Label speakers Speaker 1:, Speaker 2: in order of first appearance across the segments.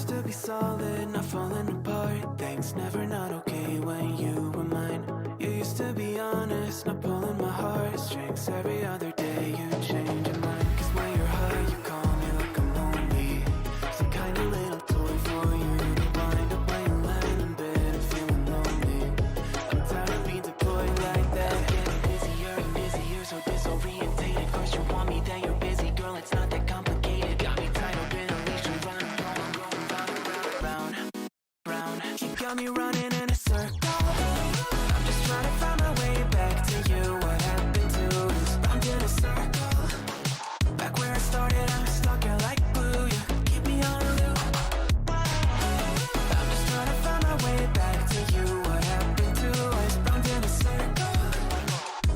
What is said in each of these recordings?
Speaker 1: used to be solid, not falling apart. Things never not okay when you were mine. You used to be honest, not pulling my heartstrings. Every other day you change your mind. Cause when you're high, you call me like I'm lonely. Some kind of little toy for you to wind up when you land in bed and feeling lonely. I'm tired of being deployed like that. Getting busier and busier, so disorientated. First you want me, then you're busy. Girl, it's not that complicated. Got me tied up in a leash and running, round, round. You got me running in a circle. I'm just trying to find my way back to you. What happened to us? I'm in a circle. Back where I started, I'm stuck here like glue. You keep me on a loop. I'm just trying to find my way back to you. What happened to us? I'm in a circle.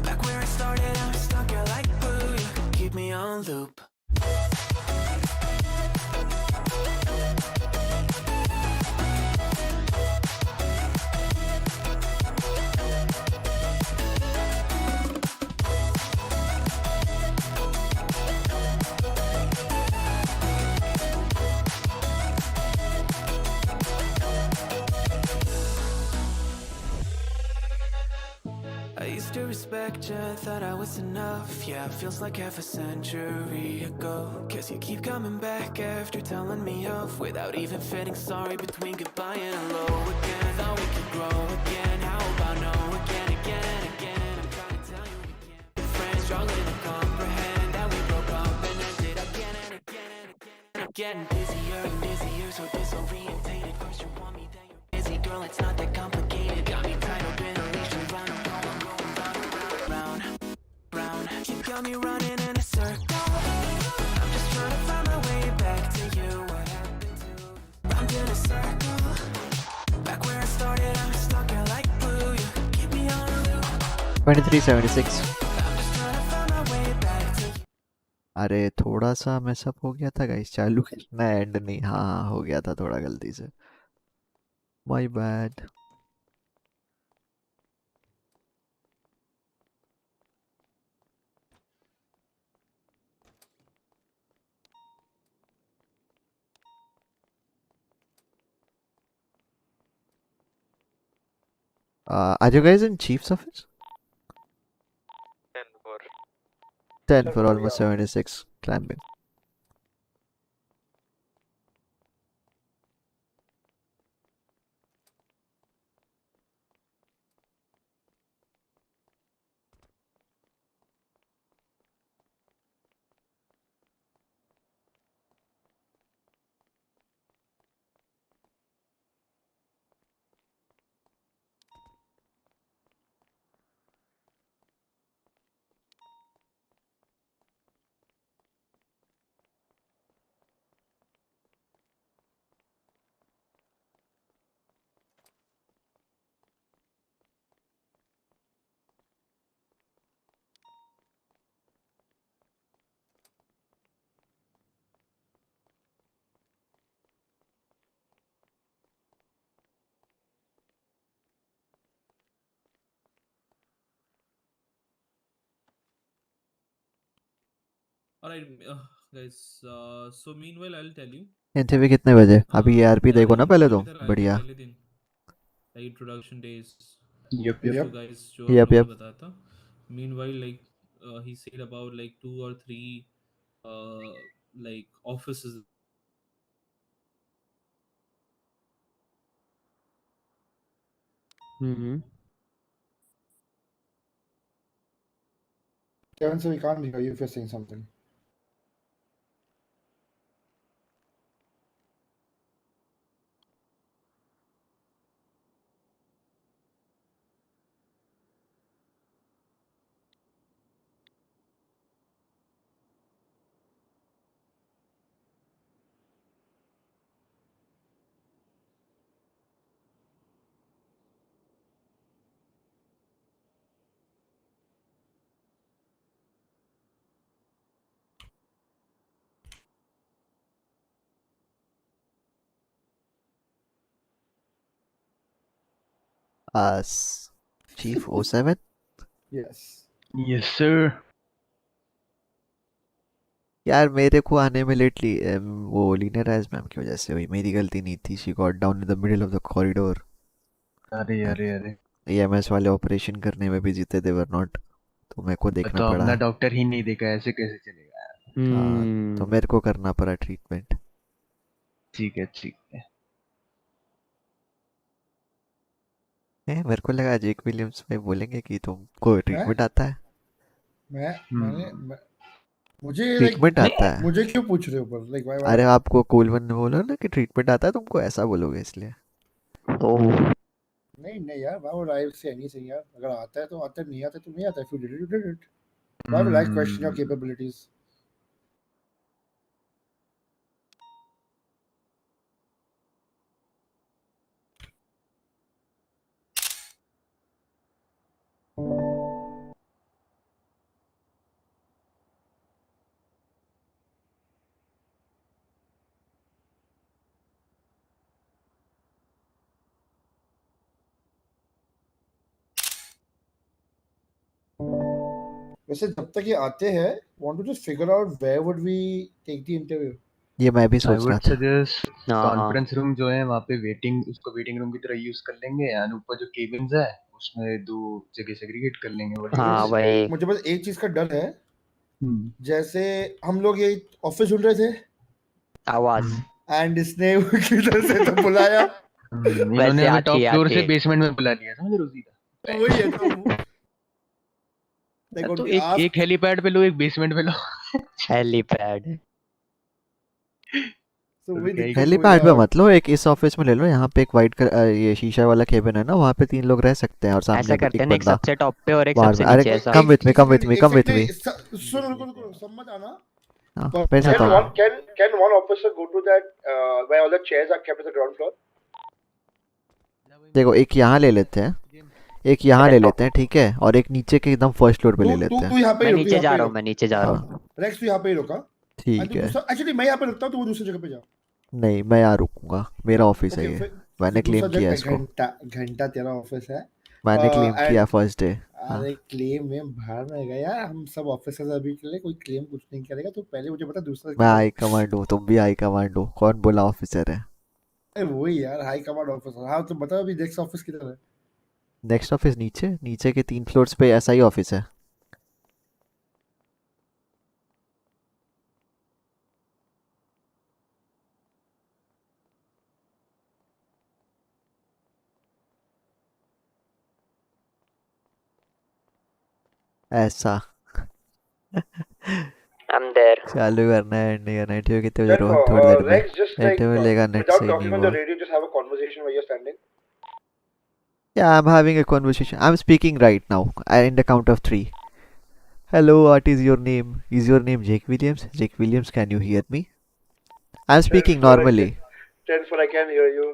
Speaker 1: Back where I started, I'm stuck here like glue. You keep me on loop. I used to respect you, thought I was enough. Yeah, it feels like half a century ago. Guess you keep coming back after telling me off, without even feeling sorry between goodbye and hello again. Thought we could grow again, how about no again, again and again. I'm trying to tell you we can't be friends, struggling to comprehend that we broke up and ended again and again and again. I'm getting busier and busier, so disorientated. First you want me, then you're busy. Girl, it's not that complicated. Got me tied up in a leash and running. You got me running in a circle. I'm just trying to find my way back to you. What happened to us? I'm in a circle. Back where I started, I'm stuck here like glue. You keep me on a loop.
Speaker 2: 2376.
Speaker 1: I'm just trying to find my way back to you.
Speaker 2: अरे थोड़ा सा mess up हो गया था guys, चालू करना and नहीं, हाँ हो गया था थोड़ा गलती से, my bad. Are you guys in Chief's office?
Speaker 3: 10 for
Speaker 2: 10 for almost 76 climbing.
Speaker 4: Alright, guys. So meanwhile, I'll tell you.
Speaker 2: Interview कितने बजे? अभी ARP देखो ना पहले तो. बढ़िया.
Speaker 4: पहले दिन introduction days.
Speaker 5: Yep.
Speaker 4: So guys, जो आप
Speaker 2: Yep,
Speaker 4: लोगों
Speaker 2: yep.
Speaker 4: को बताता. Meanwhile, like he said about like 2 or 3 like offices.
Speaker 5: Kevin, so we can't hear you if you're saying something.
Speaker 2: Chief 07.
Speaker 5: Yes.
Speaker 3: Yes, sir.
Speaker 2: यार मेरे को आने में लेटली वो लीनियराइज मैम की वजह से हुई, मेरी गलती नहीं थी। She got down in the middle of the corridor.
Speaker 6: अरे अरे अरे,
Speaker 2: ईएमएस वाले ऑपरेशन करने में बिजी थे, दे वर नॉट, तो मेरे को देखना
Speaker 6: तो
Speaker 2: पड़ा।
Speaker 6: अपना डॉक्टर ही नहीं देखा, ऐसे कैसे चलेगा यार।
Speaker 2: हाँ, तो मेरे को करना पड़ा ट्रीटमेंट।
Speaker 6: ठीक है ठीक है।
Speaker 2: मेरे को लगा जेक विलियम्स भाई बोलेंगे कि तुमको ट्रीटमेंट आता है।
Speaker 5: मुझे
Speaker 2: ट्रीटमेंट आता है।
Speaker 5: मुझे क्यों पूछ रहे हो पर लाइक
Speaker 2: अरे आपको कोलवन ने बोला ना कि ट्रीटमेंट आता है तुमको, ऐसा बोलोगे इसलिए।
Speaker 5: नहीं नहीं यार, why would I say anything यार? अगर आता है तो आता है, नहीं आता है तो नहीं आता है। If you did it, you did it. Why would I question your capabilities? वैसे जब तक ये आते हैं, want to just figure out where would we take the interview?
Speaker 2: ये मैं भी
Speaker 6: आई
Speaker 2: सोच
Speaker 6: वुड
Speaker 2: रहा था।
Speaker 6: सजेस्ट कॉन्फ्रेंस रूम जो है वहाँ पे उसको वेटिंग रूम की तरह यूज कर लेंगे, एंड ऊपर जो केबिन्स है उसमें 2 जगह सेग्रीगेट कर लेंगे।
Speaker 5: मुझे बस एक चीज का डर है, जैसे हम लोग ये ऑफिस ढूंढ रहे थे
Speaker 7: आवाज
Speaker 5: एंड इसने किधर से तो बुलाया।
Speaker 6: इन्होंने हमें टॉप फ्लोर से बेसमेंट में बुला लिया, समझ रहे हो सीधा।
Speaker 5: वही है तो
Speaker 6: तो एक हेलीपैड पे लो, एक बेसमेंट पे लो।
Speaker 7: हेलीपैड
Speaker 2: हेलीपैड पे मत लो, एक इस ऑफिस में ले लो। यहाँ पे एक वाइट ये शीशा वाला केबिन है ना, वहाँ पे 3 लोग रह सकते हैं और सामने
Speaker 7: ऐसा करते
Speaker 2: एक
Speaker 7: हैं, एक
Speaker 2: बंदा
Speaker 7: सबसे टॉप पे और एक
Speaker 2: बाहर
Speaker 7: सबसे
Speaker 2: में। अरे
Speaker 7: नीचे ऐसा।
Speaker 2: Come with me, come with me, come with me.
Speaker 5: सुनो रुको समझ आना।
Speaker 2: हाँ, मेरे साथ आओ।
Speaker 5: Can one officer go to that where all the chairs are kept at the ground floor?
Speaker 2: देखो एक यहाँ ले लेते हैं, एक यहाँ ले लेते हैं, ठीक है, और एक नीचे के एकदम फर्स्ट फ्लोर पे ले लेते हैं।
Speaker 5: तू यहाँ पे
Speaker 7: मैं
Speaker 5: रुक,
Speaker 7: नीचे जा रहा हूँ, मैं नीचे जा रहा हूँ।
Speaker 5: रेक्स तू यहाँ पे ही रुका।
Speaker 2: ठीक है।
Speaker 5: एक्चुअली मैं यहाँ पे रुकता हूँ, तो वो दूसरी जगह पे जा।
Speaker 2: नहीं, मैं यहाँ रुकूंगा, मेरा ऑफिस है ये, मैंने क्लेम किया इसको।
Speaker 5: घंटा तेरा ऑफिस है,
Speaker 2: मैंने क्लेम किया फर्स्ट डे।
Speaker 5: अरे क्लेम में बाहर में गया, हम सब ऑफिसर्स अभी के लिए कोई क्लेम कुछ नहीं करेगा। तो पहले मुझे बता दूसरा।
Speaker 2: मैं हाई कमांड हूँ, तुम भी हाई कमांड हो, कौन बोला ऑफिसर है?
Speaker 5: अरे वही यार, हाई कमांड ऑफिसर। हाँ तो बता अभी नेक्स्ट ऑफिस किधर है?
Speaker 2: नेक्स्ट ऑफिस नीचे, नीचे के 3 फ्लोर्स पे ऐसा ही ऑफिस है। ऐसा
Speaker 7: I'm there.
Speaker 2: चालू करना है, एंड नहीं करना है, ठीक है? कितने बजे रोहन थोड़ी देर में इंटरव्यू लेगा, नेट से नहीं हुआ।
Speaker 5: just have a conversation where you're standing.
Speaker 2: Yeah, I'm having a conversation. I'm speaking right now. In the count of 3. Hello, what is your name? Is your name Jake Williams? Jake Williams, can you hear me? I'm speaking normally.
Speaker 5: 10-4, I can hear you.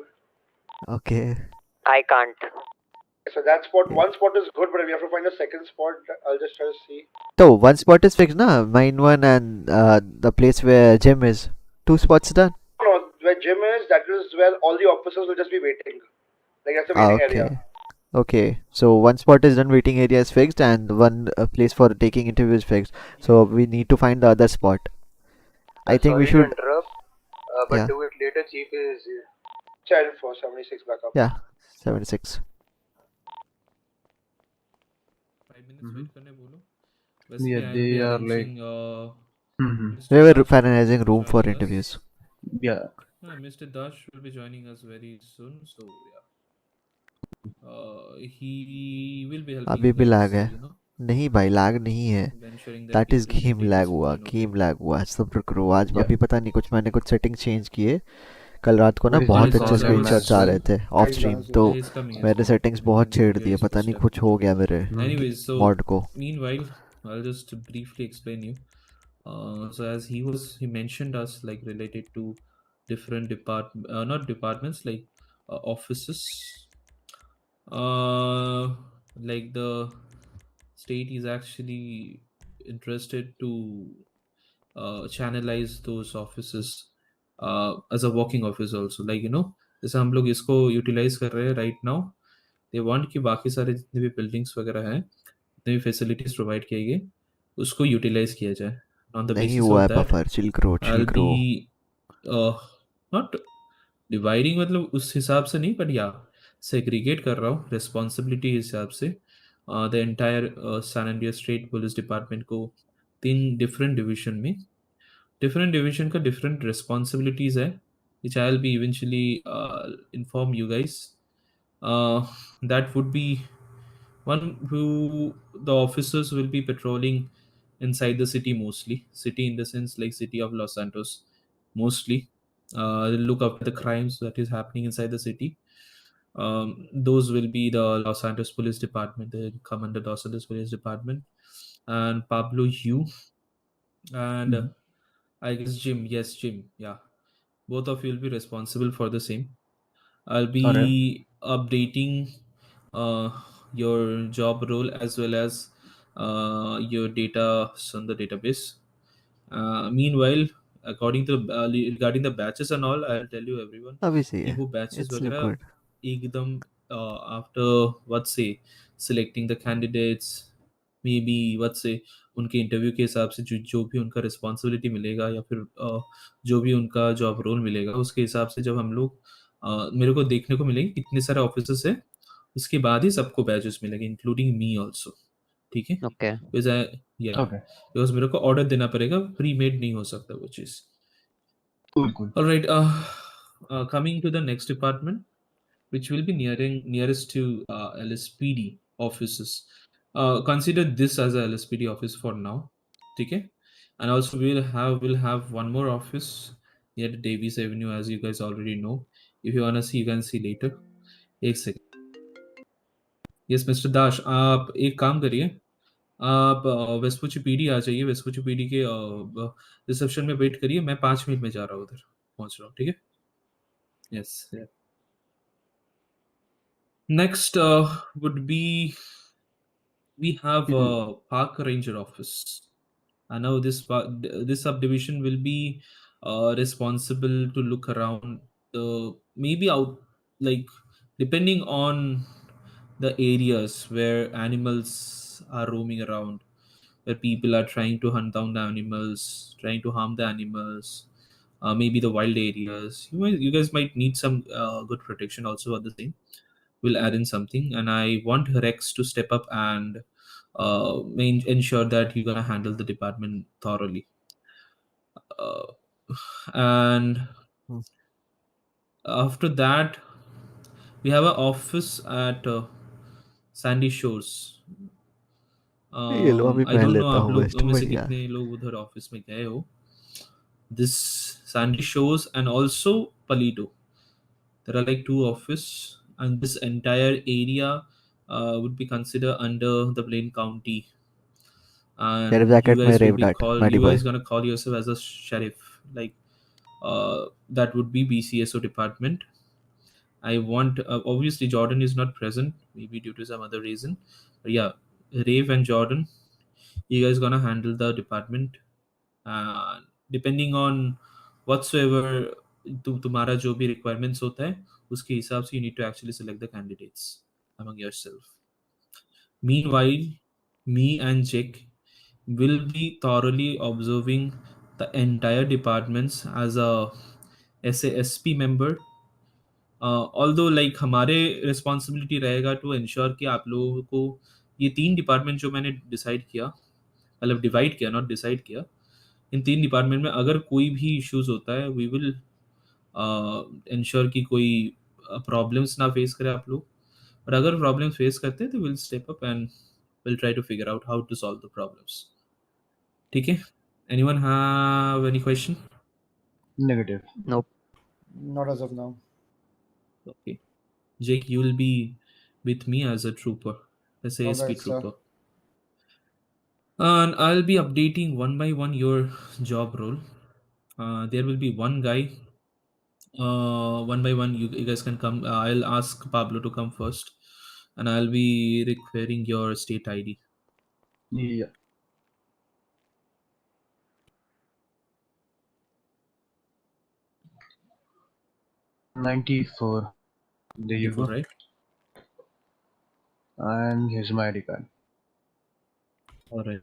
Speaker 2: Okay.
Speaker 7: I can't.
Speaker 5: So that spot, one spot is good, but if we have to find a second spot, I'll just try to see.
Speaker 2: So one spot is fixed, na? Mine one and the place where gym is. 2 spots done.
Speaker 5: No, where gym is, that is where all the officers will just be waiting. Like that's the waiting area.
Speaker 2: Okay, so one spot is done, waiting area is fixed, and one place for taking interview is fixed. So we need to find the other spot. I think we should.
Speaker 6: But
Speaker 2: Yeah.
Speaker 6: do it later. Chief is here.
Speaker 5: 10-4, 76 back up.
Speaker 2: Yeah, 76.
Speaker 4: 5 minutes wait करने बोलो। वैसे
Speaker 6: Yeah,
Speaker 4: I
Speaker 6: they
Speaker 4: will be
Speaker 6: are like.
Speaker 4: arranging,
Speaker 2: We
Speaker 4: Mr.
Speaker 2: were
Speaker 4: Dash
Speaker 2: finalizing room
Speaker 4: joining
Speaker 2: for
Speaker 4: us.
Speaker 2: interviews.
Speaker 6: Yeah.
Speaker 4: Mr. Dash will be joining us very soon, so yeah. He will be helping
Speaker 2: अभी
Speaker 4: you
Speaker 2: भी
Speaker 4: guys,
Speaker 2: lag है।
Speaker 4: you know,
Speaker 2: नहीं भाई, lag नहीं है,
Speaker 4: ensuring that
Speaker 2: that is
Speaker 4: people
Speaker 2: game
Speaker 4: take
Speaker 2: lag
Speaker 4: this
Speaker 2: हुआ,
Speaker 4: full
Speaker 2: game
Speaker 4: notice.
Speaker 2: Lag हुआ। सब्र करो, आज
Speaker 6: Yeah.
Speaker 2: अभी पता नहीं कुछ, मैंने कुछ सेटिंग चेंज किए कल रात को ना,
Speaker 6: What is
Speaker 2: बहुत
Speaker 6: the
Speaker 2: अच्छे
Speaker 6: problem,
Speaker 2: स्क्रीनशॉट्स आ
Speaker 6: man?
Speaker 2: रहे थे ऑफ स्ट्रीम, तो
Speaker 4: He is coming,
Speaker 2: मैंने सेटिंग्स बहुत छेड़ दिए, पता नहीं कुछ हो गया मेरे
Speaker 4: Anyways, so
Speaker 2: मॉड को।
Speaker 4: meanwhile, I'll just briefly explain you. So as he mentioned us like related to different not departments, like offices. Like the state is actually interested to channelize those offices as a working office also, like, you know, जैसे हम लोग इसको utilise कर रहे हैं right now. They want कि बाकी सारे जितने भी बिल्डिंग्स वगैरह हैं, जितने भी फैसिलिटीज प्रोवाइड किए गए, उसको यूटिलाइज किया जाए On the
Speaker 2: नहीं
Speaker 4: basis
Speaker 2: हुआ
Speaker 4: of
Speaker 2: है
Speaker 4: that,
Speaker 2: buffer, chill
Speaker 4: I'll
Speaker 2: kro.
Speaker 4: be not dividing, मतलब उस हिसाब से नहीं, but yeah, segregate कर रहा हूँ responsibility हिसाब से the entire San Andreas State Police Department को 3 different division में, different division का different responsibilities है, which I'll be eventually inform you guys. That would be one who the officers will be patrolling inside the city, mostly city in the sense like city of Los Santos, mostly look after the crimes that is happening inside the city. Those will be the Los Santos Police Department. They come under Los Santos Police Department. And Pablo, you and I guess Jim. Yes, Jim. Yeah, both of you will be responsible for the same. I'll
Speaker 6: Alright.
Speaker 4: be updating uh, your job role as well as your data on the database. Meanwhile, according to regarding the batches and all, I'll tell you everyone
Speaker 2: अभी सही
Speaker 4: कि
Speaker 2: है.
Speaker 4: वो batches
Speaker 2: It's
Speaker 4: वगैरह
Speaker 2: good.
Speaker 4: एकदम after what say selecting the candidates, maybe what say उनके interview के हिसाब से जो भी उनका रिस्पॉन्सिबिलिटी मिलेगा या फिर जो भी उनका जॉब रोल मिलेगा उसके हिसाब से जब हम लोग मेरे को देखने को मिलेंगे कितने सारे ऑफिसर्स है, उसके बाद ही सबको बैचेस मिलेंगे इंक्लूडिंग मी ऑल्सो. ठीक है,
Speaker 7: Okay.
Speaker 4: बिकॉज या
Speaker 6: Okay.
Speaker 4: बिकॉज मेरे को ऑर्डर देना पड़ेगा, प्री मेड नहीं हो सकता वो चीज़.
Speaker 6: Cool.
Speaker 4: Alright, coming to the next department which will be nearest to LSPD offices. Consider this as a LSPD office for now. Okay, and also we'll have one more office near the Davies Avenue, as you guys already know. If you wanna see, you can see later. एक second. Yes mister दाश, आप एक काम करिए, आप Vespucci PD आ जाइए, Vespucci PD के reception में wait करिए, मैं 5 मिनट में जा रहा हूँ उधर, पहुंच रहा हूँ. ठीक है. Yes. Next would be we have a park ranger office. I know this subdivision will be responsible to look around the maybe out, like depending on the areas where animals are roaming around, where people are trying to hunt down the animals, trying to harm the animals, maybe the wild areas. You guys might need some good protection also at the same. Will add in something, and I want Rex to step up and ensure that you're gonna handle the department thoroughly. Uh, and after that, we have an office at Sandy Shores.
Speaker 2: ये लो अभी
Speaker 4: I
Speaker 2: पहन
Speaker 4: don't know
Speaker 2: लेता
Speaker 4: आप
Speaker 2: हूँ
Speaker 4: लोग
Speaker 2: waste,
Speaker 4: में से
Speaker 2: बढ़िया.
Speaker 4: कितने लोग उधर ऑफिस में गए हो. This Sandy Shores and also Palito. There are like 2 office, and this entire area would be considered under the Blaine County,
Speaker 2: Sheriff
Speaker 4: and you
Speaker 2: jacket में
Speaker 4: guys will
Speaker 2: rave
Speaker 4: be
Speaker 2: dart,
Speaker 4: called,
Speaker 2: mighty
Speaker 4: you
Speaker 2: boy.
Speaker 4: guys gonna call yourself as a sheriff, like that would be BCSO department. I want obviously Jordan is not present, maybe due to some other reason, but yeah, Rave and Jordan, you guys gonna handle the department. Depending on whatsoever तुम्हारा जो भी requirements होता है उसके हिसाब से you need to actually select the candidates among yourself. Meanwhile, me and Jake will be thoroughly observing the entire departments as a SASP member. Although like हमारे responsibility रहेगा to ensure कि आप लोगों को ये 3 डिपार्टमेंट जो मैंने डिसाइड किया, मतलब डिवाइड किया, नॉट डिसाइड किया, इन 3 डिपार्टमेंट में अगर कोई भी इश्यूज होता है वी विल इंश्योर कि कोई प्रॉब्लम्स ना फेस करे आप लोग, और अगर प्रॉब्लम्स फेस करते हैं तो will step up and will try to figure out how to solve the problems. ठीक है, anyone have any question?
Speaker 6: Negative.
Speaker 7: Nope.
Speaker 5: Not as of now.
Speaker 4: Okay, Jake, you will be with me as a trooper, as a ASP
Speaker 5: Alright, sir.
Speaker 4: trooper, and I'll be updating one by one your job role. There will be one guy, one by one you guys can come. I'll ask Pablo to come first, and I'll be requiring your state ID.
Speaker 6: Yeah. 94. There you
Speaker 4: 94,
Speaker 6: go.
Speaker 4: right?
Speaker 6: And here's my ID card.
Speaker 4: All right.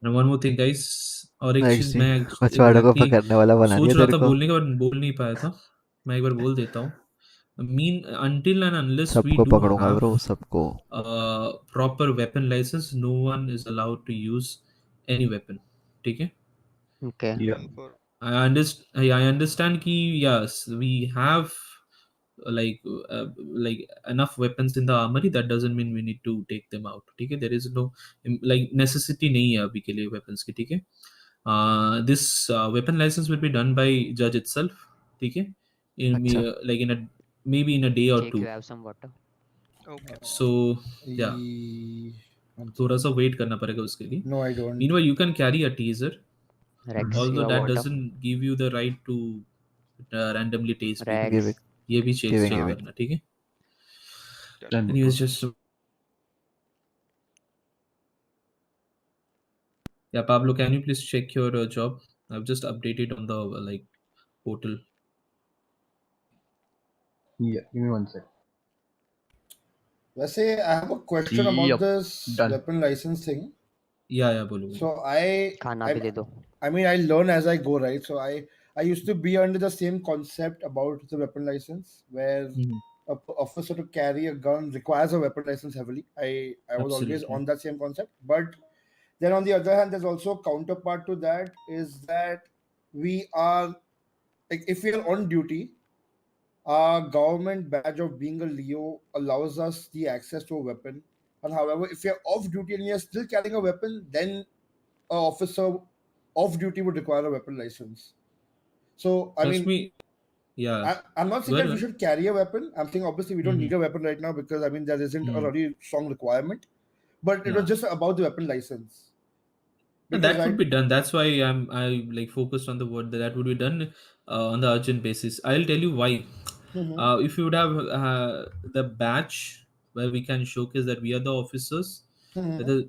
Speaker 4: And one more thing guys, और एक चीज मैं
Speaker 2: मछुआरों को
Speaker 4: exactly
Speaker 2: पकड़ने वाला बना दिया
Speaker 4: सोच रहा
Speaker 2: तेरे
Speaker 4: था
Speaker 2: को।
Speaker 4: बोलने का पर बोल नहीं पाया था, मैं एक बार बोल देता हूँ। Mean until and unless we
Speaker 2: सबको
Speaker 4: do
Speaker 2: पकड़ूंगा
Speaker 4: have
Speaker 2: ब्रो, सबको।
Speaker 4: proper weapon license, no one is allowed to use any weapon. ठीक है?
Speaker 7: Okay.
Speaker 6: Yeah.
Speaker 4: I understand कि yes we have like like enough weapons in the armory, that doesn't mean we need to take them out. ठीक है? There is no like necessity नहीं है अभी के लिए weapons की, ठीक है? This weapon license will be done by judge itself, ठीक है?
Speaker 2: अच्छा।
Speaker 4: Like in a maybe in a day or
Speaker 7: Jake,
Speaker 4: two.
Speaker 7: you have some water?
Speaker 3: Okay.
Speaker 4: So yeah,
Speaker 5: One
Speaker 4: थोड़ा सा
Speaker 5: second.
Speaker 4: wait करना पड़ेगा उसके लिए.
Speaker 5: No, I don't.
Speaker 4: Meanwhile, you can carry a teaser,
Speaker 7: Rex, you
Speaker 4: although
Speaker 7: have
Speaker 4: that
Speaker 7: water?
Speaker 4: doesn't give you the right to randomly taste people.
Speaker 2: Give
Speaker 7: Rex,
Speaker 2: it,
Speaker 4: ये भी check
Speaker 2: giving it.
Speaker 4: करना, ठीक है?
Speaker 6: Done.
Speaker 4: Anyways, just yeah, Pablo, can you please check your job? I've just updated on the like portal.
Speaker 6: Yeah, give me 1 sec.
Speaker 5: Let's say I have a question about
Speaker 6: Yep,
Speaker 5: this
Speaker 6: done.
Speaker 5: weapon license thing.
Speaker 4: Yeah, बोलो.
Speaker 5: So
Speaker 7: खाना भी दे दो.
Speaker 5: I mean, I learn as I go, right? So I used to be under the same concept about the weapon license, where
Speaker 4: Mhm.
Speaker 5: a officer to carry a gun requires a weapon license heavily. I was always
Speaker 4: Absolutely.
Speaker 5: on that same concept, but then on the other hand, there's also a counterpart to that, is that we are like, if we are on duty, our government badge of being a Leo allows us the access to a weapon. And however, if you're off duty and you're still carrying a weapon, then an officer off duty would require a weapon license. So I
Speaker 4: Trust
Speaker 5: mean,
Speaker 4: me. Yeah.
Speaker 5: I'm not saying that we should carry a weapon. I'm saying obviously we don't need a weapon right now, because I mean there isn't a very strong requirement. But it was
Speaker 4: Yeah.
Speaker 5: just about the weapon license.
Speaker 4: And
Speaker 5: Because
Speaker 4: that would be done. That's why I like focused on the word that would be done on the urgent basis. I'll tell you why. If you would have the batch where we can showcase that we are the officers, whether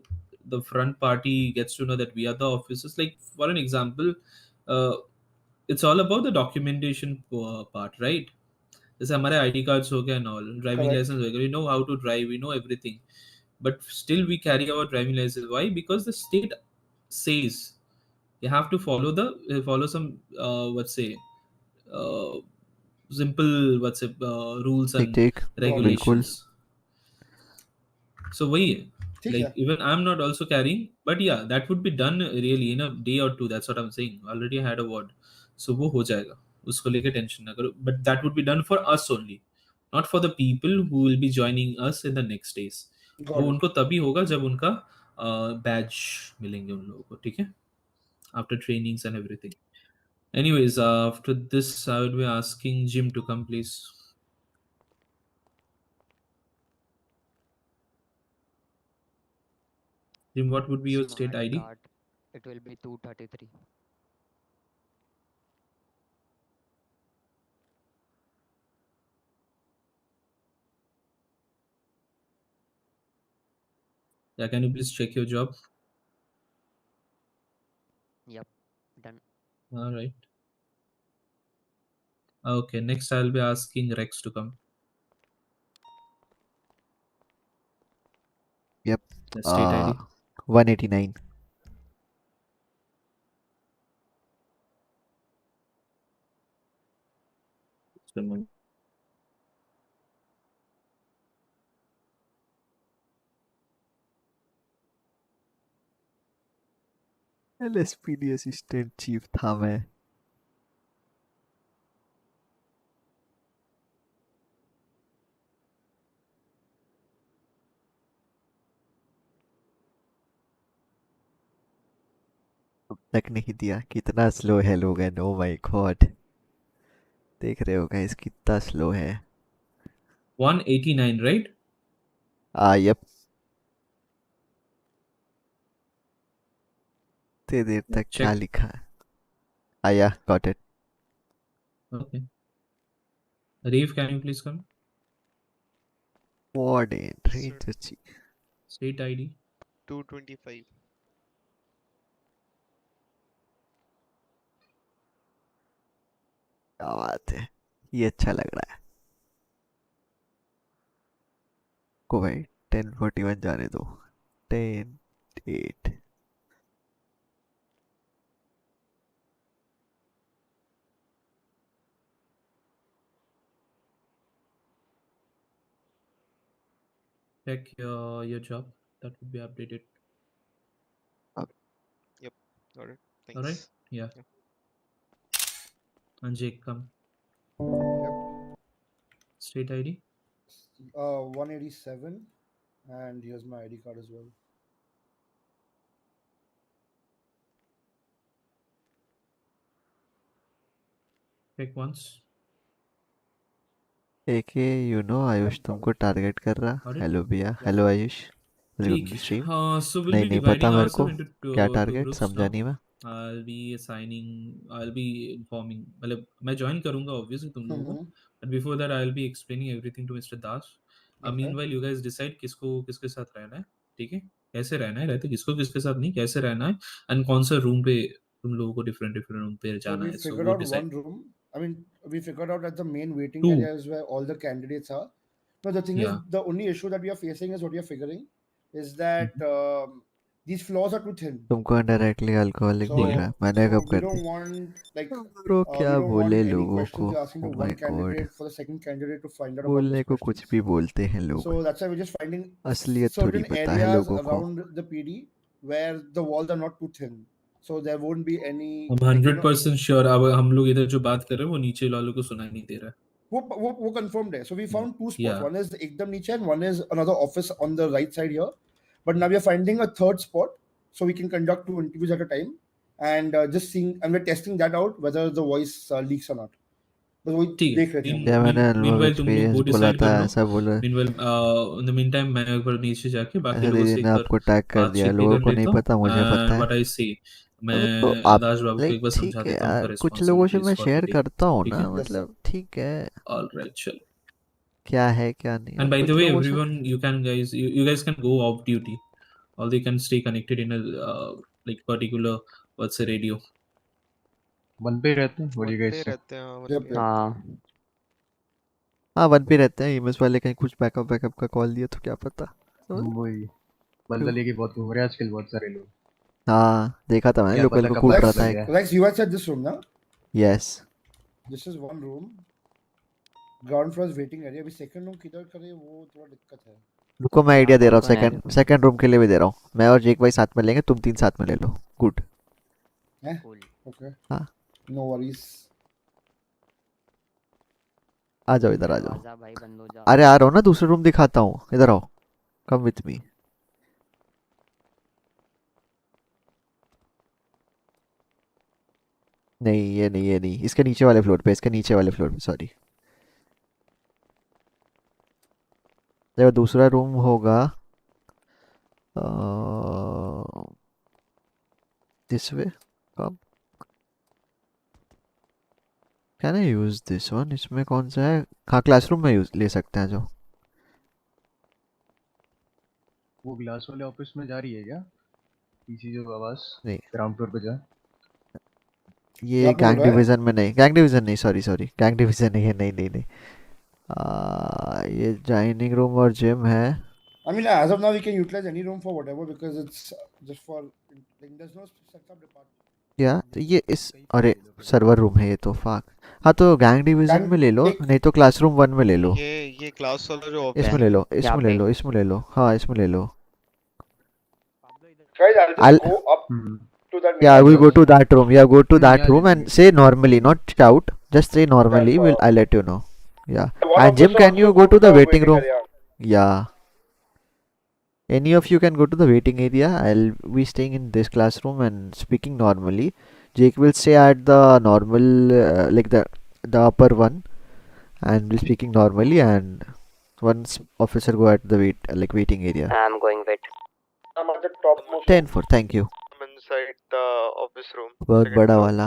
Speaker 4: the front party gets to know that we are the officers. Like for an example, uh, it's all about the documentation part, right? जैसे हमारे ID cards हो गए and all, driving
Speaker 5: Correct.
Speaker 4: license हो गया, we know how to drive, we know everything, but still we carry our driving license. Why? Because the state says you have to follow some what's say uh, simple what's say rules
Speaker 2: ठीक
Speaker 4: and
Speaker 2: ठीक, बिल्कुल।
Speaker 4: regulations. So why
Speaker 5: ठीक
Speaker 4: like
Speaker 5: है.
Speaker 4: even I'm not also carrying, but yeah, that would be done really in a day or two. That's what I'm saying. Already I had a word, so वो हो जाएगा, उसको लेके tension ना करो. But that would be done for us only, not for the people who will be joining us in the next days.
Speaker 5: Got
Speaker 4: वो
Speaker 5: it.
Speaker 4: उनको तभी होगा जब उनका बैच मिलेंगे उन लोगों को, ठीक है? After trainings and everything. Anyways, after this, I would be asking Jim to come, please. Jim, what would be your state
Speaker 7: Smart
Speaker 4: ID?
Speaker 7: card. It will be 233.
Speaker 4: Yeah, can you please check your job?
Speaker 7: Yep, done.
Speaker 4: All right. Okay, next I'll be asking Rex to come.
Speaker 2: Yep.
Speaker 4: The state ID.
Speaker 2: 189.
Speaker 4: Someone.
Speaker 2: LSPD assistant chief था मैं। अब तक नहीं दिया। कितना slow है लोगन, oh my God. देख रहे हो गाइस कितना स्लो है।
Speaker 4: 189, right?
Speaker 2: यप। इतने देर तक क्या
Speaker 4: Check.
Speaker 2: लिखा है? आया, got it.
Speaker 4: Okay. Reeve, can you please come?
Speaker 2: Warden
Speaker 3: Sir.
Speaker 2: Ranger chief.
Speaker 4: State ID.
Speaker 3: 225.
Speaker 2: क्या बात है, ये अच्छा लग रहा है। को भाई 1041 जाने दो। 10 8
Speaker 4: Check your job. That would be updated.
Speaker 3: Got it.
Speaker 4: All right.
Speaker 3: Thanks.
Speaker 4: Yeah.
Speaker 3: Yep.
Speaker 4: And Jake, come.
Speaker 5: Yep.
Speaker 4: State ID.
Speaker 5: 187, and here's my ID card as well.
Speaker 4: Check once.
Speaker 2: AKaY, you know Ayush तुमको target कर रहा.
Speaker 4: Got it?
Speaker 2: Hello भैया. Hello Ayush. Welcome
Speaker 4: ठीक
Speaker 2: to stream.
Speaker 4: So we'll
Speaker 2: नहीं
Speaker 4: be
Speaker 2: नहीं पता
Speaker 4: dividing
Speaker 2: मेरे को
Speaker 4: ourselves into
Speaker 2: क्या
Speaker 4: two
Speaker 2: टारगेट
Speaker 4: groups
Speaker 2: समझा
Speaker 4: now.
Speaker 2: नहीं मैं.
Speaker 4: I'll be assigning. I'll be informing. मतलब मैं join करूँगा obviously तुम लोगों को. But before that I'll be explaining everything to Mr. Das.
Speaker 5: Okay.
Speaker 4: Meanwhile you guys decide किसको किसके साथ रहना है. ठीक है? कैसे रहना है रहते किसको किसके साथ नहीं कैसे रहना है and कौन सा रूम पे तुम लोगों को different रूम पे
Speaker 5: So
Speaker 4: जाना
Speaker 5: we
Speaker 4: है. So
Speaker 5: figured
Speaker 4: वो
Speaker 5: out
Speaker 4: decide.
Speaker 5: one room. I mean, we figured out that the main waiting
Speaker 4: Two.
Speaker 5: area is where all the candidates are. No, the thing is,
Speaker 4: Yeah.
Speaker 5: the only issue that we are facing is what we are figuring is that these floors are too thin.
Speaker 2: तुमको indirectly alcoholic बोल रहा है. मैंने कब
Speaker 5: we
Speaker 2: कर
Speaker 5: don't
Speaker 2: the.
Speaker 5: want like
Speaker 2: bro
Speaker 5: we
Speaker 2: क्या
Speaker 5: don't
Speaker 2: बोले
Speaker 5: want any
Speaker 2: लोगों
Speaker 5: questions
Speaker 2: को.
Speaker 5: you're asking to
Speaker 2: Oh
Speaker 5: one
Speaker 2: my god.
Speaker 5: candidate for the second candidate to find out about
Speaker 2: बोलने
Speaker 5: those
Speaker 2: को कुछ
Speaker 5: questions.
Speaker 2: भी बोलते हैं लोग.
Speaker 5: So that's why we're just finding
Speaker 2: असलियत थोड़ी
Speaker 5: certain
Speaker 2: पता है
Speaker 5: areas
Speaker 2: लोगों को.
Speaker 5: around the PD where the walls are not too thin. So there won't be any.
Speaker 4: I'm 100% sure अब हम लोग इधर जो बात कर रहे हैं वो नीचे वालों को सुनाई नहीं दे रहा.
Speaker 5: वो confirmed है. So we found two spots.
Speaker 4: Yeah.
Speaker 5: One is एकदम नीचे and one is another office on the right side here. But now we are finding a third spot so we can conduct 2 interviews at a time and just seeing and we're testing that out whether the voice leaks or not. बस वही
Speaker 4: ठीक
Speaker 5: देख रहे थे हम लोग.
Speaker 2: क्या मैंने अनुभव
Speaker 4: Meanwhile तुम लोग वो
Speaker 2: एक्सपीरियंस बोला
Speaker 4: decide
Speaker 2: था
Speaker 4: कर लो.
Speaker 2: ऐसा बोला.
Speaker 4: Meanwhile in the meantime मैं एक बार नीचे जाके बाकी
Speaker 2: ऐसा
Speaker 4: लोगों
Speaker 2: दीदी
Speaker 4: से
Speaker 2: ने
Speaker 4: एक
Speaker 2: आपको
Speaker 4: बार
Speaker 2: टैग कर दिया.
Speaker 4: बातचीत भी
Speaker 2: लोगों
Speaker 4: कर
Speaker 2: को नहीं
Speaker 4: लेता हूँ.
Speaker 2: पता मुझे पता है.
Speaker 4: What I say मैं
Speaker 2: तो आप
Speaker 4: आदाश बाबू को एक बार समझा
Speaker 2: ठीक है
Speaker 4: देता हूँ
Speaker 2: यार.
Speaker 4: उनका
Speaker 2: कुछ लोगों से मैं
Speaker 4: responsibilities for
Speaker 2: शेयर
Speaker 4: today.
Speaker 2: करता हूँ
Speaker 4: ठीक
Speaker 2: ना.
Speaker 4: है?
Speaker 2: मतलब ठीक है
Speaker 4: All right, चलो.
Speaker 2: क्या है क्या नहीं.
Speaker 4: And by
Speaker 2: कुछ
Speaker 4: the way,
Speaker 2: लोगों से
Speaker 4: everyone, you guys can go off duty, or they can stay connected in a like particular what's a radio.
Speaker 6: One पे रहते हैं. What do you guys
Speaker 3: पे
Speaker 6: say?
Speaker 3: रहते हैं वन
Speaker 5: Yep,
Speaker 3: पे.
Speaker 5: yep.
Speaker 7: हाँ
Speaker 2: हाँ वन पे रहते हैं. ईएमएस वाले कहीं कुछ बैकअप का कॉल दिया तो क्या पता.
Speaker 6: वही बंदा लेके बहुत घूम रहे हैं आजकल बहुत सारे लोग.
Speaker 2: हाँ देखा था मैंने.
Speaker 6: क्या
Speaker 2: लोकल
Speaker 6: पता
Speaker 2: को
Speaker 6: कब
Speaker 2: कूट
Speaker 6: तक
Speaker 2: रहा
Speaker 6: लग
Speaker 2: था.
Speaker 6: गया.
Speaker 5: Rex, you had said this room now.
Speaker 2: Yes.
Speaker 5: This is one room. Ground floor is waiting area. अभी second room किधर करे वो थोड़ा दिक्कत है.
Speaker 2: रुको मैं आइडिया दे रहा हूँ.
Speaker 7: बिल्कुल
Speaker 2: सेकंड रूम के लिए भी दे रहा हूँ. मैं और जेक भाई साथ में लेंगे. तुम 3 साथ में ले लो. गुड.
Speaker 7: cool.
Speaker 5: Okay.
Speaker 2: हाँ.
Speaker 5: No worries.
Speaker 2: आ जाओ इधर आ जाओ.
Speaker 7: दरवाजा भाई बंद हो जा.
Speaker 2: अरे आ रहा हूँ ना. दूसरे रूम दिखाता हूँ. इधर आओ. Come with me. नहीं ये नहीं. इसके नीचे वाले फ्लोर पे. सॉरी. देखो दूसरा रूम होगा this way. Come. Can I use this one. इसमें कौन सा है. हाँ क्लासरूम में यूज ले सकते हैं जो.
Speaker 6: वो ग्लास वाले ऑफिस में जा रही है क्या पीसी जो आवाज
Speaker 2: नहीं.
Speaker 6: ग्राउंड फ्लोर पे जा.
Speaker 2: ये
Speaker 5: क्या बोल
Speaker 2: गैंग
Speaker 5: रहा है?
Speaker 2: डिवीजन में नहीं. गैंग डिवीजन नहीं. सॉरी गैंग डिवीजन नहीं है. नहीं. ये डाइनिंग रूम और जिम है.
Speaker 5: I mean, as of now, we can utilize any room for whatever because it's just for like there's no setup department.
Speaker 2: या तो ये इस अरे सर्वर रूम है ये तो. फाक. हाँ तो गैंग डिवीजन में ले लो. नहीं तो क्लासरूम 1 में ले लो.
Speaker 3: ये क्लास वाला जो
Speaker 2: इसमें ले लो.
Speaker 7: यहाँ पे?
Speaker 2: इसमें ले लो. हाँ इसमें ले लो.
Speaker 5: Guys, I'll just
Speaker 2: I'll-
Speaker 5: go up to that.
Speaker 2: Yeah,
Speaker 5: main
Speaker 2: we'll go
Speaker 5: office.
Speaker 2: to that room. Yeah, go to that
Speaker 6: yeah,
Speaker 2: room
Speaker 6: yeah,
Speaker 2: and say normally, not shout. Just say normally.
Speaker 5: That's all.
Speaker 2: I'll let you know. Yeah.
Speaker 5: One
Speaker 2: And Jim,
Speaker 5: officer
Speaker 2: can you
Speaker 5: also
Speaker 2: go to the waiting room?
Speaker 5: area.
Speaker 2: Yeah. Any of you can go to the waiting area. I'll be staying in this classroom and speaking normally. Jake will stay at the normal, like the upper one, and will speaking normally. And one officer go at the waiting area.
Speaker 7: I'm going wait.
Speaker 5: I'm at the topmost.
Speaker 2: 10-4. Thank you.
Speaker 3: I'm inside the office room.
Speaker 2: बहुत
Speaker 3: Second
Speaker 2: बड़ा
Speaker 3: floor.
Speaker 2: वाला.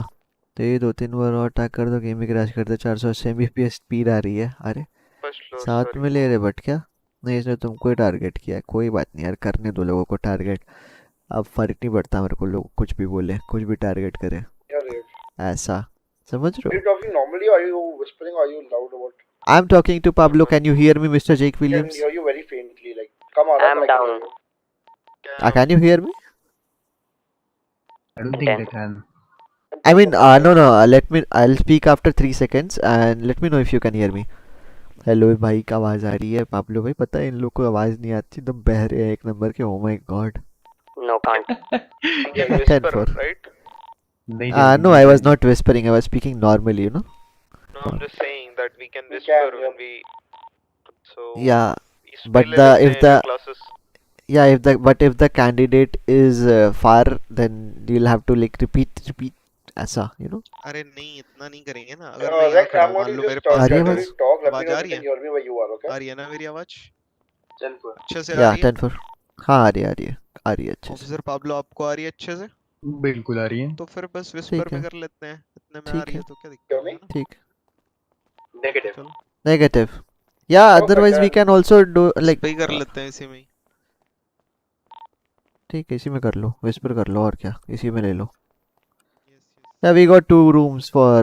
Speaker 2: तो ये 2-3 बार और attack कर दो. Game ही crash कर दे. 480 mbps speed आ रही है. अरे
Speaker 3: First floor.
Speaker 2: साथ
Speaker 3: sorry.
Speaker 2: में ले रहे बट क्या. नहीं इसने तुमको ही टारगेट किया है. कोई बात नहीं यार. करने दो लोगों को टारगेट. अब फर्क नहीं पड़ता मेरे को. लोग कुछ भी बोले कुछ भी टारगेट करे.
Speaker 5: Yeah, Rex.
Speaker 2: ऐसा समझ
Speaker 5: Are
Speaker 2: रहे
Speaker 5: you talking normally or are you whispering or are you loud about?
Speaker 2: हो. I am talking to Pablo. Can you hear me, Mr. Jake
Speaker 5: I can
Speaker 2: Williams?
Speaker 5: hear you very faintly. Like, come on.
Speaker 7: I'm down.
Speaker 2: Can you hear me?
Speaker 6: I don't think they can.
Speaker 2: I mean no. I'll speak after 3 seconds and let me know if you can hear me. Hello भाई का आवाज आ रही है? Pablo भाई पता है इन लोग को आवाज नहीं आती, एकदम बहरे हैं एक नंबर के। Oh my God.
Speaker 7: No, can't.
Speaker 3: You can
Speaker 2: 10
Speaker 3: whisper,
Speaker 2: for.
Speaker 3: right?
Speaker 6: नहीं चलेगी,
Speaker 2: No,
Speaker 6: नहीं
Speaker 2: I was
Speaker 6: चलेगी।
Speaker 2: not whispering. I was speaking normally, you know.
Speaker 3: No, I'm just saying that we can
Speaker 5: We
Speaker 3: whisper
Speaker 5: can,
Speaker 3: when we. So.
Speaker 2: Yeah,
Speaker 3: इस
Speaker 2: but
Speaker 3: पे ले
Speaker 2: the
Speaker 3: लेते
Speaker 2: if
Speaker 3: हैं जो
Speaker 2: the
Speaker 3: classes.
Speaker 2: yeah if the but if the candidate is far, then you'll have to like repeat ऐसा, you know.
Speaker 3: अरे नहीं इतना नहीं करेंगे ना, अगर मैं यहाँ
Speaker 5: Rex,
Speaker 3: खड़ा
Speaker 5: I'm
Speaker 3: हूँ
Speaker 5: going
Speaker 3: मान
Speaker 5: to
Speaker 3: लो मेरे
Speaker 5: just
Speaker 3: पास
Speaker 2: आ रही है
Speaker 3: बैठे
Speaker 2: आवाज?
Speaker 3: हो,
Speaker 5: talk. Let me
Speaker 3: आवाज
Speaker 5: know
Speaker 3: आ
Speaker 5: if
Speaker 3: रही
Speaker 5: you
Speaker 3: है?
Speaker 5: can hear me where you are, okay?
Speaker 3: आ रही है ना मेरी आवाज?
Speaker 6: 10 पर।
Speaker 3: अच्छे से आ
Speaker 2: या
Speaker 3: रही है?
Speaker 2: 10 for। हाँ आ रही है, आ रही है, आ रही है अच्छे से।
Speaker 3: ऑफिसर पाब्लो आपको आ रही है अच्छे से?
Speaker 6: बिल्कुल आ रही है।
Speaker 3: तो फिर बस विस्पर
Speaker 2: ठीक
Speaker 3: में
Speaker 2: है,
Speaker 3: कर लेते हैं, इतने में आ
Speaker 2: ठीक
Speaker 3: रही
Speaker 2: है,
Speaker 3: है तो क्या दिक्कत है ना?
Speaker 2: ठीक।
Speaker 6: नेगेटिव।
Speaker 3: चलो
Speaker 2: नेगेटिव। या otherwise we can also do
Speaker 3: is
Speaker 2: like.
Speaker 3: पे ही कर लेते हैं इसी में ही।
Speaker 2: ठीक है, इसी में कर लो, विस्पर कर लो, और क्या, इसी में ले लो।
Speaker 3: Yes, yes.
Speaker 2: Yeah, we got 2 rooms for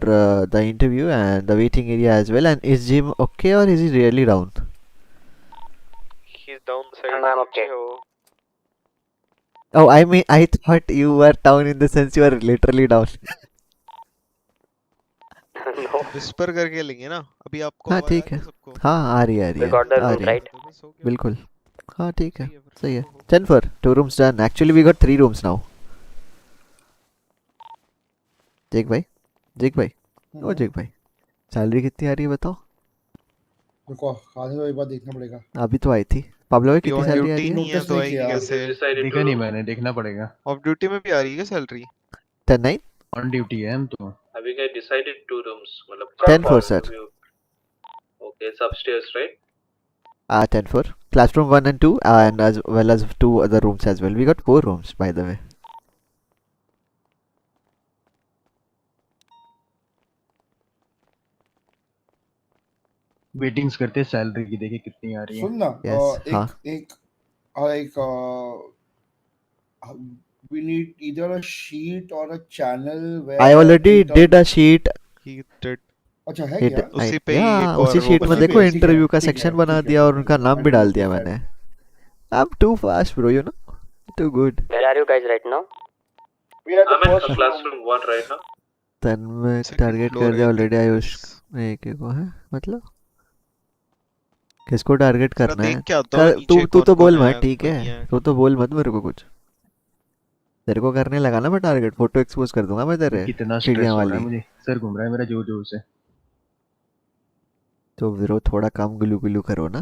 Speaker 2: the interview and the waiting area as well. And is Jim okay or is he really down?
Speaker 3: He's down the side.
Speaker 7: I'm okay.
Speaker 2: Oh, I mean, I thought you were down in the sense you were literally down.
Speaker 7: No.
Speaker 3: Whisper करके लेंगे ना, अभी आपको
Speaker 2: हाँ
Speaker 3: आवाज आ
Speaker 2: ठीक
Speaker 3: रही
Speaker 2: है,
Speaker 3: है सबको?
Speaker 2: हाँ आ रही है, आ रही
Speaker 7: We
Speaker 2: है,
Speaker 7: got the
Speaker 2: आ
Speaker 7: room,
Speaker 2: रही है,
Speaker 7: right?
Speaker 3: तो बस हो गया,
Speaker 2: बिल्कुल। हाँ ठीक है,
Speaker 3: सही है फिर।
Speaker 2: सही है।
Speaker 3: हो, हो।
Speaker 2: 10 for 2 rooms done. Actually, we got 3 rooms now. जेक भाई, जेक भाई, ओ जेक भाई, सैलरी कितनी आ रही है बताओ?
Speaker 5: रुको, आने दो, एक बार देखना पड़ेगा।
Speaker 2: अभी तो आई थी। पाब्लो भाई
Speaker 3: अभी
Speaker 2: कितनी
Speaker 3: ऑन
Speaker 2: सैलरी आ
Speaker 3: ड्यूटी
Speaker 2: रही है?
Speaker 3: नहीं है
Speaker 5: Notice
Speaker 3: तो
Speaker 5: नहीं
Speaker 3: आएगी
Speaker 5: किया।
Speaker 3: कैसे?
Speaker 6: देखा नहीं मैंने, देखना पड़ेगा।
Speaker 3: ऑफ ड्यूटी में भी आ रही है क्या सैलरी?
Speaker 2: 10-9?
Speaker 6: ऑन ड्यूटी है हम तो। अभी क्या डिसाइडेड 2 रूम्स मतलब
Speaker 2: 10 for sir.
Speaker 6: Okay, it's upstairs right?
Speaker 2: 10 for classroom 1 and 2, and as well as 2 other rooms as well. We got 4 rooms by the way.
Speaker 6: वेटिंग्स करते सैलरी की, देखिए कितनी आ रही है।
Speaker 5: सुन ना,
Speaker 2: Yes, हाँ।
Speaker 5: like we need either a sheet or a channel where
Speaker 2: I already
Speaker 5: in terms-
Speaker 2: did a sheet.
Speaker 3: He did.
Speaker 5: अच्छा है
Speaker 2: It,
Speaker 5: क्या?
Speaker 3: उसी पे ही
Speaker 2: yeah,
Speaker 3: एक
Speaker 2: उसी
Speaker 3: और वो
Speaker 2: शीट में
Speaker 5: उसी
Speaker 2: देखो
Speaker 5: पे, ठीक है,
Speaker 2: इंटरव्यू का
Speaker 5: ठीक है,
Speaker 2: सेक्शन बना
Speaker 5: ठीक है,
Speaker 2: दिया और
Speaker 5: ठीक है,
Speaker 2: उनका
Speaker 5: ठीक है।
Speaker 2: नाम
Speaker 5: I
Speaker 2: भी
Speaker 5: will
Speaker 2: डाल
Speaker 5: look
Speaker 2: दिया
Speaker 5: at
Speaker 2: मैंने।
Speaker 5: that.
Speaker 2: I'm too fast bro, you know, too good.
Speaker 7: Where are you guys right now?
Speaker 5: We are at the
Speaker 6: I'm in
Speaker 5: first room.
Speaker 6: classroom 1 right now.
Speaker 2: तन में
Speaker 3: Second
Speaker 2: टारगेट
Speaker 3: floor,
Speaker 2: कर दिया
Speaker 3: I
Speaker 2: already
Speaker 3: think.
Speaker 2: Ayush. एक एक को है मतलब किसको टारगेट
Speaker 3: जरा
Speaker 2: करना
Speaker 3: देख
Speaker 2: है?
Speaker 3: के आता हूँ
Speaker 2: कर
Speaker 3: नीचे
Speaker 2: तू तो
Speaker 3: कौन
Speaker 2: बोल
Speaker 3: कौन
Speaker 2: मत,
Speaker 3: है,
Speaker 2: ठीक
Speaker 3: कोई
Speaker 2: है?
Speaker 3: नहीं है।
Speaker 2: तू तो बोल मत मेरे को कुछ। तेरे को करने लगा ना मैं टारगेट, फोटो एक्सपोज कर दूंगा मैं तेरे
Speaker 6: कितना स्ट्रेस
Speaker 2: चिड़िया
Speaker 6: हो रहा है
Speaker 2: वाली।
Speaker 6: मुझे, सर घूम रहा है मेरा जोर जोर से।
Speaker 2: तो विरो थोड़ा कम गुलू गुलू करो ना।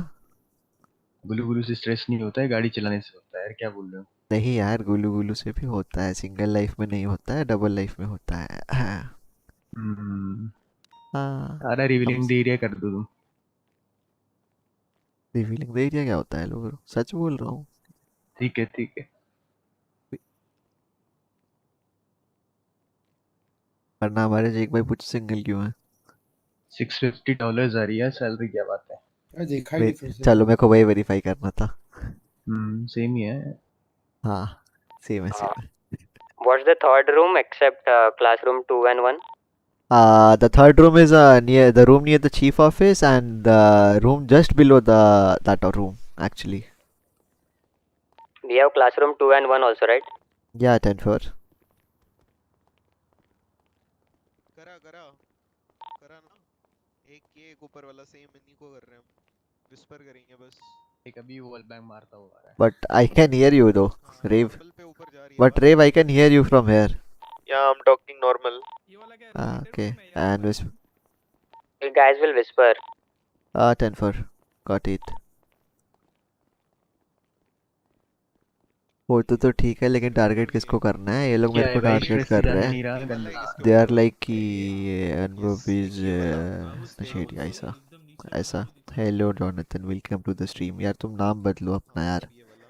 Speaker 6: गुलू गुलू से स्ट्रेस नहीं होता है, गाड़ी चलाने से होता है यार, क्या बोल रहे हो?
Speaker 2: नहीं यार, गुलू गुलू से भी होता है, सिंगल लाइफ में नहीं होता है, डबल लाइफ में होता है। हाँ
Speaker 6: सारा रिवीलिंग दे एरिया कर दो तुम।
Speaker 2: रिवीलिंग दे दिया क्या होता है लोग? सच बोल रहा हूँ।
Speaker 6: ठीक है ठीक है।
Speaker 2: वरना हमारे जेक भाई पूछ सिंगल क्यों है?
Speaker 6: $650 आ रही है सैलरी, क्या बात है।
Speaker 5: अरे देखा ही नहीं फिर से।
Speaker 2: चलो मेरे को वही वेरीफाई करना था।
Speaker 6: सेम ही है।
Speaker 2: हाँ सेम है, सेम है।
Speaker 7: What's the third room except classroom 2 and 1?
Speaker 2: The third room is near the room near the chief office, and the room just below that room actually.
Speaker 7: We have classroom 2 and 1 also, right?
Speaker 2: Yeah, 10 floor.
Speaker 3: करा करा करा ना, एक ये एक ऊपर वाला same इन्हीं को कर रहे हैं हम, विस्पर करेंगे बस।
Speaker 6: एक अभी वॉल बैंग मारता हुआ आ रहा है।
Speaker 2: But I can hear you though,
Speaker 3: हाँ,
Speaker 2: Rave.
Speaker 3: डबल पे ऊपर जा रही है
Speaker 2: But
Speaker 3: बात।
Speaker 2: Rave, I can hear you from here.
Speaker 3: Yeah, I'm talking normal.
Speaker 2: Okay. And
Speaker 7: You guys will whisper.
Speaker 2: 10 floor. Got it. वो तो ठीक है, लेकिन टारगेट किसको करना है? ये लोग मेरे को टारगेट कर रहे हैं। दे आर लाइक कि अनुभव इज नशेड़ी ऐसा ऐसा। Hello Jonathan, welcome to the stream. यार तुम नाम बदलो अपना यार।
Speaker 3: ये वाला ना।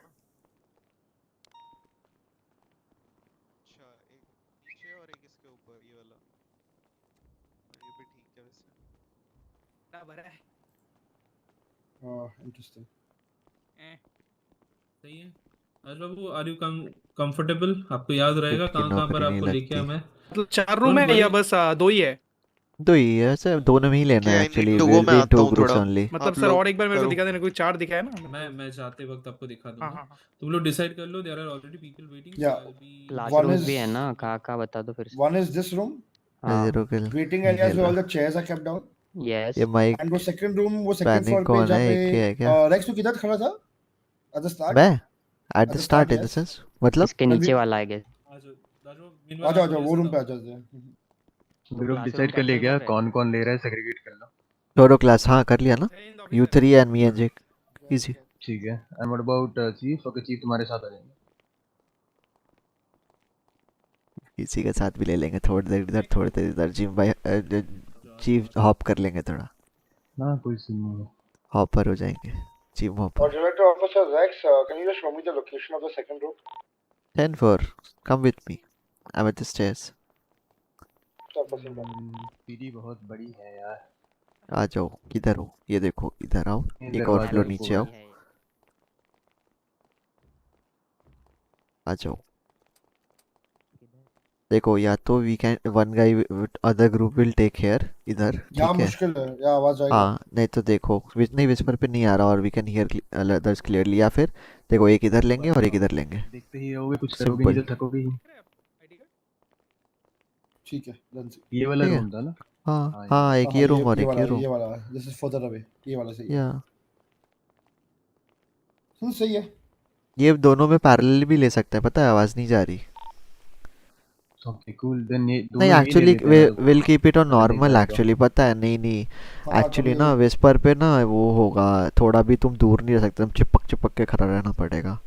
Speaker 3: अच्छा, एक नीचे और एक इसके ऊपर, ये वाला। ये भी ठीक है वैसे।
Speaker 5: इंटरेस्टिंग।
Speaker 4: सही है। बाबू, आर यू कंफर्टेबल? आपको याद रहेगा
Speaker 2: कितनी
Speaker 4: कहाँ पर
Speaker 2: नौकरी नहीं
Speaker 4: आपको लेके
Speaker 2: लगती।
Speaker 4: मैं?
Speaker 8: मतलब 4 रूम है या बस 2 ही है?
Speaker 2: दो ही है सर, दोनों में ही लेना है
Speaker 3: Okay, I
Speaker 2: actually.
Speaker 3: need to
Speaker 2: we
Speaker 3: go,
Speaker 2: will
Speaker 3: मैं
Speaker 2: बी इन
Speaker 3: आता
Speaker 2: 2
Speaker 3: हूँ
Speaker 2: ग्रुप्स
Speaker 3: थोड़ा।
Speaker 2: ओनली।
Speaker 8: मतलब
Speaker 3: आप
Speaker 8: सर
Speaker 3: लोग
Speaker 8: और एक बार मेरे को
Speaker 3: करो।
Speaker 8: दिखा देना, कोई 4 दिखा है ना?
Speaker 4: मैं जाते वक्त आपको दिखा दूंगा।
Speaker 8: हाँ।
Speaker 4: तुम लोग डिसाइड कर लो, there are already people waiting.
Speaker 5: Yeah.
Speaker 7: Classrooms भी है ना, कहाँ कहाँ बता दो फिर से।
Speaker 5: One is this room.
Speaker 7: हाँ।
Speaker 2: Zero kill.
Speaker 5: Waiting areas where all the chairs are kept down.
Speaker 7: Yes.
Speaker 2: ये माइक
Speaker 5: एंड वो सेकंड रूम, वो सेकंड
Speaker 2: पैनिक
Speaker 5: फ्लोर पे
Speaker 2: कौन
Speaker 5: जहाँ
Speaker 2: है?
Speaker 5: पे
Speaker 2: एक है क्या?
Speaker 5: रेक्स, तू किधर खड़ा था एट द स्टार्ट?
Speaker 2: मैं at
Speaker 5: at
Speaker 2: the
Speaker 5: the
Speaker 2: start
Speaker 5: start,
Speaker 2: in the
Speaker 5: yes.
Speaker 2: Sense मतलब
Speaker 7: इसके नीचे वाला है गेस।
Speaker 5: आ जाओ आ जाओ, वो रूम पे आ जाते हैं।
Speaker 6: ग्रुप डिसाइड कर लिया क्या कौन कौन ले रहा है, सेग्रीगेट कर लो।
Speaker 2: छोड़ो क्लास, हाँ कर लिया ना, you three and me and Jake, easy.
Speaker 6: ठीक है। And what about chief? Okay chief तुम्हारे साथ आ जाएंगे।
Speaker 2: किसी के साथ भी ले लेंगे, थोड़ी देर इधर थोड़ी देर इधर, जिम भाई चीफ हॉप कर लेंगे थोड़ा,
Speaker 6: ना कोई सीन नहीं है।
Speaker 2: हॉपर हो जाएंगे, gym hopper.
Speaker 5: Director Officer Rex, can you just show me the location of the second room?
Speaker 2: 10-4, come with me, I'm at the stairs.
Speaker 6: PD बहुत बड़ी है यार।
Speaker 2: आ जाओ, किधर हो? ये देखो इधर आओ, एक और फ्लोर नीचे आओ, आ जाओ। देखो या तो we can one guy other group will take care इधर,
Speaker 5: यहाँ
Speaker 2: ठीक है?
Speaker 5: मुश्किल है, यहाँ आवाज आएगा।
Speaker 2: हाँ नहीं तो देखो नहीं विस्पर पे नहीं आ रहा और we can hear others clearly, या फिर देखो एक इधर लेंगे और एक इधर लेंगे,
Speaker 6: देखते ही रहोगे, कुछ करोगे नहीं तो थकोगे ही।
Speaker 5: ठीक है, डन से।
Speaker 6: ये वाला
Speaker 2: ठीक है।
Speaker 6: रूम था ना?
Speaker 2: हाँ हाँ, एक ये रूम और एक ये रूम।
Speaker 5: ये वाला, दिस इज फर्दर अवे, ये वाला सही है।
Speaker 2: या
Speaker 5: सही है।
Speaker 2: ये दोनों में पैरेलल भी ले सकते हैं, पता है आवाज नहीं जा रही।
Speaker 6: ओके कूल, देन ये
Speaker 2: नहीं actually will keep it on normal actually, पता है? नहीं नहीं एक्चुअली ना विस्पर पे ना वो होगा, थोड़ा भी तुम दूर नहीं रह सकते, तुम चिपक चिपक के खड़ा रहना पड़ेगा।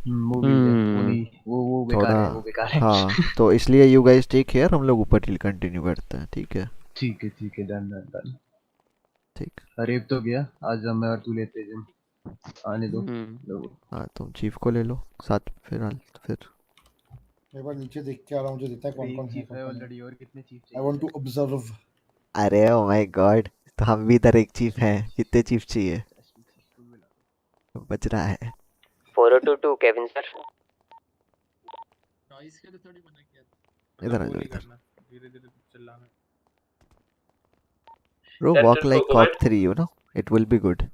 Speaker 6: वो भी है, वो नहीं, वो बेकार
Speaker 2: थोड़ा
Speaker 6: है, वो बेकार है।
Speaker 2: हाँ तो इसलिए यू गाइस टेक केयर, हम लोग ऊपर डील कंटिन्यू करते हैं, ठीक है?
Speaker 6: ठीक है डन डन डन।
Speaker 2: ठीक।
Speaker 6: अरे तो गया, आज मैं और तू लेते जिम, आने दो।
Speaker 2: हाँ तुम चीफ को ले लो साथ, फिर
Speaker 5: एक बार नीचे देख के आ रहा हूँ, मुझे देता है कौन कौन
Speaker 6: है ऑलरेडी, और कितने चीफ चाहिए?
Speaker 5: I want to observe.
Speaker 2: अरे ओ माय गॉड, तो हम भी इधर एक चीफ हैं, कितने चीफ चाहिए? बच रहा है
Speaker 7: 4022 केविन सर।
Speaker 2: इधर आ जाओ इधर।
Speaker 4: धीरे-धीरे चिल्लाना।
Speaker 2: Bro, walk like cop 3, you know? It will be good.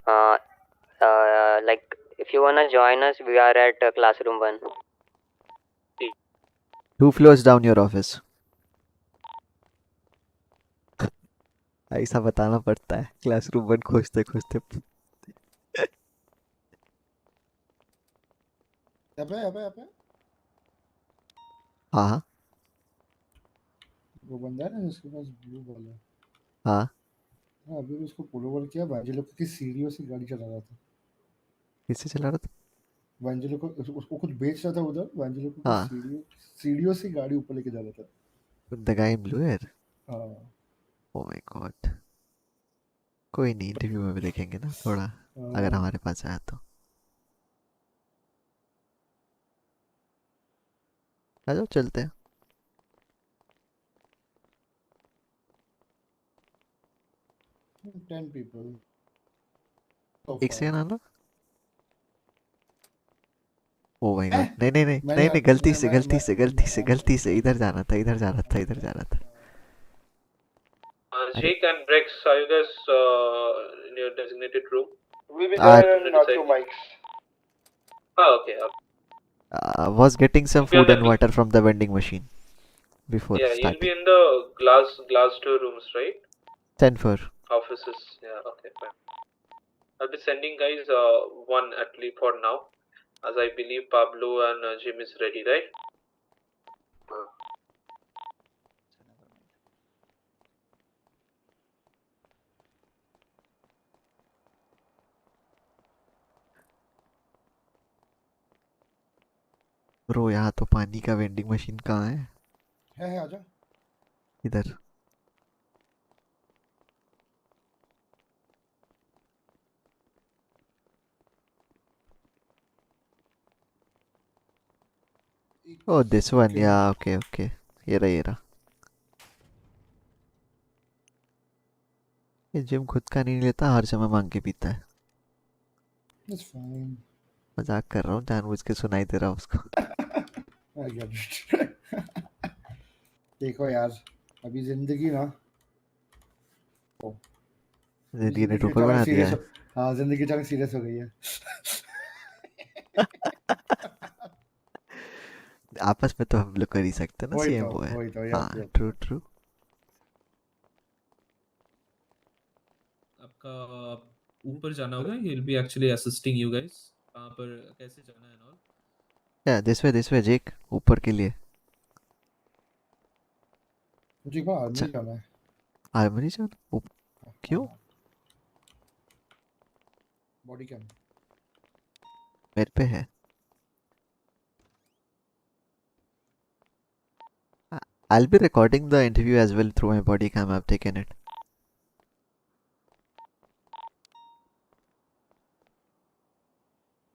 Speaker 7: Like if you wanna join us, we are at classroom 1.
Speaker 2: 2 floors down your office. ऐसा बताना पड़ता है, क्लासरूम 1 खोजते खोजते।
Speaker 5: अबे
Speaker 2: हाँ
Speaker 5: वो बंदा है ना जिसके पास ब्लू बॉल है।
Speaker 2: हाँ
Speaker 5: हाँ, अभी भी उसको पुलो बॉल किया, वांजेलो की सीढ़ियों से गाड़ी चला रहा था।
Speaker 2: किससे चला रहा था?
Speaker 5: वांजेलो को, उसको कुछ बेच रहा था उधर, वांजेलो को
Speaker 2: हाँ।
Speaker 5: सीढ़ियों से गाड़ी ऊपर लेके जा रहा था।
Speaker 2: The guy in blue hair?
Speaker 5: हाँ।
Speaker 2: Oh my god. कोई नहीं, इंटरव्यू में भी देखेंगे ना थोड़ा, अगर हमारे पास आया तो। आ जाओ चलते हैं।
Speaker 5: Ten people.
Speaker 2: एक सेकंड आना। ओ माय गॉड, नहीं गलती से इधर जाना था, इधर जाना था।
Speaker 4: Jake and Brex, are you guys in your designated room?
Speaker 5: We'll be there in 2 mics.
Speaker 4: Okay.
Speaker 2: Was getting some food and water from the vending machine before
Speaker 4: Yeah,
Speaker 2: starting.
Speaker 4: you'll be in the glass door rooms, right?
Speaker 2: 10-4.
Speaker 4: Offices. Yeah, okay, fine. I'll be sending guys one at least for now, as I believe Pablo and Jim is ready, right?
Speaker 2: Bro यहाँ तो पानी का vending machine कहाँ है?
Speaker 5: है आजा।
Speaker 2: इधर। Oh, this one, yeah, okay. ये रहा। ये जिम खुद का नहीं लेता, हर समय मांग के पीता है।
Speaker 5: That's fine.
Speaker 2: मजाक कर रहा हूँ, जानबूझ के सुनाई दे रहा हूँ उसको।
Speaker 5: I get it. देखो यार, अभी जिंदगी ना,
Speaker 2: जिंदगी ने टोपर बना दिया है।
Speaker 5: हाँ, जिंदगी अचानक सीरियस हो गई है।
Speaker 2: आपस में तो हम लोग कर ही सकते हैं ना, सेम वो है। हाँ, ट्रू।
Speaker 4: ऊपर जाना होगा. He'll be actually assisting you guys. कहाँ पर कैसे जाना है and all.
Speaker 2: Yeah, this way Jake, ऊपर के लिए.
Speaker 5: मुझे एक बार आर्मी जाना है.
Speaker 2: आर्मरी जाना? क्यों?
Speaker 5: Body cam.
Speaker 2: मेरे पे है. I'll be recording the interview as well through my body cam. I've taken it.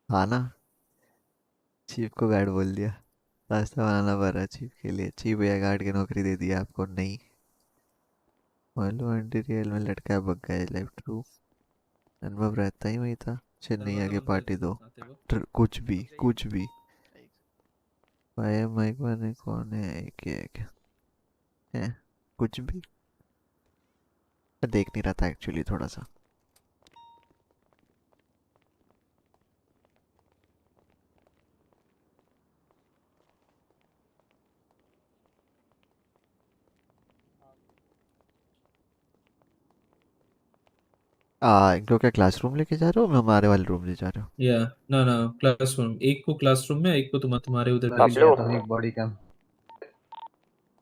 Speaker 2: हाँ ना, चीफ को गार्ड बोल दिया. रास्ता बनाना पड़ रहा है चीफ के लिए. चीफ भैया गार्ड की नौकरी दे दिया आपको. नहीं, मॉन्ट्रियल में लटका भग गए. Left room. अनुभव रहता ही वही था. चेन्नई आगे पार्टी दो. कुछ भी. भाई माइक में कौन है? एक है कुछ भी. मैं देख नहीं रहा था एक्चुअली थोड़ा सा. इनको क्या क्लासरूम लेके जा रहे हो? मैं हमारे वाले रूम ले जा रहे हो?
Speaker 4: Yeah, no, classroom. एक को classroom में, एक को तुम्हारे उधर
Speaker 6: मैं
Speaker 4: पे.
Speaker 6: भी आता हूँ एक बॉडी कैम.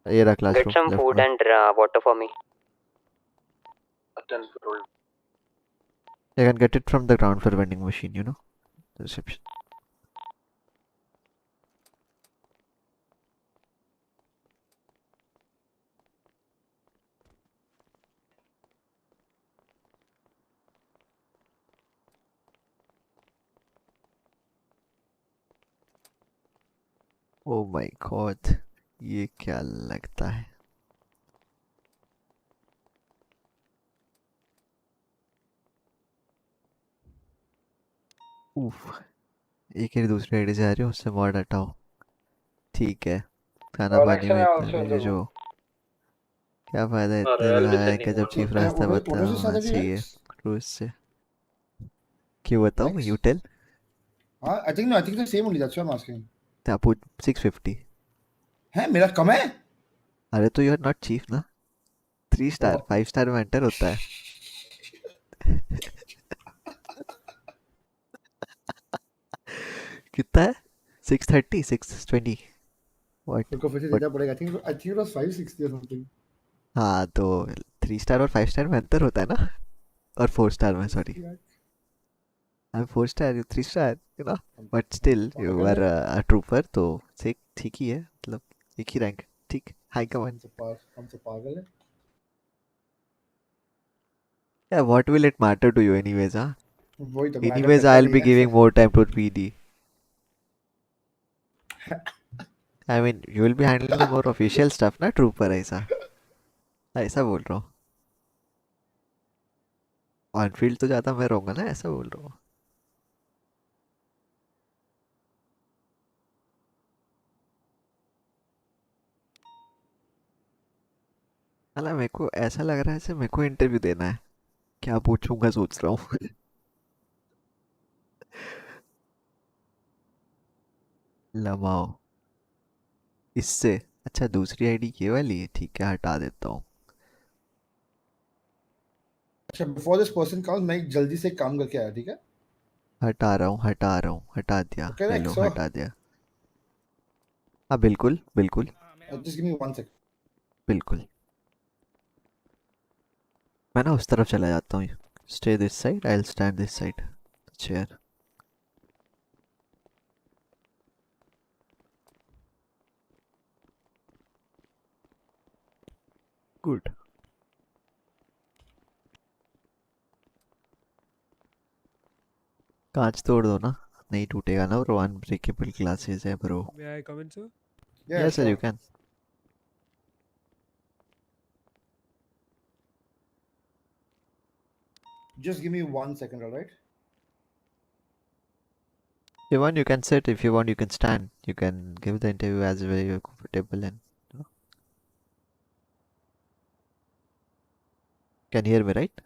Speaker 2: ये रहा
Speaker 7: Get
Speaker 2: classroom
Speaker 7: some
Speaker 2: left
Speaker 7: food
Speaker 2: में.
Speaker 7: and water for me.
Speaker 2: You can get it from the ground floor vending machine, you know, the reception. Oh my God, ये क्या लगता है? उफ, एक ही दूसरे आईडी से आ रही हो, उससे मॉड हटाओ. ठीक है, खाना पानी में इतना मेरे जो क्या फायदा इतने लगाया है कि जब चीफ रास्ता बताना चाहिए क्रूज से. क्यों बताऊँ? You tell.
Speaker 5: I think the same only. That's why I'm asking.
Speaker 2: आप पूछ. 650
Speaker 5: है मेरा कम है.
Speaker 2: अरे तो यू आर नॉट चीफ ना. 3 स्टार 5 स्टार में एंटर होता है. कितना है? 630 620 व्हाट?
Speaker 5: तो फिर से देना पड़ेगा. I think it was 560 or something.
Speaker 2: हाँ तो 3 स्टार और 5 स्टार में अंतर होता है ना. और 4 स्टार में, sorry. I am 4 star, you 3 star, you know. But still you are a trooper, तो ठीक ही है. मतलब एक ही रैंक. ठीक. High command.
Speaker 5: हम तो पागल है.
Speaker 2: Yeah, what will it matter to you anyways, huh?
Speaker 5: वही तो.
Speaker 2: Anyways, I'll be giving more time to PD. I mean, you will be handling the more official stuff, ना trooper ऐसा बोल रहा हूँ. ऑन फील्ड तो ज़्यादा मैं रहूँगा ना, ऐसा बोल रहा हूँ. अला मेरे को ऐसा लग रहा है जैसे मेरे को इंटरव्यू देना है. क्या पूछूंगा सोच रहा हूँ. लमाओ इससे. अच्छा दूसरी आईडी ये वाली है. ठीक है, हटा देता हूँ.
Speaker 5: अच्छा, before this person comes, मैं एक जल्दी से काम करके आया. ठीक है,
Speaker 2: हटा रहा हूँ. हटा दिया.
Speaker 5: Okay,
Speaker 2: हेलो,
Speaker 5: so-
Speaker 2: हटा दिया. हाँ बिल्कुल.
Speaker 5: just give me 1 second.
Speaker 2: बिल्कुल. मैं ना उस तरफ चला जाता हूँ. Stay this side, I will stand this side. Chair. Good. कांच तोड़ दो ना, नहीं टूटेगा ना. ब्रो अनब्रेकेबल ग्लासेस है bro.
Speaker 9: May I come in, sir?
Speaker 5: Yeah,
Speaker 2: yes sir,
Speaker 5: sure.
Speaker 2: You can.
Speaker 5: Just give me 1 second, all right?
Speaker 2: If you want, you can sit. If you want, you can stand. You can give the interview as well. You're comfortable and you know. Can hear me, right?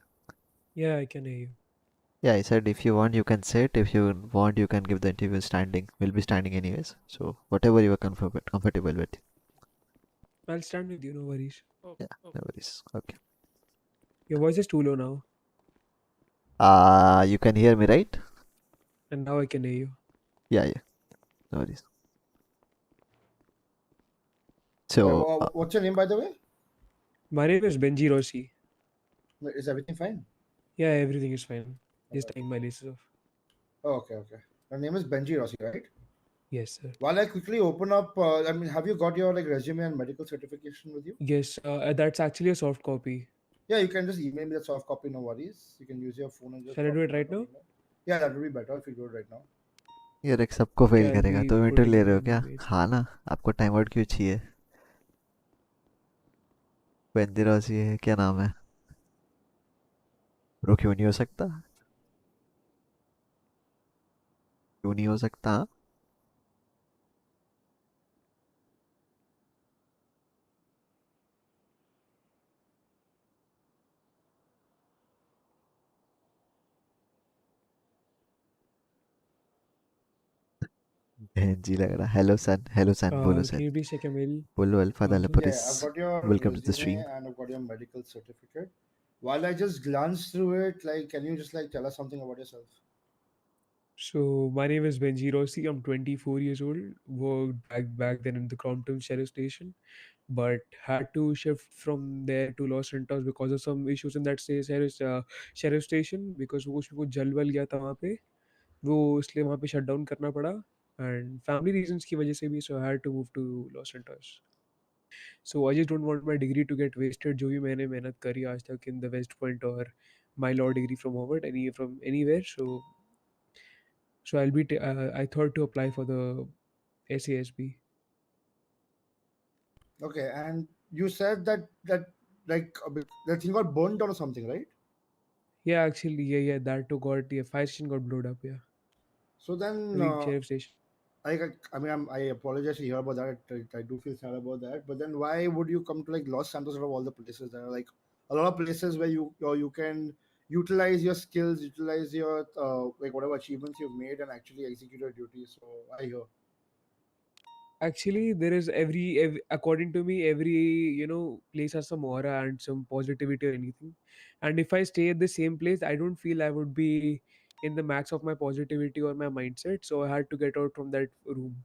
Speaker 9: Yeah, I can hear you.
Speaker 2: Yeah, I said if you want, you can sit. If you want, you can give the interview standing. We'll be standing anyways. So whatever you are comfortable with.
Speaker 9: I'll stand with you, no worries.
Speaker 2: Yeah, no worries. Okay.
Speaker 9: Your voice is too low now.
Speaker 2: You can hear me, right?
Speaker 9: And now I can hear you.
Speaker 2: Yeah. No worries. So,
Speaker 5: What's your name, by the way?
Speaker 9: My name is Benji Rossi.
Speaker 5: Is everything fine?
Speaker 9: Yeah, everything is fine. Just
Speaker 5: Okay.
Speaker 9: tying my laces off.
Speaker 5: Oh, okay. Your name is Benji Rossi, right?
Speaker 9: Yes, sir.
Speaker 5: While I quickly open up, have you got your like resume and medical certification with you?
Speaker 9: Yes, that's actually a soft copy.
Speaker 5: Yeah, you can just email me the soft copy. No worries. You can use your phone and just
Speaker 9: Shall I
Speaker 5: drop
Speaker 9: do
Speaker 5: me
Speaker 9: it
Speaker 5: a
Speaker 9: right
Speaker 5: note on
Speaker 9: now?
Speaker 5: email. Yeah, that would be better if you do it right now.
Speaker 2: ये rake सबको fail
Speaker 9: Yeah, I'll
Speaker 2: करेगा
Speaker 9: be
Speaker 2: तो metre
Speaker 9: putting
Speaker 2: ले
Speaker 9: it
Speaker 2: रहे हो
Speaker 9: in
Speaker 2: क्या?
Speaker 9: email.
Speaker 2: हाँ ना, आपको टाइम आउट क्यों चाहिए? बेंदिरोसी है, क्या नाम है? ब्रो क्यों नहीं हो सकता? क्यों नहीं हो सकता? जी लग रहा. Hello son, बोलो
Speaker 9: Can
Speaker 2: sir.
Speaker 9: you please check your mail?
Speaker 2: बोलो alpha
Speaker 9: Can you?
Speaker 2: दालापुरिस.
Speaker 5: Yeah, I've got your
Speaker 2: Welcome to the
Speaker 5: resume
Speaker 2: stream.
Speaker 5: and I've got your medical certificate. While I just glance through it, like, can you just like tell us something about yourself?
Speaker 9: So my name is Benji Rossi. I'm 24 years old. Worked back then in the Crompton Sheriff Station, but had to shift from there to Los Santos because of some issues in that sheriff station. Because वो उसमें कुछ जल वल गया था वहाँ पे, वो इसलिए वहाँ पे शट डाउन करना पड़ा and family reasons की वजह से भी, so I had to move to Los Santos. So I just don't want my degree to get wasted. जो भी मैंने मेहनत करी आज तक in the West Point or my law degree from Harvard, from anywhere. So I thought to apply for the SASB.
Speaker 5: Okay, and you said that like that thing got burned down or something, right?
Speaker 9: Yeah, actually, yeah, that too got, yeah, fire station got blown up, yeah.
Speaker 5: So then,
Speaker 9: The sheriff station.
Speaker 5: I apologize to hear about that. I do feel sad about that. But then, why would you come to like Los Santos out of all the places? There are like a lot of places where you can utilize your skills, utilize your like whatever achievements you've made, and actually execute your duties. So I hear.
Speaker 9: Actually, there is according to me, every place has some aura and some positivity or anything. And if I stay at the same place, I don't feel I would be in the max of my positivity or my mindset. So I had to get out from that room.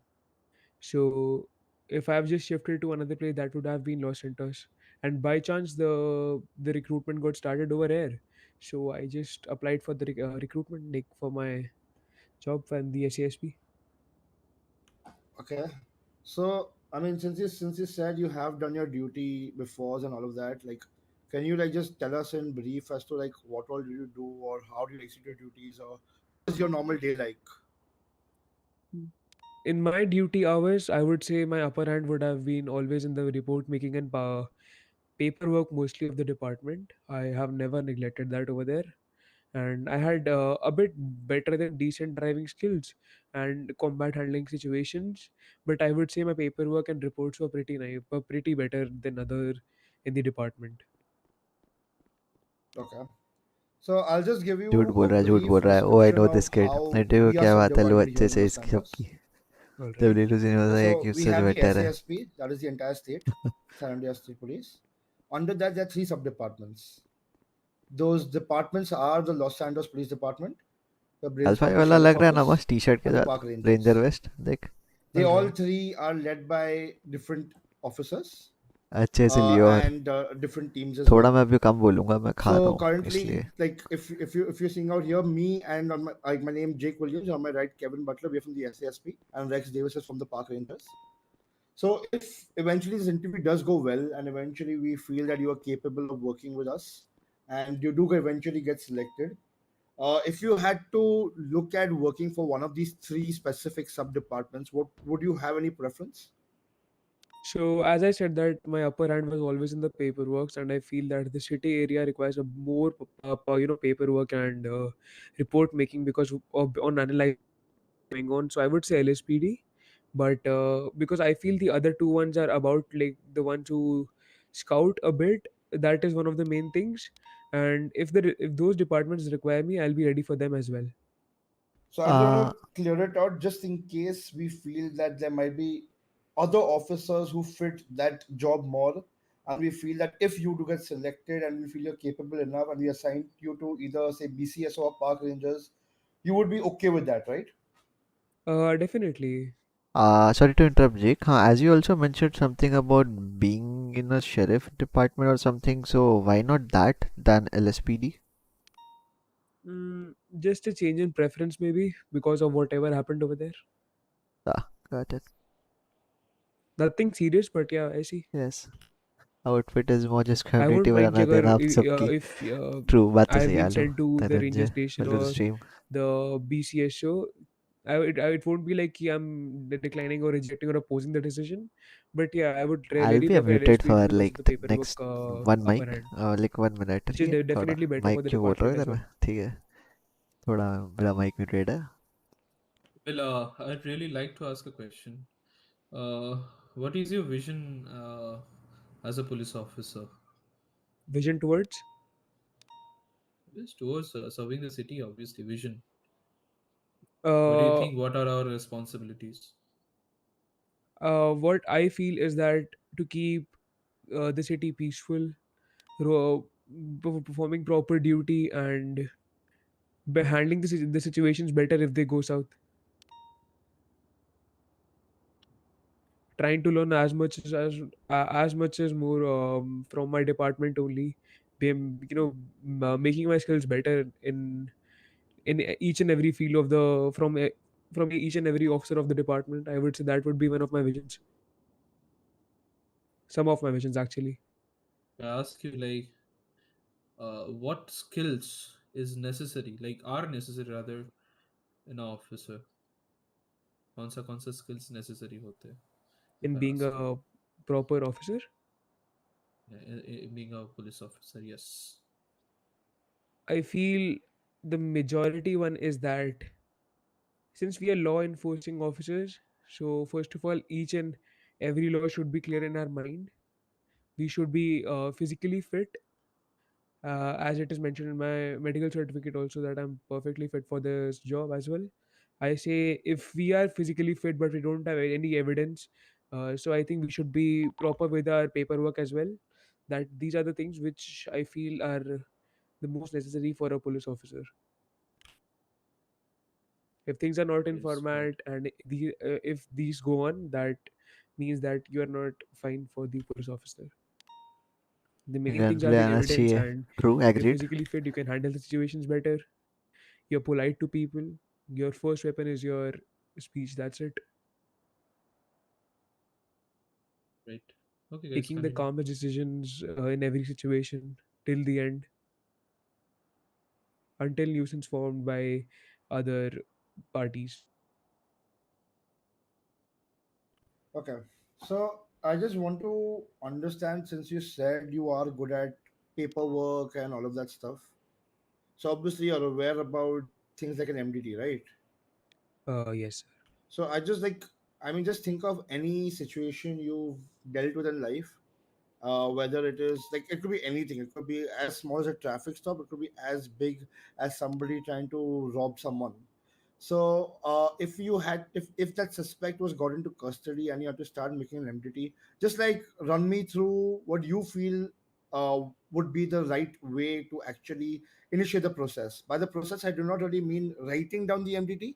Speaker 9: So if I've just shifted to another place, that would have been Los Santos. And by chance, the recruitment got started over here. So I just applied for the recruitment, like, for my job and the SASP.
Speaker 5: Okay. So I mean, since you said you have done your duty before and all of that, like, can you like just tell us in brief as to like what all do you do or how do you execute your duties or what is your normal day like?
Speaker 9: In my duty hours, I would say my upper hand would have been always in the report making and paperwork mostly of the department. I have never neglected that over there. And I had a bit better than decent driving skills and combat handling situations. But I would say my paperwork and reports were pretty better than other in the department.
Speaker 5: Okay. So I'll just give
Speaker 2: झूठ
Speaker 5: you
Speaker 2: बोल
Speaker 5: a
Speaker 2: रहा है, झूठ बोल
Speaker 5: brief
Speaker 2: रहा है. Oh, I
Speaker 5: description
Speaker 2: know
Speaker 5: of
Speaker 2: this kid.
Speaker 5: how
Speaker 2: interview
Speaker 5: we are
Speaker 2: क्या बात है, लो
Speaker 5: subdivided here
Speaker 2: अच्छे
Speaker 5: in
Speaker 2: से
Speaker 5: Los
Speaker 2: इसकी
Speaker 5: Santos.
Speaker 2: सबकी.
Speaker 9: All right.
Speaker 2: तबलीग यूनिवर्सिटी
Speaker 5: So
Speaker 2: की
Speaker 5: we
Speaker 2: उससे
Speaker 5: have the
Speaker 2: बेटर है.
Speaker 5: SASP, that is the entire state, San Andreas State Police. Under that, there are three sub-departments. Those departments are the Los Santos Police Department, the Brazen
Speaker 2: alpha
Speaker 5: County
Speaker 2: वाला
Speaker 5: Sheriff
Speaker 2: लग रहा है ना
Speaker 5: Office,
Speaker 2: बस T-shirt के
Speaker 5: and the
Speaker 2: साथ.
Speaker 5: Park
Speaker 2: ranger
Speaker 5: Rangers.
Speaker 2: Waste देख.
Speaker 5: They
Speaker 9: All
Speaker 5: all
Speaker 9: right.
Speaker 5: three are led by different officers
Speaker 2: अच्छे से लियो और
Speaker 5: and different teams as
Speaker 2: थोड़ा
Speaker 5: well.
Speaker 2: मैं अभी कम बोलूंगा, मैं खा रहा
Speaker 5: So
Speaker 2: हूँ
Speaker 5: currently,
Speaker 2: इसलिए.
Speaker 5: like if you're seeing out here, me and on my name Jake Williams, on my right Kevin Butler, we're from the SASP, and Rex Davis is from the Park Rangers. So if eventually this interview does go well, and eventually we feel that you are capable of working with us, and you do eventually get selected, if you had to look at working for one of these three specific sub departments, what would you have any preference?
Speaker 9: So as I said that my upper hand was always in the paperwork, and I feel that the city area requires a more paperwork and report making because of on analyzing going on. So I would say LSPD, but because I feel the other two ones are about like the ones who scout a bit. That is one of the main things. And if those departments require me, I'll be ready for them as well.
Speaker 5: So I just want to clear it out just in case we feel that there might be other officers who fit that job more. and we feel that if you do get selected and we feel you're capable enough and we assign you to either say BCS or Park Rangers, you would be okay with that, right?
Speaker 9: Definitely.
Speaker 2: Sorry to interrupt, Jake. As you also mentioned something about being in a sheriff department or something, so why not that than LSPD?
Speaker 9: Just a change in preference, maybe because of whatever happened over there.
Speaker 2: Got it.
Speaker 9: Nothing serious, but yeah, I see.
Speaker 2: Yes. Outfit is more just
Speaker 9: I
Speaker 2: community
Speaker 9: wouldn't mind
Speaker 2: बनाना
Speaker 9: अगर
Speaker 2: देना आप सबकी.
Speaker 9: if
Speaker 2: True, बात तो
Speaker 9: I've
Speaker 2: सही है.
Speaker 9: been
Speaker 2: आलू
Speaker 9: sent to the ranger
Speaker 2: Dhananjay
Speaker 9: station
Speaker 2: welcome to
Speaker 9: or
Speaker 2: the stream.
Speaker 9: the BCS show. It won't be like I'm declining or rejecting or opposing the decision, but yeah, I would
Speaker 2: I'll
Speaker 9: very
Speaker 2: be
Speaker 9: prefer
Speaker 2: muted
Speaker 9: LSPD
Speaker 2: for
Speaker 9: because of
Speaker 2: like
Speaker 9: the
Speaker 2: the
Speaker 9: paperwork
Speaker 2: next one
Speaker 9: upper
Speaker 2: mic,
Speaker 9: hand,
Speaker 2: like 1 minute.
Speaker 9: which
Speaker 2: ठीक
Speaker 9: is
Speaker 2: है थोड़ा
Speaker 9: definitely better for
Speaker 2: mic
Speaker 9: the
Speaker 2: क्यों बोल रहा
Speaker 9: department
Speaker 2: हूँ
Speaker 9: as
Speaker 2: इधर
Speaker 9: well.
Speaker 2: मैं. ठीक है थोड़ा मेरा माइक म्यूटेड है.
Speaker 4: Well, I'd really like to ask a question. What is your vision as a police officer?
Speaker 9: Vision towards
Speaker 4: Yes, towards serving the city, obviously, vision. What do you think? What are our responsibilities?
Speaker 9: what I feel is that to keep the city peaceful, ro- performing proper duty, and handling the situations better if they go south. Trying to learn as much as more from my department only. Making my skills better in each and every field of the from each and every officer of the department. I would say that would be one of my visions. Some of my visions actually.
Speaker 4: I ask you, like, what skills is necessary, like, are necessary rather, in an officer? कौन सा skills necessary होते हैं, if
Speaker 9: In
Speaker 4: I
Speaker 9: being
Speaker 4: ask you?
Speaker 9: a proper officer,
Speaker 4: Being a police officer, yes.
Speaker 9: I feel the majority one is that since we are law enforcing officers, so first of all, each and every law should be clear in our mind. We should be physically fit, as it is mentioned in my medical certificate also that I'm perfectly fit for this job as well. I say if we are physically fit but we don't have any evidence, so I think we should be proper with our paperwork as well. That these are the things which I feel are the most necessary for a police officer. If things are not in
Speaker 4: Yes, right.
Speaker 9: format and if these go on, that means that you are not fine for the police officer. The main things are
Speaker 2: guns ले
Speaker 9: the
Speaker 2: आना
Speaker 9: evidence,
Speaker 2: चाहिए.
Speaker 9: and
Speaker 2: True,
Speaker 9: if you're
Speaker 2: agreed.
Speaker 9: physically fit, you can handle the situations better. You're polite to people. Your first weapon is your speech. That's it.
Speaker 4: Right. Okay, guys,
Speaker 9: Taking the
Speaker 4: continue.
Speaker 9: calmest decisions in every situation till the end, until nuisance formed by other parties.
Speaker 5: Okay. So I just want to understand, since you said you are good at paperwork and all of that stuff. So obviously you're aware about things like an MDT, right?
Speaker 9: Yes.
Speaker 5: So I just like, I mean, just think of any situation you've dealt with in life, whether it is like, it could be anything. It could be as small as a traffic stop. It could be as big as somebody trying to rob someone. So if you had, if that suspect was got into custody and you have to start making an MDT, just like run me through what you feel would be the right way to actually initiate the process. By the process, I do not really mean writing down the MDT,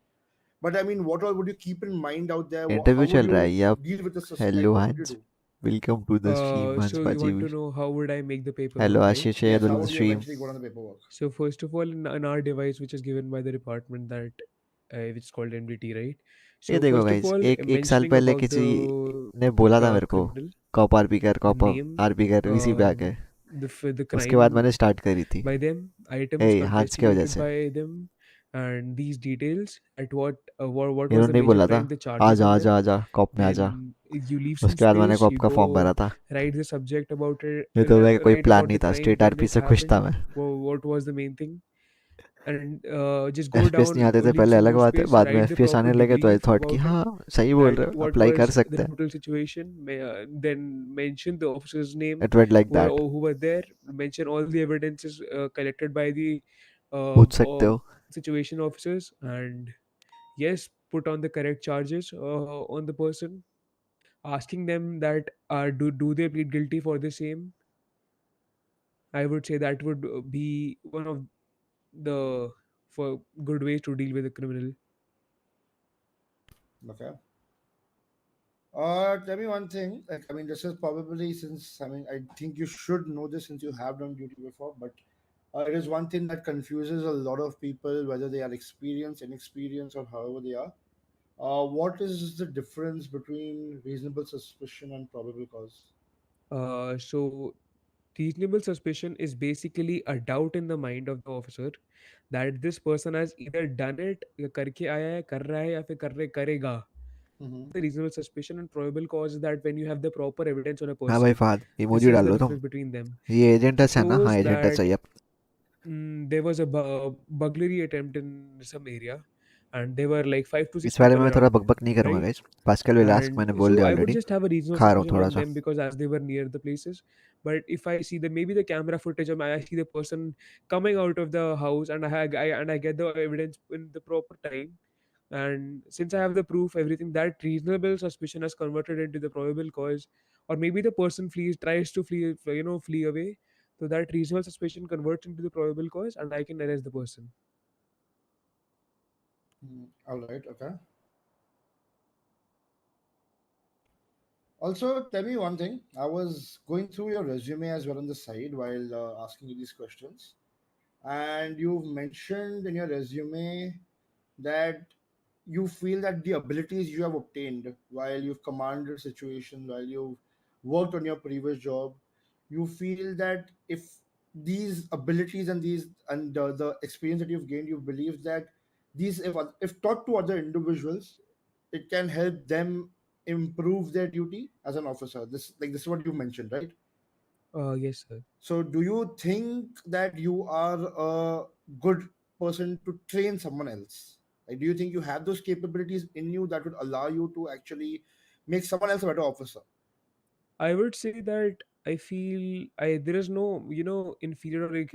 Speaker 5: but I mean, what all would you keep in mind out there? How
Speaker 2: interview
Speaker 5: would
Speaker 2: चल रहा है
Speaker 5: you
Speaker 2: या.
Speaker 5: deal with the
Speaker 2: hello
Speaker 5: suspect? What would you
Speaker 2: हंस.
Speaker 5: do?
Speaker 2: Welcome to the stream हंस
Speaker 9: So you
Speaker 2: बाजी.
Speaker 9: want to know how would I make the
Speaker 2: hello
Speaker 9: paperwork, right?
Speaker 2: Ashish है
Speaker 5: Yes, how
Speaker 2: welcome to
Speaker 5: would
Speaker 2: the
Speaker 5: you
Speaker 2: stream.
Speaker 5: eventually go on the paperwork?
Speaker 9: So first of all, in our device, which is given by the department, that which is called MDT, right?
Speaker 2: ये
Speaker 9: So
Speaker 2: देखो
Speaker 9: first of
Speaker 2: guys,
Speaker 9: all,
Speaker 2: एक साल
Speaker 9: mentioning
Speaker 2: पहले
Speaker 9: about
Speaker 2: किसी
Speaker 9: the
Speaker 2: ने बोला था मेरे को
Speaker 9: criminal,
Speaker 2: कॉप आरपी कर
Speaker 9: the
Speaker 2: कॉप
Speaker 9: name,
Speaker 2: आरपी कर इसी पे आके.
Speaker 9: the
Speaker 2: उसके बाद
Speaker 9: crime
Speaker 2: मैंने स्टार्ट करी थी.
Speaker 9: by them, items
Speaker 2: हंस के वजह
Speaker 9: confiscated
Speaker 2: से.
Speaker 9: by them, and these details at what was
Speaker 2: इन्होंने
Speaker 9: the
Speaker 2: नहीं
Speaker 9: major
Speaker 2: बोला था
Speaker 9: crime, the charges
Speaker 2: आजा
Speaker 9: on
Speaker 2: आजा
Speaker 9: them.
Speaker 2: आजा कॉप में आजा.
Speaker 9: Then you leave some
Speaker 2: उसके बाद मैंने
Speaker 9: space,
Speaker 2: कॉप
Speaker 9: you
Speaker 2: का फॉर्म भरा
Speaker 9: go
Speaker 2: था.
Speaker 9: write the subject about it,
Speaker 2: ये तो मैं कोई
Speaker 9: write
Speaker 2: प्लान
Speaker 9: about
Speaker 2: नहीं
Speaker 9: the
Speaker 2: था.
Speaker 9: crime
Speaker 2: straight
Speaker 9: when
Speaker 2: RP
Speaker 9: it
Speaker 2: से खुश था
Speaker 9: happened,
Speaker 2: मैं.
Speaker 9: what was the main thing, and just go
Speaker 2: FPS नहीं
Speaker 9: down,
Speaker 2: आते थे
Speaker 9: leave
Speaker 2: पहले,
Speaker 9: some
Speaker 2: अलग
Speaker 9: more
Speaker 2: बात है.
Speaker 9: space,
Speaker 2: बाद में
Speaker 9: write the
Speaker 2: एफपीएस
Speaker 9: proper
Speaker 2: आने लगे तो आई
Speaker 9: debrief
Speaker 2: थॉट कि
Speaker 9: about it,
Speaker 2: हाँ सही बोल
Speaker 9: that
Speaker 2: रहे हो,
Speaker 9: what
Speaker 2: अप्लाई कर
Speaker 9: was the
Speaker 2: सकते हैं.
Speaker 9: total situation, then mention the officer's name,
Speaker 2: it went like that.
Speaker 9: who were there, mention all the evidences collected by the
Speaker 2: पूछ सकते हो.
Speaker 9: situation officers, and yes, put on the correct charges on the person. asking them that do they plead guilty for the same. I would say that would be one of the for good ways to deal with a criminal.
Speaker 5: Okay. Tell me one thing. Like, I mean, this is probably since I mean, I think you should know this since you have done duty before. But it is one thing that confuses a lot of people, whether they are experienced, inexperienced, or however they are. What is the difference between reasonable suspicion and probable cause?
Speaker 9: So reasonable suspicion is basically a doubt in the mind of the officer that this person has either done it या करके आया है कर रहा है या फिर करेगा.
Speaker 5: Mm-hmm.
Speaker 9: The reasonable suspicion and probable cause is that when you have the proper evidence on a
Speaker 2: हाँ भाई
Speaker 9: person,
Speaker 2: Fahd
Speaker 9: this
Speaker 2: emoji
Speaker 9: is
Speaker 2: डाल
Speaker 9: the
Speaker 2: लो तुम.
Speaker 9: difference between them.
Speaker 2: ये एजेंटस है ना? हाँ
Speaker 9: Suppose
Speaker 2: एजेंटस
Speaker 9: that
Speaker 2: है. Yup.
Speaker 9: there was a burglary attempt in some area, and there were like 5 to 6
Speaker 2: इस बारे में
Speaker 9: people
Speaker 2: मैं थोड़ा
Speaker 9: around,
Speaker 2: बकबक नहीं करूंगा
Speaker 9: right?
Speaker 2: Guys. Pascal will ask,
Speaker 9: And
Speaker 2: मैंने बोल
Speaker 9: so
Speaker 2: दिया
Speaker 9: I would
Speaker 2: already.
Speaker 9: just have a reasonable
Speaker 2: खा रहा हूँ
Speaker 9: suspicion
Speaker 2: थोड़ा
Speaker 9: on
Speaker 2: सा.
Speaker 9: them because as they were near the places. But if I see the maybe the camera footage of I see the person coming out of the house, and I get the evidence in the proper time, and since I have the proof, everything, that reasonable suspicion has converted into the probable cause, or maybe the person tries to flee away. So that reasonable suspicion converts into the probable cause, and I can arrest the person.
Speaker 5: All right. Okay. Also, tell me one thing. I was going through your resume as well on the side while asking you these questions, and you've mentioned in your resume that you feel that the abilities you have obtained while you've commanded situations, while you've worked on your previous job, you feel that if these abilities and the experience that you've gained, you believe that these if taught to other individuals, it can help them improve their duty as an officer. This is what you mentioned, right?
Speaker 9: Yes, sir.
Speaker 5: So, do you think that you are a good person to train someone else? Like, do you think you have those capabilities in you that would allow you to actually make someone else a better officer?
Speaker 9: I would say that I feel there is no inferior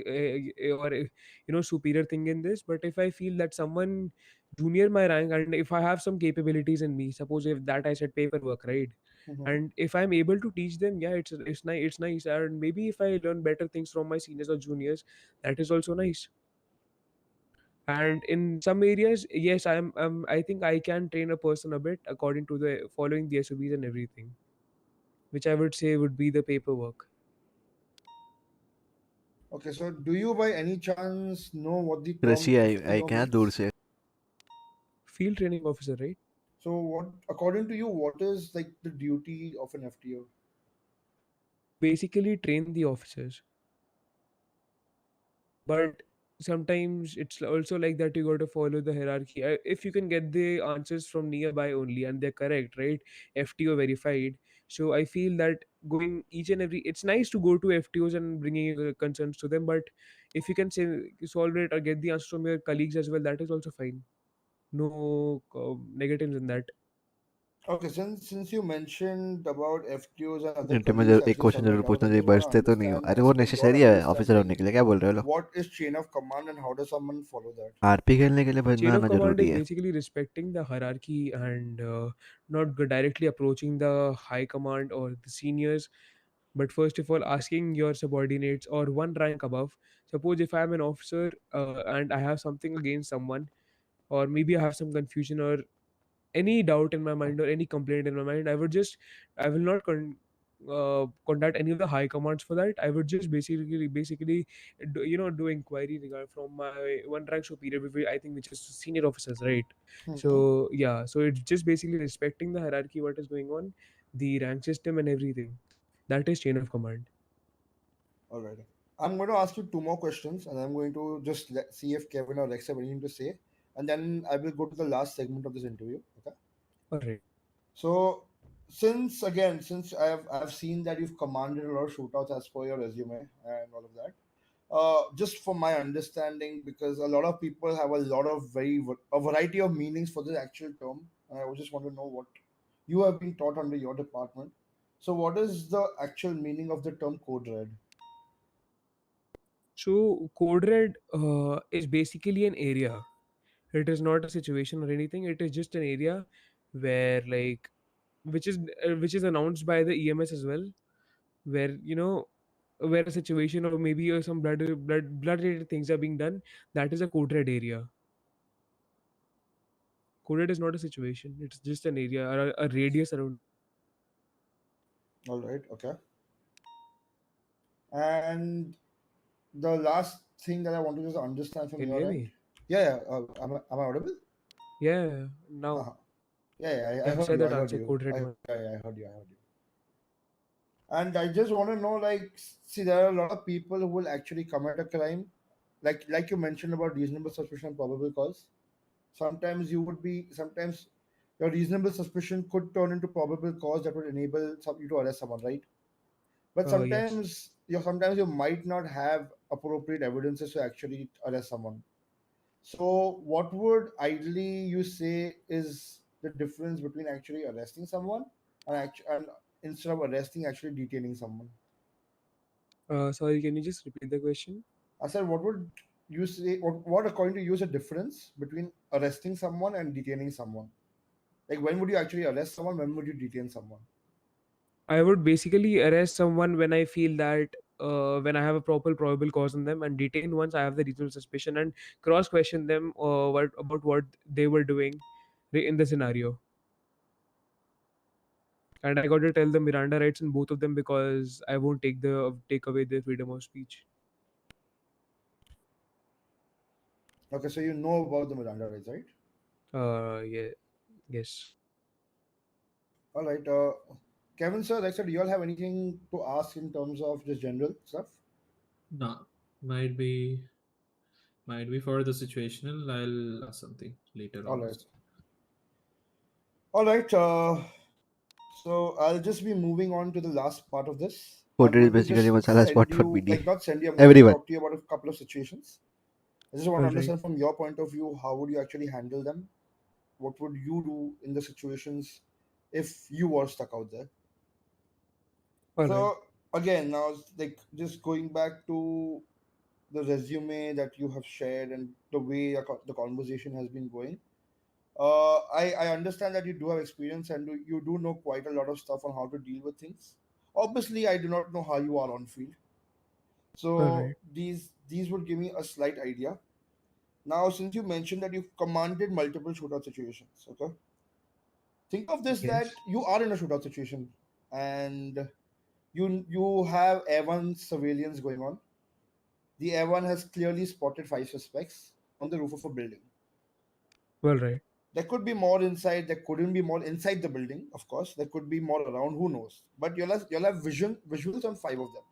Speaker 9: or superior thing in this. But if I feel that someone junior my rank, and if I have some capabilities in me, suppose if that I said paperwork, right?
Speaker 5: Mhm.
Speaker 9: And if I'm able to teach them, yeah, it's nice. It's nice. And maybe if I learn better things from my seniors or juniors, that is also nice. And in some areas, yes, I think I can train a person a bit according to the following the SOPs and everything, which I would say would be the paperwork.
Speaker 5: Okay, so do you by any chance know what the term
Speaker 2: कृषि आई
Speaker 5: FTO
Speaker 2: क्या दूर
Speaker 5: means?
Speaker 2: से.
Speaker 9: Field training officer, right?
Speaker 5: So, what, according to you, what is like the duty of an FTO?
Speaker 9: Basically train the officers. But sometimes it's also like that you got to follow the hierarchy. If you can get the answers from nearby only and they're correct, right? FTO verified. So I feel that going each and every, it's nice to go to FTOs and bringing your concerns to them, but if you can say solve it or get the answers from your colleagues as well, that is also fine. No negatives in that.
Speaker 5: Okay, since you mentioned about FTOs and other
Speaker 2: घंटे में
Speaker 5: colleagues
Speaker 2: एक
Speaker 5: actually
Speaker 2: question
Speaker 5: serving
Speaker 2: जरूर
Speaker 5: out, I
Speaker 2: पूछना चाहिए.
Speaker 5: just want to
Speaker 2: बचते तो नहीं हो.
Speaker 5: understand
Speaker 2: अरे
Speaker 5: as
Speaker 2: वो
Speaker 5: per your
Speaker 2: नेसेसरी है ऑफिसर होने
Speaker 5: understanding,
Speaker 2: के लिए. क्या बोल रहे हो लोग?
Speaker 5: what is chain of command and how does someone follow that?
Speaker 2: RP खेलने के लिए
Speaker 9: Chain
Speaker 2: बजना
Speaker 9: of
Speaker 2: आना
Speaker 9: command
Speaker 2: जरूरी
Speaker 9: is
Speaker 2: है.
Speaker 9: basically respecting the hierarchy and not directly approaching the high command or the seniors, but first of all asking your subordinates or one rank above. Suppose if I'm an officer and I have something against someone, or maybe I have some confusion or any doubt in my mind or any complaint in my mind, I will not contact any of the high commands for that. I would just basically do inquiry regard from my one rank superior, I think, which is senior officers, right?
Speaker 5: Mm-hmm.
Speaker 9: So yeah, so it's just basically respecting the hierarchy, what is going on, the rank system and everything. That is chain of command.
Speaker 5: All right. I'm going to ask you two more questions, and I'm going to just see if Kevin or Rex have anything to say, and then I will go to the last segment of this interview. Okay.
Speaker 9: All right.
Speaker 5: So, since I've seen that you've commanded a lot of shootouts as per your resume and all of that. Just for my understanding, because a lot of people have a lot of a variety of meanings for this actual term, and I would just want to know what you have been taught under your department. So, what is the actual meaning of the term code red?
Speaker 9: So code red is basically an area. It is not a situation or anything. It is just an area where, like, which is announced by the EMS as well, where where a situation or maybe some blood related things are being done. That is a code red area. Code red is not a situation; it's just an area or a radius around.
Speaker 5: All right. Okay. And the last thing that I want to just understand from
Speaker 9: Can you
Speaker 5: your
Speaker 9: hear
Speaker 5: end.
Speaker 9: me?
Speaker 5: Yeah. Am I audible?
Speaker 9: Yeah. Now
Speaker 5: Uh-huh. Yeah. I
Speaker 9: you have
Speaker 5: heard
Speaker 9: said
Speaker 5: you.
Speaker 9: that answer code red one.
Speaker 5: I heard you. I heard you. And I just want to know, like, see, there are a lot of people who will actually commit a crime, like you mentioned about reasonable suspicion and probable cause. Sometimes your reasonable suspicion could turn into probable cause that would enable you to arrest someone, right? But
Speaker 9: Yes.
Speaker 5: sometimes you might not have appropriate evidences to actually arrest someone. So, what would ideally you say is the difference between actually arresting someone and instead of arresting, actually detaining someone?
Speaker 9: Sorry, can you just repeat the question?
Speaker 5: I said, what would you say? What according to you is the difference between arresting someone and detaining someone? Like, when would you actually arrest someone? When would you detain someone?
Speaker 9: I would basically arrest someone when I feel that when I have a proper probable cause on them, and detain once I have the reasonable suspicion, and cross question them what they were doing in the scenario. And I got to tell the Miranda rights in both of them because I won't take away their freedom of speech.
Speaker 5: Okay, so you know about the Miranda rights, right?
Speaker 9: Yeah, yes.
Speaker 5: All right. Kevin, sir, like I said, do you all have anything to ask in terms of just general stuff?
Speaker 4: Nah, might be for the situational. I'll ask something later
Speaker 5: All
Speaker 4: on
Speaker 5: right.
Speaker 4: also.
Speaker 5: All right. So I'll just be moving on to the last part of this.
Speaker 2: Code
Speaker 5: I'm
Speaker 2: red is
Speaker 5: going to
Speaker 2: basically
Speaker 5: just
Speaker 2: one salah
Speaker 5: send
Speaker 2: spot for
Speaker 5: you,
Speaker 2: BD.
Speaker 5: like, not send you, I'm going to
Speaker 2: Everyone.
Speaker 5: talk to you about a couple of situations. I just want to
Speaker 9: All right.
Speaker 5: understand from your point of view, how would you actually handle them? What would you do in the situations if you were stuck out there?
Speaker 9: All right.
Speaker 5: So, again, now, like, just going back to the resume that you have shared and the way the conversation has been going. I understand that you do have experience and you do know quite a lot of stuff on how to deal with things. Obviously, I do not know how you are on field,
Speaker 9: All
Speaker 5: so
Speaker 9: right.
Speaker 5: these would give me a slight idea. Now, since you mentioned that you've commanded multiple shootout situations, okay, think of this
Speaker 9: Yes.
Speaker 5: that you are in a shootout situation and you have Air 1 surveillance going on. The Air 1 has clearly spotted 5 suspects on the roof of a building.
Speaker 9: All right.
Speaker 5: There could be more inside. There couldn't be more inside the building. Of course, there could be more around. Who knows? But you'll have visuals on 5 of them.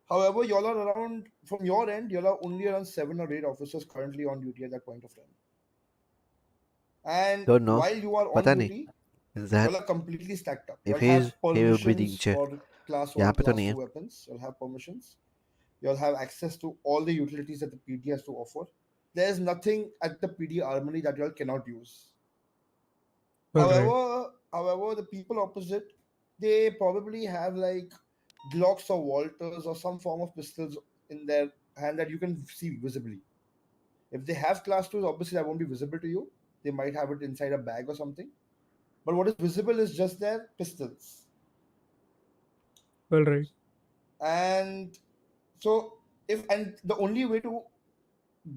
Speaker 5: However, y'all are around from your end. Y'all are only around 7 or 8 officers currently on duty at that point of time. And
Speaker 2: Don't know.
Speaker 5: while you are on
Speaker 2: पता नहीं.
Speaker 5: duty,
Speaker 2: Is that
Speaker 5: y'all are completely stacked up.
Speaker 2: if
Speaker 5: Y'all
Speaker 2: he is,
Speaker 5: have
Speaker 2: he would be the
Speaker 5: permissions
Speaker 2: injured.
Speaker 5: for class
Speaker 2: यहाँ
Speaker 5: 1,
Speaker 2: पे तो
Speaker 5: class
Speaker 2: नहीं
Speaker 5: 2
Speaker 2: है.
Speaker 5: weapons. You'll have permissions. You'll have access to all the utilities that the PD has to offer. There's nothing at the PD armory that y'all cannot use.
Speaker 9: All right.
Speaker 5: However, the people opposite, they probably have like Glocks or Walters or some form of pistols in their hand that you can see visibly. If they have class twos, obviously that won't be visible to you. They might have it inside a bag or something. But what is visible is just their pistols.
Speaker 9: All right.
Speaker 5: And so and the only way to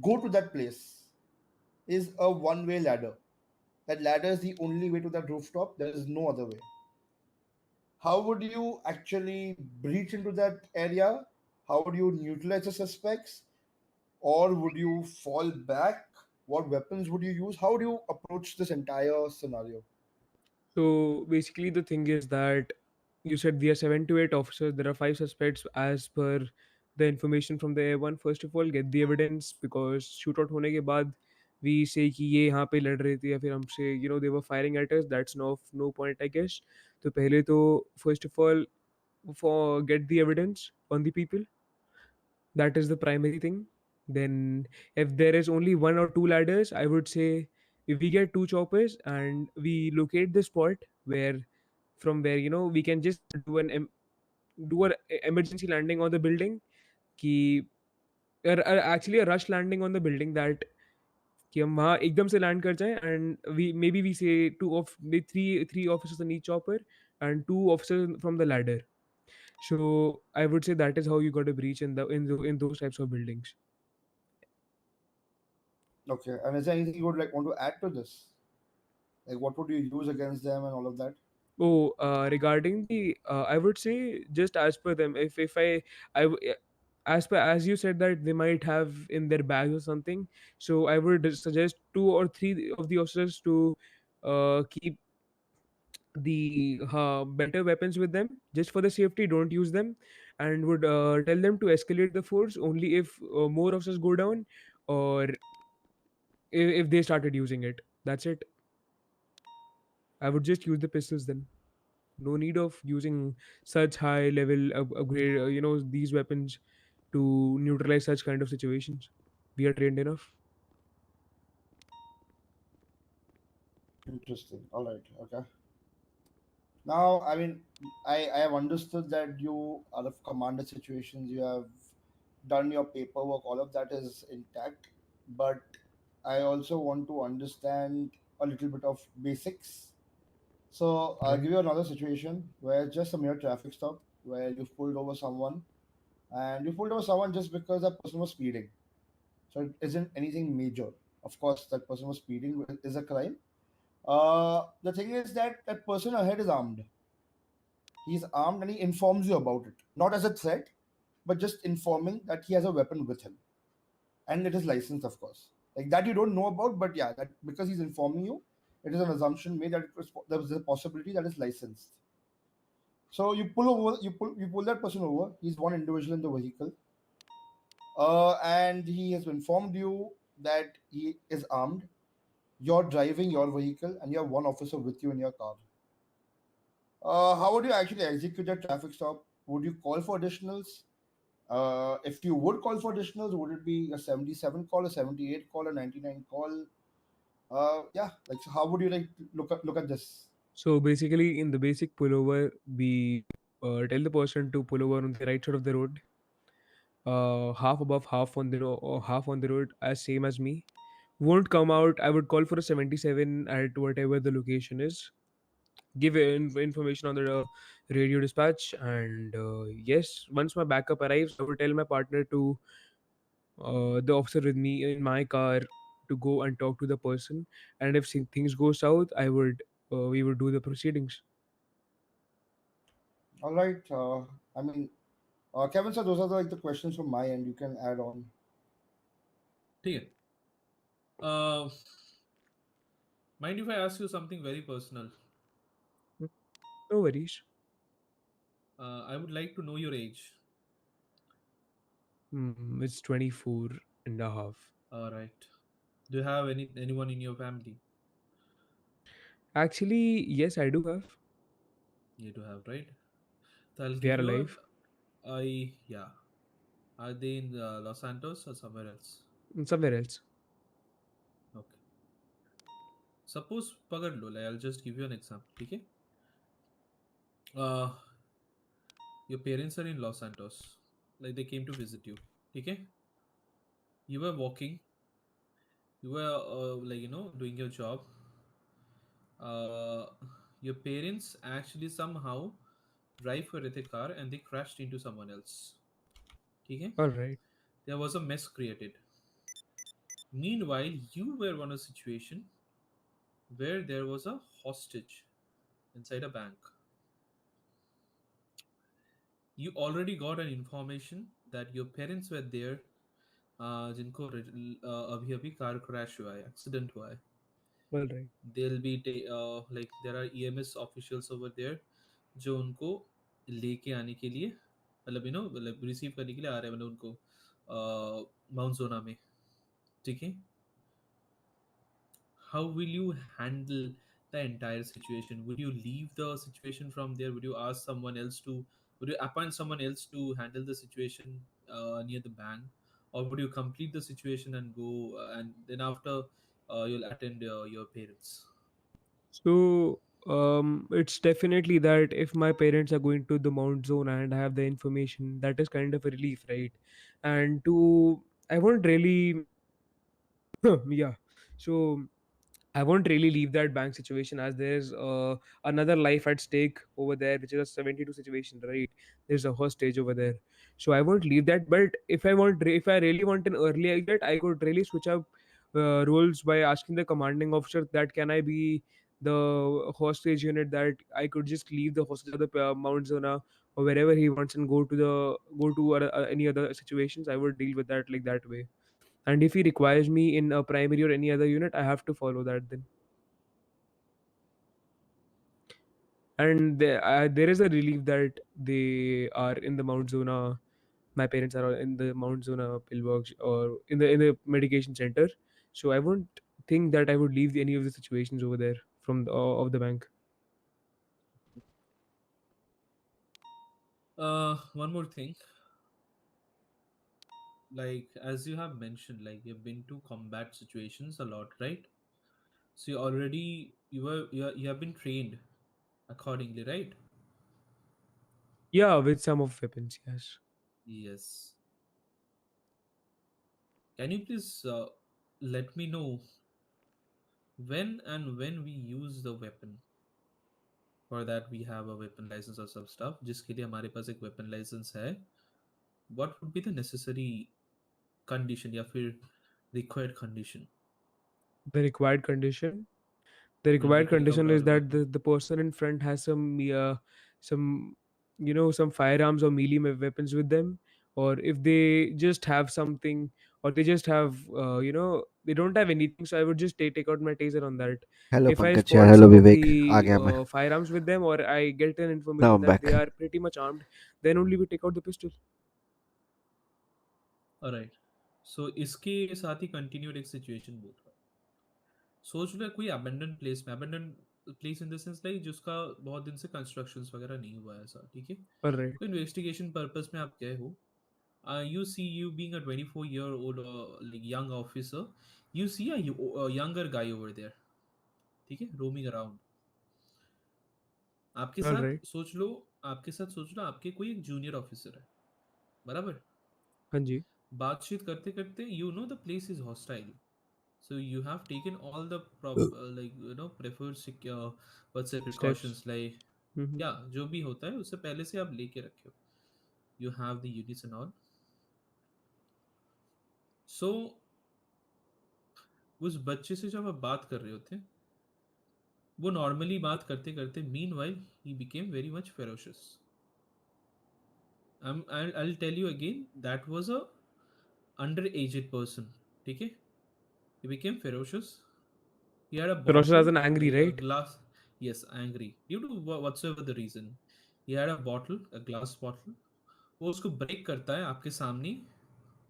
Speaker 5: go to that place is a one-way ladder. That ladder is the only way to that rooftop. There is no other way. How would you actually breach into that area? How would you neutralize the suspects? Or would you fall back? What weapons would you use? How would you approach this entire scenario?
Speaker 9: So basically, the thing is that you said there are 7 to 8 officers. There are 5 suspects as per the information from the Air 1. First of all, get the evidence because shootout होने के बाद we say कि ये यहाँ पे लड़ रहे थे या फिर हमसे they were firing at us. That's no point I guess. तो पहले तो first of all for get the evidence on the people. That is the primary thing. Then if there is only 1 or 2 ladders, I would say if we get 2 choppers and we locate the spot where from where we can just do an emergency landing on the building ki, actually a rush landing on the building that कि हम वहाँ एकदम से land कर जाएं and we say three officers on each chopper and two officers from the ladder. So I would say that is how you got a breach in those types of buildings.
Speaker 5: Okay. And is there anything you would like want to add to this? Like, what would you use against them and all of that?
Speaker 9: Oh, regarding the, I would say just as per them. If as per as you said that they might have in their bags or something, so I would suggest two or three of the officers to keep the better weapons with them just for the safety. Don't use them, and would tell them to escalate the force only if more officers go down, or if they started using it. That's it. I would just use the pistols then. No need of using such high level upgrade, these weapons to neutralize such kind of situations. We are trained enough.
Speaker 5: Interesting. All right. Okay. Now, I mean, I have understood that you out of commander situations, you have done your paperwork, all of that is intact. But I also want to understand a little bit of basics. So I'll
Speaker 9: Right.
Speaker 5: give you another situation where just a mere traffic stop where you've pulled over someone, and you pulled over someone just because that person was speeding. So it isn't anything major. Of course, that person was speeding is a crime. The thing is that that person ahead is armed. He's armed and he informs you about it, not as a threat, but just informing that he has a weapon with him, and it is licensed, of course. Like that you don't know about, but yeah, that because he's informing you, it is an assumption made that there was a possibility that is licensed. So you pull that person over. He's one individual in the vehicle, and he has informed you that he is armed. You're driving your vehicle, and you have one officer with you in your car. How would you actually execute a traffic stop? Would you call for additionals? If you would call for additionals, would it be a 77 call, a 78 call, a 99 call? Yeah, like so how would you like to look at this?
Speaker 9: So basically, in the basic pullover, we tell the person to pull over on the right side of the road, half above, half on the road, as same as me. Won't come out. I would call for a 77 at whatever the location is. Give information on the radio dispatch, and yes, once my backup arrives, I would tell my partner to the officer with me in my car to go and talk to the person, and if things go south, we would do the proceedings.
Speaker 5: All right. I mean, Kevin, sir, those are like the questions from my end. You can add on.
Speaker 4: ठीक है. Uh, mind if I ask you something very personal?
Speaker 9: No worries.
Speaker 4: I would like to know your age.
Speaker 9: It's 24 and a half.
Speaker 4: All right. Do you have anyone in your family?
Speaker 9: Actually, yes, I do have.
Speaker 4: You do have, right? So I'll
Speaker 9: They
Speaker 4: give
Speaker 9: are
Speaker 4: you
Speaker 9: alive.
Speaker 4: yeah. Are they in Los Santos or somewhere else?
Speaker 9: Somewhere else.
Speaker 4: Okay. Suppose पकड़ लो, like I'll just give you an example, ठीक है? Uh, your parents are in Los Santos, like they came to visit you, ठीक है? You were walking, you were doing your job. Uh, your parents actually somehow drive for a car and they crashed into someone else, ठीक है?
Speaker 9: All right.
Speaker 4: There was a mess created. Meanwhile, you were on a situation where there was a hostage inside a bank. You already got an information that your parents were there, जिनको अभी अभी car crash हुआ है, accident हुआ है.
Speaker 9: All right.
Speaker 4: They'll be like there are EMS officials over there जो उनको लेके आने के लिए मतलब मतलब रिसीव करने के लिए आ रहे हैं, मतलब उनको माउंट जोना में, ठीक है? How will you handle the entire situation? Would you leave the situation from there? Would you ask someone else to, would you appoint someone else to handle the situation near the bank, or would you complete the situation and go and then after you'll attend your parents?
Speaker 9: So, it's definitely that if my parents are going to the Mount Zone and I have the information, that is kind of a relief, right? And I won't really, yeah. So I won't really leave that bank situation, as there's another life at stake over there, which is a 72 situation, right? There's a hostage over there, so I won't leave that. But if I really want an early exit, I could really switch up roles by asking the commanding officer that can I be the hostage unit, that I could just leave the hostage of the Mount Zona or wherever he wants and go to any other situations. I would deal with that like that way. And if he requires me in a primary or any other unit, I have to follow that then. And there is a relief that they are in the Mount Zona. My parents are all in the Mount Zona pillbox or in the medication center, so I won't think that I would leave any of the situations over there from of the bank.
Speaker 4: One more thing, like as you have mentioned, like you've been to combat situations a lot, right? So you already you have been trained accordingly, right?
Speaker 9: Yeah, with some of weapons, yes.
Speaker 4: Yes. Can you please let me know when we use the weapon? For that we have a weapon license or some stuff. जिसके लिए हमारे पास एक weapon license है. What would be the necessary condition या फिर required condition
Speaker 9: The required condition. The
Speaker 4: when we
Speaker 9: required
Speaker 4: take out
Speaker 9: condition is
Speaker 4: our
Speaker 9: that
Speaker 4: weapon?
Speaker 9: the person in front has some some firearms or melee weapons with them, or if they just have something, or they just have they don't have anything, so I would just take out my taser on that.
Speaker 2: Hello
Speaker 9: If I
Speaker 2: Pankaj यार,
Speaker 9: spot
Speaker 2: hello
Speaker 9: some of
Speaker 2: Vivek, uh
Speaker 9: the
Speaker 2: गया मैं.
Speaker 9: firearms with them, or I get an
Speaker 2: Now
Speaker 9: information
Speaker 2: I'm
Speaker 9: that they
Speaker 2: back.
Speaker 9: are pretty much armed, then only we take out the pistol.
Speaker 4: Alright. So इसके साथ ही continued एक situation बोल रहा हूँ. सोच लो कोई abandoned place में, abandoned place in the sense like जिसका बहुत दिन से constructions वगैरह नहीं हुआ है ऐसा, ठीक है?
Speaker 9: All right.
Speaker 4: कोई investigation purpose में आप गए हो. You see you being a 24-year-old like young officer, you see a younger guy over there, ठीक है, roaming around. आपके
Speaker 9: All
Speaker 4: साथ
Speaker 9: right.
Speaker 4: सोच लो आपके कोई एक जूनियर ऑफिसर है, बराबर?
Speaker 9: हाँ जी.
Speaker 4: बातचीत करते करते you know the place is hostile, so you have taken all the like preferred secure what's the
Speaker 9: Steps.
Speaker 4: precautions like,
Speaker 9: Mm-hmm.
Speaker 4: yeah, जो भी होता है उससे पहले से आप लेके रखे हो. You have the units and all. So उस बच्चे से जब आप बात कर रहे होते, वो नॉर्मली बात करते करते meanwhile he became very much ferocious. I'll tell you again, that was a underaged person, ठीक है? He became ferocious. He had a
Speaker 9: Ferocious
Speaker 4: bottle,
Speaker 9: as an angry,
Speaker 4: like a
Speaker 9: right?
Speaker 4: glass. Yes, angry due to whatsoever the reason. He had a bottle, a glass bottle. वो उसको break करता है आपके सामने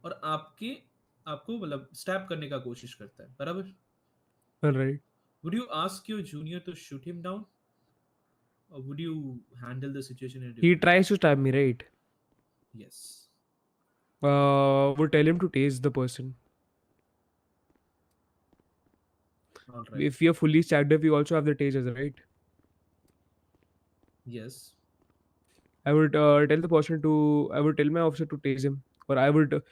Speaker 4: और आपको मतलब स्टैप करने का कोशिश करता है, बराबर?
Speaker 9: All right.
Speaker 4: Would you ask your junior to shoot him down, or would you handle the situation in a
Speaker 9: He
Speaker 4: different way?
Speaker 9: tries to stab me, right?
Speaker 4: Yes.
Speaker 9: Would tell him to tase the person.
Speaker 4: All right.
Speaker 9: If you're fully stacked up, you also have the tasers, right?
Speaker 4: Yes.
Speaker 9: I would tell the person to. I would tell my officer to tase him, or I would,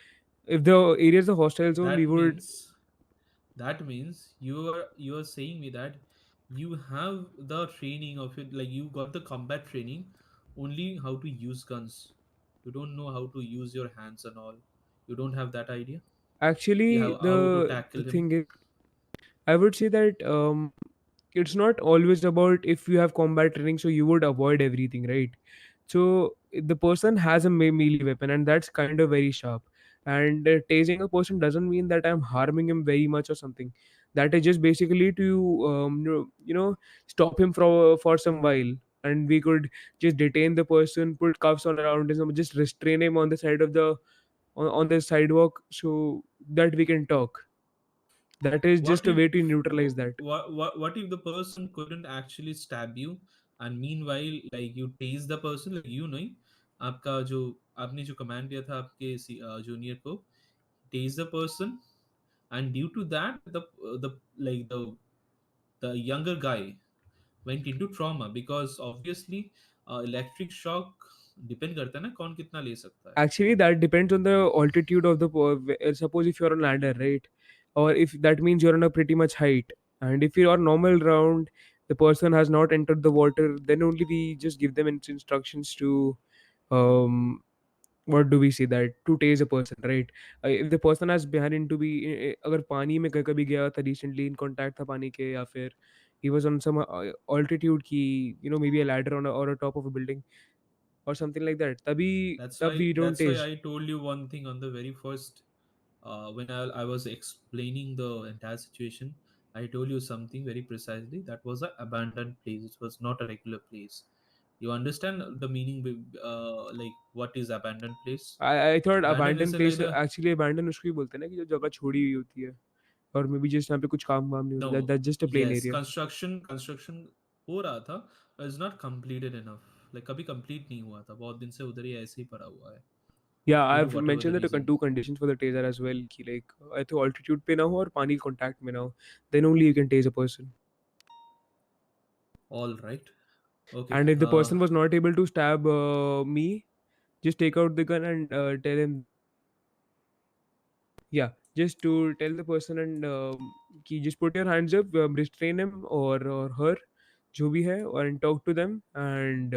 Speaker 9: if the area is a hostile zone, we
Speaker 4: That
Speaker 9: would.
Speaker 4: means you are saying me that you have the training of it, like you got the combat training only how to use guns. You don't know how to use your hands and all. You don't have that idea. You
Speaker 9: Actually,
Speaker 4: have how to
Speaker 9: the
Speaker 4: tackle him.
Speaker 9: thing is, I would say that it's not always about if you have combat training, so you would avoid everything, right? So the person has a melee weapon, and that's kind of very sharp. And tasing a person doesn't mean that I'm harming him very much or something. That is just basically to stop him for some while, and we could just detain the person, put cuffs on around him, just restrain him on the side of on the sidewalk, so that we can talk. That is
Speaker 4: What
Speaker 9: just a
Speaker 4: if
Speaker 9: way to neutralize that.
Speaker 4: what if the person couldn't actually stab you, and meanwhile like you tase the person, like नहीं, आपका जो आपने जो command दिया था आपके junior को, tase the person, and due to that the like the younger guy went into trauma, because obviously electric shock depend करता है ना कौन कितना ले सकता है.
Speaker 9: Actually, that depends on the altitude of the suppose if you're on ladder, right? or if that means you're on a pretty much height. And if you're normal round, the person has not entered the water, then only we just give them instructions to um what do we say, that to tase a person, right? If the person has behind to be अगर पानी में कभी गया था recently, in contact था पानी के, या फिर he was on some altitude की, maybe a ladder on or a top of a building or something like that, तभी तब we don't
Speaker 4: That's why
Speaker 9: tase.
Speaker 4: I told you one thing on the very first when I was explaining the entire situation. I told you something very precisely. That was an abandoned place. It was not a regular place. You understand the meaning, like what is abandoned place?
Speaker 9: I thought
Speaker 4: Abandoned is
Speaker 9: abandoned
Speaker 4: like
Speaker 9: place
Speaker 4: the
Speaker 9: actually abandoned उसको ही बोलते हैं ना, कि जो जगह छोड़ी हुई होती है और मे बी जिस यहाँ पे कुछ काम वाम नहीं होता,
Speaker 4: no.
Speaker 9: that's just a plain
Speaker 4: Yes,
Speaker 9: area.
Speaker 4: construction हो रहा था, but it's not completed enough. Like कभी complete नहीं हुआ था. बहुत दिन से उधर ही ऐसे ही पड़ा हुआ है.
Speaker 9: Yeah,
Speaker 4: Due to
Speaker 9: I've
Speaker 4: whatever the
Speaker 9: mentioned that
Speaker 4: reason.
Speaker 9: two conditions for the taser as well, कि like I think altitude पे ना हो और पानी contact में ना हो, then only you can tase a person.
Speaker 4: All right. Okay.
Speaker 9: And if the person was not able to stab me, just take out the gun and tell him, yeah, just to tell the person and कि just put your hands up, restrain him or her, जो भी है, and talk to them, and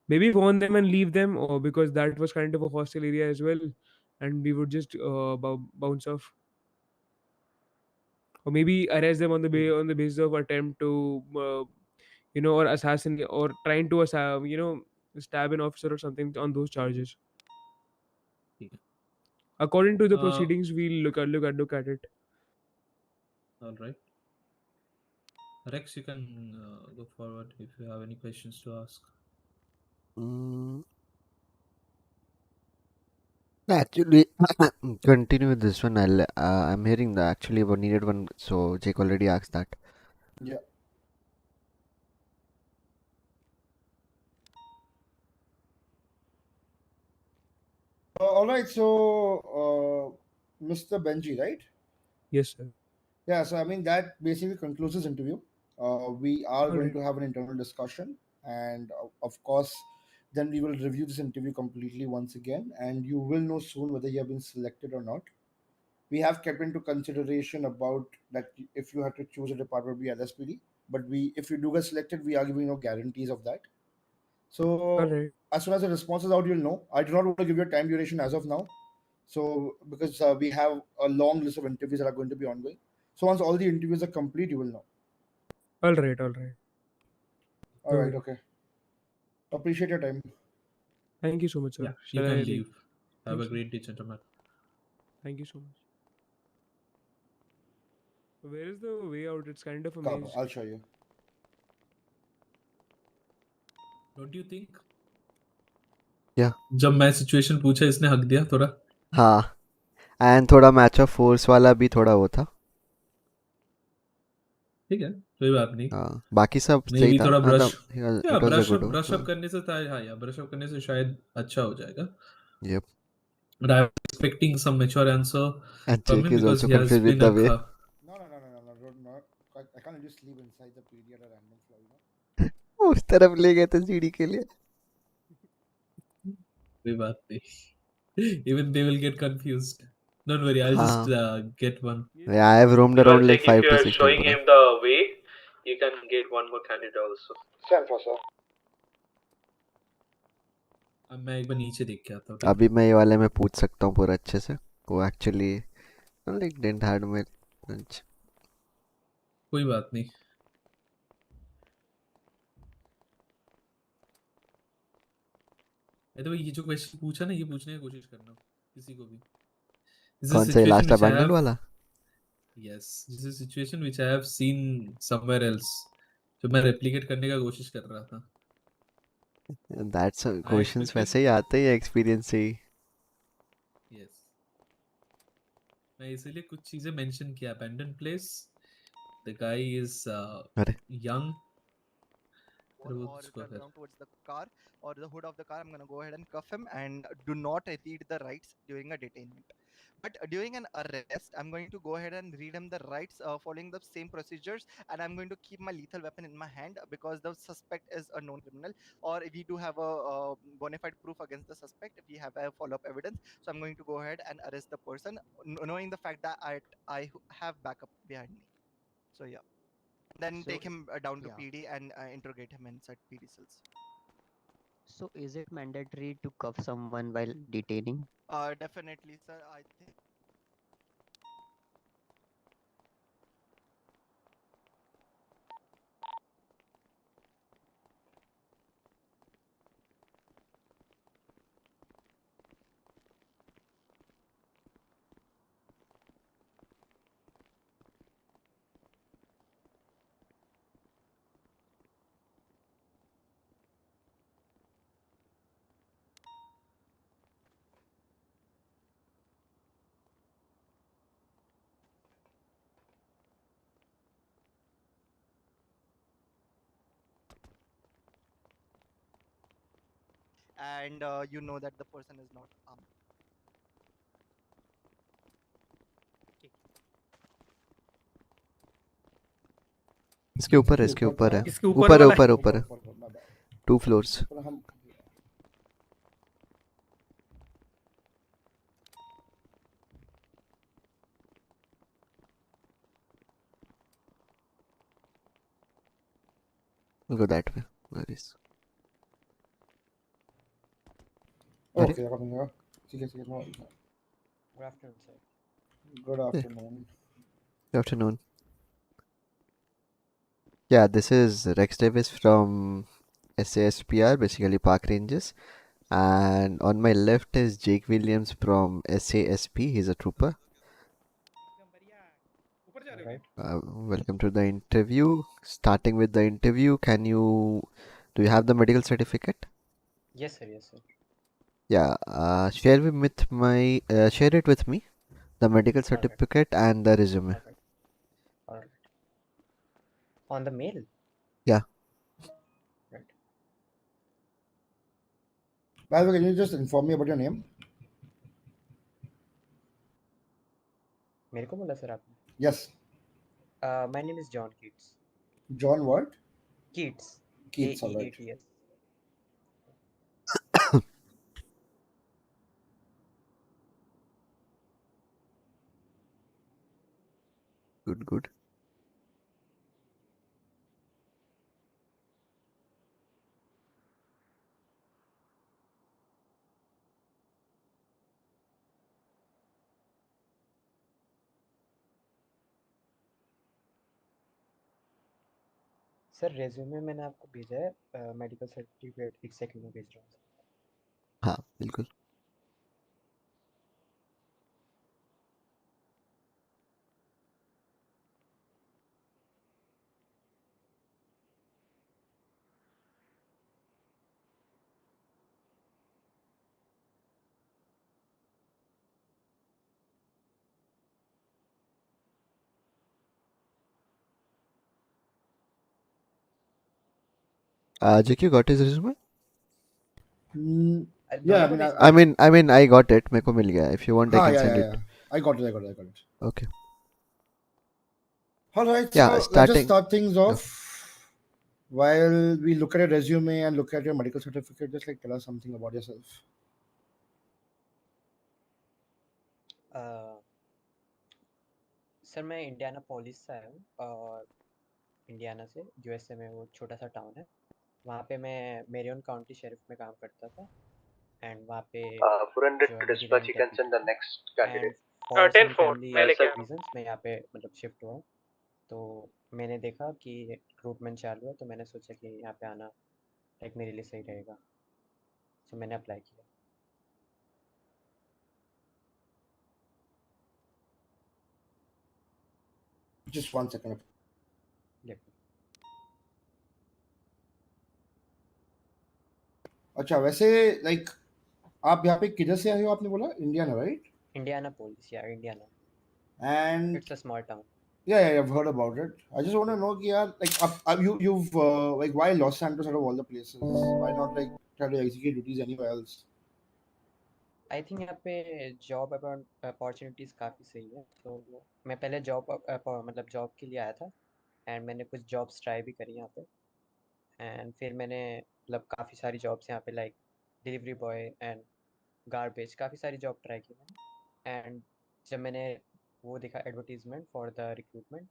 Speaker 9: maybe warn them and leave them, or because that was kind of a hostile area as well, and we would just bounce off, or maybe arrest them on on the basis of attempt to or assassin, or trying to stab an officer or something on those charges. According to the proceedings, we'll look at it.
Speaker 4: All right. Rex, you can go forward if you have any questions to ask.
Speaker 2: Actually, continue with this one. I'm hearing the actually one needed one. So Jake already asked that.
Speaker 5: Yeah. All right. So, Mr. Benji, right?
Speaker 9: Yes, sir.
Speaker 5: Yeah. So I mean that basically concludes this interview. We are going
Speaker 9: Alright.
Speaker 5: to have an internal discussion, and of course, then we will review this interview completely once again, and you will know soon whether you have been selected or not. We have kept into consideration about that if you have to choose a department, will be LSPD. But if you do get selected, we are giving no guarantees of that. So
Speaker 9: Alright.
Speaker 5: as soon as the response is out, you'll know. I do not want to give you a time duration as of now. So because we have a long list of interviews that are going to be ongoing. So once all the interviews are complete, you will know.
Speaker 9: Alright.
Speaker 5: All right. Okay. Appreciate your time.
Speaker 9: Thank you so much, sir.
Speaker 4: Yeah,
Speaker 9: Shall
Speaker 4: you can
Speaker 9: I
Speaker 4: leave. Have
Speaker 9: Thank
Speaker 4: a
Speaker 9: you.
Speaker 4: great day, gentlemen.
Speaker 9: Thank you so much. Where is the way out? It's kind of a
Speaker 5: Come,
Speaker 9: maze.
Speaker 5: I'll show you.
Speaker 4: Don't you think?
Speaker 2: Yeah.
Speaker 4: जब मैं situation पूछा इसने हक दिया थोड़ा.
Speaker 2: हाँ. And थोड़ा match of force वाला भी थोड़ा वो था.
Speaker 4: ठीक है, कोई बात नहीं.
Speaker 2: हाँ. बाकी सब
Speaker 4: मे
Speaker 2: सही
Speaker 4: भी
Speaker 2: था.
Speaker 4: थोड़ा brush,
Speaker 2: It was a good one.
Speaker 4: Brush up करने से हाँ या ब्रश अप करने से शायद अच्छा हो जाएगा.
Speaker 2: Yep.
Speaker 4: But I'm expecting some mature answer
Speaker 2: And
Speaker 4: from
Speaker 2: Jake
Speaker 4: him
Speaker 2: is
Speaker 4: because
Speaker 2: also
Speaker 4: he has
Speaker 2: confused with
Speaker 4: been
Speaker 2: the
Speaker 4: a
Speaker 2: way.
Speaker 5: No. I can't just sleep inside the PD at a random floor,
Speaker 2: उस तरफ ले गए थे सीढ़ी के लिए.
Speaker 4: कोई बात नहीं. Even they will get confused. Don't worry, I'll just get one.
Speaker 2: Yeah, I have roamed around like 5 to 6 times.
Speaker 4: Showing him the way, you can get one more candidate also.
Speaker 5: Stand for sir.
Speaker 4: अब मैं एक बार नीचे देख के आता हूँ.
Speaker 2: अभी मैं ये वाले में पूछ सकता हूँ पूरा अच्छे से. वो actually like didn't had my lunch.
Speaker 4: कोई बात नहीं. तो ये जो क्वेश्चन पूछा ना, ये पूछने की कोशिश करना किसी को भी.
Speaker 2: कौन सा लास्ट अबैंडन वाला?
Speaker 4: Yes, this is a situation which I have seen somewhere else. जो मैं replicate करने का कोशिश कर रहा था.
Speaker 2: That's questions वैसे ही आते ही एक्सपीरियंस से ही.
Speaker 4: Yes. मैं इसलिए कुछ चीजें मेंशन किया. Abandoned place. The guy is young.
Speaker 10: Or turn around towards the car or the hood of the car. I'm gonna go ahead and cuff him and do not read the rights during a detainment. But during an arrest, I'm going to go ahead and read him the rights following the same procedures, and I'm going to keep my lethal weapon in my hand because the suspect is a known criminal, or if we do have a bona fide proof against the suspect, if we have a follow-up evidence. So I'm going to go ahead and arrest the person, knowing the fact that I have backup behind me. So yeah, then
Speaker 7: So
Speaker 10: take him down to
Speaker 7: yeah.
Speaker 10: PD and interrogate him inside PD cells.
Speaker 7: So is it mandatory to cuff someone while detaining?
Speaker 10: Definitely, sir. I think. And you know that the person is not armed.
Speaker 2: इसके ऊपर है, इसके ऊपर है,
Speaker 8: इसके ऊपर
Speaker 2: ऊपर है,
Speaker 8: वाला है।
Speaker 2: ऊपर है, 2 floors.
Speaker 5: हम
Speaker 2: We'll go that way. Where is?
Speaker 5: Okay, coming here. ठीक है no.
Speaker 7: Good afternoon, sir.
Speaker 5: Good afternoon.
Speaker 2: Good afternoon. Yeah, this is Rex Davis from SASPR, basically Park Rangers. And on my left is Jake Williams from SASP. He's a trooper.
Speaker 8: ऊपर जा रहे हो?
Speaker 2: Welcome to the interview. Starting with the interview, do you have the medical certificate?
Speaker 7: Yes, sir. Yes, sir.
Speaker 2: Yeah, share it with me, the medical certificate and the resume.
Speaker 7: All right. On the mail?
Speaker 2: Yeah.
Speaker 7: Right.
Speaker 5: By the way, can you just inform me about your name?
Speaker 7: मेरे को बोला sir आपने?
Speaker 5: Yes.
Speaker 7: My name is John Keats.
Speaker 5: John what?
Speaker 7: Keats.
Speaker 5: Keats, all right.
Speaker 7: Keats.
Speaker 2: Good.
Speaker 7: Sir resume मैंने आपको भेजा है, medical certificate 1 second में भेज रहा हूँ।
Speaker 2: हाँ, बिल्कुल. JQ got his resume?
Speaker 5: Yeah,
Speaker 2: I mean, I got it. मेरे को मिल गया. If you want, I can send it.
Speaker 5: I got it.
Speaker 2: Okay.
Speaker 5: All right.
Speaker 2: Yeah,
Speaker 5: so let's just start things off. While we look at your resume and look at your medical certificate, just like tell us something about yourself.
Speaker 7: Sir मैं Indiana police से आया हूँ और Indiana से USA में वो छोटा सा टाउन है, वहाँ पे मैं मेरियन काउंटी शेरिफ में काम करता था एंड वहाँ पे
Speaker 6: 400 to dispatch, you can send the next candidate.
Speaker 7: For
Speaker 8: 10-4
Speaker 7: some family
Speaker 8: मैं लेके आ रहा हूँ।
Speaker 7: रीजंस मैं यहाँ पे मतलब शिफ्ट हुआ, तो मैंने देखा कि रिक्रूटमेंट चालू है, तो मैंने सोचा कि यहाँ पे आना लाइक मेरे लिए सही रहेगा, तो मैंने अप्लाई किया.
Speaker 5: Just 1 second. अच्छा, वैसे लाइक आप यहाँ पे किधर से आए हो? आपने बोला इंडियाना, राइट?
Speaker 7: इंडियाना पुलिस, या Indiana.
Speaker 5: And
Speaker 7: It's a small town.
Speaker 5: Yeah, I've heard about it. I just want to know, like, you've like, why Los Santos out of all the places? Why not like try to execute duties anywhere else?
Speaker 7: I think यहाँ पे job opportunities काफ़ी सही है। तो मैं पहले मतलब job के लिए आया था, एंड मैंने कुछ जॉब्स ट्राई भी करी यहाँ पे, एंड फिर मैंने मतलब काफ़ी सारी जॉब्स यहाँ पे like delivery boy and garbage, काफ़ी सारी जॉब ट्राई की मैंने। एंड जब मैंने वो देखा एडवर्टीजमेंट फॉर द रिक्रूटमेंट,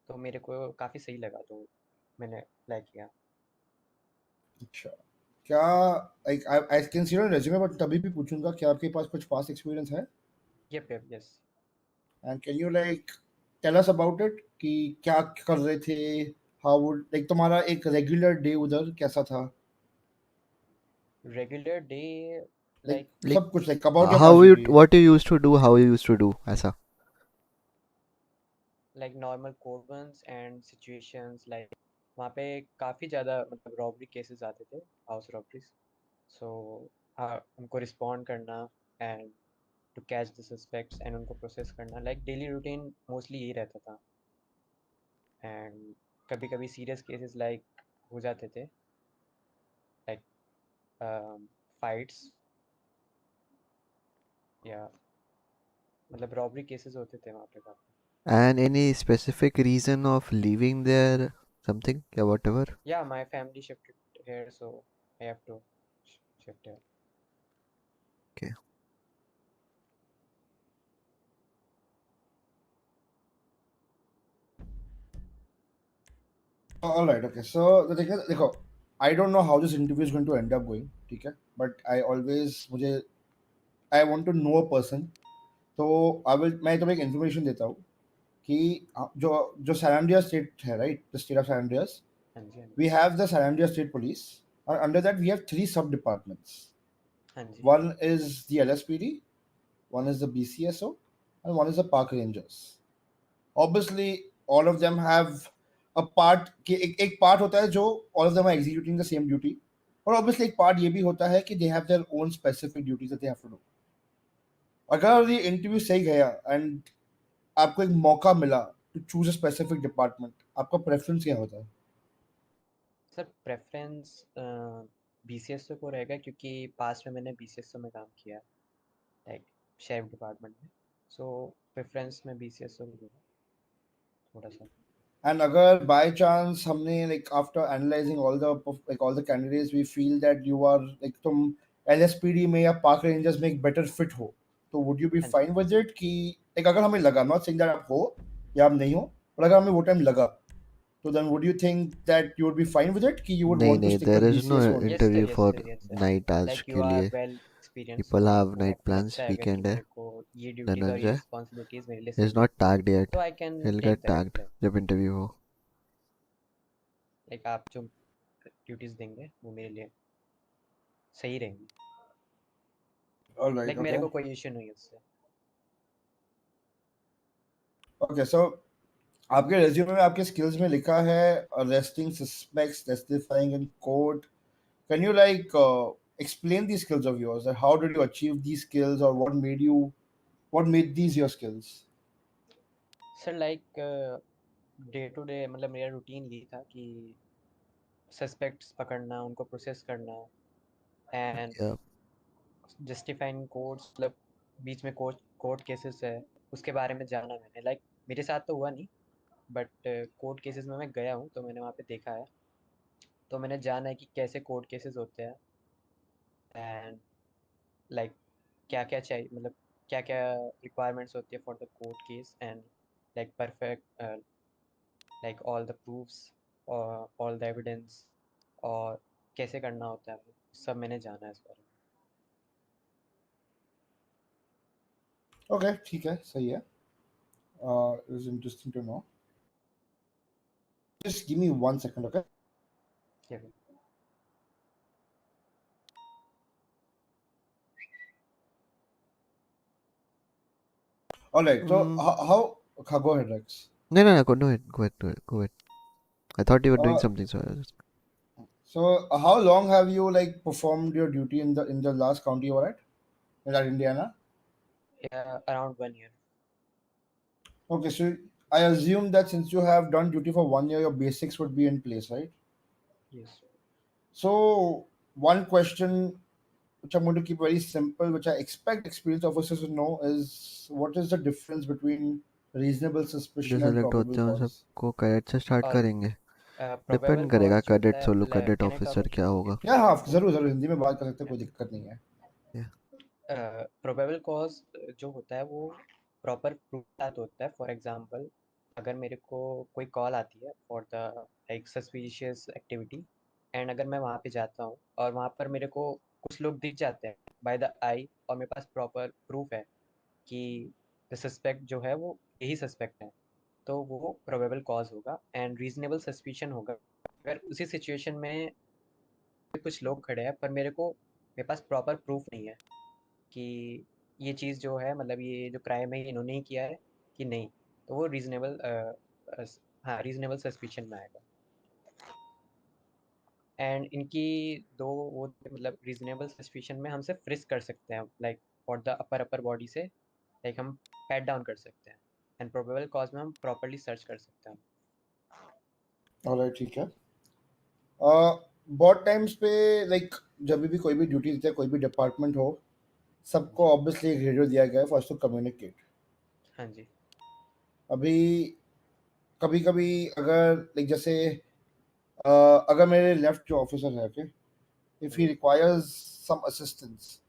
Speaker 7: तो मेरे को काफ़ी सही लगा, तो मैंने अप्लाई किया।
Speaker 5: अच्छा, क्या like I can see your resume, but तभी भी पूछूंगा क्या आपके पास कुछ पास्ट एक्सपीरियंस है?
Speaker 7: Yup yup yes.
Speaker 5: And can you like tell us about it कि क्या कर रहे थे? हाउ वुड लाइक तुम्हारा एक रेगुलर डे उधर कैसा था?
Speaker 7: Regular day
Speaker 5: like
Speaker 7: like
Speaker 2: Like
Speaker 5: सब कुछ, like about your
Speaker 2: how
Speaker 5: past
Speaker 2: you
Speaker 5: duty.
Speaker 2: what you used to do, how you used to do ऐसा.
Speaker 7: Normal code once and situations, like वहाँ पे काफ़ी ज़्यादा मतलब रॉबरी केसेस आते थे, हाउस रॉबरीज। सो हाँ, उनको रिस्पॉन्ड करना and to catch the suspects and उनको प्रोसेस करना, लाइक डेली रूटीन मोस्टली यही रहता था। एंड कभी कभी सीरियस केसेस लाइक हो जाते थे, लाइक फाइट्स या मतलब रॉबरी केसेस होते थे वहाँ पे काफ़ी।
Speaker 2: And any specific reason of leaving there, something, yeah, whatever.
Speaker 7: या my family shifted here, so I have to shift here.
Speaker 2: Okay.
Speaker 5: All right, okay. So the thing is, देखो, I don't know how this interview is going to end up going, ठीक है? But I always I want to know a person. तो मैं तुम्हें एक information देता हूँ कि जो जो सैन एंड्रियास स्टेट है, right, the state of San Andreas,
Speaker 7: हाँ जी हाँ जी
Speaker 5: we have the San Andreas State Police, and under that we have three sub departments.
Speaker 7: हाँ जी।
Speaker 5: One is the LSPD, one is the BCSO, and one is the Park Rangers. Obviously, all of them have a part कि एक part होता है जो all of them are executing the same duty, और obviously एक part ये भी होता है कि they have their own specific duties that they have to do. अगर ये इंटरव्यू सही गया एंड आपको एक मौका मिला to choose a specific department, आपका प्रेफरेंस क्या होता है?
Speaker 7: सर प्रेफरेंस BCSO को रहेगा, क्योंकि पास्ट में मैंने BCSO में काम किया, लाइक शेफ डिपार्टमेंट में। सो प्रेफरेंस में BCSO को दूंगा थोड़ा सा।
Speaker 5: एंड अगर बाय चांस हमने like after analysing all the candidates we feel that you are like तुम एलएसपीडी में या पार्क रेंजर्स में एक बेटर फिट हो, तो वुड यू बी
Speaker 7: हाँ जी।
Speaker 5: फाइन विद इट कि लाइक अगर हमें लगा, नॉट सेइंग दैट आप हो या आप नहीं हो, पर अगर हमें वो टाइम लगा, तो then would you think that you would be fine with it कि यू वुड
Speaker 2: नहीं
Speaker 5: वांट टू
Speaker 2: नहीं,
Speaker 5: stick
Speaker 2: there
Speaker 5: with
Speaker 2: is no
Speaker 5: BCS only?
Speaker 7: Yes sir
Speaker 2: interview
Speaker 7: yes
Speaker 2: for
Speaker 7: sir yes sir.
Speaker 2: night आज
Speaker 7: like
Speaker 2: के
Speaker 7: you are
Speaker 2: लिए.
Speaker 7: Well experience,
Speaker 2: People
Speaker 7: तो
Speaker 2: have
Speaker 7: आपको
Speaker 2: night plans,
Speaker 7: लगता है कि
Speaker 2: weekend है,
Speaker 7: मेरे को ये ड्यूटीज़ और ये
Speaker 2: धनंजय
Speaker 7: रिस्पॉन्सिबिलिटीज़ मेरे लिए
Speaker 2: is
Speaker 7: सही है,
Speaker 2: not tagged yet.
Speaker 7: तो I can
Speaker 2: He'll
Speaker 7: take
Speaker 2: get
Speaker 7: that
Speaker 2: tagged
Speaker 7: apply.
Speaker 2: जब interview हो.
Speaker 7: लाइक आप जो ड्यूटीज़ देंगे वो मेरे लिए सही रहेंगी,
Speaker 5: ऑलराइट,
Speaker 7: लाइक मेरे
Speaker 5: ओके.
Speaker 7: को कोई इशू नहीं है उससे।
Speaker 5: ओके, सो आपके रेज्यूमे में आपके स्किल्स में लिखा है arresting suspects, testifying in court. Can you like explain these skills of yours? Like how did you achieve these skills, or what made these your skills?
Speaker 7: Sir like day to day मतलब मेरा routine ये था कि suspects पकड़ना, उनको process करना, and
Speaker 2: Yeah.
Speaker 7: Justifying courts, मतलब बीच में कोर्ट केसेस है उसके बारे में जाना मैंने, लाइक मेरे साथ तो हुआ नहीं, बट कोर्ट केसेस में मैं गया हूँ, तो मैंने वहाँ पे देखा है, तो मैंने जाना है कि कैसे कोर्ट केसेस होते हैं, एंड लाइक क्या क्या चाहिए, मतलब क्या क्या रिक्वायरमेंट्स होती है for the court case, and like perfect like all the proofs और ऑल द एविडेंस, और कैसे करना होता है वो सब मैंने जाना है इस बारे में।
Speaker 5: Okay, ठीक है, सही है. It was interesting to know. Just give me 1 second, okay?
Speaker 7: Yeah.
Speaker 5: All right. So
Speaker 2: Mm.
Speaker 5: go ahead, Rex.
Speaker 2: No, no, no. Go ahead. Go ahead. Go ahead. Go ahead. I thought you were doing
Speaker 5: Uh,
Speaker 2: something. So I was
Speaker 5: how long have you like performed your duty in the last county you were at? In that Indiana?
Speaker 7: Yeah, around 1 year.
Speaker 5: Okay, so I assume that since you have done duty for 1 year, your basics would be in place, right?
Speaker 7: Yes.
Speaker 5: So one question which I'm going to keep very simple, which I expect experienced officers to know, is what is the difference between reasonable
Speaker 2: जो
Speaker 5: suspicion and
Speaker 2: select
Speaker 5: probable
Speaker 2: होते हैं उन
Speaker 5: cause?
Speaker 2: सबको cadet से start
Speaker 7: और
Speaker 2: करेंगे.
Speaker 7: Probable
Speaker 2: depend करेगा
Speaker 7: cause जो होता
Speaker 2: कैडेट सोलो
Speaker 7: है,
Speaker 2: cadet
Speaker 7: can I talk
Speaker 2: officer क्या होगा.
Speaker 5: या हाँ, जरूर जरूर हिंदी में बात कर सकते हैं, कोई दिक्कत नहीं है.
Speaker 7: प्रोबेबल कॉज जो होता है वो प्रॉपर प्रूफ के साथ होता है. फॉर एग्जांपल, अगर मेरे को कोई कॉल आती है for the like suspicious activity, and अगर मैं वहाँ पे जाता हूँ और वहाँ पर मेरे को कुछ लोग दिख जाते हैं बाय द आई, और मेरे पास प्रॉपर प्रूफ है कि द सस्पेक्ट जो है वो यही सस्पेक्ट है, तो वो प्रोबेबल कॉज होगा. एंड रीजनेबल सस्पिशन होगा अगर उसी सिचुएशन में कुछ लोग खड़े हैं पर मेरे पास प्रॉपर प्रूफ नहीं है कि ये चीज़ जो है, मतलब ये जो क्राइम है ये इन्होंने ही किया है कि नहीं, तो वो रीजनेबल हाँ रीजनेबल सस्पिशन में आएगा. एंड इनकी दो वो मतलब रीजनेबल सस्पिशन में हम सिर्फ फ्रिस्क कर सकते हैं like for the upper body से, लाइक हम पैट डाउन कर सकते हैं. एंड प्रोबेबल कॉज में हम प्रॉपरली सर्च कर सकते हैं.
Speaker 5: ऑलराइट, ठीक है. बहुत टाइम्स पे लाइक जब भी कोई भी ड्यूटी देते हैं, कोई भी डिपार्टमेंट हो, सबको ऑब्वियसली एक रेडियो दिया गया है फॉर टू कम्युनिकेट.
Speaker 7: हाँ जी.
Speaker 5: अभी कभी कभी अगर लाइक जैसे अगर मेरे लेफ्ट जो ऑफिसर है, okay, if he requires some assistance,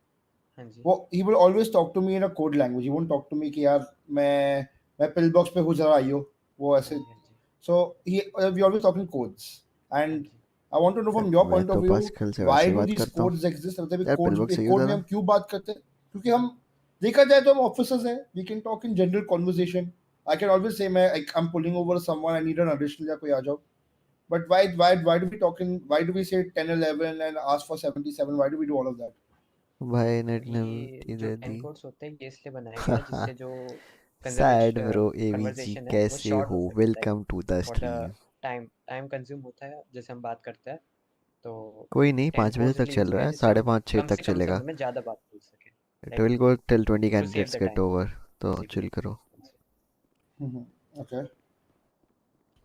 Speaker 7: हाँ जी.
Speaker 5: वो he will always talk to me in a code language. He won't talk to me कि यार मैं पिल बॉक्स पे हूँ, जरा आइयो, वो
Speaker 7: हाँ
Speaker 5: ऐसे.
Speaker 7: जी. हाँ जी.
Speaker 5: So we always talk in codes,
Speaker 7: हाँ
Speaker 5: and
Speaker 7: जी.
Speaker 5: I want to know from your
Speaker 2: मैं
Speaker 5: point of
Speaker 2: तो
Speaker 5: view,
Speaker 2: पास्कल से
Speaker 5: why
Speaker 2: वैसे ही
Speaker 5: do
Speaker 2: बात
Speaker 5: these
Speaker 2: करता हूँ.
Speaker 5: codes exist? मतलब
Speaker 2: यार
Speaker 5: कोड
Speaker 2: पिलबॉक्स
Speaker 5: एक
Speaker 2: सही
Speaker 5: कोड
Speaker 2: होता
Speaker 5: में
Speaker 2: था.
Speaker 5: हम क्यों बात करते हैं? क्योंकि हम देखा जाए तो हम ऑफिसर्स हैं. We can talk in general conversation. I can always say I'm pulling over someone, I need an additional या कोई आ जाओ. But why do we talk in, why do we say 10 11 and ask for 77? Why do we do all of that?
Speaker 2: भाई net ने
Speaker 7: ये जो
Speaker 2: दे दी.
Speaker 7: Encodes होते हैं ये इसलिए बनाया गया है जिससे जो
Speaker 2: सैड ब्रो एवीजी
Speaker 7: कन्वर्सेशन है वो
Speaker 2: कैसे
Speaker 7: शॉर्ट
Speaker 2: हो.
Speaker 7: हो सके, like
Speaker 2: welcome to the
Speaker 7: for the
Speaker 2: stream.
Speaker 7: Time consume होता है जैसे हम बात करते हैं, तो
Speaker 2: कोई नहीं, 5 बजे
Speaker 7: एनकोड्स
Speaker 2: तक
Speaker 7: इसलिए
Speaker 2: चल
Speaker 7: यूज़
Speaker 2: रहा
Speaker 7: किया है
Speaker 2: है.
Speaker 7: जिससे हम
Speaker 2: 5:30 6
Speaker 7: कम
Speaker 2: तक
Speaker 7: से कम
Speaker 2: चलेगा.
Speaker 7: समय में ज़्यादा बात बोल सकें,
Speaker 2: It
Speaker 7: like
Speaker 2: will go till 20
Speaker 7: to save
Speaker 2: candidates
Speaker 7: the
Speaker 2: get
Speaker 7: time
Speaker 2: over. तो चिल
Speaker 7: बेसिकली.
Speaker 2: करो.
Speaker 5: Okay.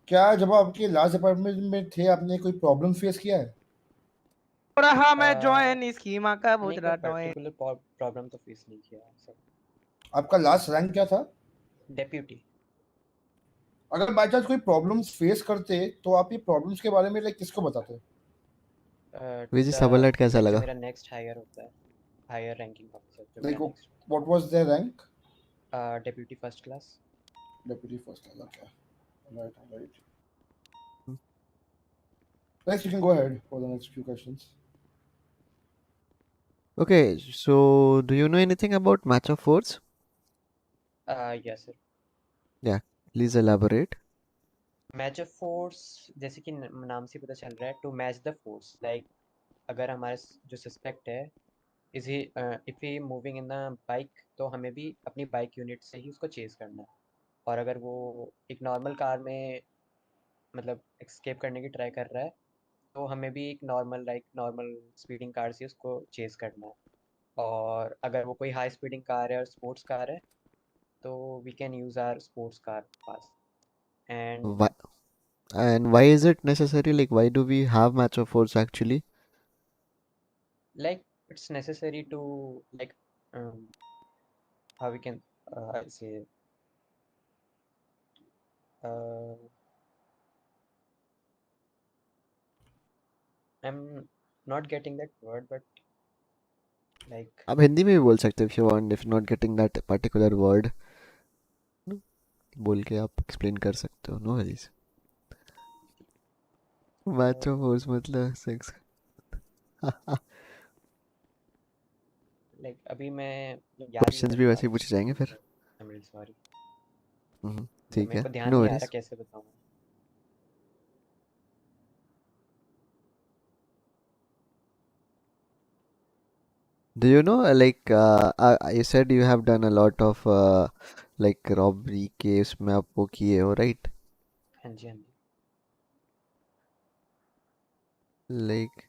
Speaker 5: क्या जब आपके लास्ट डिपार्टमेंट में थे, आपने कोई प्रॉब्लम फेस किया है?
Speaker 11: रहा मैं जॉइन स्कीमा का
Speaker 7: नहीं,
Speaker 11: बहुत
Speaker 7: कोई
Speaker 11: रहा
Speaker 7: पर्टिकुलर प्रॉब्लम तो फेस नहीं किया सर.
Speaker 5: आपका लास्ट रैंक क्या था?
Speaker 7: डेप्यूटी.
Speaker 5: अगर बाय चांस कोई प्रॉब्लम्स फेस करते, तो आप ये प्रॉब्लम्स के बारे में लाइक किसको बताते?
Speaker 2: विजी
Speaker 7: द
Speaker 2: सबलेट कैसा
Speaker 7: लाइक जो
Speaker 2: लगा?
Speaker 7: मेरा नेक्स्ट हायर होता है, हायर रैंकिंग ऑफिसर जो
Speaker 5: लाइक
Speaker 7: मेरा next
Speaker 5: what was their rank?
Speaker 7: Deputy first class.
Speaker 5: Deputy first class. Okay. Right. Next, you can go ahead for the next few questions.
Speaker 2: Okay, so do you know anything about match of force?
Speaker 7: Yes sir.
Speaker 2: Yeah, please elaborate.
Speaker 7: Match of force जैसे कि नाम से पता चल रहा है, to match the force, like अगर हमारा जो सस्पेक्ट है is he if he moving in the bike, तो हमें भी अपनी बाइक यूनिट से ही उसको चेज करना है. और अगर वो एक नॉर्मल कार में मतलब एस्केप करने की ट्राई कर रहा है, तो हमें भी एक नॉर्मल स्पीडिंग कार से उसको चेज करना है. और अगर वो कोई हाई स्पीडिंग कार है और स्पोर्ट्स कार है, तो we can use our sports car पास. And
Speaker 2: Why, and why is it necessary? Like, why do we have match of force actually?
Speaker 7: like it's necessary to like how we can say uh, I'm not getting that word, but like
Speaker 2: आप हिंदी में भी बोल सकते हो if you want, if not getting that particular word. बोल के आप explain कर सकते हो. No worries. Match of force मतलब sex.
Speaker 7: like अभी मैं याद नहीं
Speaker 2: Questions
Speaker 7: कर
Speaker 2: भी
Speaker 7: पा
Speaker 2: वैसे ही
Speaker 7: रहा.
Speaker 2: पूछे जाएंगे फिर.
Speaker 7: I'm really sorry.
Speaker 2: ठीक
Speaker 7: मेरे
Speaker 2: है.
Speaker 7: को ध्यान
Speaker 2: No
Speaker 7: नहीं आ रहा
Speaker 2: worries.
Speaker 7: कैसे बताऊँ.
Speaker 2: Do you know, you said you have done a lot of like robbery case में आप वो किए हो, right?
Speaker 7: हाँ जी. हाँ जी.
Speaker 2: Like,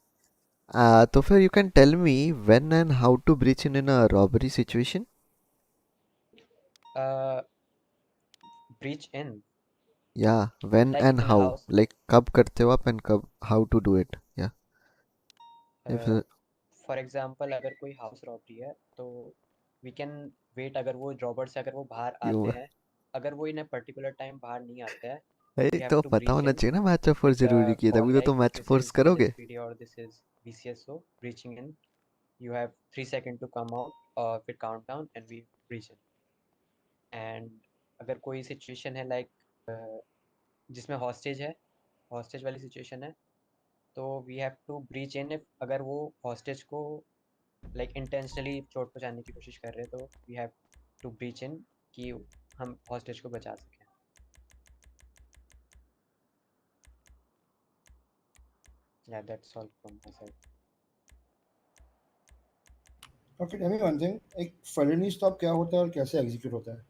Speaker 2: तो फिर you can tell me when and how to breach in a robbery situation?
Speaker 7: Breach in
Speaker 2: Yeah, when
Speaker 7: like
Speaker 2: and
Speaker 7: in
Speaker 2: how.
Speaker 7: house.
Speaker 2: Like कब करते हो आप and कब how to do it. Yeah. If
Speaker 7: for example अगर कोई house robbery है तो we can wait, अगर वो रॉबर्ट्स अगर वो बाहर
Speaker 2: क्यों?
Speaker 7: आते हैं, अगर वो इन अ पर्टिकुलर टाइम बाहर नहीं आते हैं,
Speaker 2: अरे
Speaker 7: वी हैव
Speaker 2: तो
Speaker 7: टू
Speaker 2: पता
Speaker 7: ब्रीच
Speaker 2: होना
Speaker 7: इन
Speaker 2: चाहिए ना, मैच ऑफ फोर्स
Speaker 7: विद
Speaker 2: जरूरी
Speaker 7: द
Speaker 2: किया,
Speaker 7: कॉल
Speaker 2: तभी तो
Speaker 7: like
Speaker 2: match
Speaker 7: this
Speaker 2: force
Speaker 7: is
Speaker 2: करोगे।
Speaker 7: NSPD और this is BCSO breaching in, you have 3 seconds to come out, फिर count down and we breach in. And अगर कोई सिचुएशन है लाइक जिसमें हॉस्टेज है, हॉस्टेज वाली सिचुएशन है, तो we have to breach in if अगर वो हॉस्टेज को लाइक इंटेंशनली चोट पहुंचाने की कोशिश कर रहे हैं, तो we have to breach in कि हम हॉस्टेज को बचा सकें। Yeah, that's all from my side.
Speaker 5: Okay, tell me one thing. एक felony stop क्या होता है और कैसे execute होता है?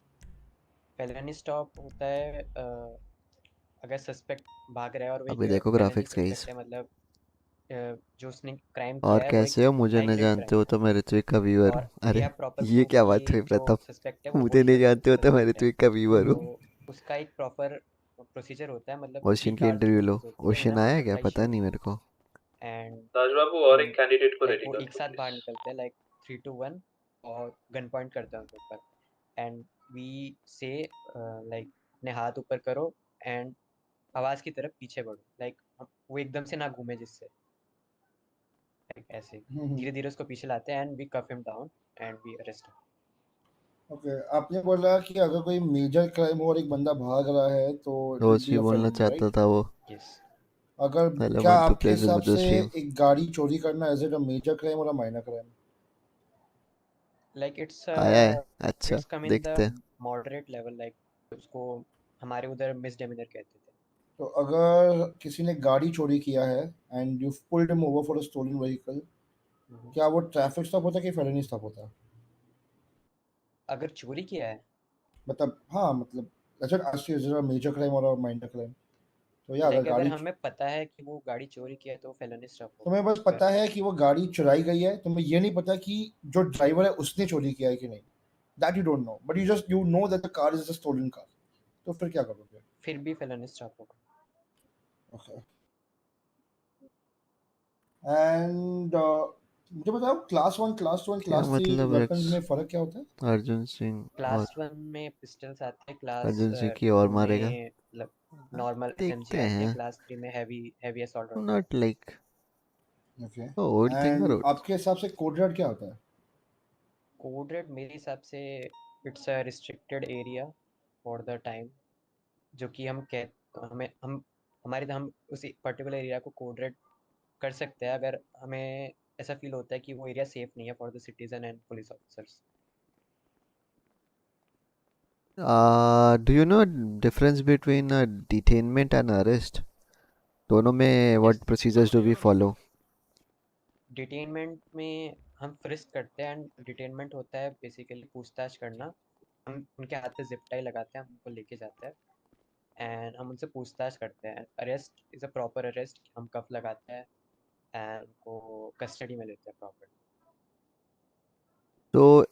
Speaker 7: फेलनी स्टॉप होता है अगर सस्पेक्ट भाग रहा है और वो
Speaker 2: अभी
Speaker 7: एक
Speaker 2: देखो
Speaker 7: फेलनी
Speaker 2: ग्राफिक्स गाइस।
Speaker 7: सस्पेक्ट है, मतलब जो उसने क्राइम
Speaker 2: और
Speaker 7: किया है वो एक
Speaker 2: कैसे हो? मुझे
Speaker 7: हाई
Speaker 2: नहीं
Speaker 7: ग्रेड
Speaker 2: जानते
Speaker 7: क्राइम
Speaker 2: हो
Speaker 7: था,
Speaker 2: तो मैं ऋत्विक का व्यूअर
Speaker 7: और
Speaker 2: हूँ।
Speaker 7: वी
Speaker 2: अरे
Speaker 7: हैव प्रॉपर
Speaker 2: ये
Speaker 7: प्रूफ
Speaker 2: क्या
Speaker 7: कि
Speaker 2: बात हुई
Speaker 7: जो
Speaker 2: प्रथम?
Speaker 7: सस्पेक्ट है वो
Speaker 2: मुझे
Speaker 7: वही
Speaker 2: नहीं जानते हो तो मैं
Speaker 7: सस्पेक्ट है।
Speaker 2: ऋत्विक का व्यूअर हूँ।
Speaker 7: तो उसका एक प्रॉपर प्रोसीजर होता है, मतलब 3
Speaker 2: ओशन की
Speaker 7: कार्ड
Speaker 2: इंटरव्यू लो।
Speaker 7: डिटेल्स होती है इन
Speaker 2: ओशन
Speaker 7: अ
Speaker 2: आया क्या?
Speaker 7: बटरफ्लाई
Speaker 2: पता
Speaker 7: शेप,
Speaker 2: नहीं मेरे को।
Speaker 7: एंड
Speaker 4: राज बाबू और एक कैंडिडेट को
Speaker 7: लाइक
Speaker 4: रेडी
Speaker 7: वो
Speaker 4: कर
Speaker 7: एक
Speaker 4: दो
Speaker 7: साथ बाहर
Speaker 4: प्लीज।
Speaker 7: निकलते हैं लाइक 3 to 1 और गन पॉइंट करते हैं उनके ऊपर, एंड वी से लाइक अपने हाथ ऊपर करो एंड आवाज़ की तरफ पीछे बढ़ो, लाइक वो एकदम से ना घूमे, जिससे लाइक ऐसे धीरे धीरे उसको पीछे लाते हैं and we cuff him down and we arrest him.
Speaker 5: Okay, आपने बोला कि अगर कोई मेजर क्राइम हो और एक बंदा भाग रहा है तो it will
Speaker 2: दोस्त
Speaker 5: be
Speaker 2: भी
Speaker 5: a
Speaker 2: बोलना
Speaker 5: felony,
Speaker 2: चाहता
Speaker 5: right?
Speaker 2: था वो।
Speaker 7: यस,
Speaker 5: अगर
Speaker 2: हेलो
Speaker 5: क्या
Speaker 2: वन टू
Speaker 5: आपके
Speaker 2: प्लेस
Speaker 5: हिसाब
Speaker 2: विद द
Speaker 5: से
Speaker 2: स्ट्रीम।
Speaker 5: एक गाड़ी चोरी करना is it a major crime और a minor crime?
Speaker 7: Like it's
Speaker 2: आया है? अच्छा
Speaker 7: कम इन द
Speaker 2: देखते हैं।
Speaker 7: मॉडरेट लेवल, लाइक उसको हमारे उधर मिसडेमिनर कहते थे।
Speaker 5: तो अगर किसी ने गाड़ी चोरी किया है and you pulled him over for a stolen vehicle, क्या वो ट्रैफिक स्टॉप होता है कि फेलोनी स्टॉप होता है?
Speaker 7: अगर चोरी किया है,
Speaker 5: मतलब हाँ, मतलब that's what ask you, is it a major crime और अ माइनर क्राइम? तो या अगर
Speaker 7: लाइक अगर
Speaker 5: गाड़ी,
Speaker 7: हमें पता है कि वो गाड़ी चोरी किया है तो फेलोनी स्टॉप
Speaker 5: तुम्हें
Speaker 7: होगा।
Speaker 5: बस पता है कि वो गाड़ी चुराई गई है, तुम्हें ये नहीं पता कि जो ड्राइवर है उसने चोरी किया है कि नहीं, that you don't know, but you just you know that the car is a stolen car, तो फिर क्या करोगे?
Speaker 7: फिर भी फेलोनी स्टॉप होगा।
Speaker 5: ओके, एंड मुझे बताओ क्लास 1, क्लास 2 एंड
Speaker 2: क्या
Speaker 5: क्लास 3
Speaker 2: मतलब
Speaker 5: वेपन्स
Speaker 2: एक्स
Speaker 5: में फर्क क्या होता है?
Speaker 2: अर्जुन सिंह और
Speaker 7: क्लास 1 में पिस्टल्स आते हैं, क्लास
Speaker 2: अर्जुन सिंह की और
Speaker 7: 2
Speaker 2: मारेगा।
Speaker 7: में मतलब नॉर्मल
Speaker 2: देखते
Speaker 7: SMG आती है,
Speaker 2: हैं।
Speaker 7: क्लास 3 में हैवी असॉल्ट राइफल
Speaker 2: नॉट
Speaker 7: आती है।
Speaker 2: लाइक
Speaker 5: ओके,
Speaker 2: ओल्ड थिंग और
Speaker 5: एंड
Speaker 2: ओल्ड।
Speaker 5: आपके हिसाब से कोड रेड क्या होता है?
Speaker 7: कोड रेड मेरे हिसाब से it's a restricted area for the time, जो कि हम कह हमें हम उसी पर्टिकुलर एरिया को कोड रेड कर सकते हैं अगर हमें ऐसा फील होता है कि वो एरिया सेफ नहीं है for the citizen and police officers.
Speaker 2: Do you know difference between detainment and arrest? दोनों में
Speaker 7: yes,
Speaker 2: what procedures do we follow?
Speaker 7: Detainment में हम फ्रिस्क करते हैं एंड डिटेनमेंट होता है बेसिकली पूछताछ करना। हम उनके हाथ पे जिप टाई लगाते हैं, हम उनको लेके जाते हैं एंड हम उनसे पूछताछ करते हैं। Arrest is a proper arrest, हम कफ लगाते हैं एंड उनको कस्टडी में लेते हैं प्रॉपर।
Speaker 2: तो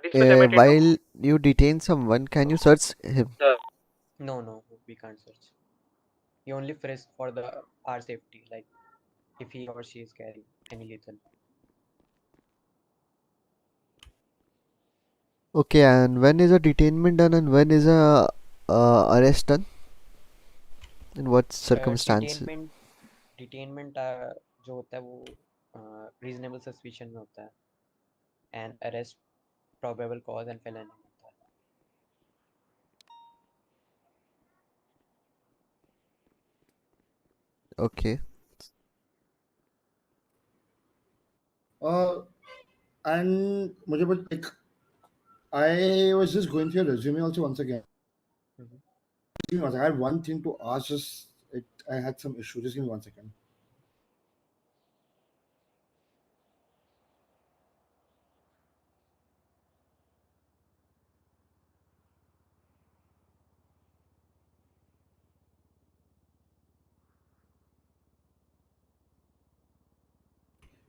Speaker 8: Disadvantage of
Speaker 2: while you detain someone, can you search him?
Speaker 7: No, we can't search. We only frisk for the our safety, like if he or she is carrying any lethal.
Speaker 2: Okay, and when is a detainment done and when is a arrest done? In what circumstances?
Speaker 7: डिटेनमेंट डिटेनमेंट जो होता है वो reasonable suspicion में होता है and arrest probable cause and felony में होता है।
Speaker 2: Okay.
Speaker 5: एंड मुझे बस एक, I was just going through your resume also once again. Give me one second. I had one thing to ask. I had some issue. Just give me 1 second.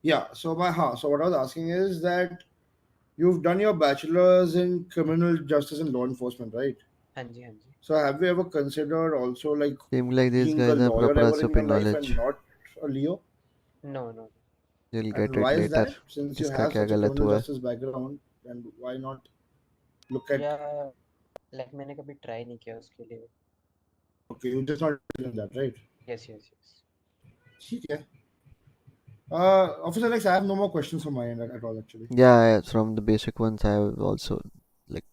Speaker 5: Yeah. So what I was asking is that you've done your bachelor's in criminal justice and law enforcement, right?
Speaker 7: हाँ जी, हाँ जी।
Speaker 5: So have you ever considered also like
Speaker 2: Seems like these
Speaker 5: being a
Speaker 2: guys have
Speaker 5: lawyer
Speaker 2: proper
Speaker 5: ever in
Speaker 2: SOP
Speaker 5: your life and
Speaker 2: knowledge.
Speaker 5: not a Leo?
Speaker 7: No,
Speaker 2: You'll
Speaker 5: And
Speaker 2: get
Speaker 5: why
Speaker 2: it
Speaker 5: is
Speaker 2: later.
Speaker 5: that? Since you
Speaker 2: किसका
Speaker 5: have
Speaker 2: क्या
Speaker 5: such a
Speaker 2: गलत
Speaker 5: criminal
Speaker 2: हुआ है?
Speaker 5: justice background, and why not look at?
Speaker 7: या like मैंने कभी try नहीं किया उसके लिए.
Speaker 5: Okay, you just not doing that, right?
Speaker 7: Yes yes yes.
Speaker 5: ठीक है. Officer Alex, I have no more questions from my end at all, actually.
Speaker 2: Yeah, from the basic ones I have also like.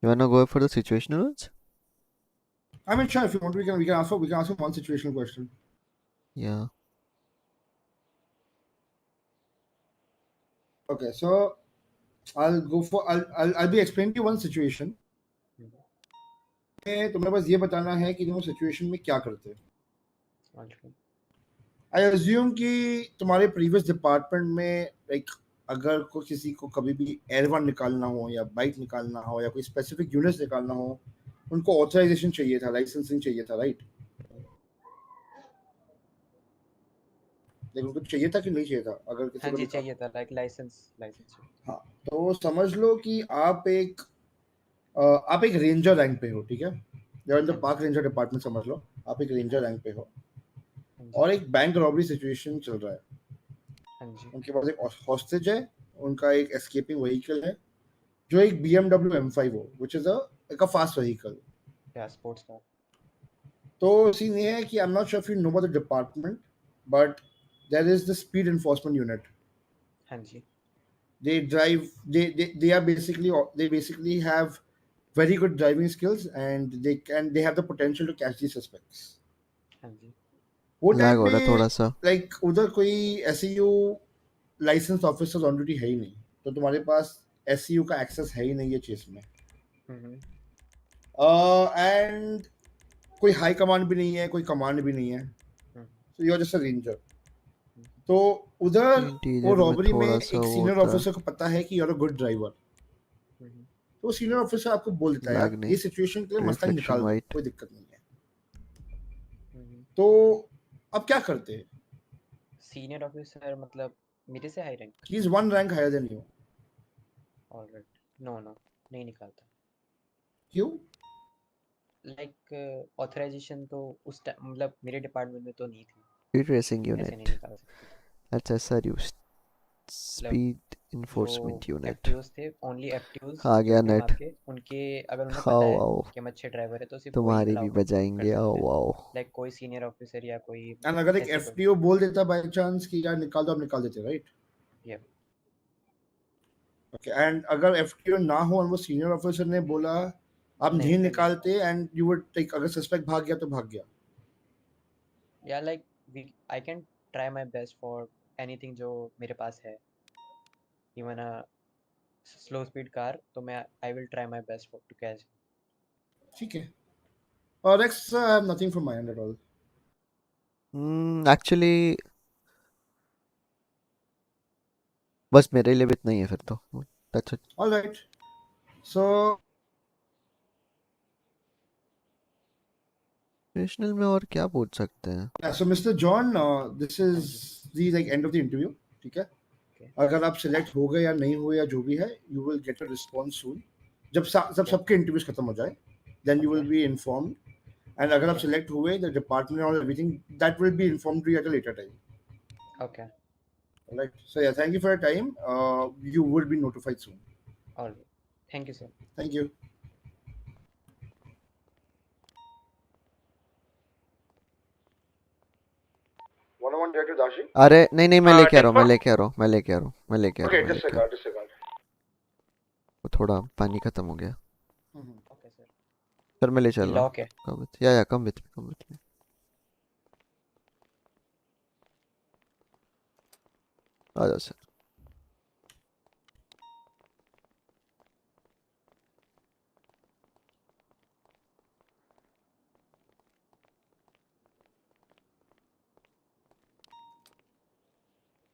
Speaker 2: You wanna go for the situational ones?
Speaker 5: I mean, sure. If you want, we can ask him one situational question.
Speaker 2: Yeah.
Speaker 5: Okay, so I'll be explaining to you one situation. तुम्हें बस ये बताना है कि तुम situation में क्या करते हो. आई अज्यूम कि तुम्हारे प्रीवियस डिपार्टमेंट में लाइक अगर कोई किसी को कभी भी एयर1 निकालना हो या बाइक निकालना हो या कोई स्पेसिफिक यूनिट्स निकालना हो, उनको ऑथराइजेशन चाहिए था, लाइसेंसिंग चाहिए था, राइट? लेकिन उनको चाहिए था कि नहीं चाहिए था? अगर किसी
Speaker 7: हाँ
Speaker 5: को
Speaker 7: जी चाहिए था, लाइक लाइसेंस.
Speaker 5: हाँ, तो समझ लो कि आप एक रेंजर रैंक पे हो, ठीक है? You're in the park ranger department, समझ लो आप एक रेंजर रैंक पे हो और एक बैंक रॉबरी सिचुएशन चल रहा है. उनके पास एक हॉस्टेज है, उनका एक एस्केपिंग व्हीकल है जो एक BMW M5 हो, which is a fast vehicle.
Speaker 7: या स्पोर्ट्स कार.
Speaker 5: तो सीन ये है कि I am not sure if you know about the department, but there is the speed enforcement unit.
Speaker 7: हाँ जी.
Speaker 5: They are basically have very good driving skills and they have the potential to catch these suspects.
Speaker 7: हाँ जी.
Speaker 5: वो
Speaker 2: Lag
Speaker 5: time
Speaker 2: हो रहा है थोड़ा
Speaker 5: पे
Speaker 2: सा.
Speaker 5: लाइक उधर कोई SEU licence officers on duty है ही नहीं, तो तुम्हारे पास SEU का एक्सेस है ही नहीं ये चीज में. एंड कोई हाई कमांड भी नहीं है, कोई कमांड भी नहीं है, so you are just a ranger. तो उधर वो
Speaker 2: इंटीरियर में
Speaker 5: रॉबरी में
Speaker 2: थोड़ा
Speaker 5: एक
Speaker 2: सा वो
Speaker 5: सीनियर
Speaker 2: होता है.
Speaker 5: ऑफिसर को पता है कि you are a good driver, तो सीनियर ऑफिसर आपको बोल देता है
Speaker 2: Lag
Speaker 5: यार
Speaker 2: नहीं.
Speaker 5: ये सिचुएशन के लिए मस्टैंग
Speaker 2: Reflection
Speaker 5: निकाल दो,
Speaker 2: white.
Speaker 5: कोई दिक्कत नहीं है. तो अब क्या करते हैं?
Speaker 7: सीनियर ऑफिसर मतलब मेरे से high rank.
Speaker 5: He is one rank higher than you.
Speaker 7: Alright. No नहीं निकालता.
Speaker 5: क्यों?
Speaker 7: लाइक ऑथराइजेशन तो उस मतलब मेरे डिपार्टमेंट में तो नहीं थी.
Speaker 2: Speed racing
Speaker 7: ऐसे नहीं
Speaker 2: unit.
Speaker 7: निकाल सकते.
Speaker 2: That's SRU. Speed enforcement unit.
Speaker 7: FTOs थे, ओनली FTOs
Speaker 2: आ
Speaker 7: जो
Speaker 2: गया
Speaker 7: थे
Speaker 2: नेट.
Speaker 7: वहाँ के, उनके अगर उन्हें पता
Speaker 2: आओ
Speaker 7: है
Speaker 2: आओ.
Speaker 7: कि हम अच्छे ड्राइवर है तो सिर्फ वही
Speaker 2: तुम्हारी भी
Speaker 7: अलाउ
Speaker 2: बजाएंगे.
Speaker 7: कर
Speaker 2: आओ
Speaker 7: सकते हैं.
Speaker 2: आओ.
Speaker 7: लाइक कोई सीनियर ऑफिसर या कोई
Speaker 5: एंड अगर एक
Speaker 7: ऐसे कोई.
Speaker 5: FTO बोल देता बाय चांस कि यार निकाल दो, आप निकाल देते, राइट?
Speaker 7: या
Speaker 5: ओके. एंड अगर FTO ना हो और वो सीनियर ऑफिसर ने बोला आप नहीं निकालते एंड यू वुड टेक, अगर सस्पेक्ट भाग गया तो भाग गया.
Speaker 7: या like I can try my best for anything जो मेरे पास है. Even a slow speed car तो मैं I will try my best for to catch.
Speaker 5: ठीक है. और next I have nothing from my end at all.
Speaker 2: Actually बस मेरे लिए भी इतना ही है फिर तो. That's it.
Speaker 5: All right. So
Speaker 2: Situational में और क्या पूछ सकते हैं?
Speaker 5: so Mr. John, this is the like end of the interview. ठीक है? अगर आप सिलेक्ट हो गए या नहीं हुए या जो भी है, you will get a response soon. जब सबके इंटरव्यूज खत्म हो जाए, then you will be informed. And अगर आप सिलेक्ट हुए, the department or everything that will be informed to you at a later time.
Speaker 7: Okay.
Speaker 5: All right. So yeah, thank you for your time. You will be notified soon.
Speaker 7: All right. Thank you, sir.
Speaker 5: Thank you. One-on-one direct with Dashi.
Speaker 2: अरे नहीं मैं लेके आ रहा हूँ.
Speaker 5: Okay, disregard.
Speaker 2: वो थोड़ा पानी खत्म हो गया.
Speaker 7: Okay, sir.
Speaker 2: सर मैं ले चल रहा हूँ.
Speaker 7: Okay.
Speaker 2: Come with me. आ जाओ sir.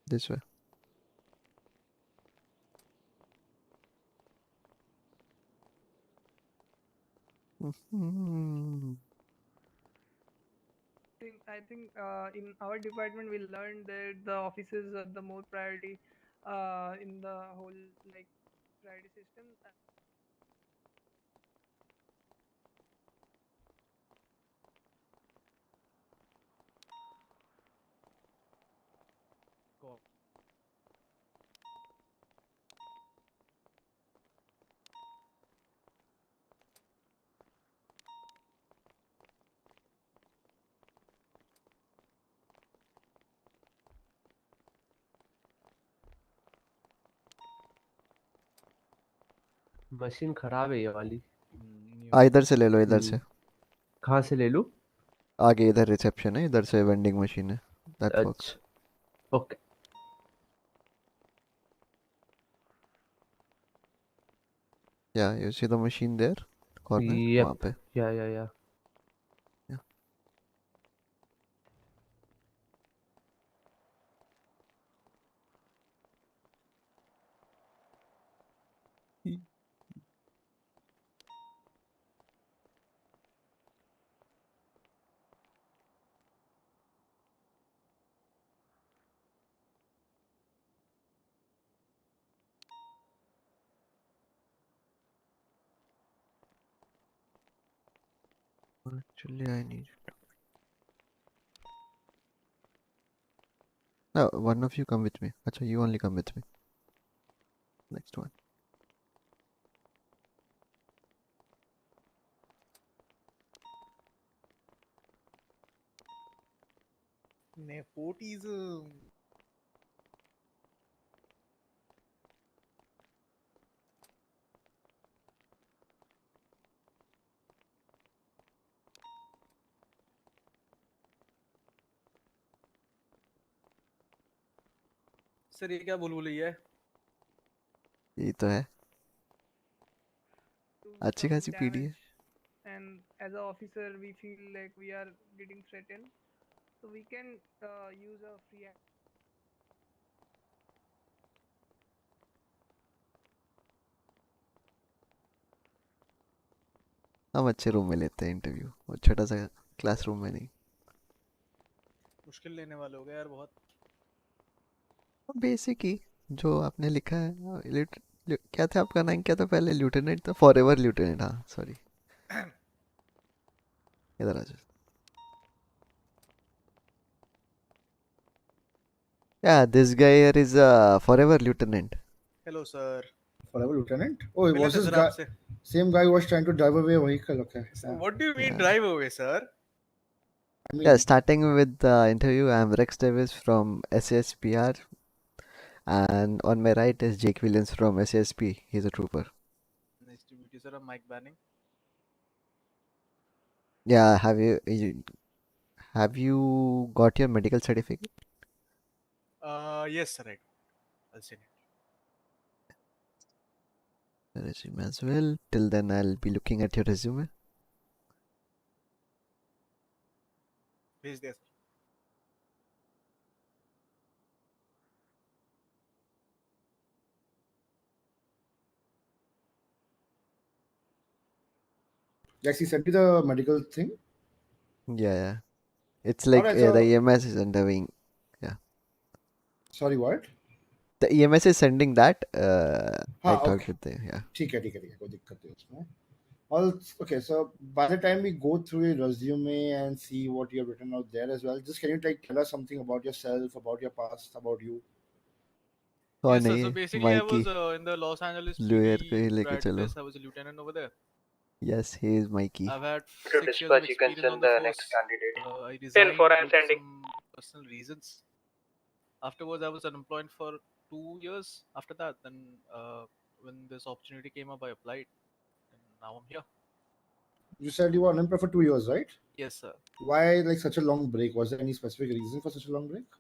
Speaker 2: This way.
Speaker 11: I think in our department we learned that the offices are the more priority in the whole like priority system.
Speaker 12: Machine खराब है ये वाली।
Speaker 2: इधर से ले लो, इधर से।
Speaker 12: कहाँ से ले लूँ?
Speaker 2: आगे इधर रिसेप्शन है, इधर से वेंडिंग मशीन है। That works.
Speaker 12: अच्छा okay.
Speaker 2: Yeah, you see the machine there? Corner?
Speaker 12: Yep.
Speaker 2: वहाँ पे।
Speaker 12: Yeah.
Speaker 2: Yeah. Actually, I need it. No, one of you come with me. Acha, you only come with me. Next one.
Speaker 13: Nepotism. Sir ये क्या बुलबुलैया है?
Speaker 2: यही तो है।
Speaker 11: to
Speaker 2: अच्छी
Speaker 11: some
Speaker 2: खासी पीढ़ी है।
Speaker 11: damage, and as an officer we feel like we are getting threatened, so we can use a free
Speaker 2: हम अच्छे रूम में लेते हैं इंटरव्यू, और छोटा सा क्लासरूम में नहीं।
Speaker 13: मुश्किल लेने वाले हो गए यार बहुत।
Speaker 2: बेसिक ही जो आपने लिखा है। क्या था आपका नाम, क्या था पहले? ल्यूटेनेंट था, फॉरएवर ल्यूटेनेंट। हाँ सॉरी, इधर आ जाओ। Yeah, this guy here is a forever lieutenant.
Speaker 13: Hello sir.
Speaker 5: Forever lieutenant? Oh, it
Speaker 13: मिले
Speaker 5: was
Speaker 13: थे
Speaker 5: this
Speaker 13: सर
Speaker 5: guy.
Speaker 13: आपसे।
Speaker 5: Same guy who was trying to drive away a vehicle. Okay.
Speaker 13: So what do you mean
Speaker 2: Yeah.
Speaker 13: drive away, sir?
Speaker 5: I mean,
Speaker 2: Yeah, starting with the interview, I'm Rex Davis from SASPR, and on my right is Jake Williams from SASP. He's a trooper.
Speaker 13: Nice to meet you, sir. I'm Mike Banning.
Speaker 2: Yeah, have you got your medical certificate?
Speaker 13: Yes, sir. Right. I'll send it.
Speaker 2: Resume as well. Till then, I'll be looking at your resume.
Speaker 13: भेज दिया sir.
Speaker 5: yes, he sent you the medical thing.
Speaker 2: Yeah. It's like
Speaker 5: Alright,
Speaker 2: the
Speaker 5: so
Speaker 2: EMS is undergoing. Yeah.
Speaker 5: sorry, what?
Speaker 2: The EMS is sending that. I
Speaker 5: हाँ,
Speaker 2: talked
Speaker 5: okay.
Speaker 2: with the, yeah.
Speaker 5: ठीक है, कोई दिक्कत नहीं उसमें. Well, okay, so by the time we go through your resume and see what you have written out there as well, just can you tell us something about yourself, about your past, about you?
Speaker 13: Yes, sir.
Speaker 2: नहीं
Speaker 13: So
Speaker 2: है,
Speaker 13: basically, I was
Speaker 2: Mikey.
Speaker 13: in the Los Angeles
Speaker 2: Lawyer को ही
Speaker 13: PD
Speaker 2: लेके चलो.
Speaker 13: practice. I was a lieutenant over there.
Speaker 2: Yes, he is Mikey.
Speaker 13: I've had
Speaker 6: To
Speaker 13: 6 years of
Speaker 6: dispatch, you can
Speaker 13: experience on
Speaker 6: send
Speaker 13: the
Speaker 6: the
Speaker 13: force.
Speaker 6: next candidate.
Speaker 13: I
Speaker 8: 10
Speaker 13: resigned
Speaker 8: for
Speaker 13: due
Speaker 8: I'm
Speaker 13: to
Speaker 8: sending.
Speaker 13: some personal reasons. Afterwards, I was unemployed for 2 years. After that, then when this opportunity came up, I applied, and now I'm here.
Speaker 5: You said you were unemployed for 2 years, right?
Speaker 13: Yes, sir.
Speaker 5: Why like such a long break? Was there any specific reason for such a long break?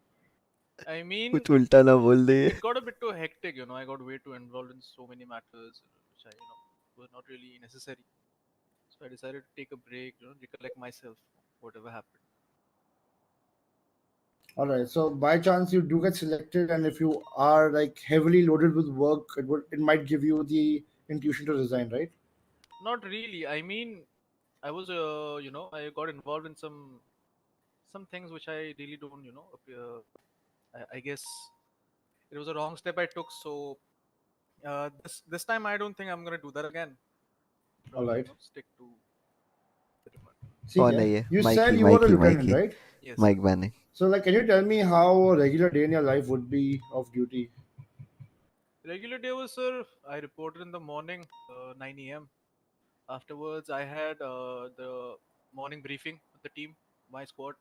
Speaker 13: I mean,
Speaker 2: कुछ उल्टा ना बोल दे.
Speaker 13: it got a bit too hectic, I got way too involved in so many matters which I, were not really necessary. So I decided to take a break, recollect myself, whatever happened.
Speaker 5: All right. So by chance you do get selected, and if you are like heavily loaded with work, it might give you the intuition to resign, right?
Speaker 13: Not really. I mean, I was, I got involved in some things which I really don't, I guess it was a wrong step I took. So this time I don't think I'm gonna do that again.
Speaker 5: All right.
Speaker 13: Stick to the department.
Speaker 5: See
Speaker 2: कौन है
Speaker 5: here.
Speaker 2: ये?
Speaker 5: You
Speaker 2: Mikey,
Speaker 5: said you were a
Speaker 2: Mikey,
Speaker 5: lieutenant,
Speaker 2: Mikey.
Speaker 5: right?
Speaker 13: Yes, sir.
Speaker 2: Mic banning.
Speaker 5: So, like, can you tell me how a regular day in your life would be of duty?
Speaker 13: Regular day was, sir, I reported in the morning, 9 a.m. Afterwards, I had the morning briefing with the team, my squad.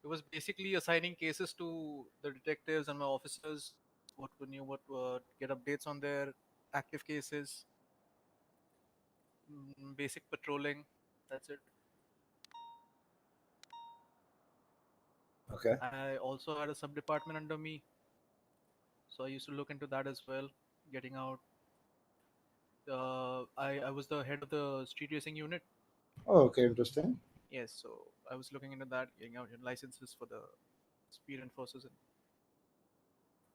Speaker 13: It was basically assigning cases to the detectives and my officers. What we knew, what get updates on their active cases, basic patrolling. That's it.
Speaker 5: Okay.
Speaker 13: I also had a sub department under me, so I used to look into that as well. Getting out. I was the head of the street racing unit.
Speaker 5: Oh, okay, interesting.
Speaker 13: Yes, so I was looking into that, getting out licenses for the speed enforcers. And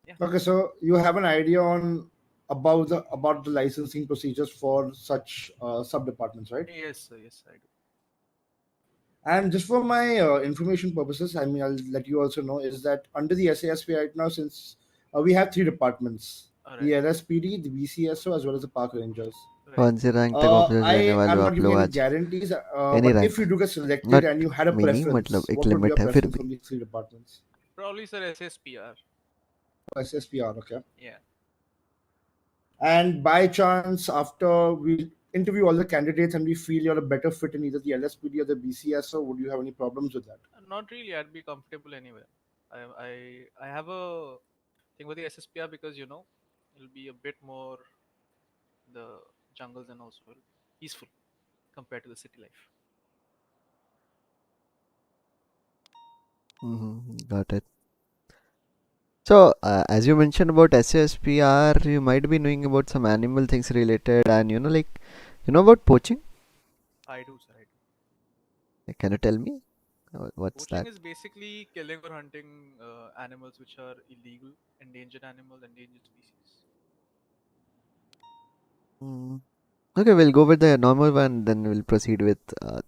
Speaker 13: yeah.
Speaker 5: Okay, so you have an idea on about the licensing procedures for such sub departments, right?
Speaker 13: Yes, sir. Yes, I do.
Speaker 5: And just for my information purposes, I mean, I'll let you also know is that under the SASP right now, since we have three departments:
Speaker 13: All
Speaker 5: the
Speaker 13: right.
Speaker 5: LSPD, the BCSO, as well as the Park Rangers.
Speaker 13: Right.
Speaker 2: कौन सी rank तक officers
Speaker 5: I
Speaker 2: रहने वाले
Speaker 5: am
Speaker 2: हो
Speaker 5: not
Speaker 2: आप
Speaker 5: giving
Speaker 2: लोग
Speaker 5: any
Speaker 2: आज?
Speaker 5: guarantees,
Speaker 2: Any
Speaker 5: but if
Speaker 2: rank?
Speaker 5: you do get selected
Speaker 2: Not
Speaker 5: and you had a
Speaker 2: many,
Speaker 5: preference,
Speaker 2: मतलब एक
Speaker 5: what would be
Speaker 2: limit
Speaker 5: your
Speaker 2: है फिर
Speaker 5: preference
Speaker 2: भी.
Speaker 5: from these three departments?
Speaker 13: Probably, sir, SSPR.
Speaker 5: Oh, SSPR, okay.
Speaker 13: Yeah.
Speaker 5: And by chance, after we interview all the candidates and we feel you're a better fit in either the LSPD or the BCSO, would you have any problems with that?
Speaker 13: Not really. I'd be comfortable anywhere. I have a thing with the SSPR because it'll be a bit more the jungles and also peaceful compared to the city life.
Speaker 2: Got it. So, as you mentioned about SSPR, you might be knowing about some animal things related, and like, about poaching.
Speaker 13: I do, sir. I do.
Speaker 2: Can you tell me what's
Speaker 13: Poaching
Speaker 2: that?
Speaker 13: is basically killing or hunting animals which are illegal, endangered animals, endangered species.
Speaker 2: Mm. Okay, we'll go with the normal one, then we'll proceed with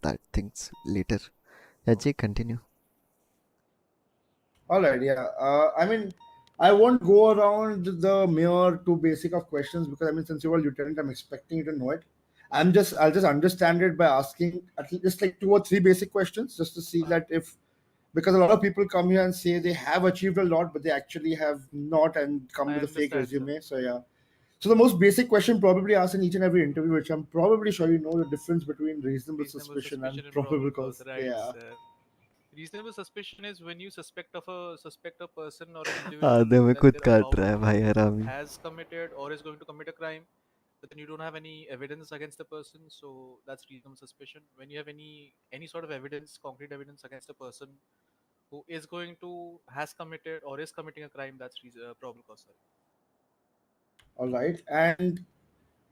Speaker 2: that things later. Jay, continue.
Speaker 5: All right, yeah. I mean, I won't go around the mere two basic of questions because I mean, since you're a lieutenant, I'm expecting you to know it. I'll just understand it by asking at least like two or three basic questions just to see that if because a lot of people come here and say they have achieved a lot, but they actually have not and come
Speaker 13: I
Speaker 5: with a fake
Speaker 13: understand, sir.
Speaker 5: resume. So yeah. So the most basic question probably asked in each and every interview, which I'm probably sure you know the difference between reasonable
Speaker 13: Reasonable
Speaker 5: suspicion and
Speaker 13: suspicion and
Speaker 5: probable
Speaker 13: probable cause,
Speaker 5: cause.
Speaker 13: right,
Speaker 5: Yeah.
Speaker 13: sir? Reasonable suspicion is when you suspect a person or an individual
Speaker 2: आधे में
Speaker 13: that
Speaker 2: खुद
Speaker 13: they're
Speaker 2: काट
Speaker 13: about
Speaker 2: रहा है
Speaker 13: to
Speaker 2: भाई हरामी.
Speaker 13: has committed or is going to commit a crime, but then you don't have any evidence against the person, so that's reasonable suspicion. When you have any sort of evidence, concrete evidence against a person who is going to has committed or is committing a crime, that's probable cause. Sorry.
Speaker 5: All right. And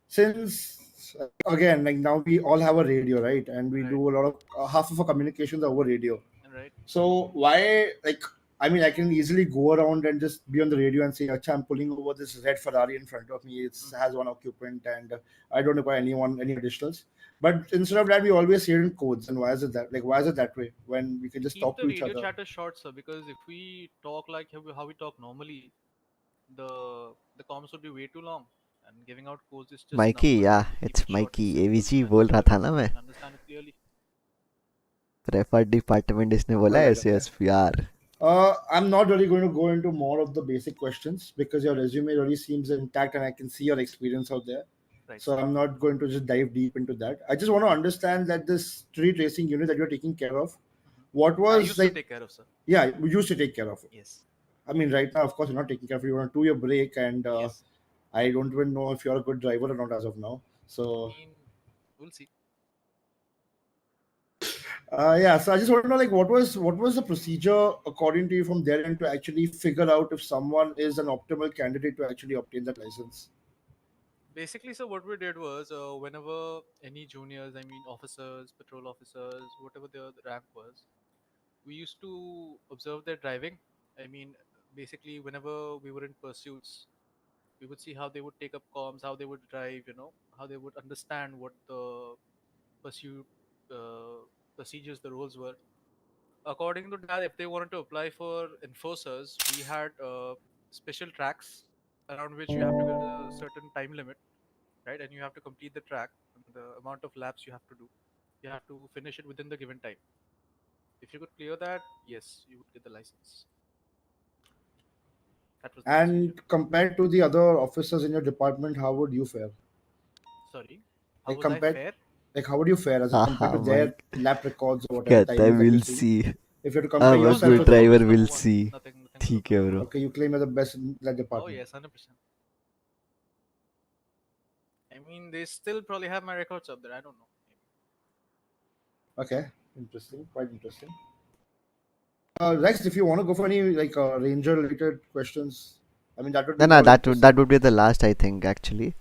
Speaker 5: since again, like now we all have a radio, right? And we
Speaker 13: Right.
Speaker 5: do a lot of half of our communications are over radio.
Speaker 13: Right.
Speaker 5: So why, like, I mean, I can easily go around and just be on the radio and say, "Acha, I'm pulling over this red Ferrari in front of me. It has one occupant, and I don't require any additionals." But instead of that, we always hear in codes. And why is it that? Like, why is it that way when we can just
Speaker 13: Keep
Speaker 5: talk
Speaker 13: the
Speaker 5: to each
Speaker 13: radio
Speaker 5: other?
Speaker 13: chatter short, sir, because if we talk like how we talk normally, the comms would be way too long, and giving out codes is just
Speaker 2: Mikey,
Speaker 13: enough.
Speaker 2: yeah,
Speaker 13: To keep
Speaker 2: it's
Speaker 13: it short and
Speaker 2: Mikey.
Speaker 13: simple,
Speaker 2: AVG
Speaker 13: and
Speaker 2: बोल रहा था
Speaker 13: everyone
Speaker 2: ना मैं.
Speaker 13: can understand it clearly.
Speaker 2: Preferred department इसने
Speaker 5: All
Speaker 2: बोला
Speaker 5: right. Okay.
Speaker 2: SSPR.
Speaker 5: I'm not really going to go into more of the basic questions because your resume really seems intact and I can see your experience out there.
Speaker 13: Right,
Speaker 5: So
Speaker 13: sir.
Speaker 5: I'm not going to just dive deep into that. I just want to understand that this street racing unit that you're taking care of, what
Speaker 13: I
Speaker 5: was
Speaker 13: used to
Speaker 5: like,
Speaker 13: take care of, sir.
Speaker 5: yeah, we used to take care of it.
Speaker 13: Yes.
Speaker 5: I mean, right now, of course, you're not taking care of it. You want to do your break, and
Speaker 13: Yes.
Speaker 5: I don't even know if you're a good driver or not as of now.
Speaker 13: I
Speaker 5: So,
Speaker 13: mean, we'll see.
Speaker 5: yeah, so I just want to know, like, what was the procedure according to you from there end to actually figure out if someone is an optimal candidate to actually obtain that license?
Speaker 13: Basically, so what we did was, whenever any juniors, I mean officers, patrol officers, whatever their rank was, we used to observe their driving. I mean, basically, whenever we were in pursuits, we would see how they would take up comms, how they would drive, how they would understand what the pursuit procedures, the rules were. According to that, if they wanted to apply for enforcers, we had special tracks around which you have to get a certain time limit, right? And you have to complete the track and the amount of laps you have to do. You have to finish it within the given time. if you could clear that, yes, you would get the license. That was the procedure.
Speaker 5: And compared to the other officers in your department, how would you fare?
Speaker 13: Sorry, how
Speaker 5: Like
Speaker 13: was I
Speaker 5: compared,
Speaker 13: fair?
Speaker 5: like how would you fare as in compared to
Speaker 2: Haha, my
Speaker 5: their lap records or whatever
Speaker 2: कहता है
Speaker 5: timings that you
Speaker 2: we'll
Speaker 5: see?
Speaker 2: see.
Speaker 5: If you have to
Speaker 2: हाँ
Speaker 5: compare
Speaker 13: It
Speaker 2: बस
Speaker 13: was
Speaker 5: yourself
Speaker 2: वो
Speaker 5: with
Speaker 13: number
Speaker 5: them.
Speaker 2: driver
Speaker 13: number
Speaker 2: will
Speaker 13: one.
Speaker 2: see.
Speaker 13: Nothing was
Speaker 2: ठीक है bro.
Speaker 5: Okay, you claim you're the best in that
Speaker 13: Oh
Speaker 5: department.
Speaker 13: yes, 100%. I mean, they still probably have my records up there. I don't know.
Speaker 5: Okay, interesting, quite interesting. Rex, if you want to go for any like ranger related questions, I mean that would be
Speaker 2: No,
Speaker 5: more
Speaker 2: that
Speaker 5: interesting.
Speaker 2: would be the last, I think, actually,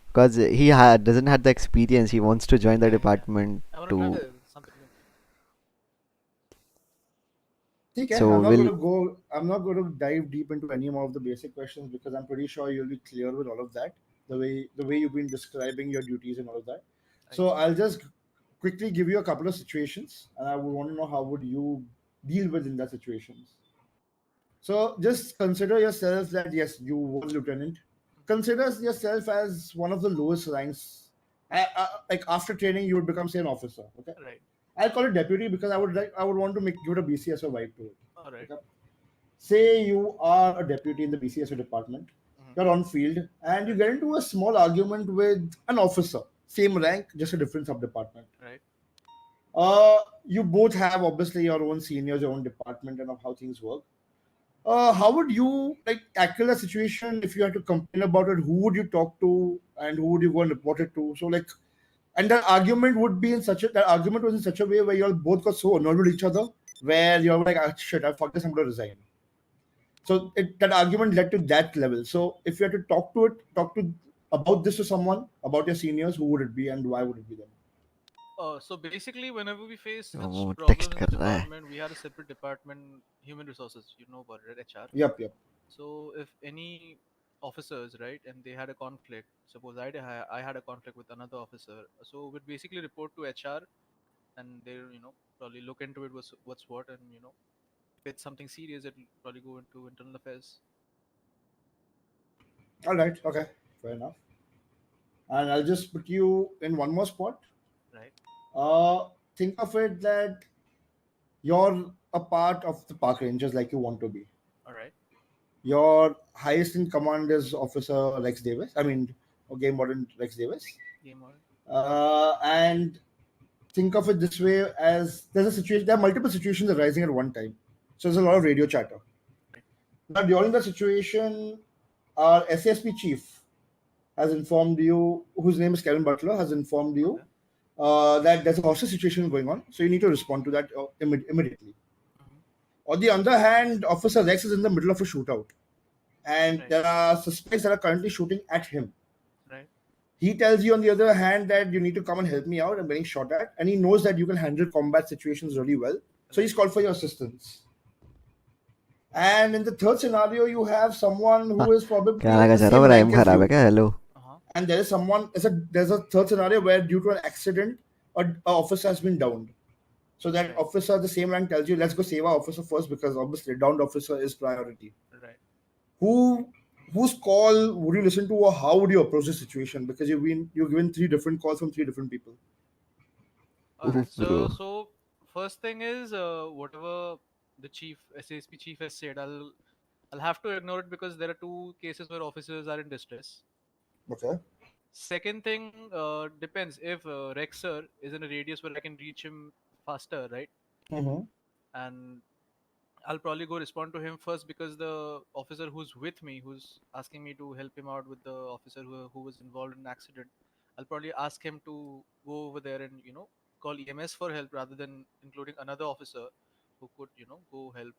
Speaker 2: because he doesn't have the experience. He wants to join the department
Speaker 13: I want to
Speaker 2: to.
Speaker 13: try something new.
Speaker 5: Okay,
Speaker 2: So
Speaker 5: I'm not going to dive deep into any more of the basic questions because I'm pretty sure you'll be clear with all of that. The way you've been describing your duties and all of that. So I'll just quickly give you a couple of situations, and I would want to know how would you deal with in that situations. So just consider yourself that yes, you were lieutenant. Consider yourself as one of the lowest ranks. Like after training, you would become say an officer. Okay.
Speaker 13: Right.
Speaker 5: I'll call it deputy because I would want to give it a BCSO vibe to it.
Speaker 13: All right.
Speaker 5: Okay? Say you are a deputy in the BCSO department. You're on field and you get into a small argument with an officer, same rank, just a different sub department.
Speaker 13: Right.
Speaker 5: You both have obviously your own seniors, your own department, and of how things work. How would you like tackle a situation if you had to complain about it? Who would you talk to, and who would you go and report it to? So like, and that argument would be in such a that argument was in such a way where you all both got so annoyed with each other, where you're like, ah, shit, I fuck this, I'm going to resign. So that argument led to that level. So if you had to talk to about this to someone, about your seniors, who would it be, and why would it be them?
Speaker 13: So basically, whenever we face such
Speaker 2: वो
Speaker 13: problems
Speaker 2: text
Speaker 13: in
Speaker 2: कर
Speaker 13: the
Speaker 2: रहा है.
Speaker 13: department, we had a separate department, human resources. You know about it, HR.
Speaker 5: Yep.
Speaker 13: So if any officers, right, and they had a conflict, suppose I had a conflict with another officer, so we'd basically report to HR, and they probably look into it, what's what, and if it's something serious, it'll probably go into internal affairs.
Speaker 5: All right. Okay. Fair enough. And I'll just put you in one more spot.
Speaker 13: Right.
Speaker 5: Think of it that you're a part of the park rangers like you want to be.
Speaker 13: All right.
Speaker 5: Your highest in command is Officer Rex Davis. I mean, Game Warden Rex Davis.
Speaker 13: Game Warden.
Speaker 5: And think of it this way: as there's a situation, there are multiple situations arising at one time. So there's a lot of radio chatter. Now, during the situation, our SASP chief has informed you, whose name is Kevin Butler, has informed you that there's a hostage situation going on. So you need to respond to that immediately. On the other hand, Officer Rex is in the middle of a shootout, and there are suspects that are currently shooting at him.
Speaker 13: Right.
Speaker 5: He tells you, on the other hand, that you need to come and help me out. I'm getting shot at, and he knows that you can handle combat situations really well. So he's called for your assistance. And in the third scenario, you have someone who is probably
Speaker 2: क्या लगा
Speaker 5: the
Speaker 2: जा
Speaker 5: same
Speaker 2: रहा है
Speaker 5: rank
Speaker 2: RAM
Speaker 5: as
Speaker 2: खराब है
Speaker 5: you.
Speaker 2: क्या? Hello.
Speaker 5: And there is someone. There's a third scenario where, due to an accident, a officer has been downed. So that officer, the same rank, tells you, let's go save our officer first, because obviously downed officer is priority.
Speaker 13: Right.
Speaker 5: Whose call would you listen to, or how would you approach the situation? Because you're given 3 different calls from 3 different people.
Speaker 13: Alright, so first thing is whatever the SASP chief has said, I'll have to ignore it because there are 2 cases where officers are in distress.
Speaker 5: Okay.
Speaker 13: Second thing, depends if Rexer is in a radius where I can reach him faster, right?
Speaker 5: Mm-hmm.
Speaker 13: And I'll probably go respond to him first, because the officer who's with me, who's asking me to help him out with the officer who was involved in an accident, I'll probably ask him to go over there and call EMS for help, rather than including another officer who could go help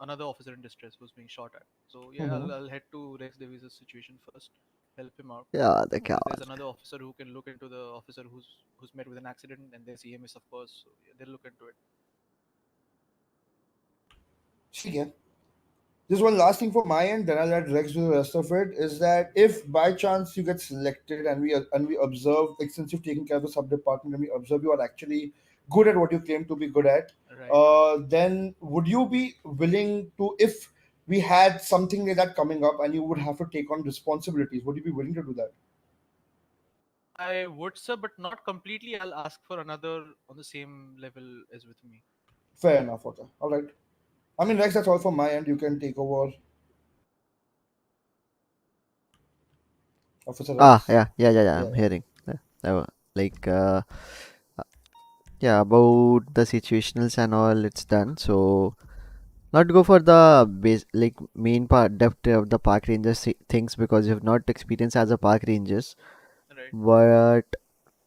Speaker 13: another officer in distress who's being shot at. So yeah,
Speaker 5: Mhm.
Speaker 13: I'll head to Rex Davies' situation first, help him out.
Speaker 2: Yeah, the
Speaker 13: Because
Speaker 2: cat.
Speaker 13: there's another officer who can look into the officer who's met with an accident, and there's EMS, of course, so yeah, they'll look into it.
Speaker 5: Yeah. Just one last thing from my end, then I'll let Rex do the rest of it. Is that if by chance you get selected and we observe, like since you've taken care of the sub department and we observe you are actually good at what you claim to be good at, then would you be willing to, if we had something like that coming up and you would have to take on responsibilities, would you be willing to do that?
Speaker 13: I would, sir, but not completely. I'll ask for another on the same level as with me.
Speaker 5: Fair enough. Okay. All right. I mean, Rex, that's all from my end. You can take over, Officer Rex.
Speaker 2: I'm hearing. Like, yeah, about the situationals and all, it's done. So, not go for the base, like main part, depth of the park rangers things because you have not experienced as a park rangers.
Speaker 13: Right.
Speaker 2: But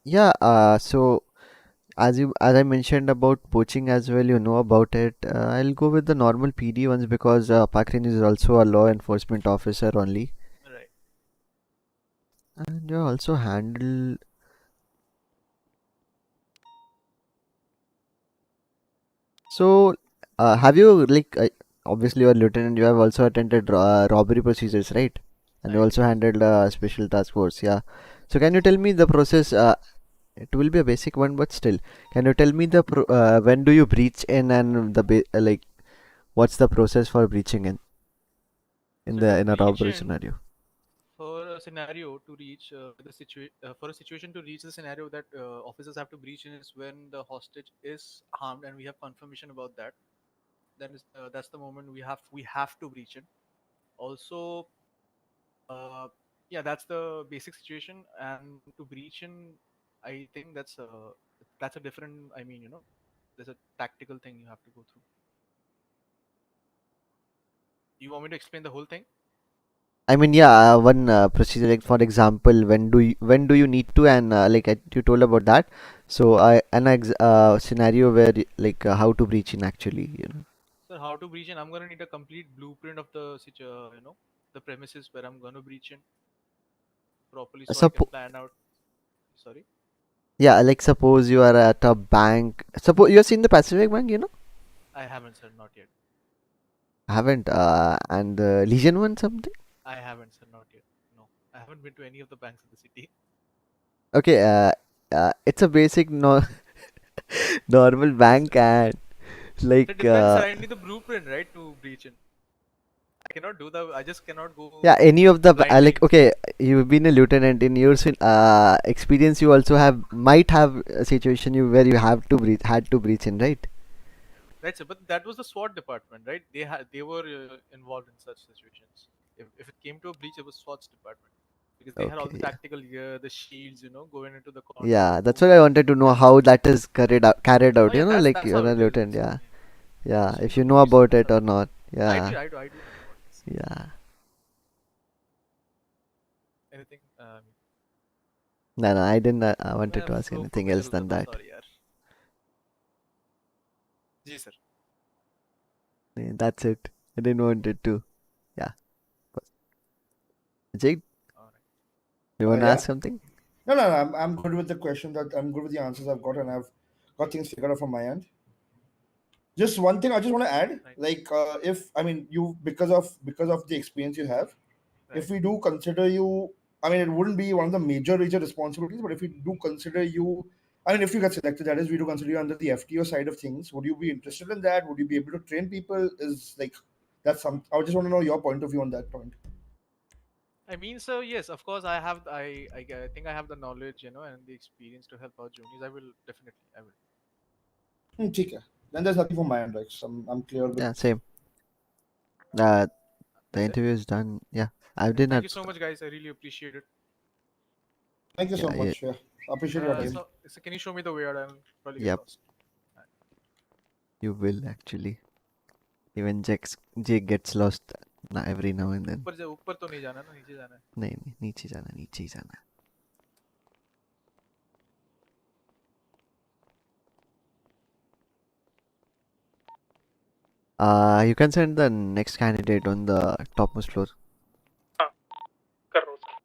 Speaker 2: yeah, so as I mentioned about poaching as well, you know about it. I'll go with the normal PD ones because park ranger is also a law enforcement officer only,
Speaker 13: Right.
Speaker 2: and you also handle. So, have you like obviously you're a lieutenant, you have also attended robbery procedures, right? And you
Speaker 13: Right.
Speaker 2: also handled special task force, yeah. So can you tell me the process? It will be a basic one, but still, can you tell me the when do you breach in and the like what's the process for breaching
Speaker 13: So to
Speaker 2: in a
Speaker 13: breach
Speaker 2: robbery
Speaker 13: in,
Speaker 2: scenario?
Speaker 13: for a scenario to reach for a situation to reach the scenario that officers have to breach in is when the hostage is harmed and we have confirmation about that. Then that's the moment we have to breach in. Also, uh, yeah, that's the basic situation. And to breach in, I think that's a different. I mean, there's a tactical thing you have to go through. You want me to explain the whole thing?
Speaker 2: I mean, yeah, one procedure, like for example, when do you need to, and like you told about that. So, scenario where like how to breach in actually, you know.
Speaker 13: So how to breach in? I'm gonna need a complete blueprint of the premises where I'm gonna breach in properly, so I can
Speaker 2: Suppo
Speaker 13: plan out. Sorry,
Speaker 2: Yeah, like suppose you are at a bank. Suppose you have seen the Pacific Bank, you know?
Speaker 13: I haven't, sir, not yet.
Speaker 2: Haven't. And the Legion one something.
Speaker 13: I haven't, sir, not yet. No, I haven't been to any of the banks in the city.
Speaker 2: Okay. It's a basic no normal bank and
Speaker 13: It
Speaker 2: like
Speaker 13: depends, sir. I need the blueprint, right, to breach in. I cannot do the. I just cannot go
Speaker 2: yeah, any of the like
Speaker 13: blindly.
Speaker 2: okay, you've been a lieutenant in your experience. You also might have a situation where you have to had to breach in, right?
Speaker 13: Right, sir. But that was the SWAT department, right? They were involved in such situations. If it came to a breach, it was SWAT's department because they had all the
Speaker 2: Okay.
Speaker 13: tactical gear, the shields, going into the condo
Speaker 2: Yeah, that's
Speaker 13: to
Speaker 2: what I wanted to know
Speaker 13: handle
Speaker 2: how
Speaker 13: the
Speaker 2: that
Speaker 13: situation.
Speaker 2: is carried
Speaker 13: Oh
Speaker 2: out.
Speaker 13: yeah,
Speaker 2: You know,
Speaker 13: that's
Speaker 2: like
Speaker 13: that's
Speaker 2: you're
Speaker 13: how
Speaker 2: a
Speaker 13: it is.
Speaker 2: lieutenant.
Speaker 13: That's
Speaker 2: Yeah, yeah.
Speaker 13: mostly in
Speaker 2: If
Speaker 13: the
Speaker 2: you know
Speaker 13: movies, so
Speaker 2: about
Speaker 13: that's
Speaker 2: it
Speaker 13: how
Speaker 2: or
Speaker 13: it is.
Speaker 2: not.
Speaker 13: I do,
Speaker 2: Yeah,
Speaker 13: I do, I do know about this.
Speaker 2: yeah.
Speaker 13: Anything?
Speaker 2: No, no, I didn't. I wanted
Speaker 13: मैं
Speaker 2: to ask
Speaker 13: flow को
Speaker 2: anything
Speaker 13: भी
Speaker 2: else
Speaker 13: चलता
Speaker 2: than
Speaker 13: था,
Speaker 2: that.
Speaker 13: sorry यार. जी sir.
Speaker 2: Yeah, that's it. I didn't want it to. Yeah. Jake,
Speaker 13: Alright.
Speaker 2: you want to
Speaker 5: Yeah.
Speaker 2: ask something?
Speaker 5: No. I'm good with the question. That I'm good with the answers I've got, and I've got things figured out from my end. Just one thing I just want to add,
Speaker 13: Right.
Speaker 5: like if I mean you because of the experience you have,
Speaker 13: Right.
Speaker 5: if we do consider you, I mean it wouldn't be one of the major responsibilities, but if we do consider you, I mean if you get selected, that is, we do consider you under the FTO side of things. Would you be interested in that? Would you be able to train people? Is like that's some. I just want to know your point of view on that point.
Speaker 13: I mean, so yes, of course, I think I have the knowledge, and the experience to help out juniors. I will.
Speaker 5: ठीक है. Then there's nothing from my end, right? So I'm clear with.
Speaker 2: Yeah, same. Uh, the
Speaker 13: That's it.
Speaker 2: interview is done. Yeah, I
Speaker 13: Right.
Speaker 2: did
Speaker 13: Thank
Speaker 2: not.
Speaker 13: you so much, guys. I really appreciate it.
Speaker 5: Thank you so
Speaker 2: Yeah, yeah,
Speaker 5: much. Yeah, appreciate your time.
Speaker 13: So can you show me the way out? I'll probably get
Speaker 2: yep.
Speaker 13: lost. Alright.
Speaker 2: You will actually. Even Jake gets lost every now and then.
Speaker 13: ऊपर तो नहीं जाना ना, नीचे जाना है.
Speaker 2: नहीं नहीं नीचे जाना नीचे ही जाना. You can send the next candidate on the topmost floor.
Speaker 8: हाँ, कर रहा हूँ सर.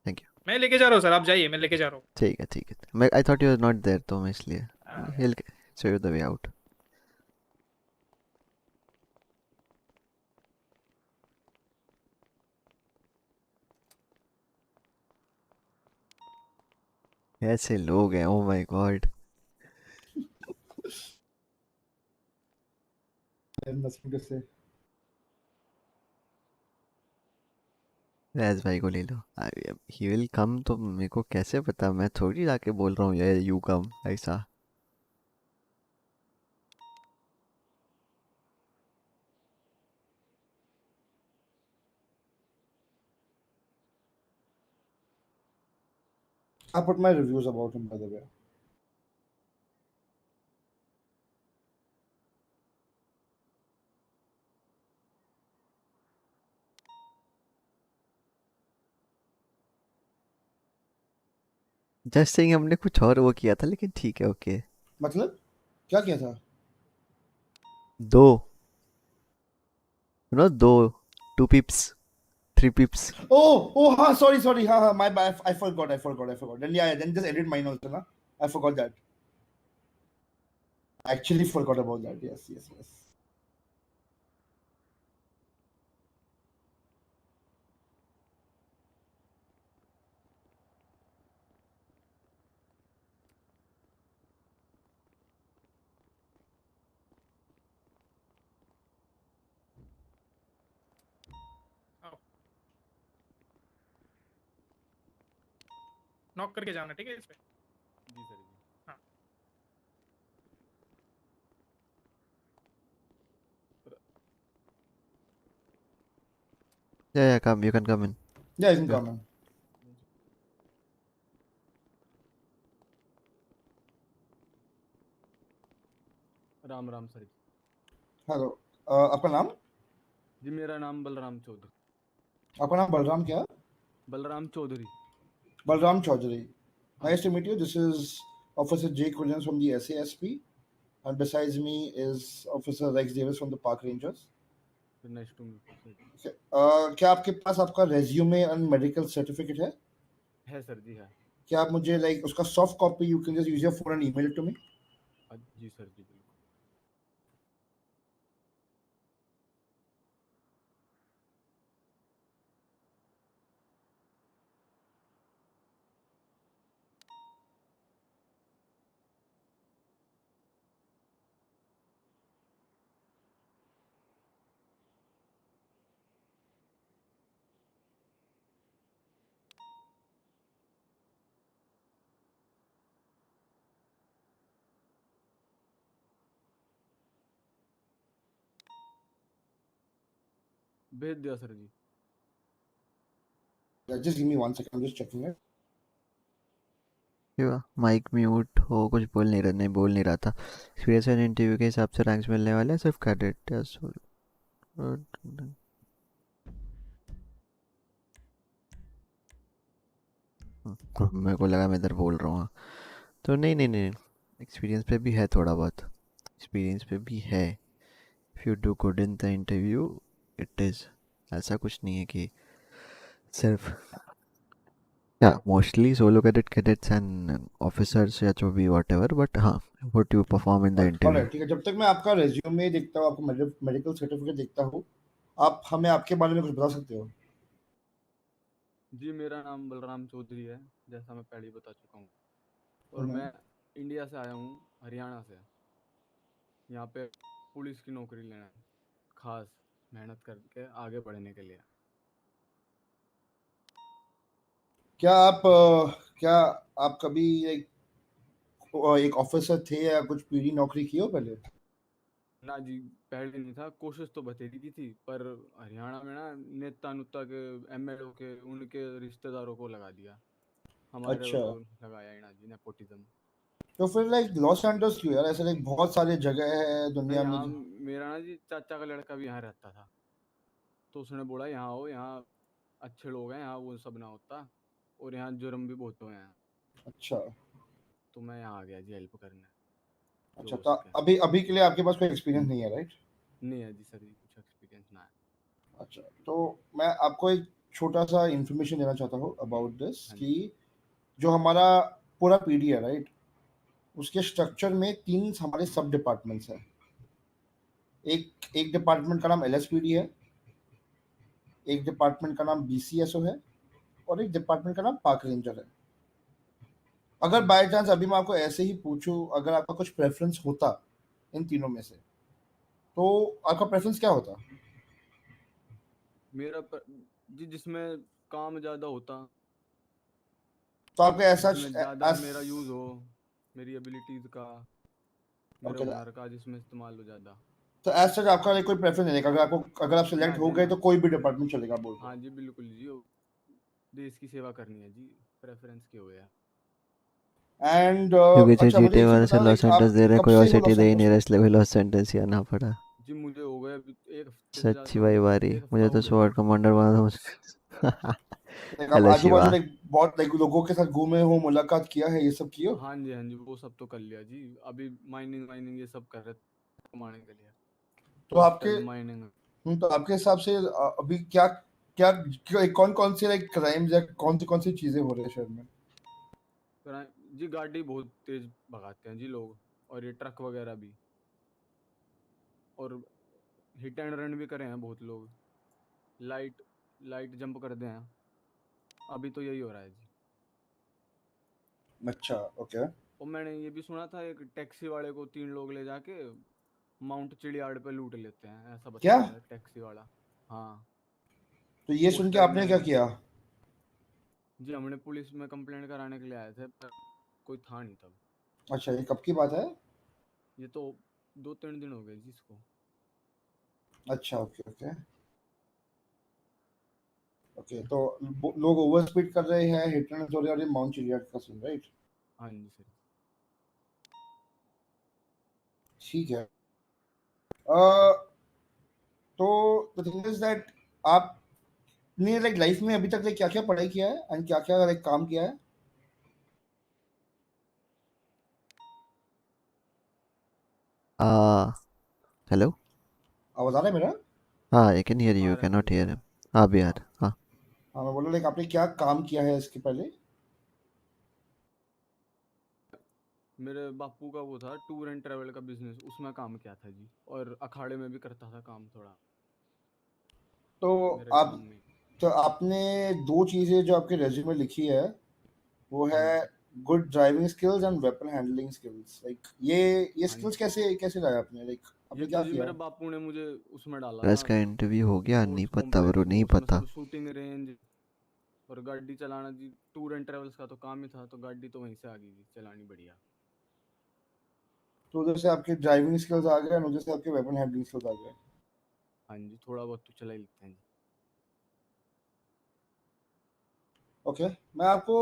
Speaker 2: Thank you.
Speaker 8: मैं लेके जा रहा हूँ सर, आप जाइए, मैं लेके जा रहा हूँ.
Speaker 2: ठीक है. I thought you were not there, तो मैं इसलिए. He'll show you the way out. ऐसे लोग हैं, oh my god.
Speaker 5: I have nothing to say.
Speaker 2: Razz भाई को ले लो. He will come तो मेरे को कैसे पता? मैं थोड़ी जाके बोल रहा हूँ ये you come ऐसा.
Speaker 5: I put my reviews about him, by the way.
Speaker 2: Just saying हमने कुछ और वो किया था, लेकिन ठीक है, ओके।
Speaker 5: मतलब क्या किया था?
Speaker 2: दो, यू नो, दो, 2 pips, 3 pips.
Speaker 5: Oh, हाँ, sorry, हाँ, my bad. I forgot. Then yeah, then just edit mine also, na. I forgot that. I actually forgot about that. Yes.
Speaker 8: Knock करके जाना, ठीक है इस पे?
Speaker 14: जी सर जी।
Speaker 8: हाँ।
Speaker 2: Yeah, come, you can come in.
Speaker 5: Yeah, you can come in.
Speaker 14: Ram sir ji.
Speaker 5: Hello, आपका नाम?
Speaker 14: जी मेरा नाम बलराम चौधरी।
Speaker 5: आपका नाम बलराम क्या?
Speaker 14: Balram Chaudhary.
Speaker 5: Balram Chaudhary. Nice to meet you. This is Officer Jake Williams from the SASP, and besides me is Officer Rex Davis from the Park Rangers.
Speaker 14: Nice to meet sir.
Speaker 5: Okay. क्या आपके पास आपका रेज्यूमे एंड मेडिकल सर्टिफिकेट है?
Speaker 14: है sir जी, है।
Speaker 5: क्या आप मुझे like उसका soft copy you can just use your phone and email it to me?
Speaker 14: जी सर जी, बिल्कुल। भेज दिया सर जी।
Speaker 5: Just give me 1 second. I'm just checking it.
Speaker 2: क्यों माइक म्यूट हो? कुछ बोल नहीं रहा था। एक्सपीरियंस एंड इंटरव्यू के हिसाब से रैंक्स मिलने वाले हैं, सिर्फ क्रेडिट या मेरे को लगा मैं इधर बोल रहा हूँ। तो नहीं, एक्सपीरियंस पे भी है थोड़ा बहुत, एक्सपीरियंस पे भी है। If you do good in the interview it is, ऐसा कुछ नहीं है कि सिर्फ, या mostly solo cadets and officers या जो भी व्हाटएवर, बट हाँ, what you perform in the interview.
Speaker 5: ठीक है, जब तक मैं आपका रेज्यूमे देखता हूँ, आपका मेडिकल सर्टिफिकेट देखता हूँ, आप हमें आपके बारे में कुछ बता सकते हो?
Speaker 14: जी मेरा नाम बलराम चौधरी है, जैसा मैं पहले ही बता चुका हूँ। और मैं इंडिया से आया हूँ, हरियाणा से। यहाँ पे पुलिस की नौकरी लेना है, खास मेहनत करके आगे बढ़ने के लिए।
Speaker 5: क्या आप कभी एक ऑफिसर थे या कुछ पीडी नौकरी की हो पहले?
Speaker 14: ना जी, पहले नहीं था, कोशिश तो बतेरी की थी, पर हरियाणा में ना नेता नुता के, एमएलए के, उनके रिश्तेदारों को लगा दिया, हमारे
Speaker 5: अच्छा,
Speaker 14: को लगाया ही ना जी, नेपोटिज्म।
Speaker 5: तो फिर लाइक लॉस एंजल्स क्यों यार? ऐसे लाइक बहुत सारे जगह है
Speaker 14: नहीं,
Speaker 5: दुनिया में
Speaker 14: यहाँ मेरा ना जी चाचा का लड़का भी यहाँ रहता था, तो उसने बोला यहाँ आओ, यहाँ अच्छे लोग हैं, यहाँ वो सब ना होता, और यहाँ जुर्म भी बहुत हुए हैं।
Speaker 5: अच्छा,
Speaker 14: तो मैं यहाँ आ गया जी हेल्प करने, जो
Speaker 5: अच्छा,
Speaker 14: हो
Speaker 5: तो
Speaker 14: सके।
Speaker 5: अभी के लिए आपके पास कोई एक्सपीरियंस नहीं है, राइट?
Speaker 14: नहीं है जी सर जी, कुछ एक्सपीरियंस ना है।
Speaker 5: अच्छा, तो मैं आपको एक छोटा सा इंफॉर्मेशन देना चाहता हूँ अबाउट दिस कि जो हमारा पूरा पीडी है, राइट, उसके स्ट्रक्चर में 3 हमारे सब डिपार्टमेंट्स हैं। एक डिपार्टमेंट का नाम एलएसपीडी है, एक डिपार्टमेंट का नाम बीसीएसओ है, और एक डिपार्टमेंट का नाम पार्क रेंजर है। अगर बाय चांस अभी मैं आपको ऐसे ही पूछूं, अगर आपका कुछ प्रेफरेंस होता इन तीनों में से, तो आपका प्रेफरेंस क्या होता?
Speaker 14: मेरा जी जिसमें काम ज्यादा होता,
Speaker 5: तो आपका ऐसा
Speaker 14: जिसमें ज्यादा मेरा यूज हो, मेरी एबिलिटीज का, मेरे
Speaker 5: ओके,
Speaker 14: हुनर का, जिसमें इस्तेमाल हो ज्यादा।
Speaker 5: तो एज सच आपका कोई प्रेफरेंस नहीं है? अगर आप
Speaker 14: ना
Speaker 5: सिलेक्ट हो
Speaker 14: जी
Speaker 5: गए
Speaker 14: ना।
Speaker 5: तो कोई भी डिपार्टमेंट चलेगा, बोल रहे
Speaker 14: हाँ जी बिल्कुल जी, देश की सेवा करनी है जी, प्रेफरेंस क्यों है।
Speaker 5: एंड
Speaker 2: क्योंकि जो
Speaker 5: अच्छा मुझे
Speaker 2: GTA
Speaker 5: एक चीज
Speaker 2: वाले से
Speaker 5: बताओ,
Speaker 2: लॉस
Speaker 5: लाइक
Speaker 2: सेंटर्स
Speaker 5: आप
Speaker 2: दे रहे हैं,
Speaker 5: कब
Speaker 2: कोई और
Speaker 5: से हो
Speaker 2: सिटी
Speaker 5: लॉस
Speaker 2: दे ही नहीं रहा,
Speaker 5: एंटोस?
Speaker 2: इसलिए भी लॉस सेंटेंस ही आना पड़ा।
Speaker 14: जी मुझे हो गए अभी एक हफ्ते से
Speaker 2: सच्ची
Speaker 14: ज्यादा
Speaker 2: भाई बारी,
Speaker 14: एक हफ्ता
Speaker 2: मुझे तो
Speaker 14: हो गया
Speaker 2: स्वॉर्ड
Speaker 14: जी।
Speaker 2: कमांडर बना था मुझे।
Speaker 5: लाइक आप
Speaker 2: हेलो
Speaker 5: आजू बाजू
Speaker 2: शिवा।
Speaker 5: लाइक बहुत लाइक लोगों के साथ घूमे हो, मुलाकात किया है, ये सब किए हो?
Speaker 14: हाँ जी हाँ जी, वो सब तो कर लिया जी। अभी माइनिंग वाइनिंग ये सब कर रहे थे कमाने के लिए।
Speaker 5: तो
Speaker 14: फुल
Speaker 5: आपके
Speaker 14: स्टैक माइनिंग।
Speaker 5: तो आपके हिसाब से अभी क्या क्या कौन कौन से लाइक क्राइम्स या कौन सी चीजें हो रही है शहर में?
Speaker 14: जी गाड़ी बहुत तेज भगाते हैं जी लोग, और ये ट्रक वगैरह भी, और हिट एंड रन भी करे हैं बहुत लोग। लाइट लाइट जंप कर दे हैं, अभी तो यही हो रहा है जी।
Speaker 5: अच्छा ओके।
Speaker 14: और मैंने ये भी सुना था एक टैक्सी वाले को 3 लोग ले जाके माउंट चिड़ियाड़ पे लूट लेते हैं, ऐसा
Speaker 5: क्या?
Speaker 14: बता रहा है टैक्सी वाला। हाँ
Speaker 5: तो ये सुन के
Speaker 14: पोस्टर भी
Speaker 5: आपने
Speaker 14: मैंने
Speaker 5: क्या किया?
Speaker 14: जी हमने पुलिस में कंप्लेंट कराने के लिए आए थे, पर कोई था नहीं तब।
Speaker 5: अच्छा ये कब की बात है?
Speaker 14: ये तो 2-3 दिन हो गए जी इसको।
Speaker 5: अच्छा ओके ओके ओके। तो लोग ओवर स्पीड कर रहे हैं, हिट एंड हो रहे हैं, और ये माउंट चिड़ियाड़ का सीन, राइट?
Speaker 14: हाँ जी सर।
Speaker 5: ठीक है। अ, तो द थिंग इज दैट आपने लाइक लाइफ में अभी तक लाइक क्या क्या पढ़ाई किया है एंड क्या क्या लाइक काम किया है?
Speaker 2: हेलो।
Speaker 5: आवाज आ रहा है मेरा?
Speaker 2: हाँ, I can hear
Speaker 14: a
Speaker 2: you,
Speaker 14: रहा है
Speaker 2: कैन
Speaker 14: जी
Speaker 2: नॉट
Speaker 14: आ
Speaker 2: हियर
Speaker 14: रहा
Speaker 2: हिम।
Speaker 14: है।
Speaker 2: हाँ भी यार,
Speaker 14: हाँ
Speaker 2: हाँ।
Speaker 5: हाँ मैं बोला लाइक आपने क्या काम किया है इसके पहले?
Speaker 14: मेरे बापू का वो था टूर एंड ट्रेवल का बिजनेस, उसमें काम किया था जी, और अखाड़े में भी करता था काम थोड़ा
Speaker 5: तो
Speaker 14: मेरे
Speaker 5: आप
Speaker 14: गांव में।
Speaker 5: तो आपने दो चीजें जो आपके रेज्यूमे में लिखी है वो
Speaker 14: हाँ
Speaker 5: है
Speaker 14: जी
Speaker 5: good driving skills and weapon handling skills, like ये
Speaker 14: हाँ
Speaker 5: स्किल्स
Speaker 14: जी।
Speaker 5: कैसे कैसे लाया आपने, लाइक
Speaker 14: ये
Speaker 5: आपने
Speaker 14: तो
Speaker 5: क्या
Speaker 14: जी
Speaker 5: किया?
Speaker 14: मेरे बापू ने मुझे उसमें डाला
Speaker 2: बस
Speaker 14: था,
Speaker 2: का इंटरव्यू हो गया, नहीं
Speaker 14: फोर्स
Speaker 2: पता
Speaker 14: कॉम्प्लेक्स
Speaker 2: ब्रो,
Speaker 14: में,
Speaker 2: नहीं
Speaker 14: उसमें
Speaker 2: पता।
Speaker 14: सब शूटिंग रेंज और गाड़ी चलाना जी। टूर एंड ट्रेवल्स का तो काम ही था, तो गाड़ी तो वहीं से आ गई जी चलानी बढ़िया।
Speaker 5: तो उधर से आपके ड्राइविंग स्किल्स आ गए और उधर से आपके वेपन हैंडलिंग स्किल्स आ गए।
Speaker 14: हाँ जी थोड़ा बहुत तो चला ही लेते हैं जी।
Speaker 5: ओके मैं आपको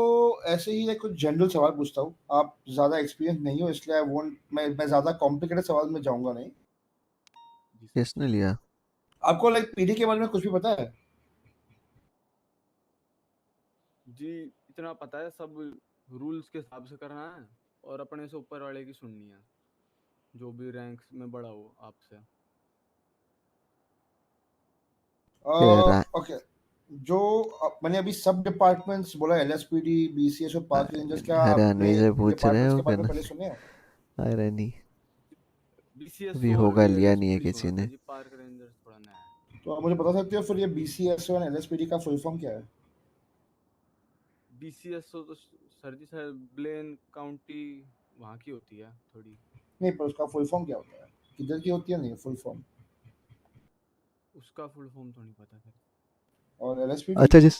Speaker 5: ऐसे ही एक कुछ जनरल सवाल पूछता हूँ, आप ज़्यादा एक्सपीरियंस नहीं हो इसलिए आई वोंट मैं ज़्यादा कॉम्प्लिकेटेड सवाल में जाऊंगा नहीं।
Speaker 14: जी सर।
Speaker 2: किसने लिया?
Speaker 5: आपको लाइक पीढ़ी के बारे में कुछ भी पता है?
Speaker 14: जी इतना पता है, सब रूल्स के हिसाब से करना है, और अपने से ऊपर वाले की सुननी है, जो भी रैंक्स में बड़ा हो आपसे।
Speaker 2: तेरा
Speaker 5: ओके जो मैंने अभी सब डिपार्टमेंट्स बोला, एलएसपीडी, बीसीएस और पार्क रेंजर्स, क्या
Speaker 2: अरे
Speaker 5: आपने
Speaker 2: अनवी से पूछ रहे
Speaker 5: डिपार्टमेंट्स
Speaker 2: हो
Speaker 5: के
Speaker 2: क्या
Speaker 5: बारे में
Speaker 2: ना?
Speaker 5: पहले सुने हो?
Speaker 2: अरे नहीं,
Speaker 14: बीसीएस
Speaker 2: अभी
Speaker 14: और
Speaker 2: होगा,
Speaker 14: ये
Speaker 2: लिया नहीं है
Speaker 14: एलएसपीडी
Speaker 2: किसी
Speaker 14: बहुत है
Speaker 2: ने।
Speaker 14: जी, पार्क रेंजर्स थोड़ा नया है।
Speaker 5: तो आप मुझे बता सकते हो फिर ये बीसीएस और एलएसपीडी का फुल फॉर्म क्या है?
Speaker 14: बीसीएस तो सर जी सर ब्लेन काउंटी वहाँ की होती है थोड़ी।
Speaker 5: नहीं पर उसका फुल फॉर्म क्या होता है, किधर की होती है, नहीं फुल फॉर्म?
Speaker 14: उसका फुल फॉर्म तो नहीं पता सर।
Speaker 5: और एलएसपीडी?
Speaker 2: अच्छा जिस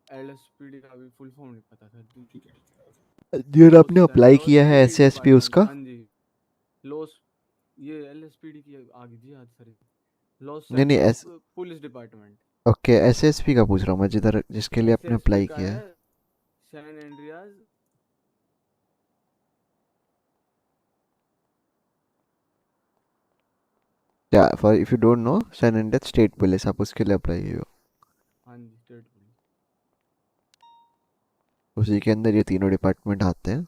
Speaker 14: एलएसपीडी का भी फुल फॉर्म नहीं पता सर जी।
Speaker 5: ठीक है
Speaker 2: जिन
Speaker 14: लॉ
Speaker 2: आपने अप्लाई
Speaker 14: लॉ
Speaker 2: किया है
Speaker 14: सिक्योरिटी
Speaker 2: एसएसपी
Speaker 14: डिपार्टमेंट,
Speaker 2: उसका।
Speaker 14: हाँ जी। लॉस ये एलएसपीडी की आ गई जी आज सर। लॉस
Speaker 2: नहीं नहीं,
Speaker 14: centre of
Speaker 2: S
Speaker 14: police department.
Speaker 2: Okay, SSP का पूछ रहा हूँ मैं, जिधर जिसके लिए आपने
Speaker 14: एसएसपी
Speaker 2: अप्लाई
Speaker 14: का
Speaker 2: किया
Speaker 14: है
Speaker 2: है।
Speaker 14: San Andreas.
Speaker 2: या for if you don't know, San Andreas state police, आप उसके लिए अप्लाई किए हो।
Speaker 14: हाँ जी स्टेट पुलिस।
Speaker 2: उसी के अंदर ये तीनों डिपार्टमेंट आते हैं,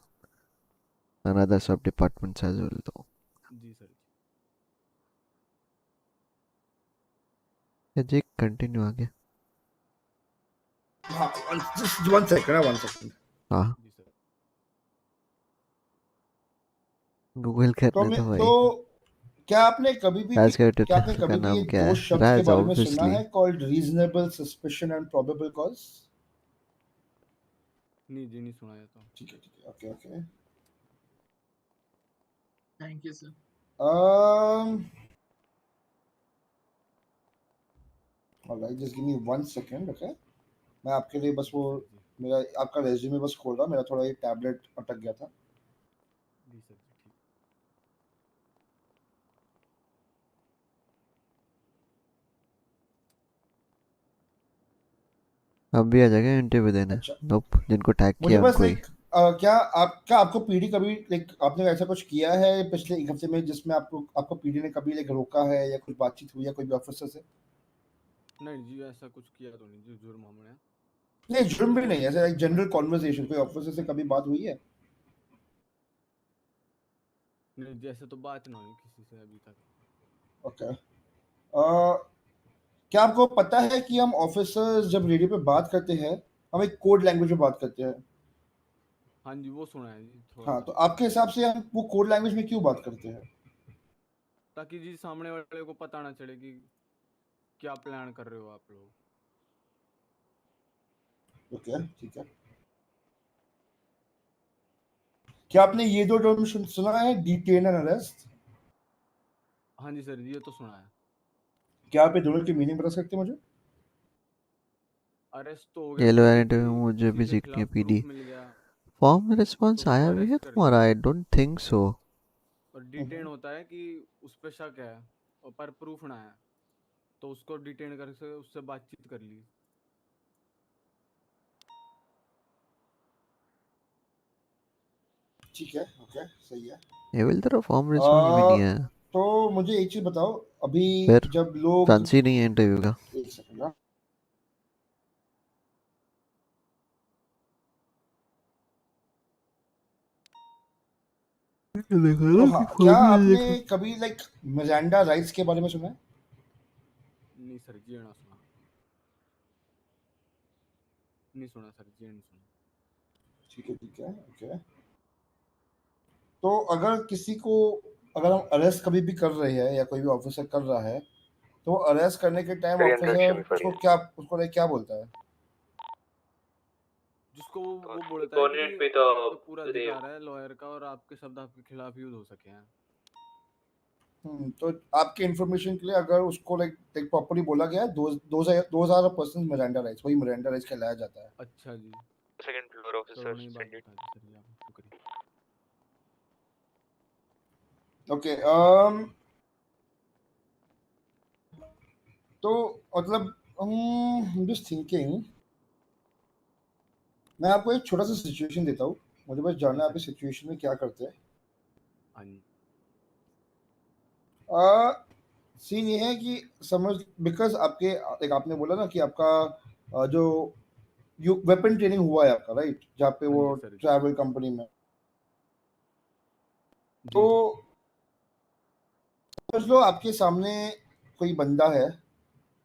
Speaker 2: अनदर सब डिपार्टमेंट्स एज वेल। तो
Speaker 14: जी सर।
Speaker 2: ये जी कंटिन्यू आगे।
Speaker 5: हाँ just 1 second, 1 second।
Speaker 2: हाँ,
Speaker 14: जी सर।
Speaker 2: गूगल
Speaker 5: तो
Speaker 2: करने
Speaker 5: मैं
Speaker 2: तो
Speaker 5: तो
Speaker 2: भाई। राज का
Speaker 5: क्या आपने
Speaker 2: ट्विटर का
Speaker 5: कभी भी ये
Speaker 2: नाम क्या
Speaker 5: दो
Speaker 2: है?
Speaker 5: शब्द के
Speaker 2: राज
Speaker 5: बारे में सुना
Speaker 2: ऑब्वियसली।
Speaker 5: है, called reasonable suspicion and probable cause?
Speaker 14: नहीं जी नहीं सुना है तो।
Speaker 5: ठीक है okay okay.
Speaker 15: Thank you sir.
Speaker 5: Alright just give me 1 second okay. मैं आपके लिए बस
Speaker 14: जी
Speaker 5: वो
Speaker 14: सर जी।
Speaker 5: मेरा आपका रेज्यूमे बस खोल रहा, मेरा थोड़ा ये टैबलेट अटक गया था।
Speaker 14: जी सर जी ठीक।
Speaker 2: अब भी आ जाएगा इंटरव्यू देने।
Speaker 5: अच्छा।
Speaker 2: नोप, जिनको टैग
Speaker 5: मुझे
Speaker 2: किया
Speaker 5: बस
Speaker 2: उनको ही।
Speaker 5: लाइक क्या आपको पीडी कभी लाइक आपने ऐसा कुछ किया है पिछले एक हफ्ते में जिसमें आपको पीडी ने कभी लाइक रोका है या कुछ बातचीत हुई है कोई भी ऑफिसर से?
Speaker 14: नहीं जी, ऐसा कुछ किया तो नहीं जी, जुर्म हमने।
Speaker 5: नहीं, जुर्म भी नहीं, ऐसा एक जनरल कॉन्वर्सेशन कोई ऑफिसर से कभी बात हुई है?
Speaker 14: नहीं जी, ऐसे तो बात ना हुई किसी से अभी तक।
Speaker 5: ओके। क्या आपको पता है कि हम ऑफिसर्स जब रेडियो पे बात करते हैं हम एक कोड लैंग्वेज में बात करते हैं?
Speaker 14: हाँ जी, वो सुना है जी थोड़ा
Speaker 5: हाँ,
Speaker 14: सा।
Speaker 5: तो आपके हिसाब से हम वो कोड लैंग्वेज में क्यों बात करते हैं?
Speaker 14: ताकि जी सामने वाले को पता ना चले कि क्या प्लान कर रहे हो आप लोग।
Speaker 5: ओके, ठीक है। क्या आपने ये दो टर्म सुना है, डिटेन एंड अरेस्ट?
Speaker 14: हाँ जी सर, ये तो सुना है।
Speaker 5: क्या आप ये दोनों की मीनिंग बता सकते हैं मुझे?
Speaker 14: अरेस्ट तो हो गया
Speaker 2: ये लो
Speaker 14: समझो
Speaker 2: यार,
Speaker 14: कि
Speaker 2: इंटरव्यू मुझे
Speaker 14: किसी
Speaker 2: भी
Speaker 14: के
Speaker 2: सीखनी है
Speaker 14: खिलाफ
Speaker 2: पीडी।
Speaker 14: प्रूफ मिल गया
Speaker 2: फॉर्म में
Speaker 14: तो
Speaker 2: रिस्पॉन्स
Speaker 14: उसको
Speaker 2: आया भी है
Speaker 14: अरेस्ट कर
Speaker 2: तुम्हारा?
Speaker 14: लिया।
Speaker 2: I don't think so.
Speaker 14: और डिटेन होता है कि उस पे शक है और पर प्रूफ ना है, तो उसको डिटेन करके उससे बातचीत कर ली।
Speaker 5: ठीक है, ओके, सही है।
Speaker 2: ये बोल तेरा फॉर्म रिस्पॉन्स भी नहीं है।
Speaker 5: तो मुझे एक चीज बताओ, अभी
Speaker 2: फिर
Speaker 5: जब लोग
Speaker 2: फैंसी नहीं है इंटरव्यू का?
Speaker 5: एक सेकंड ना। तो हाँ, क्या आपने कभी लाइक मिरांडा राइट्स के बारे में सुना है?
Speaker 14: नहीं सर जी, ना सुना। नहीं सुना सर जी, नहीं सुना।
Speaker 5: ठीक है, ठीक है, ओके। तो अगर हम अरेस्ट कभी भी कर रहे हैं या कोई भी ऑफिसर कर रहा है तो अरेस्ट करने के टाइम ऑफिसर उसको लाइक क्या बोलता है?
Speaker 14: जिसको वो बोलता है कि
Speaker 4: Coordinate with
Speaker 14: आप पे पूरा
Speaker 4: Rave.
Speaker 14: अधिकार है लॉयर का और आपके शब्द आपके खिलाफ यूज हो सके हैं।
Speaker 5: तो आपके इंफॉर्मेशन के लिए अगर उसको लाइक प्रॉपर्ली बोला गया है, those are persons Miranda rights, वही मिरांडा राइट्स कहलाया जाता है।
Speaker 14: अच्छा जी,
Speaker 4: Second floor
Speaker 14: चलो
Speaker 4: officer,
Speaker 14: नहीं बात
Speaker 4: send it.
Speaker 14: बता दी सर जी, आपने शुक्रिया।
Speaker 5: ओके। तो मतलब जस्ट थिंकिंग, मैं आपको एक छोटा सा सिचुएशन देता हूँ, मुझे बस जानना है आप इस सिचुएशन में क्या करते हैं।
Speaker 14: हाँ जी।
Speaker 5: सीन ये है कि समझ, बिकॉज आपके एक आपने बोला ना कि आपका जो वेपन ट्रेनिंग हुआ है आपका, राइट, जहाँ पे
Speaker 14: हाँ
Speaker 5: वो
Speaker 14: जी सर जी।
Speaker 5: ट्रैवल कंपनी में। तो
Speaker 14: जी जी।
Speaker 5: समझ लो आपके सामने कोई बंदा है,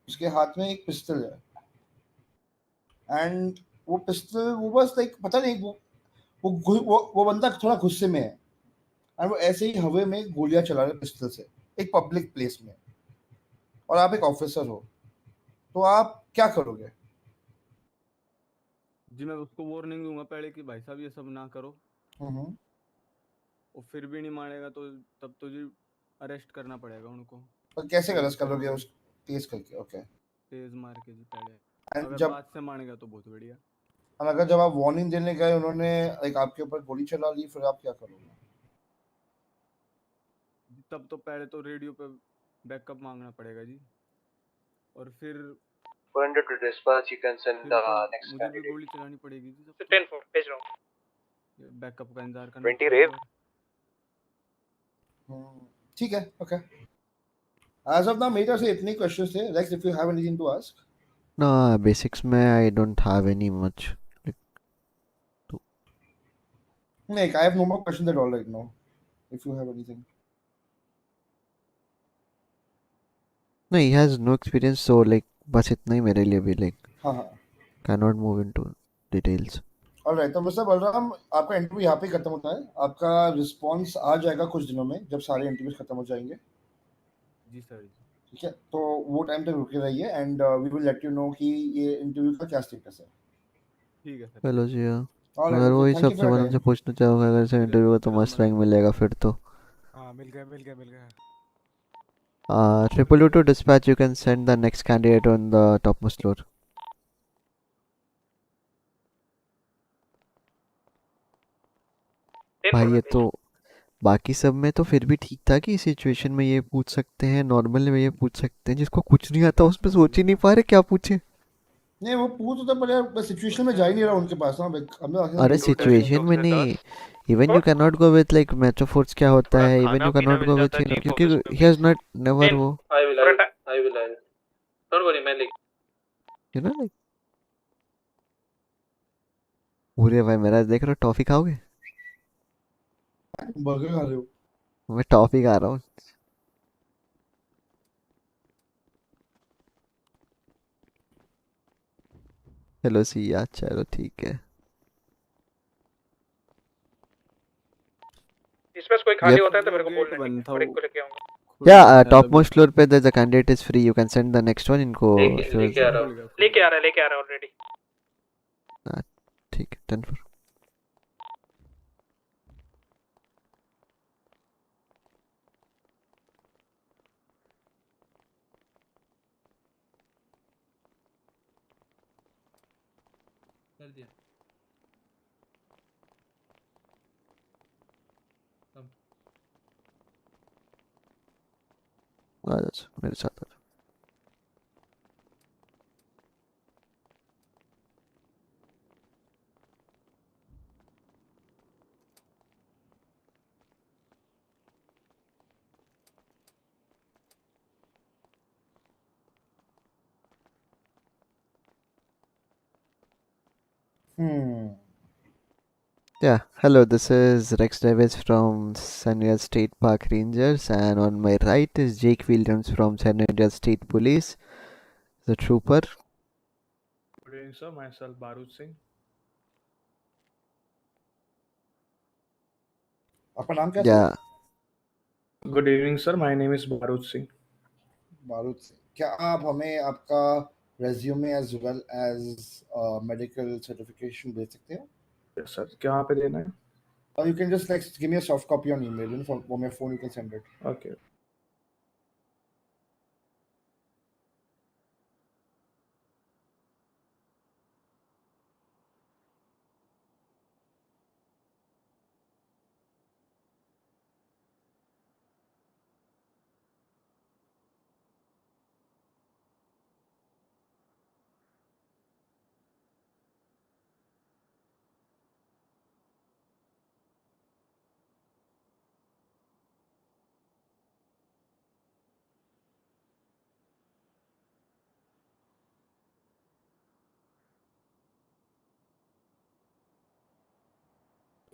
Speaker 5: उसके हाथ में एक पिस्टल है, एंड वो पिस्टल वो बस लाइक पता नहीं वो बंदा थोड़ा गुस्से में है, एंड वो ऐसे ही हवा में गोलियां चला रहा है पिस्टल से एक पब्लिक प्लेस में, और आप एक ऑफिसर हो, तो आप क्या करोगे?
Speaker 14: जी मैं उसको वार्निंग दूंगा पहले कि भाई साहब ये सब ना करो, और फिर भी नहीं मानेगा तो तब तो जी अरेस्ट करना पड़ेगा उनको।
Speaker 5: और कैसे
Speaker 14: तेज
Speaker 5: अरेस्ट करोगे?
Speaker 14: करके,
Speaker 5: उस तेज करके, ओके।
Speaker 14: तेज मार के जी पहले।
Speaker 5: एंड
Speaker 14: अगर
Speaker 5: जब
Speaker 14: बात से मानेगा तो बहुत बढ़िया।
Speaker 5: और अगर जब आप वार्निंग देने गए उन्होंने लाइक आपके ऊपर गोली चला ली, फिर आप क्या करोगे?
Speaker 14: तब तो पहले तो रेडियो पे बैकअप मांगना पड़ेगा जी, और फिर
Speaker 6: For under to dispatch, you can send
Speaker 14: फिर
Speaker 6: the
Speaker 14: तो
Speaker 6: next
Speaker 14: मुझे भी
Speaker 6: candidate.
Speaker 14: गोली चलानी पड़ेगी जी, तब तो
Speaker 4: 10 4, भेज रहा हूँ.
Speaker 14: बैकअप का इंतजार करना
Speaker 4: 20
Speaker 14: पड़ेगा।
Speaker 4: Rave.
Speaker 14: और
Speaker 5: ठीक है, ओके। एज ऑफ नाउ मेरी तरफ से इतने क्वेश्चंस थे, like if you have anything to ask.
Speaker 2: No, basics में I don't have any much.
Speaker 5: नहीं, I have no more questions at all right now, if you have anything.
Speaker 2: No, he has no experience, so like बस इतना ही मेरे लिए भी, like
Speaker 5: हाँ हाँ,
Speaker 2: cannot move into details.
Speaker 5: Alright. तो mister Balram, आपका इंटरव्यू यहाँ पे खत्म होता है, आपका रिस्पांस आ जाएगा कुछ दिनों में जब सारे इंटरव्यूज खत्म हो जाएंगे।
Speaker 14: जी सर जी।
Speaker 5: ठीक है, तो वो टाइम तक रुके रहिए, and we will let you know कि ये इंटरव्यू का क्या स्टेटस है।
Speaker 14: ठीक है सर।
Speaker 2: चलो जी हाँ,
Speaker 5: ऑलराइट,
Speaker 2: अगर
Speaker 5: ओके,
Speaker 2: वही
Speaker 5: थैंक यू
Speaker 2: सबसे
Speaker 5: फॉर योर
Speaker 2: मतलब से
Speaker 5: टाइम।
Speaker 2: पूछना चाहोगे अगर से इंटरव्यू का तो
Speaker 14: चलो
Speaker 2: मस्त
Speaker 14: मैं
Speaker 2: रैंक मिलेगा फिर तो।
Speaker 8: हाँ मिल गया।
Speaker 2: Triple to dispatch, you can send the next candidate on the topmost floor. भाई ये तो बाकी सब में तो फिर भी ठीक था कि सिचुएशन में ये पूछ सकते हैं, नॉर्मल में ये पूछ सकते हैं, जिसको कुछ नहीं आता उसमें सोच ही नहीं पा रहे क्या पूछे।
Speaker 5: नहीं वो पूछ तो पर यार सिचुएशन में जा ही नहीं रहा उनके पास ना लाइक हम लोग
Speaker 2: अरे सिचुएशन में नहीं, even you can not go with like metro force क्या होता है, even you can not go with you know, क्योंकि ही हैज नॉट नेवर वो
Speaker 4: डोंट वरी मैं लिख
Speaker 2: यू नो लाइक। पूरे भाई मेरा देख रहा हो, टॉफी खाओगे?
Speaker 5: बर्गर खा रहे हो?
Speaker 2: मैं टॉफी खा रहा हूँ। चलो सिया, चलो ठीक है।
Speaker 4: इसमें कोई खाली
Speaker 2: Yep.
Speaker 4: होता है तो मेरे को
Speaker 14: गेट
Speaker 4: बोलना,
Speaker 14: बंद
Speaker 4: ठीक
Speaker 14: था
Speaker 4: है, और एक
Speaker 14: वो
Speaker 4: को लेके आऊंगा।
Speaker 14: खुल
Speaker 2: Yeah,
Speaker 14: गया
Speaker 2: top
Speaker 14: तभी
Speaker 2: most floor पे there's a candidate is free. You can send the next one इनको
Speaker 4: लेके
Speaker 2: फिर
Speaker 4: लेके आ रहा
Speaker 14: खुल
Speaker 4: हूँ,
Speaker 14: गया
Speaker 4: लेके आ रहा है ऑलरेडी।
Speaker 2: हाँ, ठीक है, 10 for
Speaker 4: कर दिया। कम
Speaker 2: आ जाओ मेरे साथ आ जाओ। Yeah, hello, this is Rex Davis from San Diego State Park Rangers, and on my right is Jake Williams from San Diego State Police, the trooper.
Speaker 4: Good evening sir, myself Barood Singh.
Speaker 5: आपका नाम क्या सर?
Speaker 2: Yeah,
Speaker 4: good evening sir, my name is Barood Singh.
Speaker 5: Barood से क्या आप हमें आपका resume as well as medical certification भेज सकते हैं?
Speaker 4: यस सर, कहाँ पे देना है?
Speaker 5: Or you can just like give me a soft copy on email, you know, from your phone you can send it.
Speaker 4: Okay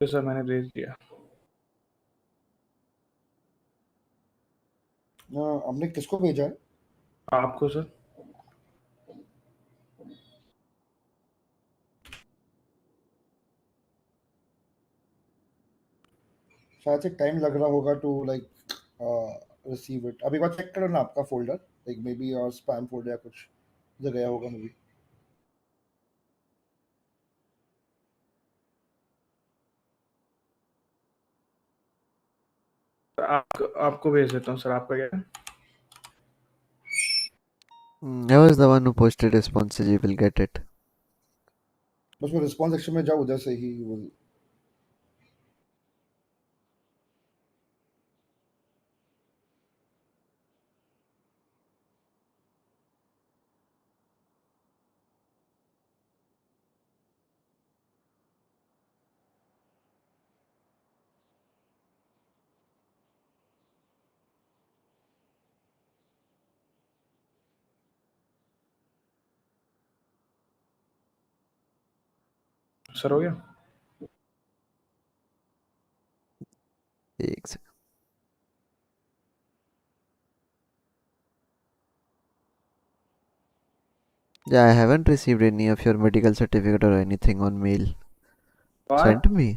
Speaker 4: sir मैंने भेज दिया।
Speaker 5: हमने किसको भेजा है?
Speaker 4: आपको सर।
Speaker 5: शायद से टाइम लग रहा होगा टू लाइक रिसीव इट। अभी एक बार चेक करो ना आपका फोल्डर, लाइक मे बी और स्पैम फोल्डर या कुछ इधर गया होगा मे बी।
Speaker 4: आपको भेज देता हूँ सर, आपका क्या है?
Speaker 2: I was the one who posted responses. You will get it.
Speaker 5: बस वो रिस्पॉन्स सेक्शन में जाओ, उधर से ही will
Speaker 4: सर हो गया?
Speaker 2: एक second. Yeah, I haven't received any of your medical certificate or anything on mail. Sent me.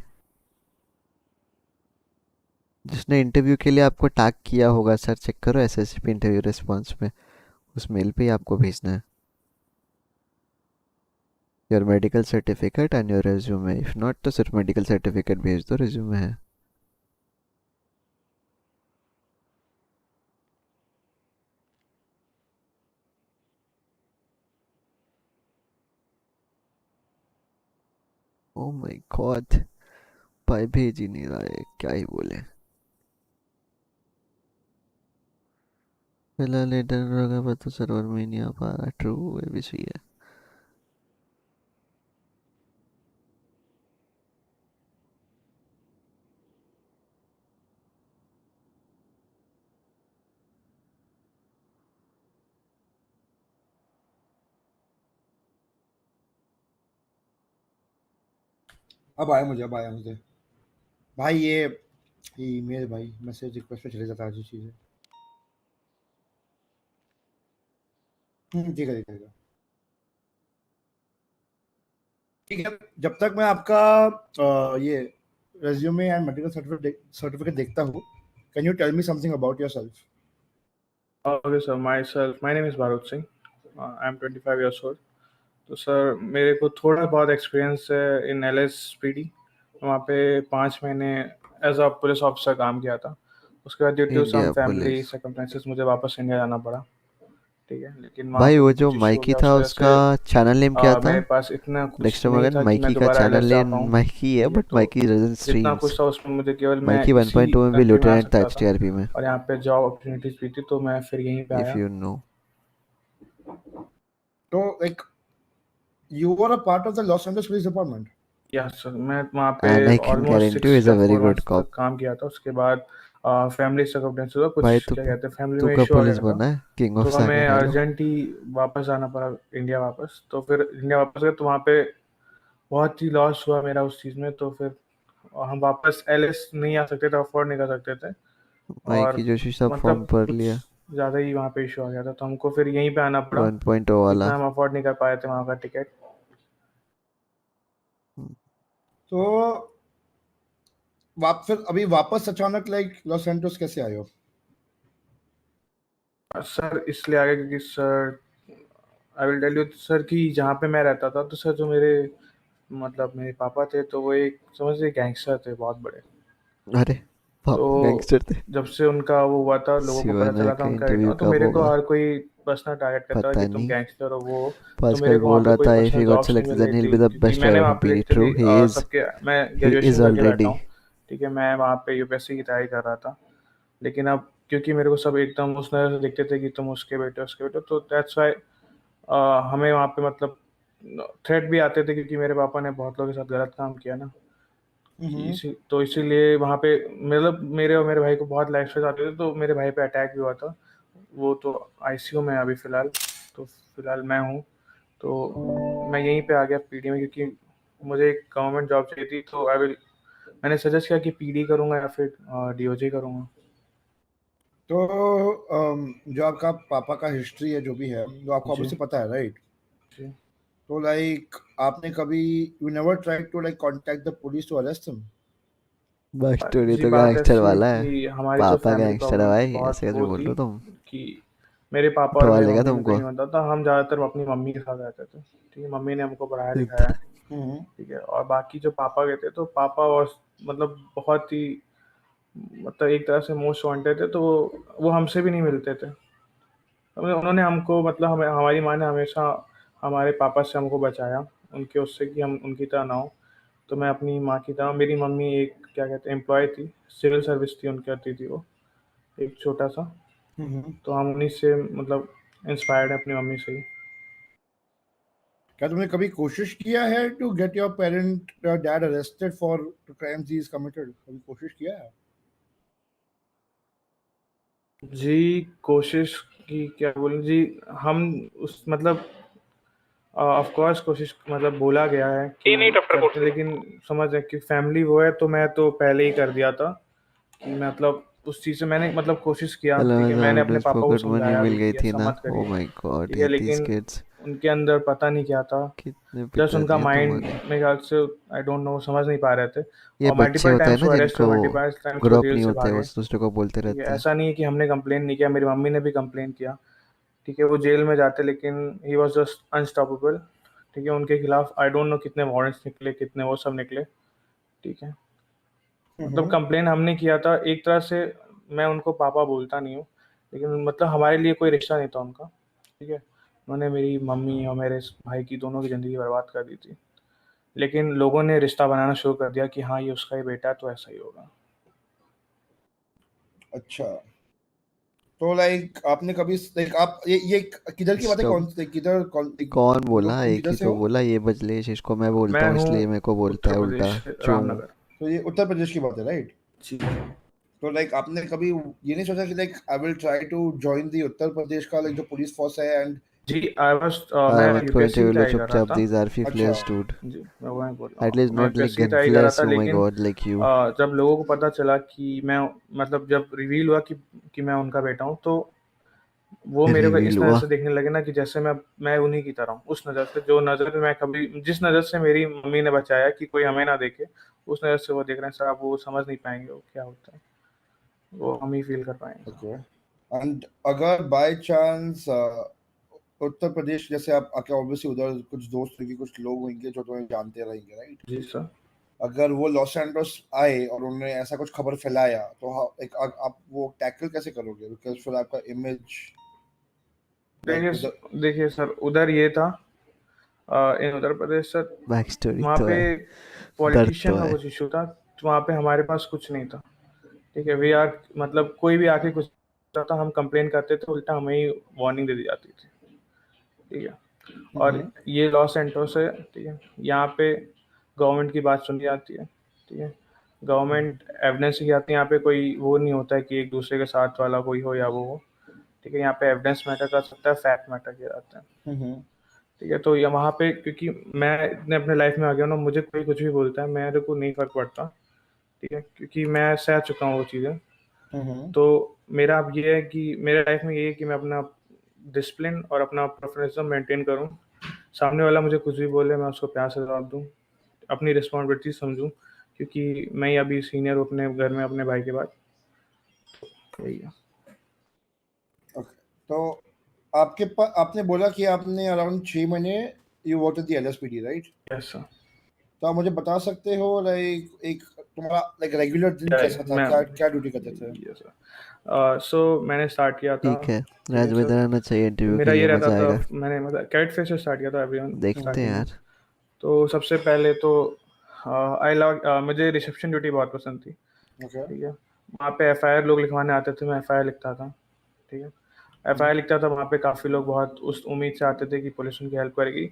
Speaker 2: जिसने इंटरव्यू के लिए आपको टैग किया होगा सर, चेक करो एसएसपी इंटरव्यू रिस्पॉन्स में, उस मेल पे ही आपको भेजना है your medical certificate and your resume. If not तो सिर्फ मेडिकल सर्टिफिकेट भेज दो, रेज्यूमे है। ओ माय गॉड, भाई भेज ही नहीं रहा है, क्या ही बोले। फिलहाल लेटर होगा पर तो सर्वर में ही नहीं आ पा रहा। ट्रू, ये भी सही है।
Speaker 5: अब आया मुझे भाई। ये ईमेल भाई मैसेज रिक्वेस्ट पे चले जाता है जो चीज़ है। ठीक है, ठीक है। जब तक मैं आपका ये रेज्यूमे एंड मेडिकल सर्टिफिकेट देखता हूँ, can you tell me something about yourself?
Speaker 15: Okay, sir. My name is Bharat Singh. I'm 25 years old. तो सर मेरे को थोड़ा बहुत एक्सपीरियंस है इन LSPD। वहाँ पे 5 महीने एज अ पुलिस ऑफिसर काम किया था। उसके बाद due to some
Speaker 2: India
Speaker 15: family
Speaker 2: police.
Speaker 15: Circumstances मुझे वापस इंडिया जाना पड़ा। ठीक है, लेकिन वहाँ
Speaker 2: भाई
Speaker 15: पे
Speaker 2: वो
Speaker 15: कुछ
Speaker 2: जो
Speaker 15: इशू हो
Speaker 2: माइकी
Speaker 15: गया,
Speaker 2: था
Speaker 15: उस वजह
Speaker 2: उसका
Speaker 15: से
Speaker 2: चैनल नेम क्या था?
Speaker 15: मेरे पास इतना कुछ
Speaker 2: डेक्स्टर
Speaker 15: नहीं
Speaker 2: मॉर्गन
Speaker 15: था कि मैं
Speaker 2: माइकी का
Speaker 15: दोबारा
Speaker 2: चैनल
Speaker 15: LS जा
Speaker 2: नेम
Speaker 15: पाऊँ।
Speaker 2: माइकी है,
Speaker 15: ठीक है,
Speaker 2: बट
Speaker 15: तो
Speaker 2: माइकी रजन
Speaker 15: जितना कुछ
Speaker 2: स्ट्रीम्स।
Speaker 15: था उसमें मुझे केवल मैं
Speaker 2: माइकी
Speaker 15: इसी
Speaker 2: 1.2 में भी
Speaker 15: कंट्री में आ
Speaker 2: लेफ्टिनेंट था
Speaker 15: सकता था
Speaker 2: HTRP में,
Speaker 15: और यहाँ पे जॉब अपॉर्चुनिटीज भी थी, तो मैं फिर यहीं पे
Speaker 2: इफ
Speaker 15: आया।
Speaker 2: You know.
Speaker 5: तो like you were a part of the Los Angeles police department?
Speaker 15: Yes sir, मैं वहाँ पे
Speaker 2: and I can
Speaker 15: almost
Speaker 2: guarantee
Speaker 15: 6
Speaker 2: is a
Speaker 15: या
Speaker 2: वेरी
Speaker 15: 4
Speaker 2: गुड
Speaker 15: मंथ्स
Speaker 2: कॉप।
Speaker 15: तक काम किया था। उसके बाद फैमिली सर्कमस्टेंसेस हुआ,
Speaker 2: भाई
Speaker 15: कुछ
Speaker 2: तू
Speaker 15: क्या कहते हैं, फैमिली
Speaker 2: तू
Speaker 15: में
Speaker 2: कब
Speaker 15: इशू आ
Speaker 2: पुलिस
Speaker 15: गया था,
Speaker 2: बना है? किंग ऑफ
Speaker 15: तो
Speaker 2: सागा,
Speaker 15: हमें
Speaker 2: हेलो।
Speaker 15: अर्जेंट ही वापस आना पड़ा इंडिया वापस। तो फिर इंडिया वापस गए तो वहाँ पे बहुत ही लॉस हुआ मेरा उस चीज़ में। तो फिर हम वापस LS नहीं आ सकते थे, अफोर्ड नहीं कर सकते थे, और
Speaker 2: माइकी जोशी सब फॉर्म
Speaker 15: मतलब
Speaker 2: भर
Speaker 15: कुछ
Speaker 2: लिया
Speaker 15: ज़्यादा ही वहाँ पे इशू आ गया था, तो हमको फिर यहीं पे आना पड़ा।
Speaker 2: 1.0 वाला।
Speaker 15: इतना हम अफोर्ड नहीं कर पाए थे वहाँ का टिकट।
Speaker 5: तो फिर अभी वापस अचानक लाइक लॉस एंजल्स कैसे आए हो?
Speaker 15: सर इसलिए आगे क्योंकि sir I will tell you sir कि जहाँ पे मैं रहता था, तो सर जो मेरे मतलब मेरे पापा थे, तो वो एक समझ लीजिए गैंगस्टर थे बहुत बड़े।
Speaker 2: अरे
Speaker 15: तो
Speaker 2: पापा गैंगस्टर थे?
Speaker 15: जब से उनका वो हुआ था, लोगों को पता
Speaker 2: शिवाना
Speaker 15: चला था
Speaker 2: का
Speaker 15: उनका
Speaker 2: इंटरव्यू
Speaker 15: रिटर्न, तो
Speaker 2: कब
Speaker 15: मेरे को
Speaker 2: होगा?
Speaker 15: हर कोई पर्सनल टारगेट करता था
Speaker 2: पता
Speaker 15: कि तुम
Speaker 2: नहीं।
Speaker 15: गैंगस्टर हो, वो हो। तो
Speaker 2: पास्कल
Speaker 15: मेरे को वहाँ
Speaker 2: बोल
Speaker 15: पे
Speaker 2: रहा
Speaker 15: कोई
Speaker 2: था if
Speaker 15: personal
Speaker 2: he got
Speaker 15: jobs नहीं
Speaker 2: selected
Speaker 15: मिल रही
Speaker 2: then he'll
Speaker 15: थी,
Speaker 2: be the
Speaker 15: क्योंकि
Speaker 2: best
Speaker 15: मैंने
Speaker 2: driver
Speaker 15: वहाँ
Speaker 2: of
Speaker 15: पे
Speaker 2: PD. True,
Speaker 15: लिटरली सबके मैं
Speaker 2: he
Speaker 15: ग्रेजुएशन
Speaker 2: is
Speaker 15: करके बैठा
Speaker 2: already।
Speaker 15: हूँ। ठीक है, मैं वहाँ पे UPSC की तैयारी कर रहा था, लेकिन अब क्योंकि मेरे को सब एकदम उस नज़र से देखते थे कि तुम उसके बेटे, तो दैट्स वाई हमें वहाँ पे मतलब थ्रेट भी आते थे, क्योंकि मेरे पापा ने बहुत लोगों के साथ गलत काम किया ना। कि इसीलिए वहाँ पे मतलब मेरे और मेरे भाई को बहुत लाइफ स्ट्रेस आते थे, तो मेरे भाई पे अटैक भी हुआ था। वो तो ICU में है अभी फ़िलहाल। तो फ़िलहाल मैं हूँ, तो मैं यहीं पे आ गया PD में, क्योंकि मुझे एक गवर्नमेंट जॉब चाहिए थी। तो मैंने सजेस्ट किया कि PD करूँगा या फिर DOJ करूँगा।
Speaker 5: तो जो आपका पापा का हिस्ट्री है जो भी है, जो आपको
Speaker 15: जी
Speaker 5: ऑब्वियसली पता है, राइट?
Speaker 15: जी।
Speaker 5: तो लाइक आपने कभी you never tried to like contact the police to arrest him?
Speaker 2: बस स्टोरी
Speaker 15: जी,
Speaker 2: तो
Speaker 15: बात
Speaker 2: गैंगस्टर
Speaker 15: ऐसी है
Speaker 2: वाला है।
Speaker 15: कि हमारी जो
Speaker 2: पापा
Speaker 15: फैमिली
Speaker 2: गैंगस्टर है
Speaker 15: प्रॉब्लम थी,
Speaker 2: भाई,
Speaker 15: बहुत
Speaker 2: ऐसे कैसे
Speaker 15: वो
Speaker 2: बोल रहे
Speaker 15: थी
Speaker 2: हो तुम?
Speaker 15: कि मेरे पापा और
Speaker 2: उठवा
Speaker 15: मेरी
Speaker 2: लेगा
Speaker 15: मम्मी में कहीं
Speaker 2: तुमको।
Speaker 15: नहीं बनता था। हम ज़्यादातर अपनी मम्मी के साथ रहते थे। ठीक है, मम्मी ने हमको पढ़ाया लिखाया है।
Speaker 5: हम्म।
Speaker 15: ठीक है, और बाकी जो पापा के थे, तो पापा और मतलब बहुत ही मतलब एक तरह से मोस्ट वांटेड थे, तो वो हमसे भी नहीं मिलते थे। उन्होंने हमको मतलब हमारी माँ ने हमेशा हमारे पापा से हमको बचाया, उनके उससे कि हम उनकी तरह ना हो। तो मैं अपनी माँ की तरह, मेरी मम्मी एक क्या कहते हैं एम्प्लॉय थी, सिविल सर्विस थी उनकी, करती थी वो एक छोटा सा। तो हम उन्हीं से मतलब इंस्पायर्ड है, अपनी मम्मी से ही।
Speaker 5: क्या तुमने कभी कोशिश किया है to get your parent dad arrested for crimes he is committed? कभी कोशिश किया है?
Speaker 15: जी, कोशिश की क्या बोलूँ जी, हम उस मतलब ऑफ कोर्स कोशिश मतलब बोला गया है कि करते, लेकिन समझ रहे कि फैमिली वो है, तो मैं तो पहले ही कर दिया था कि मतलब उस चीज़ से मैंने मतलब कोशिश किया।
Speaker 2: हेलो
Speaker 15: ठीक है, मैंने अपने
Speaker 2: विंडोज
Speaker 15: पापा को
Speaker 2: पॉकेट मनी
Speaker 15: समझाया
Speaker 2: मिल
Speaker 15: भी
Speaker 2: गई
Speaker 15: कि
Speaker 2: थी
Speaker 15: ऐसा
Speaker 2: ना?
Speaker 15: मत
Speaker 2: ओ
Speaker 15: करिए।
Speaker 2: माय गॉड,
Speaker 15: ठीक है,
Speaker 2: एथीस
Speaker 15: लेकिन
Speaker 2: किड्स।
Speaker 15: उनके अंदर पता नहीं क्या था।
Speaker 2: कितने
Speaker 15: जस्ट उनका
Speaker 2: पिताजी हैं
Speaker 15: माइंड
Speaker 2: तुम्हारे?
Speaker 15: मेरे ख्याल से आई डोंट नो, समझ नहीं पा रहे थे,
Speaker 2: ये
Speaker 15: और
Speaker 2: बच्चे
Speaker 15: मल्टीपल
Speaker 2: होते हैं
Speaker 15: टाइम्स
Speaker 2: ना
Speaker 15: वो अरेस्ट
Speaker 2: जिनको
Speaker 15: हुए, मल्टीपल टाइम्स वो
Speaker 2: ग्रो अप
Speaker 15: जेल
Speaker 2: नहीं
Speaker 15: से
Speaker 2: होते, वो
Speaker 15: भागे।
Speaker 2: एक दूसरे को बोलते
Speaker 15: ठीक है,
Speaker 2: रहते हैं।
Speaker 15: ऐसा नहीं है कि हमने कंप्लेन नहीं किया, मेरी मम्मी ने भी कंप्लेन किया। ठीक है, वो जेल में जाते, लेकिन ही वॉज जस्ट अनस्टॉपेबल। ठीक है, उनके खिलाफ आई डोंट नो कितने वारंट्स निकले, कितने वो सब निकले। ठीक है, मतलब कंप्लेन हमने किया था एक तरह से। मैं उनको पापा बोलता नहीं हूँ, लेकिन मतलब हमारे लिए कोई रिश्ता नहीं था उनका। ठीक है, उन्होंने मेरी मम्मी और मेरे भाई की दोनों की ज़िंदगी बर्बाद कर दी थी, लेकिन लोगों ने रिश्ता बनाना शुरू कर दिया कि हाँ ये उसका ही बेटा है, तो ऐसा ही होगा।
Speaker 5: अच्छा, तो लाइक आपने कभी लाइक आप ये किधर की बात है?
Speaker 2: इसका
Speaker 5: कौन किधर
Speaker 2: कौन बोला?
Speaker 5: तुम
Speaker 2: एक
Speaker 5: किधर
Speaker 2: ही
Speaker 5: से
Speaker 2: तो
Speaker 5: हो?
Speaker 2: बोला ये बजलेश, इसको मैं बोलता
Speaker 15: मैं
Speaker 2: हूँ
Speaker 15: हूँ
Speaker 2: इसलिए मेरे को बोलता
Speaker 15: उत्तर
Speaker 2: है उल्टा
Speaker 15: प्रदेश,
Speaker 2: चूं।
Speaker 15: रामनगर।
Speaker 5: तो ये उत्तर प्रदेश की बात है, राइट?
Speaker 15: जी।
Speaker 5: तो लाइक आपने कभी ये नहीं सोचा कि like I will try to join the Uttar Pradesh का लाइक जो पुलिस फोर्स है एंड
Speaker 15: जी आई वाज मैं
Speaker 2: मत को
Speaker 15: यूपीएससी की
Speaker 2: इंटरव्यू लो
Speaker 15: तैयारी कर रहा
Speaker 2: चुपचाप,
Speaker 15: था।
Speaker 2: these are free
Speaker 5: अच्छा
Speaker 2: players dude.
Speaker 15: जी मैं वही बोल रहा
Speaker 2: At
Speaker 15: हूँ,
Speaker 2: least
Speaker 15: मैं
Speaker 2: not like
Speaker 15: यूपीएससी की
Speaker 2: gun
Speaker 15: तैयारी कर रहा
Speaker 2: flares,
Speaker 15: था,
Speaker 2: oh my
Speaker 15: लेकिन
Speaker 2: god, like you.
Speaker 15: जब लोगों को पता चला कि जब रिवील हुआ कि मैं उनका बेटा हूँ, तो वो मेरे को
Speaker 2: रिवील
Speaker 15: इस नज़र
Speaker 2: हुआ।
Speaker 15: से देखने लगे ना कि जैसे मैं उन्हीं की तरह हूँ। उस नज़र से, जो नज़र में मैं कभी, जिस नज़र से मेरी मम्मी ने बचाया कि कोई हमें ना देखे, उस नज़र से वो देख रहे हैं सर। आप वो समझ नहीं पाएंगे वो क्या होता है, वो हम ही फील कर पाएंगे।
Speaker 5: ओके। एंड अगर बाय चांस उत्तर प्रदेश, जैसे आप आके ऑब्वियसली उधर कुछ दोस्त होंगे, कुछ लोग होंगे जो तुम्हें जानते रहेंगे, राइट?
Speaker 15: जी सर।
Speaker 5: अगर वो लॉस एंजल्स आए और उन्होंने ऐसा कुछ खबर फैलाया, तो एक आप वो टैकल कैसे करोगे? बिकॉज फिर आपका इमेज
Speaker 15: देखिए सर, उधर ये था इन Uttar Pradesh sir,
Speaker 2: back story
Speaker 15: वहाँ
Speaker 2: तो
Speaker 15: पे
Speaker 2: है, दर्द
Speaker 15: पॉलिटिशियन
Speaker 2: तो
Speaker 15: का
Speaker 2: है।
Speaker 15: कुछ इशू था, तो वहाँ पे हमारे पास कुछ नहीं था। ठीक है, वी आर मतलब कोई भी आके कुछ था, हम कंप्लेन करते थे, उल्टा हमें ही वार्निंग दे दी जाती थी। ठीक है, और ये लॉस एंटोस है। ठीक है, यहाँ पे गवर्नमेंट की बात सुनी जाती है। ठीक है, गवर्नमेंट एविडेंस की आती है, यहाँ पे कोई वो नहीं होता है कि एक दूसरे के साथ वाला कोई हो या वो हो। ठीक है, यहाँ पे एविडेंस मैटर कर सकता है, फैक्ट मैटर किया जाता है। ठीक है, तो ये वहाँ पे, क्योंकि मैं इतने अपने लाइफ में आ गया ना, मुझे कोई कुछ भी बोलता है, मेरे को नहीं फर्क पड़ता। ठीक है, क्योंकि मैं सह चुका हूँ वो चीज़ें। तो मेरा अब ये है कि मेरे लाइफ में ये है कि मैं अपना डिसिप्लिन और अपना प्रोफेशनलिज्म मेंटेन करूँ। सामने वाला मुझे कुछ भी बोले, मैं उसको प्यार से जवाब दूँ, अपनी रिस्पॉन्सिबिलिटी समझूँ, क्योंकि मैं ही अभी सीनियर हूँ अपने घर में अपने भाई के बाद। यही है।
Speaker 5: ओके, तो आपके पास, आपने बोला कि आपने अराउंड 6 महीने you work at the LSPD, right?
Speaker 15: Yes sir.
Speaker 5: तो आप मुझे बता सकते हो लाइक एक तुम्हारा लाइक रेगुलर दिन कैसा था?
Speaker 15: मैं
Speaker 5: क्या क्या ड्यूटी करते थे?
Speaker 15: Yes sir. सो मैंने स्टार्ट किया था।
Speaker 2: ठीक है,
Speaker 15: ठीक है
Speaker 2: आज में
Speaker 15: सर,
Speaker 2: रहना चाहिए इंटरव्यू के
Speaker 15: मेरा ये
Speaker 2: लिए,
Speaker 15: रहता
Speaker 2: मजा
Speaker 15: था,
Speaker 2: आएगा।
Speaker 15: मैंने मतलब कैट फेस से स्टार्ट किया था एवरीवन
Speaker 2: देखते हैं
Speaker 15: स्टार्टिंग में।
Speaker 2: यार।
Speaker 15: तो सबसे पहले तो आई लव मुझे रिसेप्शन ड्यूटी बहुत पसंद थी।
Speaker 5: ओके।
Speaker 15: ठीक है, वहाँ पे एफआईआर लोग लिखवाने आते थे, मैं एफआईआर लिखता था। ठीक है, एफआईआर लिखता था, वहाँ पे काफ़ी लोग बहुत उस उम्मीद से आते थे कि पुलिस उनकी हेल्प करेगी।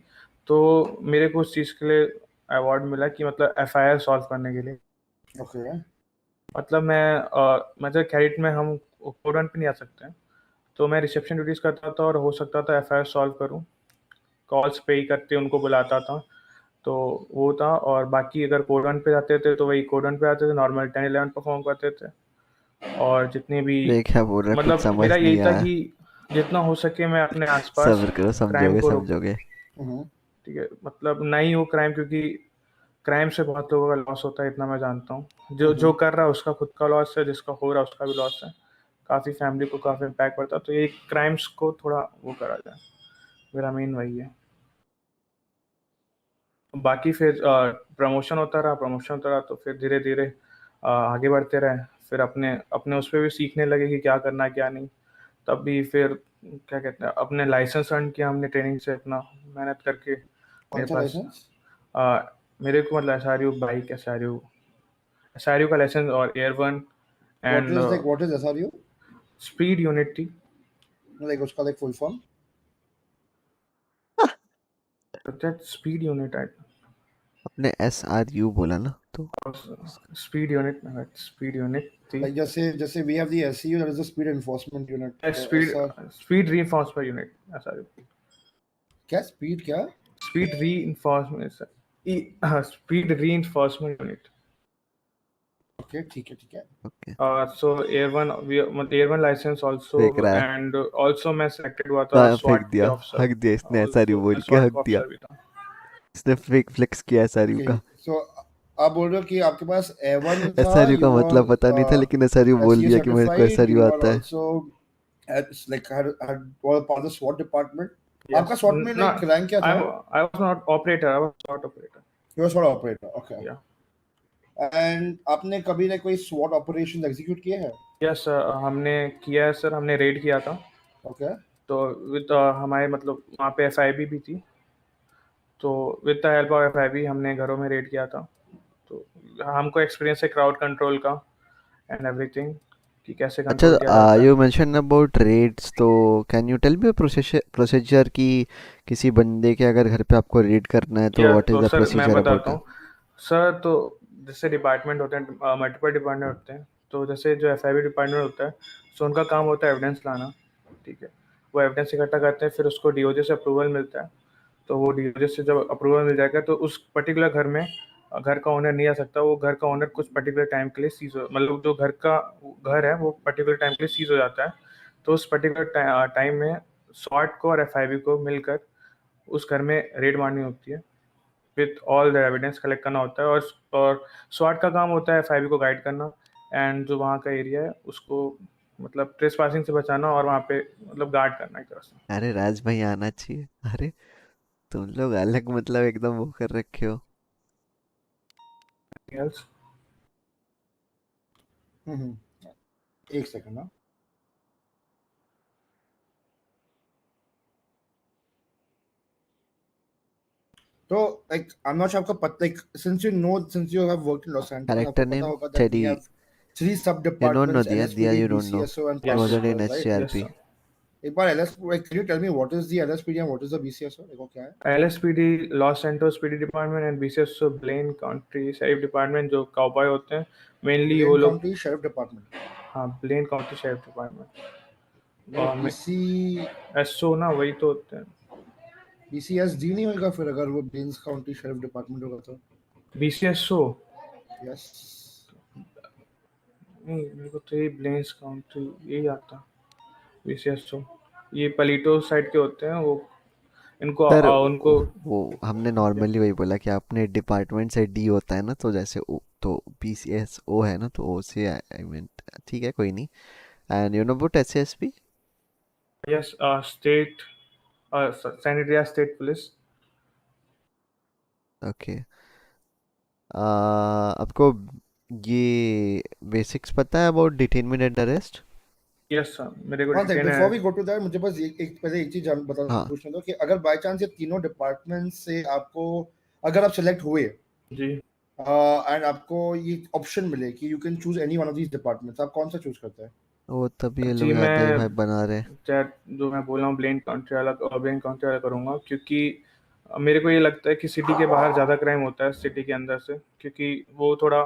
Speaker 15: तो मेरे को उस चीज़ के लिए अवार्ड मिला कि मतलब एफआईआर सॉल्व करने के लिए।
Speaker 5: ओके।
Speaker 15: मतलब मतलब कैडेट में हम कोड वन पे नहीं आ सकते हैं, तो मैं रिसेप्शन ड्यूटीज़ करता था और हो सकता था एफआईआर सॉल्व करूँ। कॉल्स पे ही करते उनको बुलाता था, तो वो था। और बाकी अगर कोड वन पे जाते थे तो वही कोड वन पे आते थे, नॉर्मल 10-11 परफॉर्म करते थे। और जितने भी
Speaker 2: ये क्या बोल रहा है, कुछ
Speaker 15: मतलब
Speaker 2: समझ
Speaker 15: मेरा यही
Speaker 2: नहीं
Speaker 15: था
Speaker 2: आया।
Speaker 15: कि जितना हो सके मैं अपने आसपास
Speaker 2: सब्र करो,
Speaker 15: क्राइम
Speaker 2: समझोगे
Speaker 15: को रोकूं।
Speaker 2: समझोगे।
Speaker 15: ठीक है, मतलब नहीं हो क्राइम, क्योंकि क्राइम से बहुत लोगों का लॉस होता है, इतना मैं जानता हूँ। जो जो कर रहा है उसका खुद का लॉस है, जिसका हो रहा है उसका भी लॉस है, काफ़ी फैमिली को काफ़ी इम्पैक्ट पड़ता है। तो ये क्राइम्स को थोड़ा वो करा जाए, मेरा मेन वही है। बाकी फिर प्रमोशन होता रहा, तो फिर धीरे धीरे आगे बढ़ते रहे। फिर अपने अपने उस पर भी सीखने लगे कि क्या करना है क्या नहीं। तब भी फिर क्या कहते हैं, अपने लाइसेंस अर्न किया हमने ट्रेनिंग से, अपना मेहनत करके।
Speaker 5: कौन
Speaker 15: मेरे
Speaker 5: सा
Speaker 15: पास
Speaker 5: लाइसेंस?
Speaker 15: मेरे को मतलब बाइक एसआरयू का लाइसेंस और air one and
Speaker 5: what is SRU?
Speaker 15: Speed unit थी।
Speaker 5: लाइक उसका like full form?
Speaker 15: Speed unit
Speaker 2: अपने SRU बोला ना तो
Speaker 15: स्पीड यूनिट थी।
Speaker 5: लाइक जैसे जैसे we have the SCU, that is the speed enforcement unit, तो
Speaker 15: स्पीड
Speaker 5: ऐसा
Speaker 15: स्पीड रीइंफोर्समेंट यूनिट एसआरयू।
Speaker 5: क्या? स्पीड क्या?
Speaker 15: Speed reinforcement speed reinforcement unit.
Speaker 5: Okay, ठीक है ठीक है।
Speaker 2: Okay,
Speaker 15: so air one licence also,
Speaker 2: देख रहा है।
Speaker 15: एंड आल्सो मैं सिलेक्टेड हुआ था
Speaker 2: फेंक
Speaker 15: स्वाट के
Speaker 2: दिया,
Speaker 15: ऑफिसर।
Speaker 2: हक दिया इसने SRU
Speaker 15: आल्सो मैं
Speaker 2: बोल के,
Speaker 15: स्वाट
Speaker 2: हक
Speaker 15: का
Speaker 2: दिया
Speaker 15: ऑफिसर भी था।
Speaker 2: इसने, फेक फ्लेक्स किया SRU
Speaker 5: ओके,
Speaker 2: का।
Speaker 5: सो आप बोल रहे हो कि आपके पास A1 था,
Speaker 2: SRU
Speaker 5: यू
Speaker 2: का मतलब पता नहीं था,
Speaker 5: वर
Speaker 2: लेकिन SRU बोल
Speaker 5: SCU
Speaker 2: दिया कि मेरे को
Speaker 5: सर्टिफाइड,
Speaker 2: SRU
Speaker 5: यू आर
Speaker 2: आता है।
Speaker 5: Also like had all part of the SWAT department. आपका
Speaker 15: Yes.
Speaker 5: SWAT में
Speaker 15: No,
Speaker 5: लाइक रैंक क्या था?
Speaker 15: I was not operator. I was SWAT operator.
Speaker 5: You were SWAT operator, okay.
Speaker 15: Yeah.
Speaker 5: And आपने कभी like कोई SWAT operation execute किए हैं?
Speaker 15: Yes, हमने किया है सर, हमने रेड किया था।
Speaker 5: ओके।
Speaker 15: तो विद हमारे मतलब वहाँ पे एफआईबी भी थी, तो with the help of FIB हमने घरों में रेड किया था। तो हमको एक्सपीरियंस है क्राउड कंट्रोल का एंड एवरीथिंग, कि कैसे कंट्रोल किया
Speaker 2: अच्छा,
Speaker 15: जाता है।
Speaker 2: यू मेंशन अबाउट रेड्स, तो can you tell me procedure की, किसी बंदे के अगर घर पे आपको रेड करना है तो व्हाट इज
Speaker 15: तो
Speaker 2: द
Speaker 15: सर मैं
Speaker 2: प्रोसीजर अबाउट
Speaker 15: बताता
Speaker 2: दैट?
Speaker 15: हूँ सर। तो जैसे डिपार्टमेंट होते हैं, मल्टीपल डिपार्टमेंट होते हैं। तो जैसे जो एफआईबी डिपार्टमेंट होता है, सो उनका काम होता है एविडेंस लाना। ठीक है, वो एविडेंस इकट्ठा करते हैं, फिर उसको डीओजे से अप्रूवल मिलता है। तो वो डीओजे से जब अप्रूवल मिल जाएगा तो उस पर्टिकुलर घर में घर का ओनर नहीं आ सकता। वो घर का ओनर कुछ पर्टिकुलर टाइम के लिए सीज हो, मतलब जो घर है वो पर्टिकुलर टाइम के लिए सीज हो जाता है। तो उस पर्टिकुलर टाइम में स्वाट को और एफआईबी को मिलकर उस घर में रेड मारनी होती है, with all the evidence collect करना होता है। और स्वाट का काम होता है एफआईबी को गाइड करना, एंड जो वहाँ का एरिया है उसको मतलब ट्रेस पासिंग से बचाना और वहाँ पे मतलब गार्ड करना एक तरह से।
Speaker 2: अरे राज भाई आना चाहिए। अरे तुम लोग अलग मतलब एकदम वो कर रखे हो।
Speaker 15: Else?
Speaker 5: एक सेकंड ना। तो like I am not sure आपको पता, like since you have worked in Los Santos,
Speaker 2: Character
Speaker 5: आपको पता
Speaker 2: name
Speaker 5: होगा दैट वी
Speaker 2: Teddy.
Speaker 5: हैव 3 सब
Speaker 2: You don't know
Speaker 5: departments,
Speaker 2: Dia. Dia
Speaker 5: LSPD,
Speaker 2: you don't know.
Speaker 5: BCSO and
Speaker 2: It
Speaker 5: power
Speaker 2: wasn't in
Speaker 5: rangers, right?
Speaker 15: Yes,
Speaker 2: HTRP.
Speaker 15: sir.
Speaker 5: एक बार LS, can you tell me what is the LSPD and what is the BCSO? देखो क्या है।
Speaker 15: LSPD Los Santos PD department and BCSO Blaine County sheriff department, जो cowboy होते हैं mainly वो
Speaker 5: Blaine
Speaker 15: लोग।
Speaker 5: County sheriff department.
Speaker 15: हाँ, Blaine County sheriff department.
Speaker 5: वो
Speaker 15: और
Speaker 5: बीसी
Speaker 15: SO ना वही तो होते हैं।
Speaker 5: बीसीएसडी नहीं होगा फिर, अगर वो ब्लेन काउंटी शेरिफ डिपार्टमेंट होगा तो?
Speaker 15: BCSO
Speaker 5: yes.
Speaker 15: नहीं, मेरे को तो ये ब्लेन्स काउंटी यही आता। BCSO ये पलीटो साइड के होते हैं वो, इनको
Speaker 2: सर
Speaker 15: उनको
Speaker 2: वो हमने नॉर्मली वही बोला कि अपने डिपार्टमेंट से डी होता है ना, तो जैसे ओ तो PCSO है ना, तो O से आई मीन ठीक है कोई नहीं। And you know about SSP?
Speaker 15: Yes, state sanitary state police.
Speaker 2: Okay. आपको ये बेसिक्स पता है about detainment and arrest?
Speaker 15: Yes sir, मेरे को
Speaker 5: वन थिंग
Speaker 15: डिटेन है।
Speaker 5: Before we go to that, मुझे बस एक पहले एक चीज बता
Speaker 2: हाँ
Speaker 5: पूछने दो कि अगर बाय चांस ये तीनों डिपार्टमेंट से आपको, अगर आप सेलेक्ट हुए
Speaker 15: जी,
Speaker 5: एंड आपको ये ऑप्शन मिले कि you can choose any one of these departments, आप कौन सा चूज करते हैं?
Speaker 2: वो तभी ये
Speaker 15: जी
Speaker 2: लोग ज्यादा ही
Speaker 15: मैं
Speaker 2: भाई बना रहे हैं।
Speaker 15: चैट जो मैं बोल रहा हूँ ब्लेन काउंटी वाला करूँगा, क्योंकि मेरे को ये लगता है कि सिटी के बाहर ज़्यादा क्राइम होता है सिटी के अंदर से, क्योंकि वो थोड़ा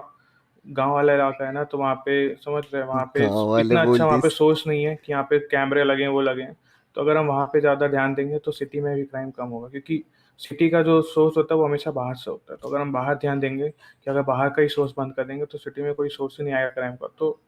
Speaker 15: गांव वाला इलाका है ना, तो वहाँ पे समझ रहे हैं, वहाँ पे
Speaker 2: गाँव वाले
Speaker 15: इतना
Speaker 2: बोल
Speaker 15: अच्छा वहाँ पे
Speaker 2: दिस।
Speaker 15: सोर्स नहीं है कि यहाँ पे कैमरे लगे हैं वो लगे हैं। तो अगर हम वहाँ पे ज़्यादा ध्यान देंगे तो सिटी में भी क्राइम कम होगा, क्योंकि सिटी का जो सोर्स होता है वो हमेशा बाहर से होता है। तो अगर हम बाहर ध्यान देंगे कि अगर बाहर का ही सोर्स बंद कर देंगे तो सिटी में कोई सोर्स ही नहीं आएगा क्राइम का, तो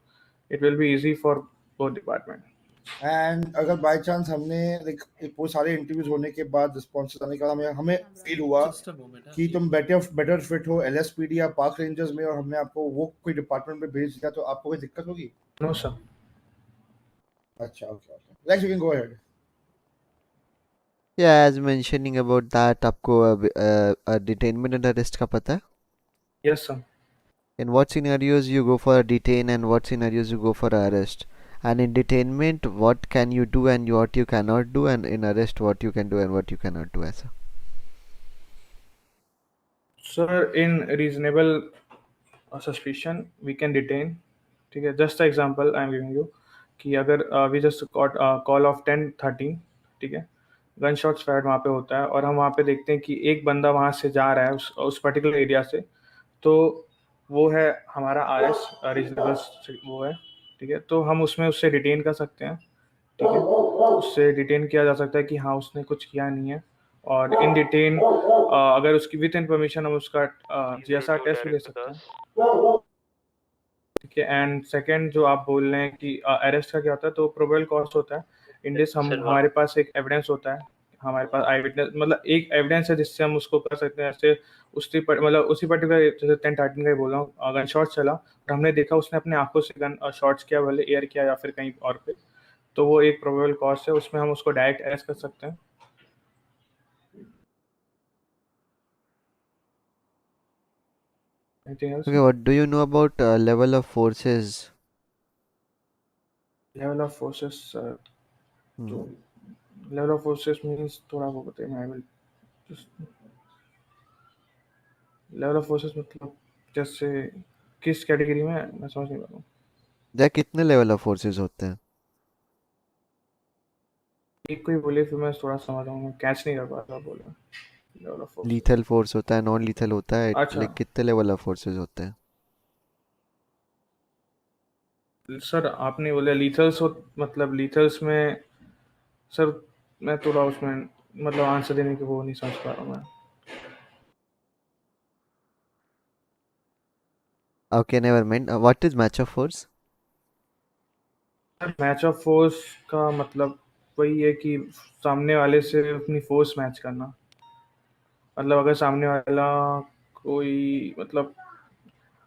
Speaker 15: it will be easy for both department.
Speaker 5: And अगर बाय चांस हमने लाइक वो सारे इंटरव्यूज होने के बाद, रिस्पॉन्सेज आने के बाद हमें हमें फील हुआ कि तुम बेटर फिट हो एलएसपीडी या पार्क रेंजर्स में, और हमने आपको वो कोई डिपार्टमेंट में भेज दिया, तो आपको कोई दिक्कत होगी?
Speaker 15: No sir.
Speaker 5: अच्छा, okay okay, like you can go ahead.
Speaker 2: Yeah, as mentioning about that, आपको डिटेनमेंट एंड अरेस्ट का पता है?
Speaker 15: Yes sir.
Speaker 2: In what scenarios you go for a detain and what scenarios you go for a arrest? And in detainment, what can you do and what you cannot do, and in arrest, what you can do and what you cannot do, ऐसा?
Speaker 15: Sir, in reasonable suspicion we can detain. ठीक है, just example I am giving you कि अगर we just got call of 10:13, ठीक है, gun shots fired वहाँ पे होता है और हम वहाँ पे देखते हैं कि एक बंदा वहाँ से जा रहा है उस पर्टिकुलर एरिया से, तो वो है हमारा RS रीजनेबल वो है, ठीक है। तो हम उसमें उससे डिटेन कर सकते हैं, ठीक है, उससे डिटेन किया जा सकता है कि हाँ उसने कुछ किया नहीं है। और इन डिटेन अगर उसकी विद इन परमिशन हम उसका GSR टेस्ट भी ले सकते हैं, ठीक है। एंड सेकंड जो आप बोल रहे हैं कि अरेस्ट का क्या होता है, तो प्रोबेबल कॉस्ट होता है। इन दिस हम हमारे पास एक एविडेंस होता है, हमारे पास आई विटनेस मतलब एक एविडेंस है जिससे हम उसको कर सकते हैं। ऐसे मतलब उसी पर्टिकुलर जैसे 10:13 का ही बोल रहा हूँ, गन शॉट चला और हमने देखा उसने अपने आंखों से गन शॉट्स किया, भले एयर किया या फिर कहीं और पे, तो वो एक प्रोबेबल कॉस्ट है, उसमें हम उसको डायरेक्ट अरेस्ट कर सकते हैं। Anything else?
Speaker 2: Okay, what do you know about level of forces?
Speaker 15: Level of forces, तो level of forces means थोड़ा वो बताइए, मैं will just level of forces मतलब जैसे किस कैटेगरी में, मैं समझ नहीं पा रहा हूँ।
Speaker 2: या कितने लेवल ऑफ फोर्सेस होते हैं?
Speaker 15: एक कोई बोले फिर मैं थोड़ा समझ रहा हूँ, मैं कैच नहीं कर पा रहा बोला level of forces.
Speaker 2: Lethal force होता है, नॉन लीथल होता है,
Speaker 15: अच्छा
Speaker 2: लाइक कितने लेवल ऑफ फोर्सेस होते हैं?
Speaker 15: सर, आपने बोला लीथल्स हो, मतलब लीथल्स में सर मैं थोड़ा उसमें मतलब आंसर देने की वो नहीं समझ पा रहा हूँ मैं।
Speaker 2: Okay, never mind. What is match of force?
Speaker 15: Match of force का मतलब वही है कि सामने वाले से अपनी फोर्स मैच करना। मतलब अगर सामने वाला कोई मतलब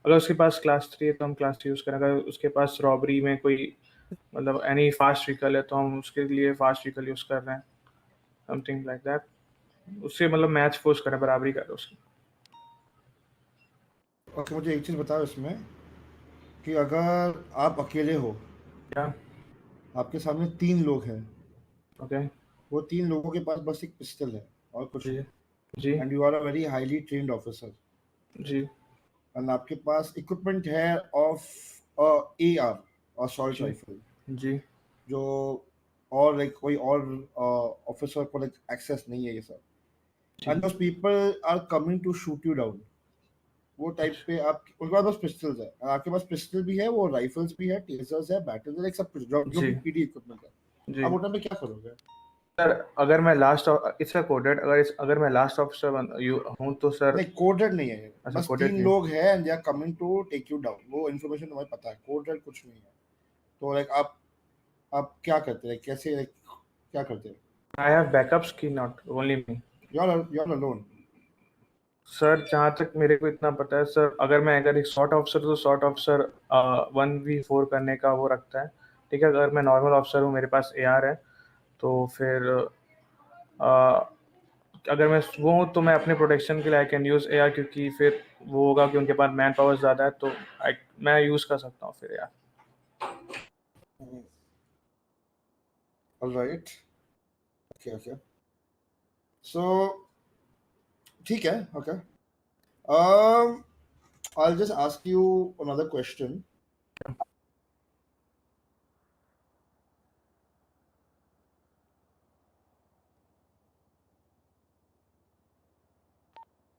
Speaker 15: अगर उसके पास क्लास 3 है तो हम क्लास 3 यूज़ करें, अगर उसके पास रॉबरी में कोई मतलब एनी फास्ट व्हीकल है तो हम उसके लिए फास्ट व्हीकल यूज़ कर रहे हैं, समथिंग लाइक दैट। उससे मतलब मैच फोर्स करें, बराबरी करें उसकी।
Speaker 5: ओके, मुझे एक चीज़ बताओ इसमें कि अगर आप अकेले हो,
Speaker 15: क्या?
Speaker 5: आपके सामने 3 लोग हैं,
Speaker 15: ओके।
Speaker 5: वो 3 लोगों के पास बस एक पिस्टल है और कुछ
Speaker 15: जी
Speaker 5: नहीं,
Speaker 15: जी
Speaker 5: and you are a very highly trained officer,
Speaker 15: जी
Speaker 5: एंड आपके पास इक्विपमेंट है ऑफ AR असॉल्ट
Speaker 15: जी
Speaker 5: राइफल,
Speaker 15: जी
Speaker 5: जो और लाइक कोई और ऑफिसर को लाइक एक्सेस नहीं है ये सब,
Speaker 15: जी।
Speaker 5: And those people are coming to shoot you down. वो टाइप पे आप उनके पास बस पिस्टल्स है, और आपके पास पिस्टल भी है, वो राइफल्स भी है, टेजर्स है, बैटल्स है, लाइक सब कुछ जो
Speaker 15: जी
Speaker 5: भी पीडी इक्विपमेंट है।
Speaker 15: जी
Speaker 5: आप उस टाइम पे क्या करोगे?
Speaker 15: सर अगर मैं लास्ट इसका कोडेड अगर मैं लास्ट ऑफिसर हूँ तो सर।
Speaker 5: नहीं, कोड रेड नहीं है ये,
Speaker 15: अच्छा,
Speaker 5: बस
Speaker 15: कोडेड
Speaker 5: 3
Speaker 15: नहीं।
Speaker 5: लोग हैं and they are coming to take you down, वो इन्फॉर्मेशन तुम्हें पता है, कोड रेड कुछ नहीं है। तो लाइक आप क्या करते हैं, कैसे like, क्या करते हैं?
Speaker 15: आई हैव बैकअप्स की, not only me.
Speaker 5: You are alone.
Speaker 15: Sir जहाँ तक मेरे को इतना पता है सर, अगर एक शॉर्ट ऑफिसर तो शॉर्ट ऑफिसर 1v4 करने का वो रखता है, ठीक है। अगर मैं नॉर्मल ऑफिसर हूँ, मेरे पास AR है, तो फिर अगर मैं वो हूँ तो मैं अपने प्रोटेक्शन के लिए आई कैन यूज़ AR, क्योंकि फिर वो होगा कि उनके पास मैन पावर ज़्यादा है, तो मैं यूज़ कर सकता हूँ फिर AR।
Speaker 5: ऑलराइट, ओके ओके, सो ठीक है, okay. I'll just ask you another question.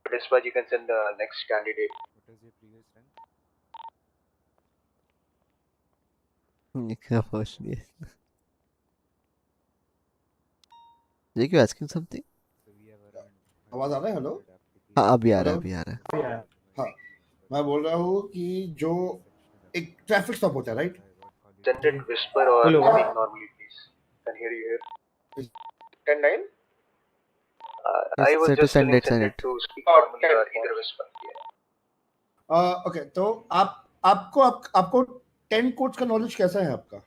Speaker 6: Dispatch, you can send the next candidate.
Speaker 8: What is your previous rank?
Speaker 2: First, yes. Jake, you asking something?
Speaker 8: So we have around
Speaker 5: आवाज आ रहा है? Hello
Speaker 8: 100
Speaker 2: हाँ,
Speaker 8: applications.
Speaker 2: अभी आ रहा
Speaker 5: hello,
Speaker 2: है, अभी आ रहा है।
Speaker 5: हाँ, मैं बोल रहा हूँ कि जो एक ट्रैफिक स्टॉप होता है, राइट?
Speaker 6: Send
Speaker 15: जी।
Speaker 6: it whisper or
Speaker 15: hello.
Speaker 6: speak normally, please. Can hear you here.
Speaker 5: 10-9?
Speaker 6: I
Speaker 2: Yes,
Speaker 6: was
Speaker 2: sir, to
Speaker 6: just
Speaker 2: send
Speaker 6: telling
Speaker 2: it,
Speaker 6: send
Speaker 2: send
Speaker 6: it
Speaker 2: it.
Speaker 6: to speak
Speaker 5: और
Speaker 6: normally
Speaker 5: 10
Speaker 6: or either whisper. Yeah.
Speaker 5: Okay, तो आपको 10 codes का knowledge कैसा है आपका?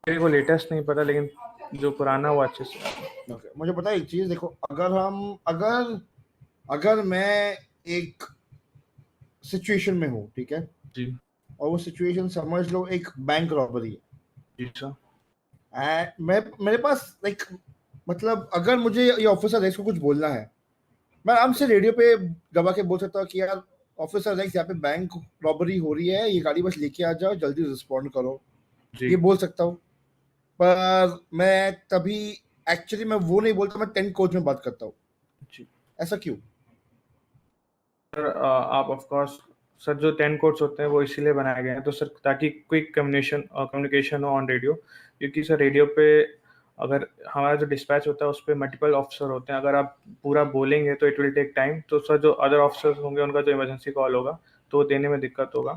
Speaker 15: मेरे को latest नहीं पता, लेकिन जो पुराना वो अच्छे से आता है।
Speaker 5: ओके, मुझे पता है एक चीज, देखो, अगर मैं एक सिचुएशन में हूँ, ठीक है,
Speaker 15: जी
Speaker 5: और वो सिचुएशन समझ लो एक बैंक रॉबरी है,
Speaker 15: जी सर।
Speaker 5: मेरे पास लाइक मतलब अगर मुझे ये ऑफिसर रेक्स को कुछ बोलना है, मैं आराम से रेडियो पे दबा के बोल सकता हूँ कि यार ऑफिसर रेक्स, यहाँ पे बैंक रॉबरी हो रही है, ये गाड़ी बस लेके आ जाओ, जल्दी रिस्पॉन्ड करो,
Speaker 15: जी
Speaker 5: ये बोल सकता हूँ। पर मैं तभी एक्चुअली मैं वो नहीं बोलता, मैं 10 कोड में बात करता हूँ।
Speaker 15: जी
Speaker 5: ऐसा क्यों?
Speaker 15: सर आप ऑफ कोर्स सर, जो 10 कोड्स होते हैं वो इसीलिए बनाए गए हैं तो सर, ताकि क्विक कम्युनिकेशन हो ऑन रेडियो, क्योंकि सर रेडियो पे अगर हमारा जो डिस्पैच होता है उस पर मल्टीपल ऑफिसर होते हैं, अगर आप पूरा बोलेंगे तो इट विल टेक टाइम, तो सर जो अदर ऑफिसर्स होंगे उनका जो इमरजेंसी कॉल होगा तो वो देने में दिक्कत होगा।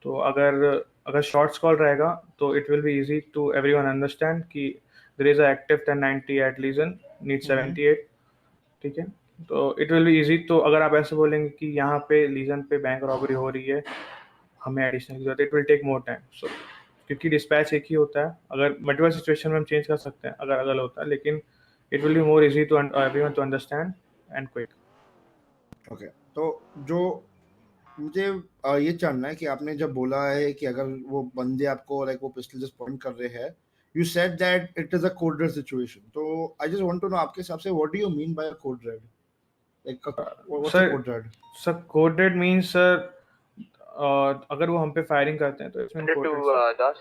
Speaker 15: तो अगर शॉर्ट्स कॉल रहेगा तो it will be easy to everyone understand कि there is a active 1090 at legion need 78, ठीक है। तो इट विल बी इजी, तो अगर आप ऐसे बोलेंगे कि यहाँ पे लीजन पे बैंक रॉबरी हो रही है, हमें एडिशनल की जरूरत है, it will take more time. So क्योंकि डिस्पैच एक ही होता है, अगर मल्टीपल सिचुएशन में हम चेंज कर सकते हैं अगर अगल होता है, लेकिन it will be more easy to everyone to understand and quick.
Speaker 5: Okay, तो जो मुझे ये जानना है कि आपने जब बोला है कि अगर वो बंदे आपको लाइक वो पिस्टल जस्ट पॉइंट कर रहे हैं, you said that it is a code red situation, तो I just want to know आपके हिसाब से what do you mean by code red, like what's a
Speaker 15: sir
Speaker 5: code red?
Speaker 15: Sir coded means sir, अगर वो हम पे firing करते हैं तो इसमें
Speaker 6: Send it to
Speaker 15: coded sir.
Speaker 6: Das.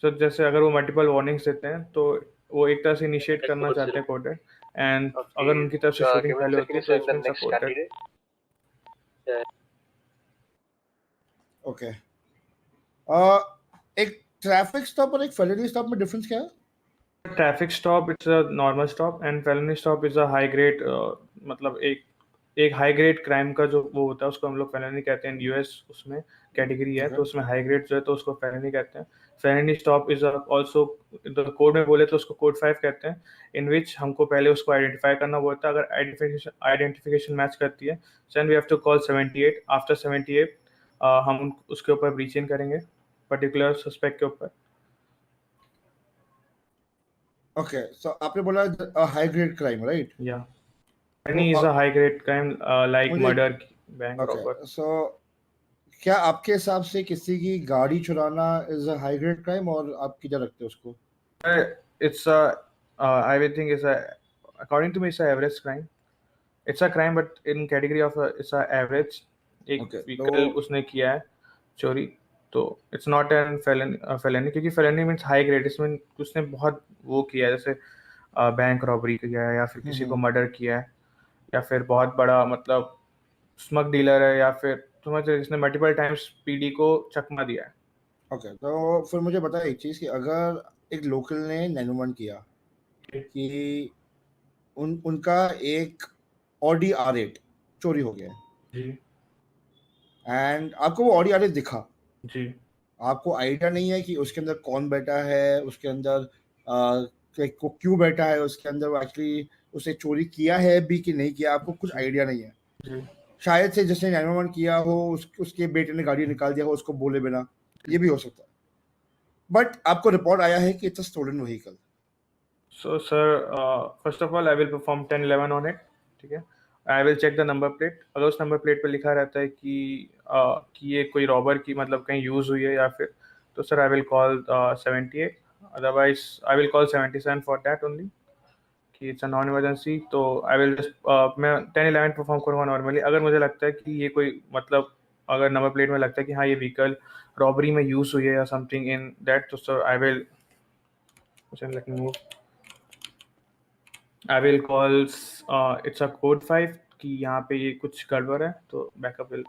Speaker 15: Sir जैसे अगर वो मल्टीपल वार्निंग्स देते हैं तो वो एक तरह से इनिशिएट
Speaker 6: Like
Speaker 15: करना
Speaker 6: code
Speaker 15: चाहते
Speaker 6: zero.
Speaker 15: हैं कोडेड, एंड अगर
Speaker 6: Okay.
Speaker 15: उनकी तरफ से शूटिंग
Speaker 6: Give me a
Speaker 15: पहले होती
Speaker 6: second
Speaker 15: है
Speaker 6: to
Speaker 15: तो
Speaker 6: send the
Speaker 15: इसमें
Speaker 6: next
Speaker 15: supported.
Speaker 6: candidate. Yeah.
Speaker 5: Okay, एक ट्रैफिक स्टॉप और एक फेलिनी स्टॉप में डिफरेंस क्या है?
Speaker 15: Traffic stop it's a normal stop and Fellini stop is a high grade, मतलब एक हाई ग्रेड क्राइम का जो वो होता है उसको हम लोग फेलिनी कहते हैं। यूएस उसमें कैटेगरी है, तो उसमें हाई ग्रेड जो है तो उसको फेलिनी कहते हैं। Fellini stop is also, code में बोले तो उसको कोड 5 कहते हैं, इन विच हमको पहले उसको आइडेंटिफाई करना होता है। अगर आइडेंटिफिकेशन मैच करती है then we have to call 78। After 78 हम उसके ऊपर ब्रीच इन करेंगे पर्टिकुलर सस्पेक्ट के ऊपर।
Speaker 5: ओके, सो आपने बोला high grade crime, right?
Speaker 15: Yeah. Any is a high grade crime like
Speaker 5: मुझे
Speaker 15: murder, bank robber.
Speaker 5: ओके, सो क्या आपके हिसाब से किसी की गाड़ी चुराना is a high grade crime, और आप किधर रखते हो उसको?
Speaker 15: It's a, I would think it's a, according to me, it's a average crime. It's a crime, but in category of it's a average. एक
Speaker 5: ओके,
Speaker 15: vehicle उसने किया है चोरी, तो it's not an felony क्योंकि felony means high grade, इसमें उसने बहुत वो किया है, जैसे बैंक रॉबरी किया है या फिर किसी को मर्डर किया है या फिर बहुत बड़ा मतलब स्मग डीलर है या फिर समझ रहे जिसने मल्टीपल टाइम्स पीडी को चकमा दिया है।
Speaker 5: ओके, तो फिर मुझे बताया एक चीज कि अगर एक लोकल ने 911 किया कि उनका एक ऑडी R8 चोरी हो गया
Speaker 15: जी
Speaker 5: एंड आपको वो ऑडी R8 दिखा,
Speaker 15: जी
Speaker 5: आपको आइडिया नहीं है कि उसके अंदर कौन बैठा है, उसके अंदर को क्यों बैठा है, उसके अंदर एक्चुअली उसे चोरी किया है भी कि नहीं किया, आपको कुछ आइडिया नहीं है।
Speaker 15: जी
Speaker 5: शायद से जिसने 911 किया हो उसके बेटे ने गाड़ी निकाल दिया हो उसको बोले बिना, ये भी हो सकता है। बट आपको रिपोर्ट आया है कि it's a stolen vehicle.
Speaker 15: So sir, first of all I will perform 1011 on it, ठीक है। I will check the number plate, अगर उस नंबर प्लेट पे लिखा रहता है कि ये कोई रॉबर की मतलब कहीं यूज़ हुई है या फिर, तो sir I will call 78, otherwise I will call 77 for that only कि इट्स अ नॉन इमरजेंसी। तो आई विल जस्ट मैं 1011 परफॉर्म करूँगा नॉर्मली। अगर मुझे लगता है कि ये कोई मतलब अगर नंबर प्लेट में लगता है कि हाँ ये व्हीकल रॉबरी में यूज़ हुई है या समथिंग इन दैट, तो sir I will let me move, I will call it's a code 5 कि यहाँ पे ये कुछ गड़बड़ है, तो backup will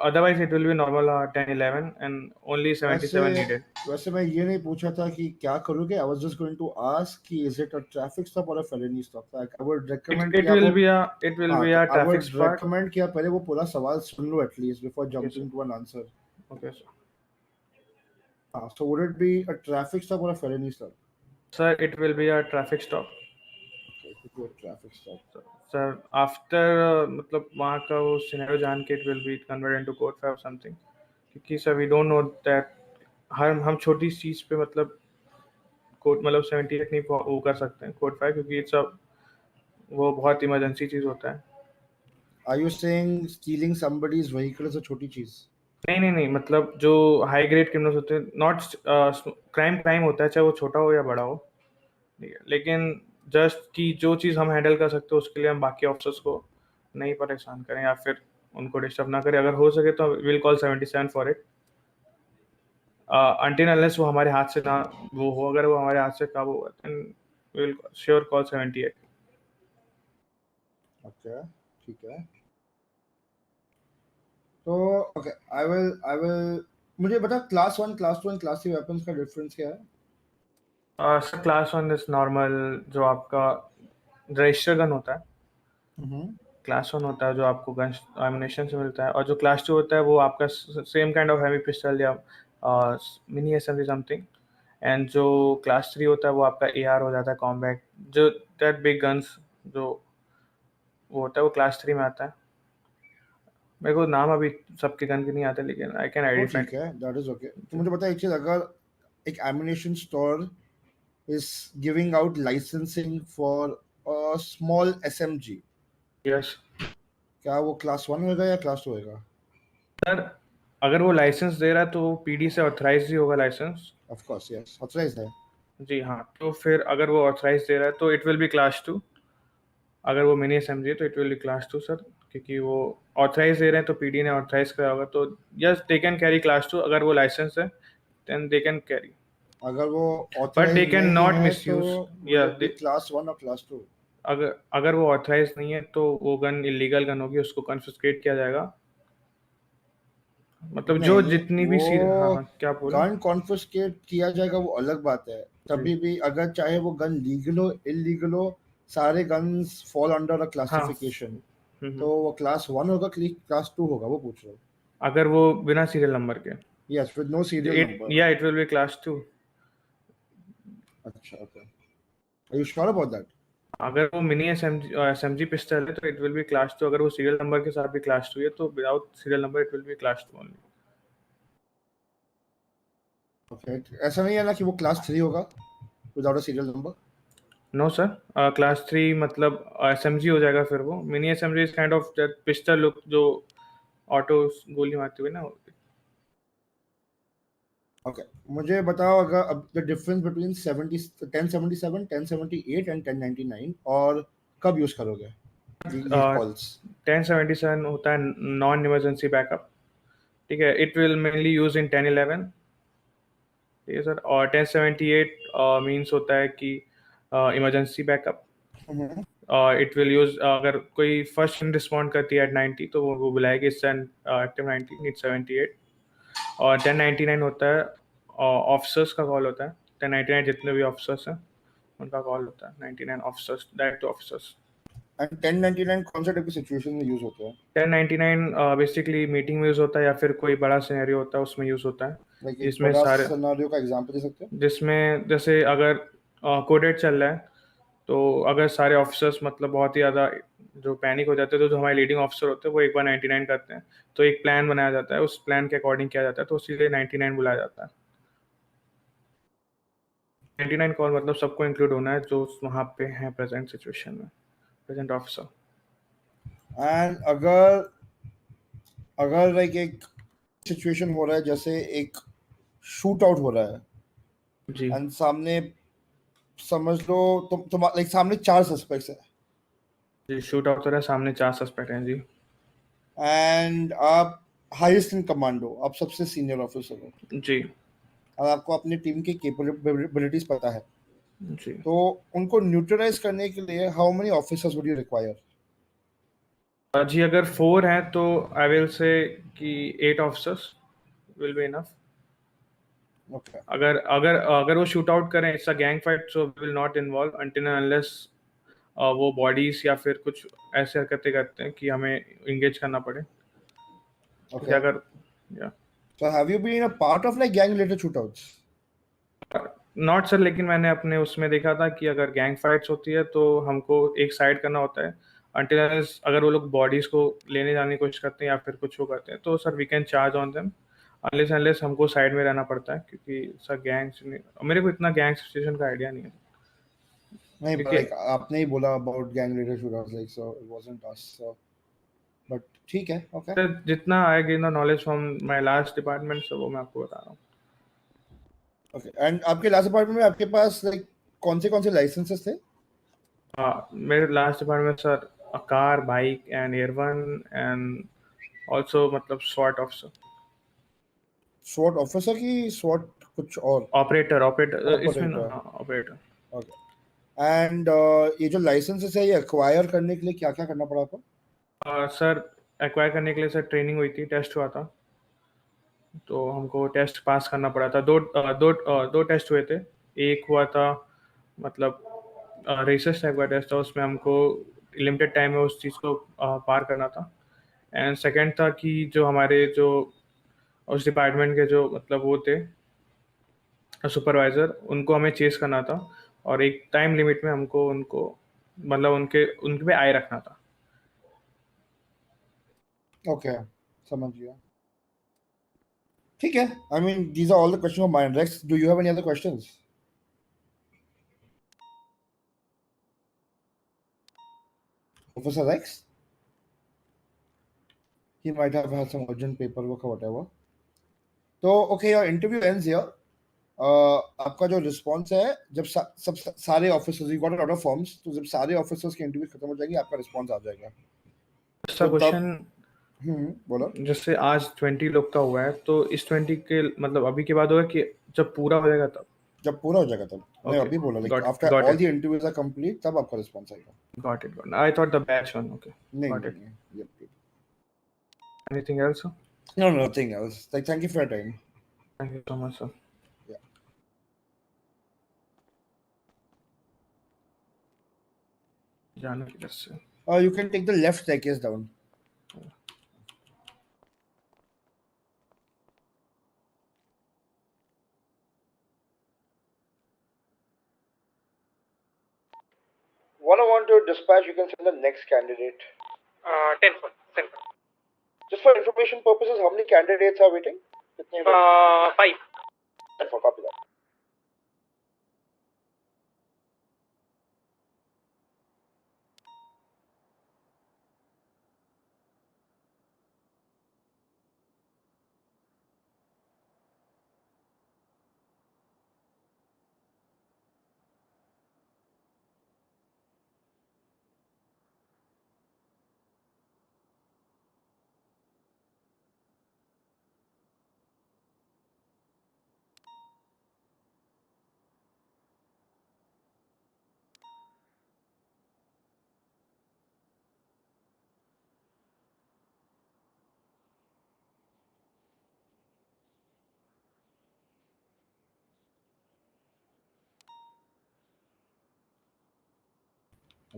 Speaker 15: otherwise it will be normal 1011 and only 77 needed.
Speaker 5: वैसे मैं ये नहीं पूछा था कि क्या करोगे, I was just going to ask कि is it a traffic stop और a felony stop. I would recommend
Speaker 15: It will be a
Speaker 5: I
Speaker 15: traffic
Speaker 5: would
Speaker 15: spot.
Speaker 5: Recommend कि आप पहले वो पूरा सवाल सुन लो at least before
Speaker 15: Okay,
Speaker 5: jumping to an answer.
Speaker 15: Okay, sir.
Speaker 5: So would it be a traffic stop or a felony stop?
Speaker 15: Sir, it will be a traffic stop.
Speaker 5: Okay, it will be a traffic stop.
Speaker 15: Sir, after मतलब वहाँ का वो scenario जान के it will be converted into code 5 or something, क्योंकि sir we don't know that हम छोटी चीज़ पे मतलब कोड मतलब 78 नहीं वो कर सकते हैं कोड 5, क्योंकि इट्स वो बहुत इमरजेंसी चीज़ होता है।
Speaker 5: Are you saying stealing somebody's vehicle is a छोटी चीज?
Speaker 15: नहीं मतलब जो हाई ग्रेड क्रिमिनल्स होते हैं, नॉट क्राइम होता है, चाहे वो छोटा हो या बड़ा हो, ठीक है, लेकिन जस्ट कि जो चीज़ हम हैंडल कर सकते हो उसके लिए हम बाकी ऑफिसर्स को नहीं परेशान करें या फिर उनको डिस्टर्ब ना करें। अगर हो सके तो will call 77 for it until unless वो हमारे हाथ से ना वो हो। अगर वो हमारे हाथ से काबू हुआ then will sure call 78।
Speaker 5: Okay, ठीक है। तो ओके, आई विल मुझे बता क्लास 1, क्लास 2 एंड क्लास 3 वेपन्स का डिफरेंस क्या है?
Speaker 15: सर क्लास 1 इज नॉर्मल जो आपका रजिस्टर गन होता है, क्लास 1 होता है जो आपको गन एमिनेशन से मिलता है, और जो क्लास 2 होता है वो आपका same kind of heavy pistol या मिनी एसएमजी समथिंग, एंड जो क्लास 3 होता है वो आपका एआर हो जाता है कॉम्बैट, जो दैट बिग गन्स जो वो होता है वो क्लास 3 में आता है। मेरे को नाम अभी सबके गन के नहीं आते, लेकिन आई कैन आइडेंटिफाई।
Speaker 5: ठीक है, दैट इज ओके। तो मुझे बता एक चीज, अगर एक ammunition store is giving out licensing for a small SMG.
Speaker 15: Yes.
Speaker 5: क्या वो क्लास 1 होगा या क्लास 2 होगा?
Speaker 15: सर अगर वो लाइसेंस दे रहा है तो पीडी से ऑथराइज ही होगा licence.
Speaker 5: Of course yes, authorised है।
Speaker 15: जी हाँ, तो फिर अगर वो ऑथराइज दे रहा है तो इट विल बी क्लास 2। अगर वो मिनी एसएमजी है तो it will be class 2 sir, क्योंकि वो ऑथराइज दे रहे हैं तो पीडी ने ऑथराइज करा होगा, तो yes they can carry class 2। अगर वो लाइसेंस है देन दे कैन कैरी,
Speaker 5: अगर वो
Speaker 15: बट दे कैन नॉट
Speaker 5: है
Speaker 15: मिसयूज। या
Speaker 5: क्लास 1 और क्लास 2।
Speaker 15: अगर वो ऑथराइज नहीं है तो वो गन इलीगल गन होगी, उसको कन्फिस्केट किया जाएगा। मतलब जो
Speaker 5: नहीं,
Speaker 15: जितनी भी हाँ हाँ क्या बोला?
Speaker 5: गन कॉन्फिस्केट किया जाएगा वो अलग बात है। तभी भी अगर चाहे वो गन लीगल हो इलीगल हो, सारे guns fall under a classification. तो वो क्लास 1 होगा क्लास 2 होगा, वो पूछ रहा हूँ।
Speaker 15: अगर वो बिना सीरियल नंबर के,
Speaker 5: yes, with no serial number.
Speaker 15: It will be class 2।
Speaker 5: अच्छा, okay, are you sure about that?
Speaker 15: अगर वो मिनी एसएमजी पिस्टल है तो इट विल बी क्लास 2। अगर वो सीरियल नंबर के साथ भी क्लास 2 है तो without serial number it will be class 2 only.
Speaker 5: Okay, ऐसा नहीं है ना कि वो क्लास 3 होगा without a serial number?
Speaker 15: No sir, class 3 मतलब एसएमजी हो जाएगा फिर। वो mini SMG is kind of that pistol look जो ऑटो गोली मारते हुए ना।
Speaker 5: ओके, मुझे बताओ अगर अब द डिफरेंस बिटवीन 1077, 1078 एंड 1099, और कब यूज करोगे ये कॉल्स?
Speaker 15: 1077 होता है नॉन इमरजेंसी बैकअप, ठीक है। It will mainly use in 1011, ठीक है सर। और 1078 मीन्स होता है कि emergency backup. It will use अगर कोई फर्स्ट रिस्पॉन्ड करती है एट 90 तो वो बुलाएगी इट्स एन एक्टिव 90 नीड 78। और 1099 होता है ऑफिसर्स का कॉल होता है। 1099 जितने भी ऑफिसर्स हैं उनका कॉल होता है 99 officers, direct to officers.
Speaker 5: And 1099 कौन सा टाइप की सिचुएशन में यूज होता है?
Speaker 15: 1099 बेसिकली मीटिंग में यूज होता है या फिर कोई बड़ा सिनेरियो होता है उसमें यूज होता है।
Speaker 5: लाइक एक
Speaker 15: जिसमें
Speaker 5: बड़ा
Speaker 15: सारे
Speaker 5: सिनेरियो का एग्जांपल दे सकते हो?
Speaker 15: जिसमें जैसे अगर कोडेड चल रहा है तो अगर सारे ऑफिसर्स मतलब बहुत ही ज़्यादा जो पैनिक हो जाते हैं तो जो हमारे लीडिंग ऑफिसर होते हैं वो एक बार 99 करते हैं। तो एक प्लान बनाया जाता है, उस प्लान के अकॉर्डिंग किया जाता है, तो सीधे 99 बुलाया जाता है। 99 कॉल मतलब सबको इंक्लूड होना है जो वहाँ पे हैं प्रेजेंट सिचुएशन में, प्रेजेंट ऑफिसर।
Speaker 5: एंड अगर अगर लाइक एक सिचुएशन हो रहा है, जैसे एक शूट आउट हो रहा है
Speaker 15: जी
Speaker 5: एंड सामने समझ लो तुम लाइक सामने 4 सस्पेक्ट्स है
Speaker 15: जी, शूट आउट हो रहा है, सामने 4 सस्पेक्ट हैं जी।
Speaker 5: एंड आप हाईएस्ट इन कमांड हो, आप सबसे सीनियर ऑफिसर हो
Speaker 15: जी
Speaker 5: और आपको अपनी टीम की कैपेबिलिटीज पता है,
Speaker 15: जी।
Speaker 5: तो उनको न्यूट्रलाइज करने के लिए how many officers would you require?
Speaker 15: जी अगर 4 हैं तो आई विल से कि 8 officers will be enough.
Speaker 5: Okay,
Speaker 15: अगर अगर अगर वो शूट आउट करें, it's a gang fight, so will not involve until unless वो बॉडीज या फिर कुछ ऐसे हरकतें करते हैं कि हमें इंगेज करना पड़े। क्योंकि
Speaker 5: ओके,
Speaker 15: अगर या
Speaker 5: so have you been a part of like gang related shootouts?
Speaker 15: Not sir, लेकिन मैंने अपने उसमें देखा था कि अगर गैंग फाइट्स होती है तो हमको एक साइड करना होता है अनटिल अगर वो लोग बॉडीज को लेने जाने की कोशिश करते हैं या फिर कुछ वो करते हैं तो sir we can charge on them. Unless हमको साइड में रहना पड़ता है क्योंकि सर गैंग, मेरे को इतना गैंग सिचुएशन का आइडिया नहीं है
Speaker 5: नहीं,
Speaker 15: क्योंकि
Speaker 5: लाइक आपने ही बोला about gang related shootouts, like so it wasn't us, so but ठीक है, ओके।
Speaker 15: सर जितना I gain the knowledge from my last department sir वो मैं आपको बता रहा हूँ।
Speaker 5: ओके, एंड आपके लास्ट अपार्टमेंट में आपके पास लाइक कौन से लाइसेंसेस थे?
Speaker 15: मेरे last department sir car, bike and air one and also मतलब स्वॉट ऑफिसर।
Speaker 5: स्वॉट ऑफिसर की स्वॉट कुछ और?
Speaker 15: ऑपरेटर इसमें ना,
Speaker 5: ऑपरेटर,
Speaker 15: ऑपरेटर।
Speaker 5: ओके। एंड ये जो लाइसेंसेस है ये एक्वायर करने के लिए क्या क्या करना पड़ा आपको?
Speaker 15: सर एक्वायर करने के लिए सर ट्रेनिंग हुई थी, टेस्ट हुआ था, तो हमको टेस्ट पास करना पड़ा था। दो टेस्ट हुए थे। एक हुआ था मतलब रेसर्स टाइप का टेस्ट था, उसमें हमको लिमिटेड टाइम में उस चीज़ को पार करना था। एंड सेकंड था कि जो हमारे जो उस डिपार्टमेंट के जो मतलब वो थे सुपरवाइज़र, उनको हमें चेस करना था और एक टाइम लिमिट में हमको उनको मतलब उनके पे आए रखना था।
Speaker 5: ओके, समझ गया। ठीक है, I mean these are all the question of mind. Rex, do you have any other questions? Professor Rex? He might have had some urgent paperwork or whatever. तो okay, your interview ends here. आपका जो response है, जब सारे officers, you got a lot of forms, तो जब सारे officers के इंटरव्यू खत्म हो जाएंगे आपका रिस्पॉन्स आ जाएगा।
Speaker 15: दूसरा
Speaker 5: तो तब
Speaker 15: क्वेश्चन,
Speaker 5: बोलो।
Speaker 15: जैसे आज 20 लोग का हुआ है तो इस 20 के मतलब अभी के बाद होगा कि जब पूरा हो जाएगा तब?
Speaker 5: जब पूरा हो जाएगा तब। मैं
Speaker 15: Okay,
Speaker 5: अभी बोला like
Speaker 15: got
Speaker 5: after
Speaker 15: got
Speaker 5: all
Speaker 15: it,
Speaker 5: the interviews are complete तब आपका रिस्पॉन्स आएगा।
Speaker 15: got it. I thought the batch one. Okay,
Speaker 5: नहीं
Speaker 15: got
Speaker 5: नहीं
Speaker 15: it.
Speaker 5: नहीं, yep, yep.
Speaker 15: Anything else?
Speaker 5: No, nothing else. Like, thank you for your time.
Speaker 15: Thank you so much, sir.
Speaker 5: Yeah.
Speaker 15: जाना किधर से?
Speaker 5: You can take the left staircase down. to dispatch, you can send the next candidate.
Speaker 16: 10 for 10 for.
Speaker 5: Just for information purposes, how many candidates are waiting?
Speaker 16: 5.
Speaker 5: 10 for, copy that.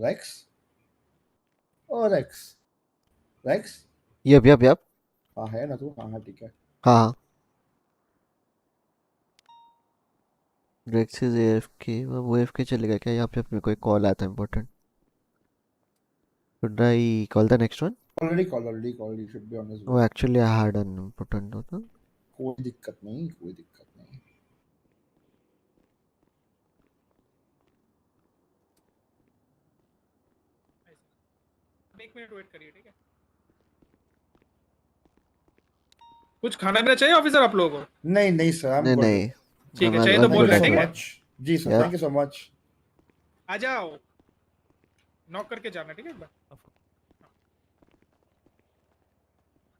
Speaker 5: Rex? Oh, Rex. Rex?
Speaker 2: Yep yep yep
Speaker 5: हाँ है ना तू? हाँ हाँ ठीक है.
Speaker 2: हाँ Rex is AFK. वो AFK चलेगा क्या? यहाँ पे अपने कोई कॉल आता है important. Should I call the next one?
Speaker 5: Already called. You should be on his way.
Speaker 2: Oh, actually I had an important note.
Speaker 5: कोई दिक्कत नहीं, कोई दिक्कत नहीं.
Speaker 16: एक मिनट वेट करिए, ठीक है? कुछ खाना पीना चाहिए ऑफिसर आप लोगों को?
Speaker 5: नहीं सर, I'm
Speaker 2: नहीं
Speaker 5: good.
Speaker 2: नहीं
Speaker 16: ठीक है,
Speaker 2: I'm-
Speaker 16: चाहिए तो
Speaker 2: I'm
Speaker 16: बोल
Speaker 2: good
Speaker 16: रहे
Speaker 2: at
Speaker 16: ठीक
Speaker 2: it.
Speaker 16: है?
Speaker 5: जी सर,
Speaker 2: Yeah.
Speaker 5: thank you so much.
Speaker 16: आ जाओ, नॉक करके जाना, ठीक है? एक बार.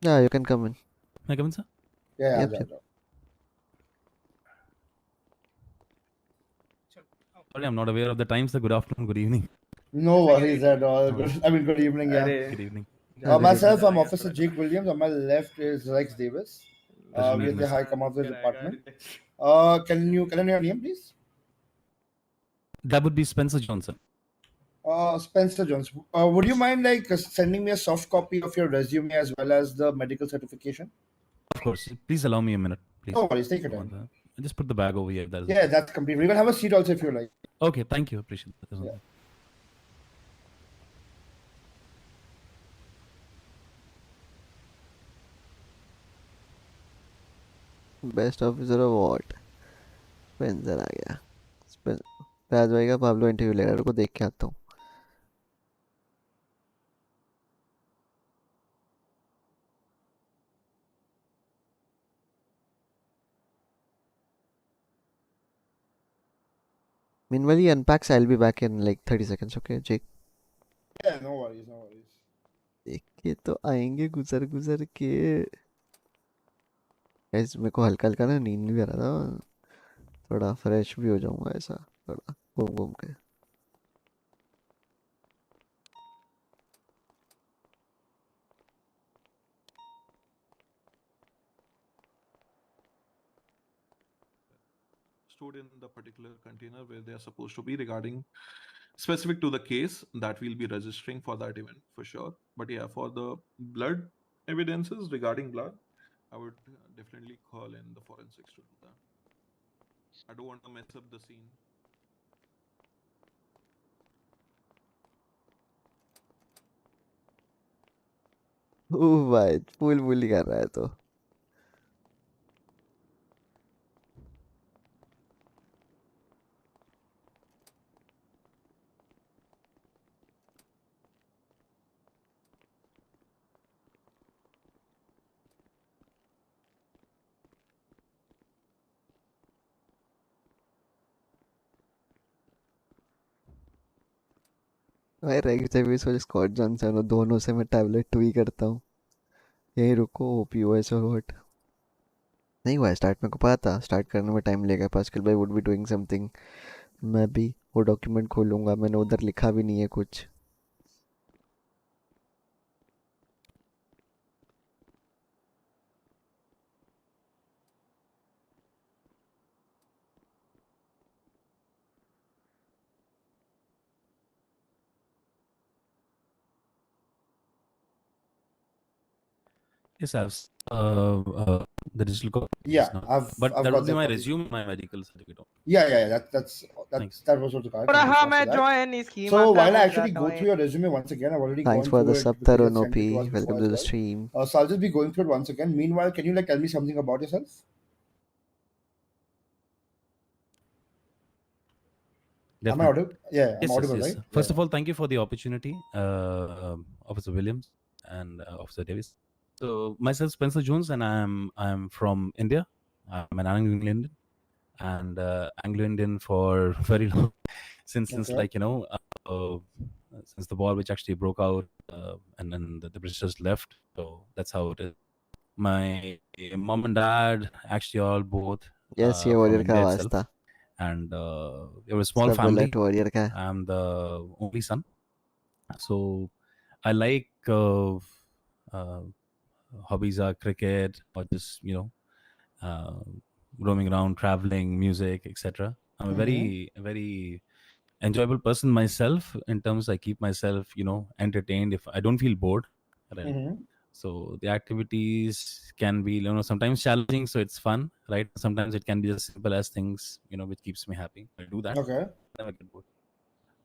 Speaker 2: Yeah, you can come in.
Speaker 17: May I come in, sir?
Speaker 5: Yeah,
Speaker 2: Yep,
Speaker 5: आ
Speaker 2: yep.
Speaker 5: जाओ.
Speaker 17: Sorry, I'm not aware of the times, sir. Good afternoon, good evening.
Speaker 5: No worries at all. Good evening, yeah.
Speaker 17: Good evening.
Speaker 5: Myself, I'm Officer Jake Williams. On my left is Rex Davis.
Speaker 17: Pleasure
Speaker 5: We
Speaker 17: meeting
Speaker 5: are the
Speaker 17: you,
Speaker 5: High
Speaker 17: sir.
Speaker 5: Command of the department. Can you know your name, please?
Speaker 17: That would be Spencer Johnson.
Speaker 5: Spencer Jones. Would you mind sending me a soft copy of your resume as well as the medical certification?
Speaker 17: Of course. Please allow me a minute, please.
Speaker 5: No worries, take your time.
Speaker 17: I'll just put the bag over here. If that is
Speaker 5: Yeah, that's complete. We can have a seat also if you like.
Speaker 17: okay. Thank you. Appreciate that.
Speaker 5: Yeah.
Speaker 2: Best officer award Spencer आ गया. राज भाई का Pablo interview ले रहा है, रुको देख के आता हूँ. Meanwhile, he unpacks. I'll be back in like 30 seconds. Okay, Jake.
Speaker 5: Yeah, no worries.
Speaker 2: देख के तो आएंगे गुजर गुजर के. गाइस मेरे को हल्का हल्का ना नींद भी आ रहा था. थोड़ा फ्रेश भी हो जाऊंगा ऐसा थोड़ा घूम घूम के.
Speaker 18: stored in the particular container where they are supposed to be regarding specific to the case that we'll be registering for that event for sure. But yeah, for the blood evidences regarding blood, I would definitely call in the forensics to do that. I don't want to mess up the scene.
Speaker 2: ओह भाई full बुली कर रहा है तो. भाई रेग service और Scott Johnson और दोनों से मैं टैबलेट 2 ही करता हूँ. यहीं रुको OPOS और व्हाट नहीं हुआ है स्टार्ट. मेरे को पता था स्टार्ट करने में टाइम लेगा. पास्कल भाई वुड बी डूइंग समथिंग. मैं भी वो डॉक्यूमेंट खोलूँगा. मैंने उधर लिखा भी नहीं है कुछ.
Speaker 17: Yes, I've the digital copy.
Speaker 5: Yeah,
Speaker 17: But
Speaker 5: I've
Speaker 17: that
Speaker 5: got
Speaker 17: would be
Speaker 5: that
Speaker 17: my
Speaker 5: copy.
Speaker 17: resume, my medical certificate.
Speaker 5: Yeah.
Speaker 17: Thanks.
Speaker 5: That was what the card.
Speaker 11: और
Speaker 5: Thank you so
Speaker 11: हाँ
Speaker 5: much for
Speaker 11: मैं
Speaker 5: that.
Speaker 11: join इस scheme
Speaker 5: So
Speaker 11: आता है
Speaker 5: while I
Speaker 11: बहुत
Speaker 5: actually
Speaker 11: ज़्यादा
Speaker 5: go
Speaker 11: है
Speaker 5: through your resume once again, I've already
Speaker 2: Thanks
Speaker 5: gone
Speaker 2: for
Speaker 5: through
Speaker 2: the
Speaker 5: it
Speaker 2: sub,
Speaker 5: because you had
Speaker 2: Tarun
Speaker 5: sent it to us
Speaker 2: OP.
Speaker 5: before
Speaker 2: Welcome
Speaker 5: as
Speaker 2: to the
Speaker 5: well.
Speaker 2: stream.
Speaker 5: So I'll just be going through it once again. Meanwhile, can you like tell me something about yourself? Am I
Speaker 17: Definitely.
Speaker 5: audible? Yeah, I'm
Speaker 17: Yes,
Speaker 5: audible,
Speaker 17: yes,
Speaker 5: right?
Speaker 17: yes. First of all, thank you for the opportunity, Officer Williams and Officer Davis. So myself, Spencer Jones, and I'm from India. I'm an Anglo-Indian, and Anglo-Indian for very long, since
Speaker 5: Okay.
Speaker 17: like since the war which actually broke out, and then the Britishers left. So that's how it is. My mom and dad actually all both
Speaker 2: Yes, ये
Speaker 17: from
Speaker 2: warrior का
Speaker 17: India
Speaker 2: आवाज
Speaker 17: itself,
Speaker 2: था.
Speaker 17: and it was a small
Speaker 2: सब
Speaker 17: family.
Speaker 2: bullet warrior का.
Speaker 17: I'm the only son, so I like hobbies are cricket or just roaming around, traveling, music, etc. I'm a very enjoyable person myself, in terms I keep myself entertained if I don't feel bored. Right? So the activities can be sometimes challenging, so it's fun, right? Sometimes it can be as simple as things which keeps me happy. I do that.
Speaker 5: Okay.
Speaker 17: Never get bored.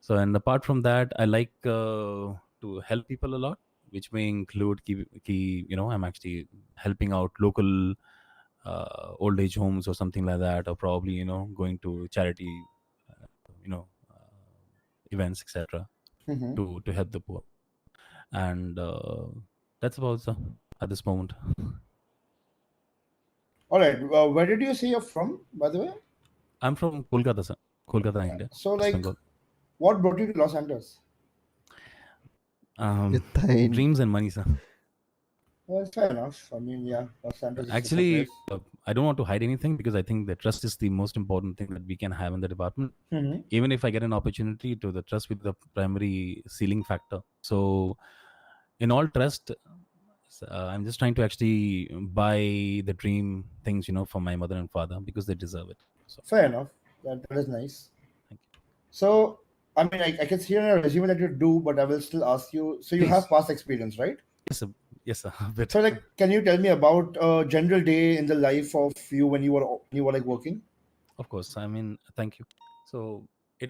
Speaker 17: So, and apart from that, I like to help people a lot, which may include I'm actually helping out local old age homes or something like that, or probably going to charity events, etc. to help the poor. And that's about at this moment.
Speaker 5: All right. Where did you say you're from, by the way?
Speaker 17: I'm from Kolkata, sir. Kolkata, India.
Speaker 5: So,
Speaker 17: West
Speaker 5: like,
Speaker 17: Bengal.
Speaker 5: what brought you to Los Angeles?
Speaker 17: Dreams and money, sir.
Speaker 5: Well, fair enough. I mean, yeah, Los Angeles is a super
Speaker 17: Actually,
Speaker 5: place.
Speaker 17: I don't want to hide anything, because I think the trust is the most important thing that we can have in the department.
Speaker 5: Mhm.
Speaker 17: Even if I get an opportunity, to the trust with the primary ceiling factor. So, in all trust, I'm just trying to actually buy the dream things, for my mother and father, because they deserve it. So,
Speaker 5: Fair enough. That is nice.
Speaker 17: Thank you.
Speaker 5: So, I mean, I can see on your resume that you do, but I will still ask you. So, you
Speaker 17: Please.
Speaker 5: have past experience, right?
Speaker 17: Yes, sir. Yes, sir. A bit.
Speaker 5: So, like, can you tell me about a general day in the life of you when you were like working?
Speaker 17: Of course. I mean, thank you. So a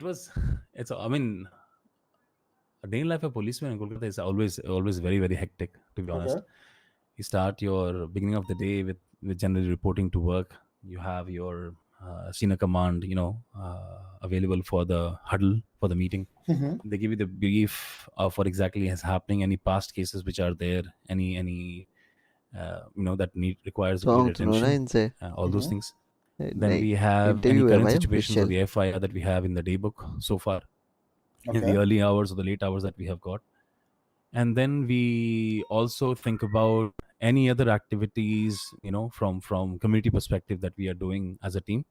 Speaker 17: day in life of policeman in Kolkata is always very, very hectic, to be honest.
Speaker 5: Okay.
Speaker 17: You start your beginning of the day with generally reporting to work. You have your senior command, available for the huddle, for the meeting. They give you the brief of what exactly is happening, any past cases which are there, any that requires immediate
Speaker 2: Song सुनो ना
Speaker 17: attention,
Speaker 2: इनसे.
Speaker 17: all those things. Then
Speaker 2: नहीं,
Speaker 17: we have
Speaker 2: interview
Speaker 17: any
Speaker 2: है
Speaker 17: current
Speaker 2: भाई,
Speaker 17: situations or
Speaker 2: official.
Speaker 17: the FIR that we have in the day book so far, in
Speaker 5: Okay.
Speaker 17: the early hours or the late hours that we have got. And then we also think about any other activities, from community perspective that we are doing as a team.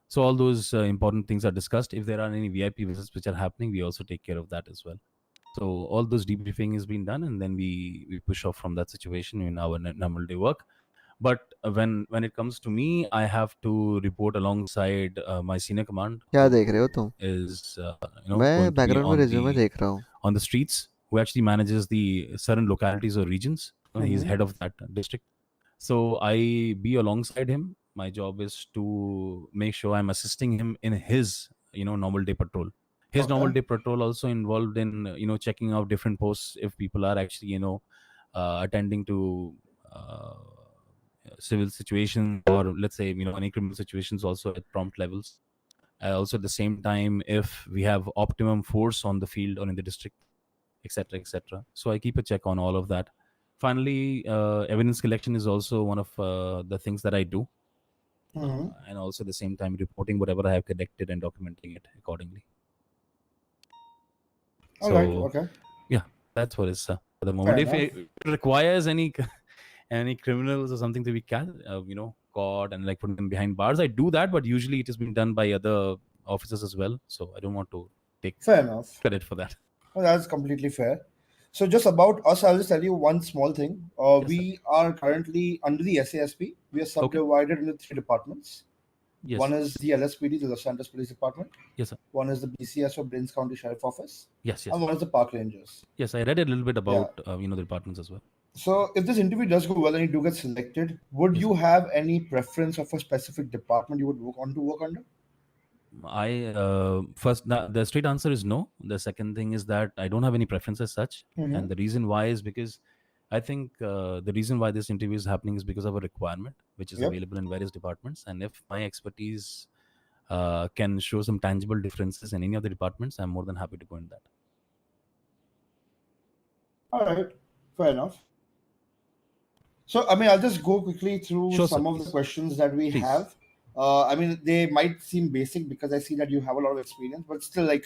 Speaker 17: So all those important things are discussed. If there are any VIP visits which are happening, we also take care of that as well. So all those debriefing is being done, and then we push off from that situation in our normal day work. But when it comes to me, I have to report alongside my senior command,
Speaker 2: क्या
Speaker 17: who
Speaker 2: देख रहे हो तुम?
Speaker 17: is
Speaker 2: मैं
Speaker 17: going to be
Speaker 2: background में resume देख रहा हूँ.
Speaker 17: on the streets, who actually manages the certain localities or regions. He's head of that district. So I be alongside him. My job is to make sure I'm assisting him in his normal day patrol. His normal day patrol also involved in checking out different posts, if people are actually attending to civil situations, or let's say any criminal situations also at prompt levels. Also at the same time, if we have optimum force on the field or in the district, etc. So I keep a check on all of that. Finally, evidence collection is also one of the things that I do, and also at the same time reporting whatever I have collected and documenting it accordingly.
Speaker 5: All right. Okay.
Speaker 17: Yeah, that's what is for the moment. If it requires any criminals or something to be caught and like put them behind bars, I do that, but usually it has been done by other officers as well, so I don't want to take
Speaker 5: Fair enough.
Speaker 17: credit for that.
Speaker 5: Well, that's completely fair. So, just about us, I'll just tell you one small thing. We are currently under the SASP. We are subdivided into 3 departments.
Speaker 17: Yes.
Speaker 5: One is the LSPD, the Los Santos Police Department.
Speaker 17: Yes, sir.
Speaker 5: One is the BCS or Brinks County Sheriff Office.
Speaker 17: Yes.
Speaker 5: And one is the Park Rangers.
Speaker 17: Yes, I read a little bit about the departments as well.
Speaker 5: So if this interview does go well and you do get selected, would you have any preference of a specific department you would work under?
Speaker 17: The straight answer is no. The second thing is that I don't have any preference as such,
Speaker 5: Mhm.
Speaker 17: and the reason why is because I think the reason why this interview is happening is because of a requirement which is
Speaker 5: Yep.
Speaker 17: available in various departments, and if my expertise can show some tangible differences in any of the departments, I'm more than happy to go in that.
Speaker 5: All right, fair enough. So, I mean, I'll just go quickly through
Speaker 17: Sure,
Speaker 5: some
Speaker 17: sir,
Speaker 5: of the
Speaker 17: please.
Speaker 5: questions that we
Speaker 17: Please.
Speaker 5: have. I mean, they might seem basic because I see that you have a lot of experience, but still, like,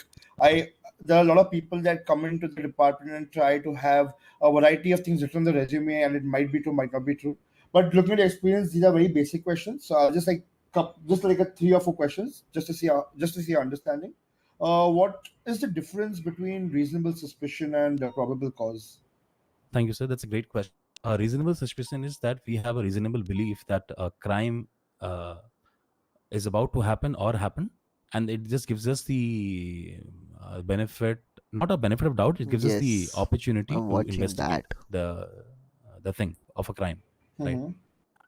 Speaker 5: there are a lot of people that come into the department and try to have a variety of things written on the resume, and it might be true, might not be true. But looking at the experience, these are very basic questions. So I'll just like a 3 or 4 questions just to see your understanding. What is the difference between reasonable suspicion and probable cause?
Speaker 17: Thank you, sir. That's a great question. A reasonable suspicion is that we have a reasonable belief that a crime is about to happen or happen, and it just gives us the benefit, not a benefit of doubt. It gives us the
Speaker 2: Yes,
Speaker 17: opportunity
Speaker 2: I'm
Speaker 17: to
Speaker 2: watching
Speaker 17: investigate
Speaker 2: that.
Speaker 17: the thing of a crime, right?
Speaker 5: Mhm.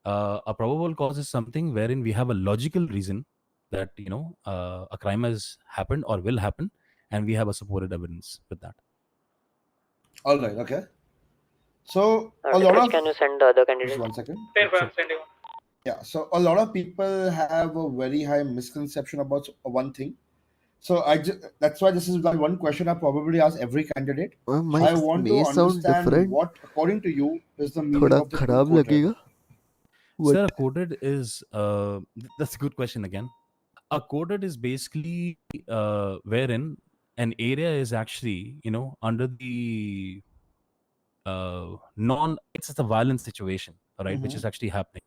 Speaker 17: A probable cause is something wherein we have a logical reason that a crime has happened or will happen, and we have a supported evidence with that.
Speaker 5: All right. Okay. So a lot
Speaker 7: Deepak,
Speaker 5: of
Speaker 7: can you send the other
Speaker 5: just
Speaker 7: candidate?
Speaker 5: 1 second.
Speaker 17: Sure.
Speaker 5: Yeah. So a lot of people have a very high misconception about one thing. So that's why this is the one question I probably ask every candidate.
Speaker 2: My
Speaker 5: I want to
Speaker 2: may sound
Speaker 5: understand
Speaker 2: different.
Speaker 5: what, according to you, is the meaning
Speaker 2: थोड़ा
Speaker 5: of the
Speaker 2: खराब
Speaker 5: code red.
Speaker 2: लगेगा.
Speaker 17: Sir,
Speaker 2: What?
Speaker 17: a coded is that's a good question again. A coded is basically wherein an area is actually under the it's a violent situation, right, which
Speaker 5: Mhm.
Speaker 17: is actually happening.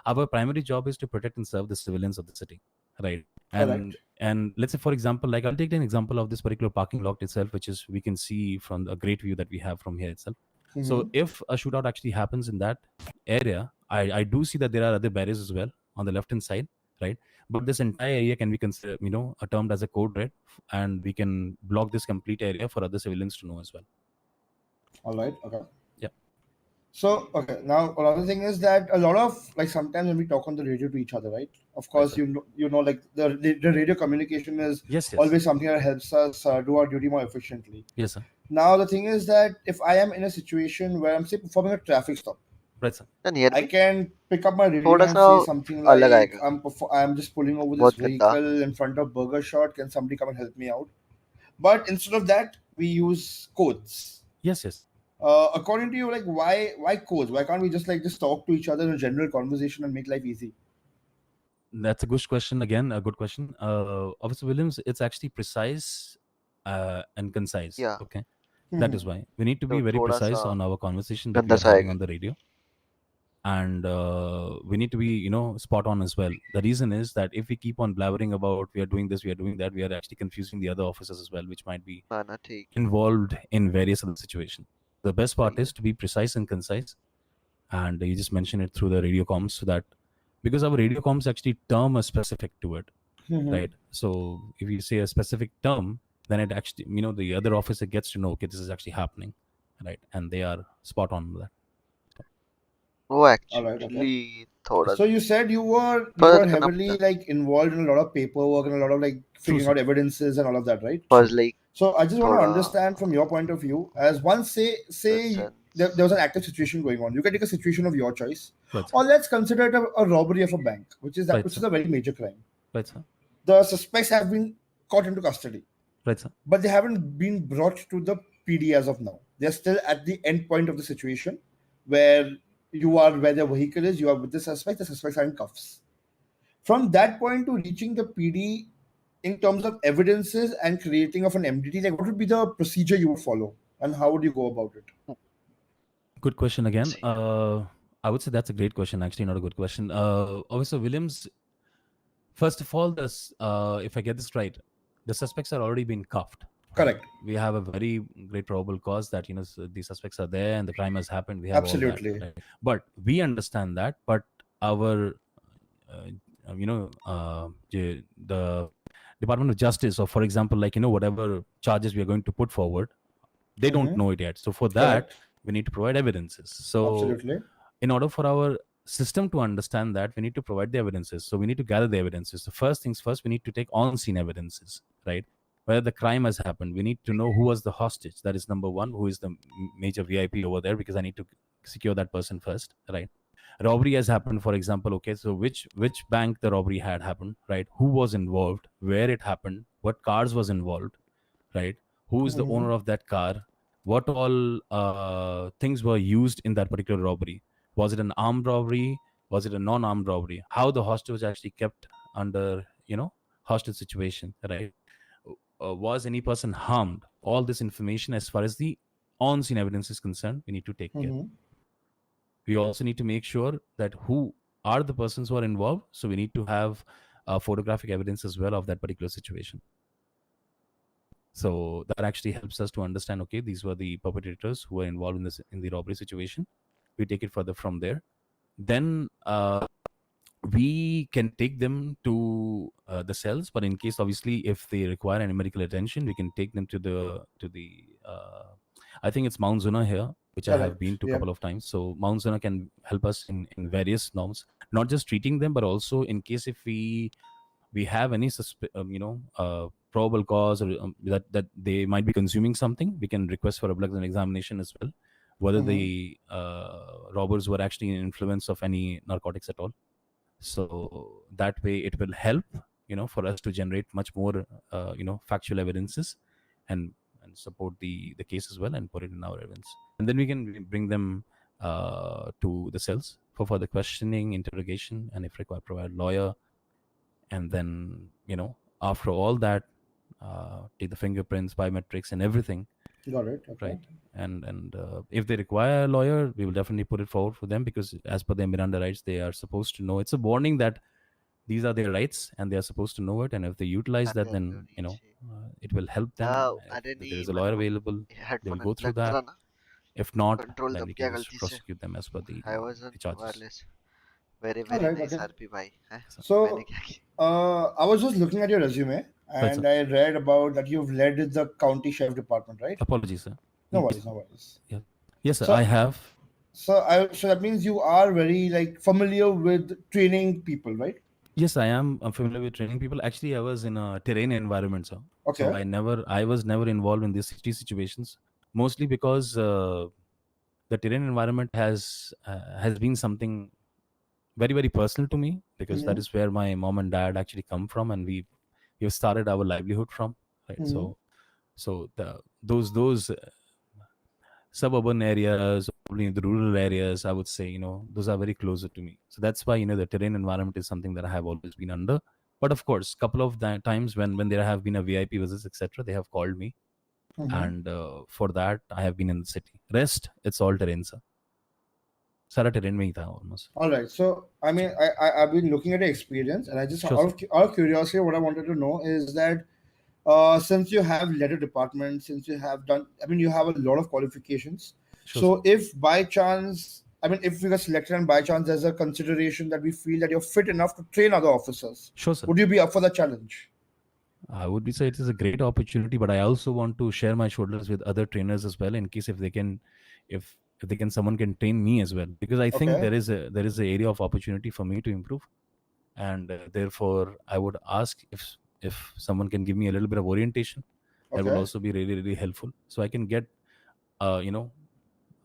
Speaker 17: Our primary job is to protect and serve the civilians of the city, right?
Speaker 5: Correct.
Speaker 17: And let's say, for example, like I'll take an example of this particular parking lot itself, which is we can see from a great view that we have from here itself. So
Speaker 5: Mhm.
Speaker 17: if a shootout actually happens in that area, I do see that there are other barriers as well on the left hand side, right? But this entire area can be considered, termed as a code red, and we can block this complete area for other civilians to know as well.
Speaker 5: All right. Okay.
Speaker 17: Yeah.
Speaker 5: So, okay, now another thing is that a lot of, like, sometimes when we talk on the radio to each other, right? Of course,
Speaker 17: sir.
Speaker 5: like the radio communication is
Speaker 17: Yes.
Speaker 5: always something that helps us do our duty more efficiently.
Speaker 17: Yes, sir.
Speaker 5: Now, the thing is that if I am in a situation where I'm, say, performing a traffic stop,
Speaker 17: Right, sir.
Speaker 2: Can you hear
Speaker 5: I
Speaker 2: me?
Speaker 5: can pick up my radio
Speaker 2: थोड़ा
Speaker 5: and
Speaker 2: सा
Speaker 5: say something
Speaker 2: अलग
Speaker 5: like,
Speaker 2: आएगा.
Speaker 5: I'm just pulling over this
Speaker 2: बहुत गंदा.
Speaker 5: vehicle in front of Burger Shot. Can somebody come and help me out? But instead of that, we use codes.
Speaker 17: Yes.
Speaker 5: According to you, like, why codes? Why can't we just talk to each other in a general conversation and make life easy?
Speaker 17: That's a good question. Again, a good question. Officer Williams, it's actually precise and concise.
Speaker 2: Yeah.
Speaker 17: Okay. That is why we need to be
Speaker 2: तो
Speaker 17: very
Speaker 2: थोड़ा
Speaker 17: precise
Speaker 2: सा
Speaker 17: on our conversation that we
Speaker 2: गंदा
Speaker 17: are
Speaker 2: सा
Speaker 17: having
Speaker 2: आएगा.
Speaker 17: on the radio, and we need to be spot on as well. The reason is that if we keep on blabbering about we are doing this, we are doing that, we are actually confusing the other officers as well, which might be
Speaker 2: ना ठीक है.
Speaker 17: involved in various other situations. The best part
Speaker 2: सही है.
Speaker 17: is to be precise and concise, and you just mention it through the radio comms, so that because our radio comms actually term a specific to it, right? So if you say a specific term, then it actually the other officer gets to know, okay, this is actually happening, right? And they are spot on with that.
Speaker 2: वो
Speaker 5: All right,
Speaker 2: actually थोड़ा
Speaker 5: So you said you were
Speaker 2: first करना
Speaker 5: heavily
Speaker 2: पड़ता.
Speaker 5: involved in a lot of paperwork and a lot of figuring
Speaker 17: sir.
Speaker 5: out evidences and all of that, right?
Speaker 2: First like
Speaker 5: So I just want to
Speaker 2: थोड़ा
Speaker 5: understand from your point of view, as one say
Speaker 2: sense.
Speaker 5: there was an active situation going on. You can take a situation of your choice,
Speaker 17: Right, sir.
Speaker 5: or let's consider it a robbery of a bank, which is
Speaker 17: Right,
Speaker 5: which
Speaker 17: sir.
Speaker 5: is a very major crime.
Speaker 17: Right, sir.
Speaker 5: The suspects have been caught into custody,
Speaker 17: Right, sir.
Speaker 5: but they haven't been brought to the PD as of now. They're still at the end point of the situation, where where the vehicle is, you are with the suspects are in cuffs. From that point to reaching the PD, in terms of evidences and creating of an MDT, like what would be the procedure you would follow, and how would you go about it?
Speaker 17: Good question again. I would say that's a great question. Actually, not a good question. Officer Williams, first of all, this if I get this right, the suspects are already been cuffed.
Speaker 5: Correct.
Speaker 17: We have a very great probable cause that the suspects are there and the crime has happened. We have
Speaker 5: Absolutely.
Speaker 17: all that, right? But we understand that. But our the Department of Justice, or for example, whatever charges we are going to put forward, they don't know it yet. So for that, we need to provide evidences. So
Speaker 5: Absolutely.
Speaker 17: in order for our system to understand that, we need to provide the evidences. So we need to gather the evidences. So first things first, we need to take on-scene evidences, right? Whether the crime has happened, we need to know who was the hostage. That is number one. Who is the major VIP over there? Because I need to secure that person first, right? Robbery has happened, for example. Okay, so which bank the robbery had happened, right? Who was involved? Where it happened? What cars was involved, right? Who is the
Speaker 5: Mhm.
Speaker 17: owner of that car? What all things were used in that particular robbery? Was it an armed robbery? Was it a non-armed robbery? How the hostage was actually kept under, hostage situation, right? Was any person harmed? All this information, as far as the on-scene evidence is concerned, we need to take care.
Speaker 5: Mhm.
Speaker 17: We also need to make sure that who are the persons who are involved. So we need to have photographic evidence as well of that particular situation. So that actually helps us to understand, okay, these were the perpetrators who were involved in the robbery situation. We take it further from there. Then we can take them to the cells, but in case, obviously, if they require any medical attention, we can take them to the I think it's Mount Zuna here, which I have
Speaker 5: Correct.
Speaker 17: been to a
Speaker 5: Yeah.
Speaker 17: couple of times. So Mount Zuna can help us in various norms, not just treating them, but also in case if we have any probable cause, or that they might be consuming something, we can request for a blood examination as well, whether the robbers were actually in influence of any narcotics at all. So that way it will help, for us to generate much more, factual evidences and support the case as well, and put it in our evidence. And then we can bring them to the cells for further questioning, interrogation, and if required, provide lawyer. And then, after all that, take the fingerprints, biometrics, and everything.
Speaker 5: Got it. Okay.
Speaker 17: Right. And if they require a lawyer, we will definitely put it forward for them, because as per their Miranda rights, they are supposed to know. It's a warning that these are their rights and they are supposed to know it. And if they utilize that, then it will help them. If there is a lawyer available, they will go through that. If not,
Speaker 2: control
Speaker 17: then
Speaker 2: दब
Speaker 17: we
Speaker 2: गया
Speaker 17: can just
Speaker 2: गलती से
Speaker 17: prosecute them as per the
Speaker 2: I was on
Speaker 17: charges.
Speaker 2: wireless very
Speaker 5: All right,
Speaker 2: nice
Speaker 5: okay.
Speaker 2: RP भाई हैं
Speaker 5: So,
Speaker 2: मैंने क्या किया
Speaker 5: I was just looking at your resume, and
Speaker 17: sir.
Speaker 5: I read about that you've led the county sheriff department, right?
Speaker 17: Apologies, sir.
Speaker 5: No worries, no worries.
Speaker 17: Yeah. Yes, sir.
Speaker 5: So-
Speaker 17: I have.
Speaker 5: So that means you are very familiar with training people, right?
Speaker 17: Yes, I am. I'm familiar with training people. Actually, I was in a terrain environment, sir.
Speaker 5: Okay.
Speaker 17: So I was never involved in these city situations, mostly because the terrain environment has been something very, very personal to me, because that is where my mom and dad actually come from, and we've started our livelihood from, right? So those suburban areas, probably the rural areas, I would say, those are very closer to me. So that's why, the terrain environment is something that I have always been under. But of course, couple of times when there have been a VIP visits, etc., they have called me. And for that, I have been in the city. Rest, it's all terrain, sir. Sara terrain mein hi tha almost.
Speaker 5: All right. So, I mean, I've been looking at your experience, and I just,
Speaker 17: Sure,
Speaker 5: out of curiosity, what I wanted to know is that since you have led a department, since you have done, I mean, you have a lot of qualifications.
Speaker 17: Sure,
Speaker 5: So, if by chance, I mean, if we get selected and by chance there's a consideration that we feel that you're fit enough to train other officers,
Speaker 17: Sure, sir.
Speaker 5: would you be up for the challenge?
Speaker 17: I would be say it is a great opportunity, but I also want to share my shoulders with other trainers as well, in case if they can, someone can train me as well, because I think
Speaker 5: Okay.
Speaker 17: there is a area of opportunity for me to improve, and therefore I would ask if someone can give me a little bit of orientation. That would
Speaker 5: Okay.
Speaker 17: also be really, really helpful, so I can get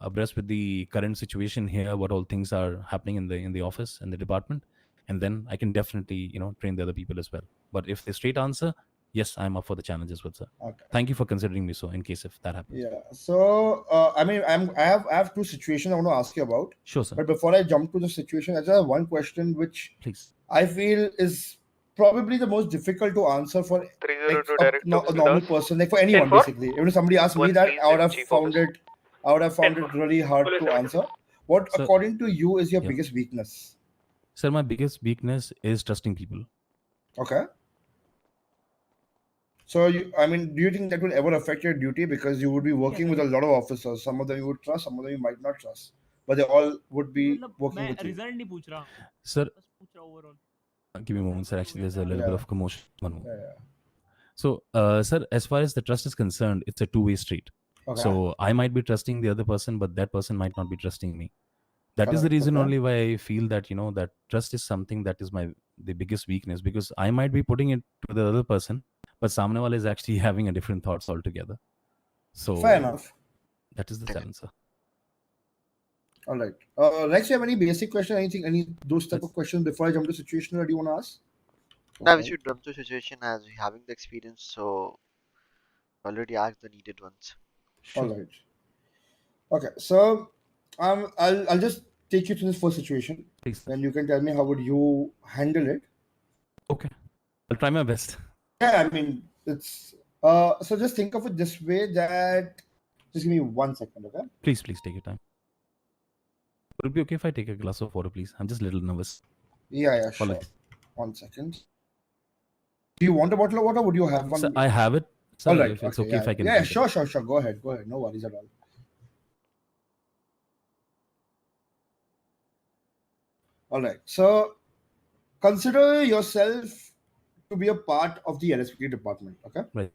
Speaker 17: abreast with the current situation here, what all things are happening in the office and the department, and then I can definitely train the other people as well. But if the straight answer, yes, I'm up for the challenge as well, sir.
Speaker 5: Okay.
Speaker 17: Thank you for considering me so, in case if that happens.
Speaker 5: Yeah. So, I mean, I have two situations I want to ask you about.
Speaker 17: Sure, sir.
Speaker 5: But before I jump to the situation, I just have one question which
Speaker 17: Please.
Speaker 5: I feel is probably the most difficult to answer for a normal person, like for anyone basically. Even if somebody asked me that, I would have found it really hard to answer. What,
Speaker 17: Sir,
Speaker 5: according to you, is your
Speaker 17: yeah.
Speaker 5: biggest weakness?
Speaker 17: Sir, my biggest weakness is trusting people.
Speaker 5: Okay. So, I mean, do you think that will ever affect your duty? Because you would be working with a lot of officers. Some of them you would trust, some of them you might not trust. But they all would be working with you.
Speaker 19: Result नहीं पूछ रहा
Speaker 17: Sir,
Speaker 19: बस पूछ रहा overall
Speaker 17: give me a moment, sir. Actually, there's a little bit
Speaker 5: Yeah.
Speaker 17: of commotion. One moment.
Speaker 5: Yeah.
Speaker 17: So, sir, as far as the trust is concerned, it's a two-way street.
Speaker 5: Okay.
Speaker 17: So I might be trusting the other person, but that person might not be trusting me. That is the
Speaker 5: Correct,
Speaker 17: reason
Speaker 5: okay.
Speaker 17: only why I feel that, you know, that trust is something that is the biggest weakness, because I might be putting it to the other person, but Samne wala is actually having a different thoughts altogether. So
Speaker 5: Fair enough.
Speaker 17: that is the challenge, sir.
Speaker 5: All right. Rex, you have any basic question? Anything? Any those type of questions before I jump to situation that you want to ask?
Speaker 2: Now we should jump to situation as we having the experience, so already asked the needed ones.
Speaker 5: All right. Okay. So, I'll just take you to this first situation.
Speaker 17: Please.
Speaker 5: Then you can tell me how would you handle it.
Speaker 17: Okay. I'll try my best.
Speaker 5: Yeah, I mean it's so just think of it this way that just give me 1 second, okay?
Speaker 17: Please take your time. Would it be okay if I take a glass of water, please? I'm just a little nervous.
Speaker 5: Yeah,
Speaker 17: For
Speaker 5: sure.
Speaker 17: like-
Speaker 5: 1 second. Do you want a bottle of water? Would you have one?
Speaker 17: Sir, I have it. Sir,
Speaker 5: All right.
Speaker 17: if it's
Speaker 5: okay,
Speaker 17: okay
Speaker 5: yeah,
Speaker 17: if I can
Speaker 5: Yeah,
Speaker 17: drink it.
Speaker 5: sure. Go ahead. No worries at all. All right. So consider yourself to be a part of the LSPD department. Okay.
Speaker 17: Right.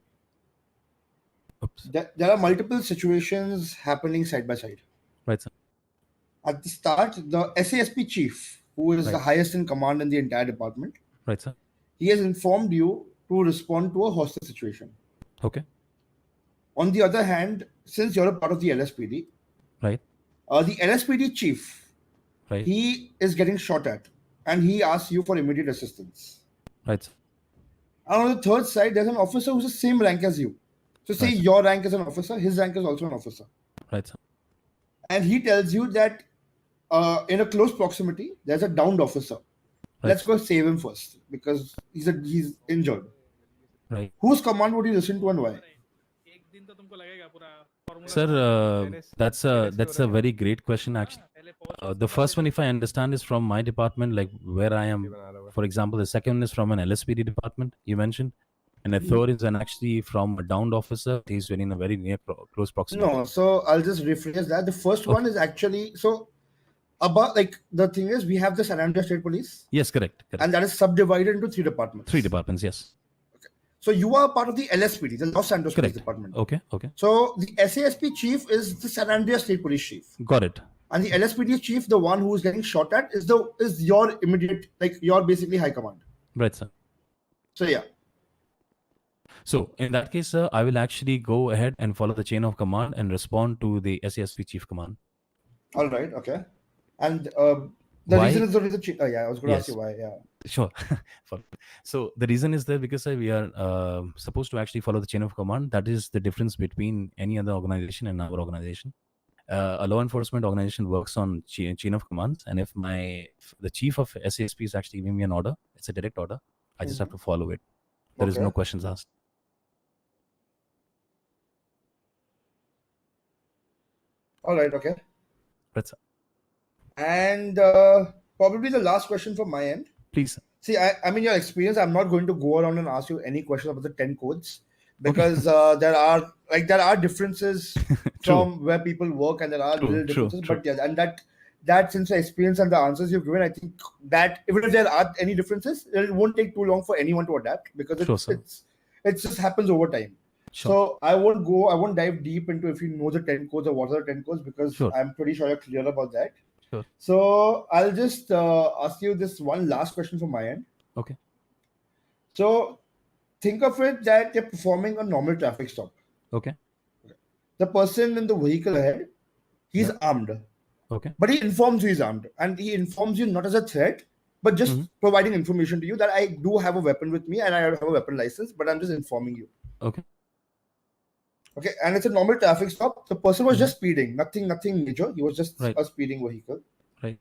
Speaker 5: There are multiple situations happening side by side.
Speaker 17: Right, sir.
Speaker 5: At the start, the SASP chief, who is the
Speaker 17: Right.
Speaker 5: highest in command in the entire department,
Speaker 17: Right, sir.
Speaker 5: he has informed you to respond to a hostage situation.
Speaker 17: Okay.
Speaker 5: On the other hand, since you're a part of the LSPD,
Speaker 17: Right.
Speaker 5: the LSPD chief,
Speaker 17: Right.
Speaker 5: he is getting shot at, and he asks you for immediate assistance.
Speaker 17: Right, sir.
Speaker 5: And on the third side, there's an officer who's the same rank as you. So say
Speaker 17: Right.
Speaker 5: your rank is an officer, his rank is also an officer.
Speaker 17: Right, sir.
Speaker 5: And he tells you that in a close proximity, there's a downed officer.
Speaker 17: Right.
Speaker 5: Let's go save him first because he's injured.
Speaker 17: Right.
Speaker 5: Whose command would you listen to and why?
Speaker 17: Sir, that's a very great question actually. The first one, if I understand, is from my department, like where I am. For example, the second is from an LSPD department you mentioned, and the third is actually from a downed officer. He's very in a very near close proximity.
Speaker 5: No, so I'll just rephrase that. The first one is actually about like the thing is we have the San Andreas State Police.
Speaker 17: Yes, correct.
Speaker 5: And that is subdivided into 3 departments.
Speaker 17: 3 departments, yes.
Speaker 5: So you are part of the LSPD, the Los Santos Police Department.
Speaker 17: Okay.
Speaker 5: So the SASP chief is the San Andreas State Police chief.
Speaker 17: Got it.
Speaker 5: And the LSPD chief, the one who is getting shot at, is your immediate, like your basically high command.
Speaker 17: Right, sir.
Speaker 5: So yeah.
Speaker 17: So in that case, sir, I will actually go ahead and follow the chain of command and respond to the SASP chief command.
Speaker 5: All right. Okay. And the
Speaker 17: Why?
Speaker 5: reason is the chief. Oh yeah, I was going to ask
Speaker 17: Yes.
Speaker 5: you why. Yeah.
Speaker 17: Sure. So the reason is there because we are supposed to actually follow the chain of command. That is the difference between any other organization and our organization. A law enforcement organization works on chain of commands, and if the chief of SASP is actually giving me an order, it's a direct order. I just have to follow it. There is
Speaker 5: Okay.
Speaker 17: no questions asked.
Speaker 5: All right. Okay.
Speaker 17: That's
Speaker 5: And probably the last question from my end.
Speaker 17: Please.
Speaker 5: See, I mean, your experience, I'm not going to go around and ask you any questions about the 10 codes because there are differences from where people work and there are little differences. But yeah, and that since the experience and the answers you've given, I think that even if there are any differences, it won't take too long for anyone to adapt because it just happens over time. So I won't dive deep into if you know the 10 codes or what are the 10 codes because I'm pretty sure you're clear about that.
Speaker 17: Sure.
Speaker 5: So I'll just ask you this one last question from my end.
Speaker 17: Okay.
Speaker 5: So think of it that you're performing a normal traffic stop.
Speaker 17: Okay.
Speaker 5: The person in the vehicle ahead, he's armed.
Speaker 17: Okay.
Speaker 5: But he informs you he's armed. And he informs you not as a threat, but just providing information to you that I do have a weapon with me and I have a weapon license, but I'm just informing you.
Speaker 17: Okay.
Speaker 5: Okay, and it's a normal traffic stop. The person was just speeding, nothing major. He was just a speeding vehicle.
Speaker 17: Right.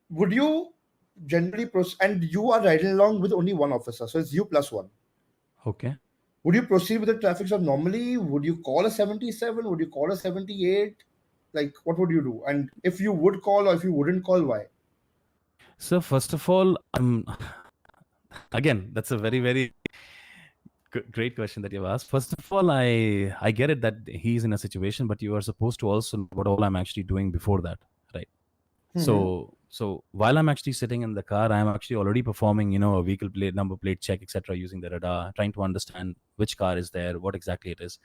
Speaker 5: Would you generally proceed, and you are riding along with only one officer, so it's you plus one.
Speaker 17: Okay.
Speaker 5: Would you proceed with the traffic stop normally? Would you call a 77? Would you call a 78? Like, what would you do? And if you would call or if you wouldn't call, why?
Speaker 17: So first of all, again, that's a very, very great question that you've asked. First of all, I get it that he's in a situation, but you are supposed to also know what all I'm actually doing before that, right? So while I'm actually sitting in the car, I'm actually already performing, a vehicle plate, number plate check, etc., using the radar, trying to understand which car is there, what exactly it is.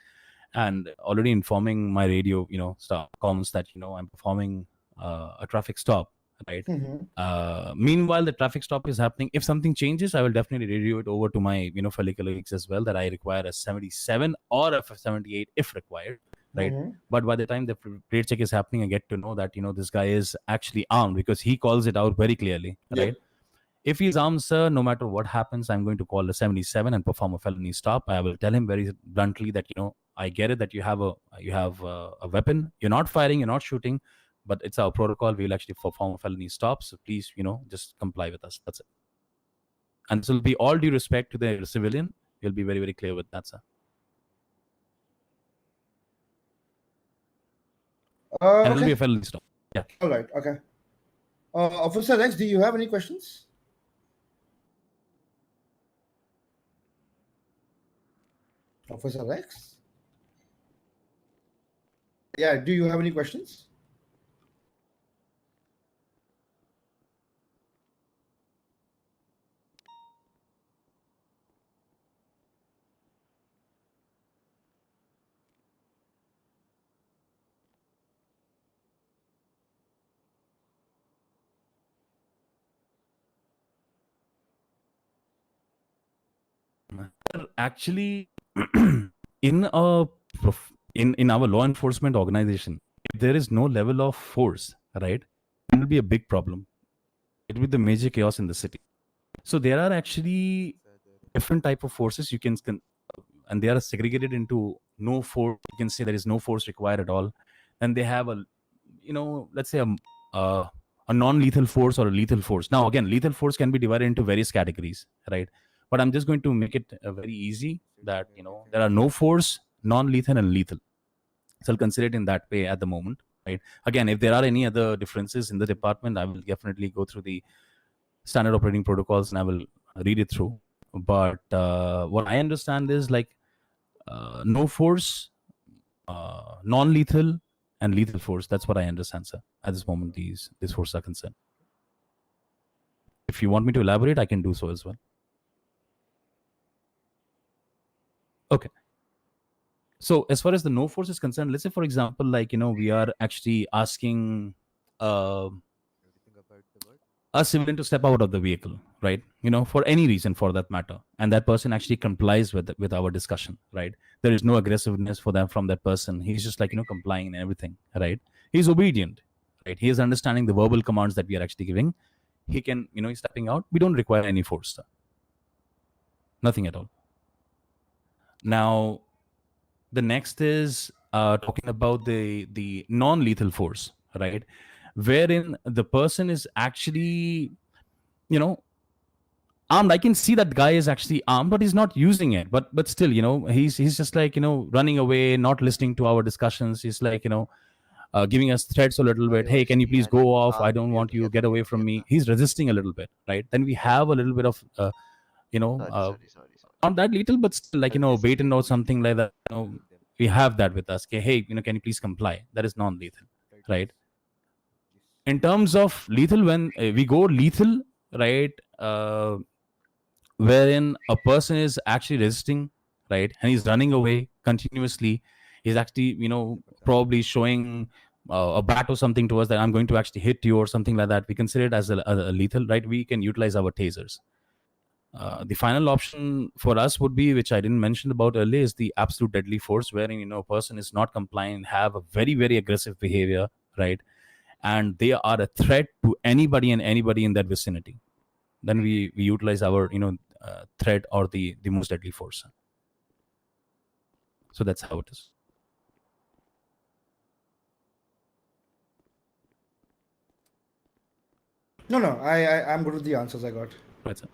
Speaker 17: and already informing my radio, comms that I'm performing a traffic stop, right? Meanwhile, the traffic stop is happening. If something changes, I will definitely radio it over to my fellow colleagues as well, that I require a 77 or a 78 if required, right? But by the time the grade check is happening, I get to know that this guy is actually armed, because he calls it out very clearly, right? If he's armed, sir, no matter what happens, I'm going to call the 77 and perform a felony stop. I will tell him very bluntly that I get it that you have a weapon. You're not firing, you're not shooting, but it's our protocol. We'll actually perform a felony stop. So please, just comply with us. That's it. And this will be all due respect to the civilian. We'll be very, very clear with that, sir. And it'll be a felony stop. Yeah.
Speaker 5: All right. Okay. Officer Rex, do you have any questions? Officer Rex? Yeah, do you have any questions?
Speaker 17: Actually, in our law enforcement organization, if there is no level of force, right, it will be a big problem. It will be the major chaos in the city. So there are actually different type of forces you can, and they are segregated into no force. You can say there is no force required at all. And they have a, let's say a non-lethal force or a lethal force. Now, again, lethal force can be divided into various categories, right? But I'm just going to make it very easy that, there are no force, non-lethal, and lethal. So I'll consider it in that way at the moment, right? Again, if there are any other differences in the department, I will definitely go through the standard operating protocols and I will read it through. But what I understand is no force, non-lethal, and lethal force. That's what I understand, sir. At this moment, these forces are concerned. If you want me to elaborate, I can do so as well. Okay. So as far as the no force is concerned, let's say, for example, we are actually asking a civilian to step out of the vehicle, right? For any reason for that matter. And that person actually complies with our discussion, right? There is no aggressiveness from that person. He's just complying and everything, right? He's obedient, right? He is understanding the verbal commands that we are actually giving. He can, he's stepping out. We don't require any force, sir. Nothing at all. Now, the next is talking about the non-lethal force, right? Wherein the person is actually, armed. I can see that guy is actually armed, but he's not using it. But still, he's just running away, not listening to our discussions. He's giving us threats a little bit. Hey, can you please go off? I don't want you. Get away from me. He's resisting a little bit, right? Then we have a little bit of, not that little, but still bait and or something like that. We have that with us. Okay, hey, can you please comply? That is non-lethal, right? In terms of lethal, when we go lethal, right, wherein a person is actually resisting, right, and he's running away continuously, he's actually, probably showing a bat or something to us that I'm going to actually hit you or something like that. We consider it as a lethal, right? We can utilize our tasers. The final option for us would be, which I didn't mention about earlier, is the absolute deadly force, wherein a person is not compliant, have a very, very aggressive behavior, right, and they are a threat to anybody and anybody in that vicinity. Then we utilize our threat or the most deadly force. So that's how it is.
Speaker 5: No, I'm good with the answers I got.
Speaker 17: Right, sir.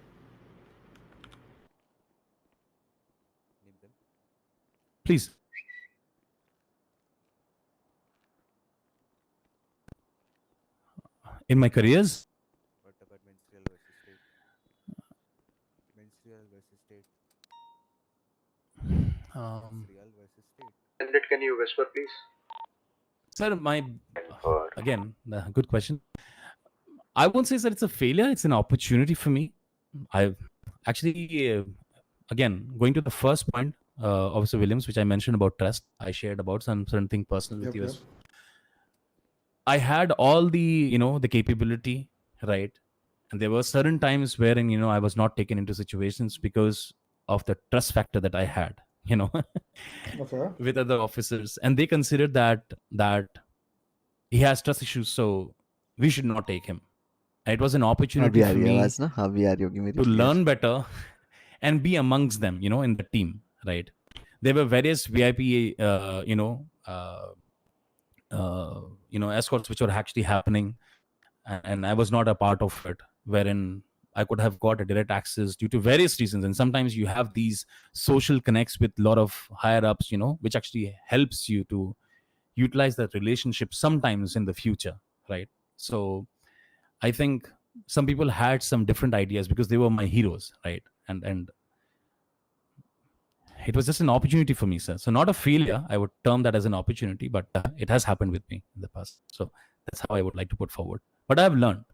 Speaker 17: Please. In my careers?
Speaker 8: What about menstrual versus state? Menstrual versus state. Menstrual versus state.
Speaker 6: Can you whisper, please?
Speaker 17: Sir, again, good question. I won't say that it's a failure. It's an opportunity for me. I've actually, again, going to the first point, Officer Williams, which I mentioned about trust. I shared about some certain thing personal with
Speaker 5: Yep,
Speaker 17: you
Speaker 5: yep.
Speaker 17: as well. I had all the the capability, right? And there were certain times wherein I was not taken into situations because of the trust factor that I had,
Speaker 5: Okay.
Speaker 17: with other officers, and they considered that he has trust issues, so we should not take him. And it was an opportunity
Speaker 2: अभी आ
Speaker 17: for
Speaker 2: रही है
Speaker 17: me
Speaker 2: आवाज ना अभी आ रही होगी मेरी
Speaker 17: to
Speaker 2: clear.
Speaker 17: learn better and be amongst them, in the team, right? There were various VIP, escorts which were actually happening, and I was not a part of it, wherein I could have got a direct access due to various reasons. And sometimes you have these social connects with a lot of higher ups, which actually helps you to utilize that relationship sometimes in the future, right? So I think some people had some different ideas because they were my heroes, right? And it was just an opportunity for me, sir. So not a failure. I would term that as an opportunity, but it has happened with me in the past. So that's how I would like to put forward. But I've learned.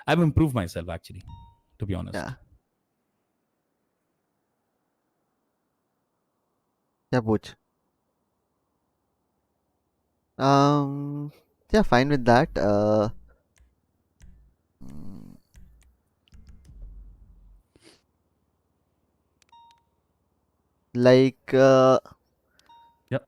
Speaker 17: I've improved myself, actually, to be honest.
Speaker 2: Yeah. Yeah, पूछ. Yeah, fine with that. Like
Speaker 17: Yep.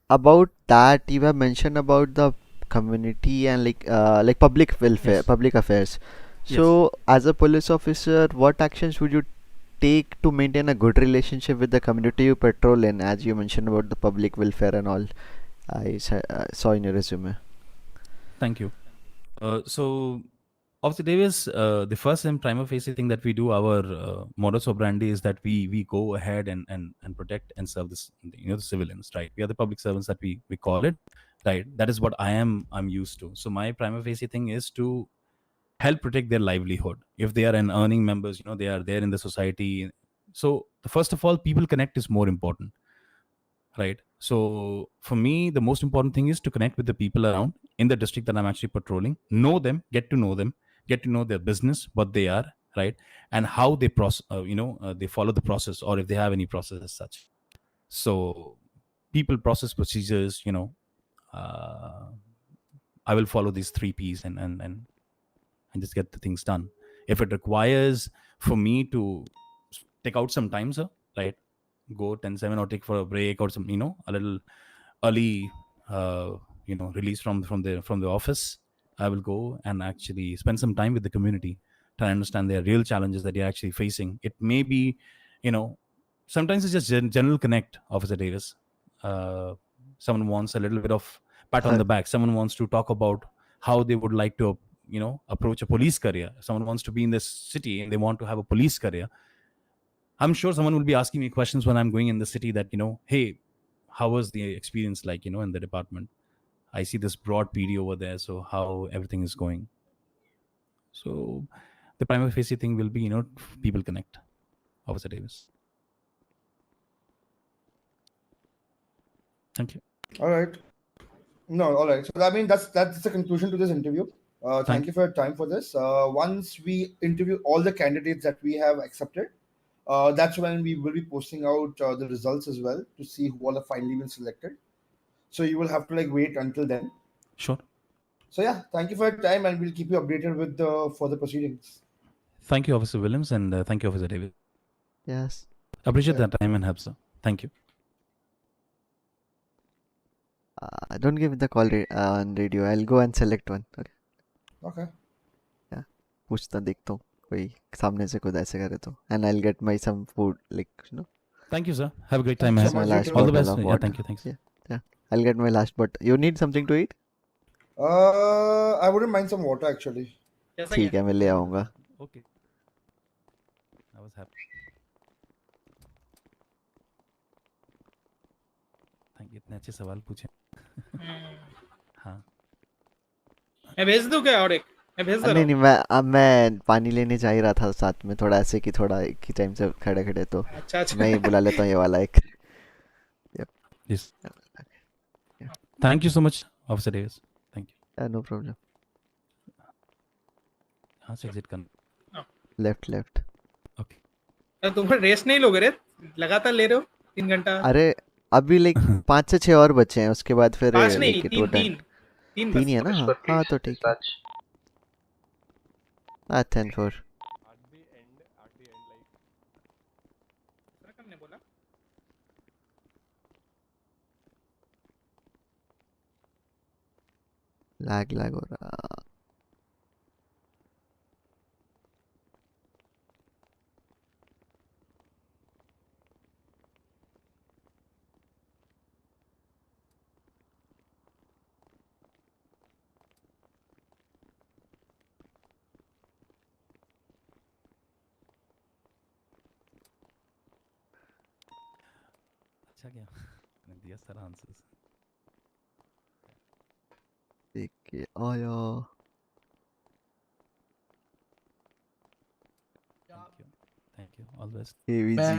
Speaker 2: About that, you have mentioned about the community and like public welfare,
Speaker 17: Yes.
Speaker 2: public affairs.
Speaker 17: Yes.
Speaker 2: So, as a police officer, what actions would you take to maintain a good relationship with the community you patrol in, as you mentioned about the public welfare and all? Saw in your resume.
Speaker 17: Thank you. So, Officer Davis, the first and prima facie thing that we do, our modus operandi, is that we go ahead and protect and serve this, the civilians, right? We are the public servants that we call it, right? That is what I'm used to. So my prima facie thing is to help protect their livelihood. If they are an earning members, they are there in the society. So first of all, people connect is more important, right? So for me, the most important thing is to connect with the people around in the district that I'm actually patrolling, know them, get to know them, get to know their business, what they are, right? And how they they follow the process, or if they have any process as such. So people, process, procedures, I will follow these 3 Ps and just get the things done. If it requires for me to take out some time, sir, right? Go 10-7 or take for a break or some, a little early, release from the office. I will go and actually spend some time with the community, try to understand their real challenges that they're actually facing. It may be, sometimes it's just general connect, Officer Davis. Someone wants a little bit of pat on the back. Someone wants to talk about how they would like to, approach a police career. Someone wants to be in this city and they want to have a police career. I'm sure someone will be asking me questions when I'm going in the city that, hey, how was the experience like, in the department? I see this broad PD over there. So how everything is going. So the primary facie thing will be, people connect. Officer Davis. Thank you.
Speaker 5: All right. No, all right. So I mean that's the conclusion to this interview. Thank you for your time for this. Once we interview all the candidates that we have accepted, that's when we will be posting out the results as well to see who all have finally been selected. So you will have to wait until then.
Speaker 17: Sure.
Speaker 5: So yeah, thank you for your time, and we'll keep you updated with the further proceedings.
Speaker 17: Thank you, Officer Williams, and thank you, Officer David.
Speaker 2: Yes.
Speaker 17: Appreciate that time and help, sir. Thank you.
Speaker 2: Don't give the call on radio. I'll go and select one. Okay.
Speaker 5: Okay.
Speaker 2: Yeah. पूछता देखता हूँ कोई सामने से खुद ऐसे करे तो, and I'll get my some food
Speaker 17: Thank you, sir. Have a great time.
Speaker 5: Thank you so
Speaker 17: ahead.
Speaker 5: much.
Speaker 2: last
Speaker 17: All the
Speaker 2: bottle
Speaker 17: best.
Speaker 2: of
Speaker 17: Yeah,
Speaker 2: water.
Speaker 17: thank you. Thanks.
Speaker 2: Yeah. I'll get my last bottle. You need something to eat?
Speaker 5: I wouldn't mind some water actually.
Speaker 2: ठीक है मैं ले आऊँगा.
Speaker 17: Okay. I was happy. Thank you. इतने अच्छे सवाल पूछे. हाँ.
Speaker 16: मैं भेज दूं क्या और एक? मैं भेज दे रहा
Speaker 2: नहीं मैं पानी लेने जा ही रहा था साथ में, थोड़ा ऐसे कि थोड़ा एक ही टाइम से खड़े खड़े तो
Speaker 16: अच्छा।
Speaker 2: मैं ही बुला लेता हूँ ये वाला एक. Yep.
Speaker 17: Yes. Thank you so much, Officer Davis. Thank you.
Speaker 2: No problem.
Speaker 17: हाँ से exit करना.
Speaker 2: Left.
Speaker 17: Okay.
Speaker 16: तुम रेस्ट नहीं लोगे रे, लगातार ले रहे हो 3 घंटा।
Speaker 2: अरे अभी लाइक 5 से 6 और बचे हैं, उसके बाद फिर
Speaker 16: 5 नहीं,
Speaker 2: लाइक इट वो
Speaker 16: 3
Speaker 2: डन।
Speaker 16: 3 3
Speaker 2: 3
Speaker 16: बस।
Speaker 2: ही है ना? हाँ हाँ तो ठीक है। 10-4
Speaker 16: हमने बोला
Speaker 2: लैग हो रहा।
Speaker 17: अच्छा क्या मैंने दिया सारा आंसर्स।
Speaker 2: देख के आया।
Speaker 17: Thank you all best.
Speaker 2: KVG.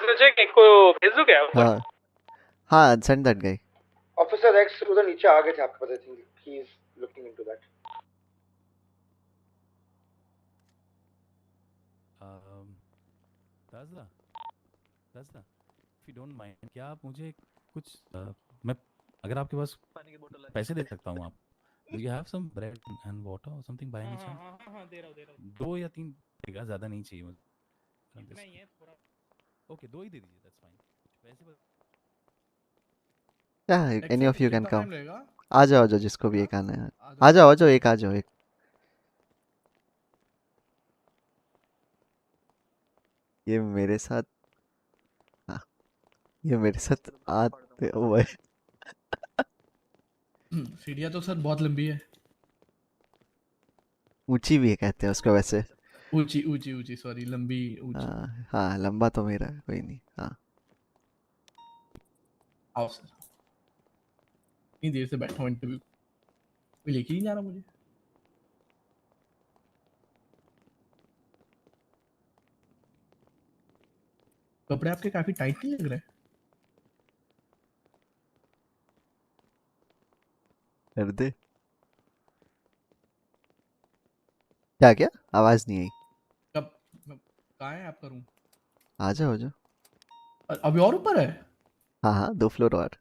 Speaker 16: मुझे एक को भेज दो क्या ऊपर?
Speaker 2: हाँ हाँ send that guy.
Speaker 5: Officer X उधर नीचे आ गए थे आपके पास, I think he is looking into that.
Speaker 17: दादा इफ यू डोंट माइंड, क्या आप मुझे कुछ मैं अगर आपके पास पैसे दे सकता हूँ, आप do you have some bread and water और समथिंग बाय एनी चांस?
Speaker 16: हाँ दे रहा हूँ
Speaker 17: 2 या 3 देगा, ज़्यादा नहीं चाहिए मुझे।
Speaker 16: इतना ही है थोड़ा।
Speaker 17: ओके 2 ही दे दीजिए, दैट्स फाइन। वैसे
Speaker 2: Yeah, any of you can
Speaker 16: कितना
Speaker 2: come.
Speaker 16: टाइम लगेगा?
Speaker 2: आ जाओ जिसको भी एक आना है। आ जाओ एक आ जाओ एक। ये मेरे साथ, हाँ ये मेरे साथ आते हुए।
Speaker 16: सीढ़ियाँ तो सर बहुत लंबी है।
Speaker 2: ऊंची भी है कहते हैं उसको वैसे।
Speaker 16: ऊंची ऊंची ऊंची, सॉरी लंबी ऊंची।
Speaker 2: हाँ हाँ लंबा तो मेरा है, कोई नहीं। हाँ
Speaker 16: आओ सर, इतनी देर से बैठा हूँ इंटरव्यू, कोई लेके ही नहीं जा रहा मुझे। कपड़े आपके काफी टाइट नहीं लग रहे?
Speaker 2: कर दे। क्या क्या आवाज नहीं आई।
Speaker 16: कब कहाँ है आपका रूम?
Speaker 2: आ जाओ
Speaker 16: अभी और ऊपर है?
Speaker 2: हाँ हाँ 2 फ्लोर और।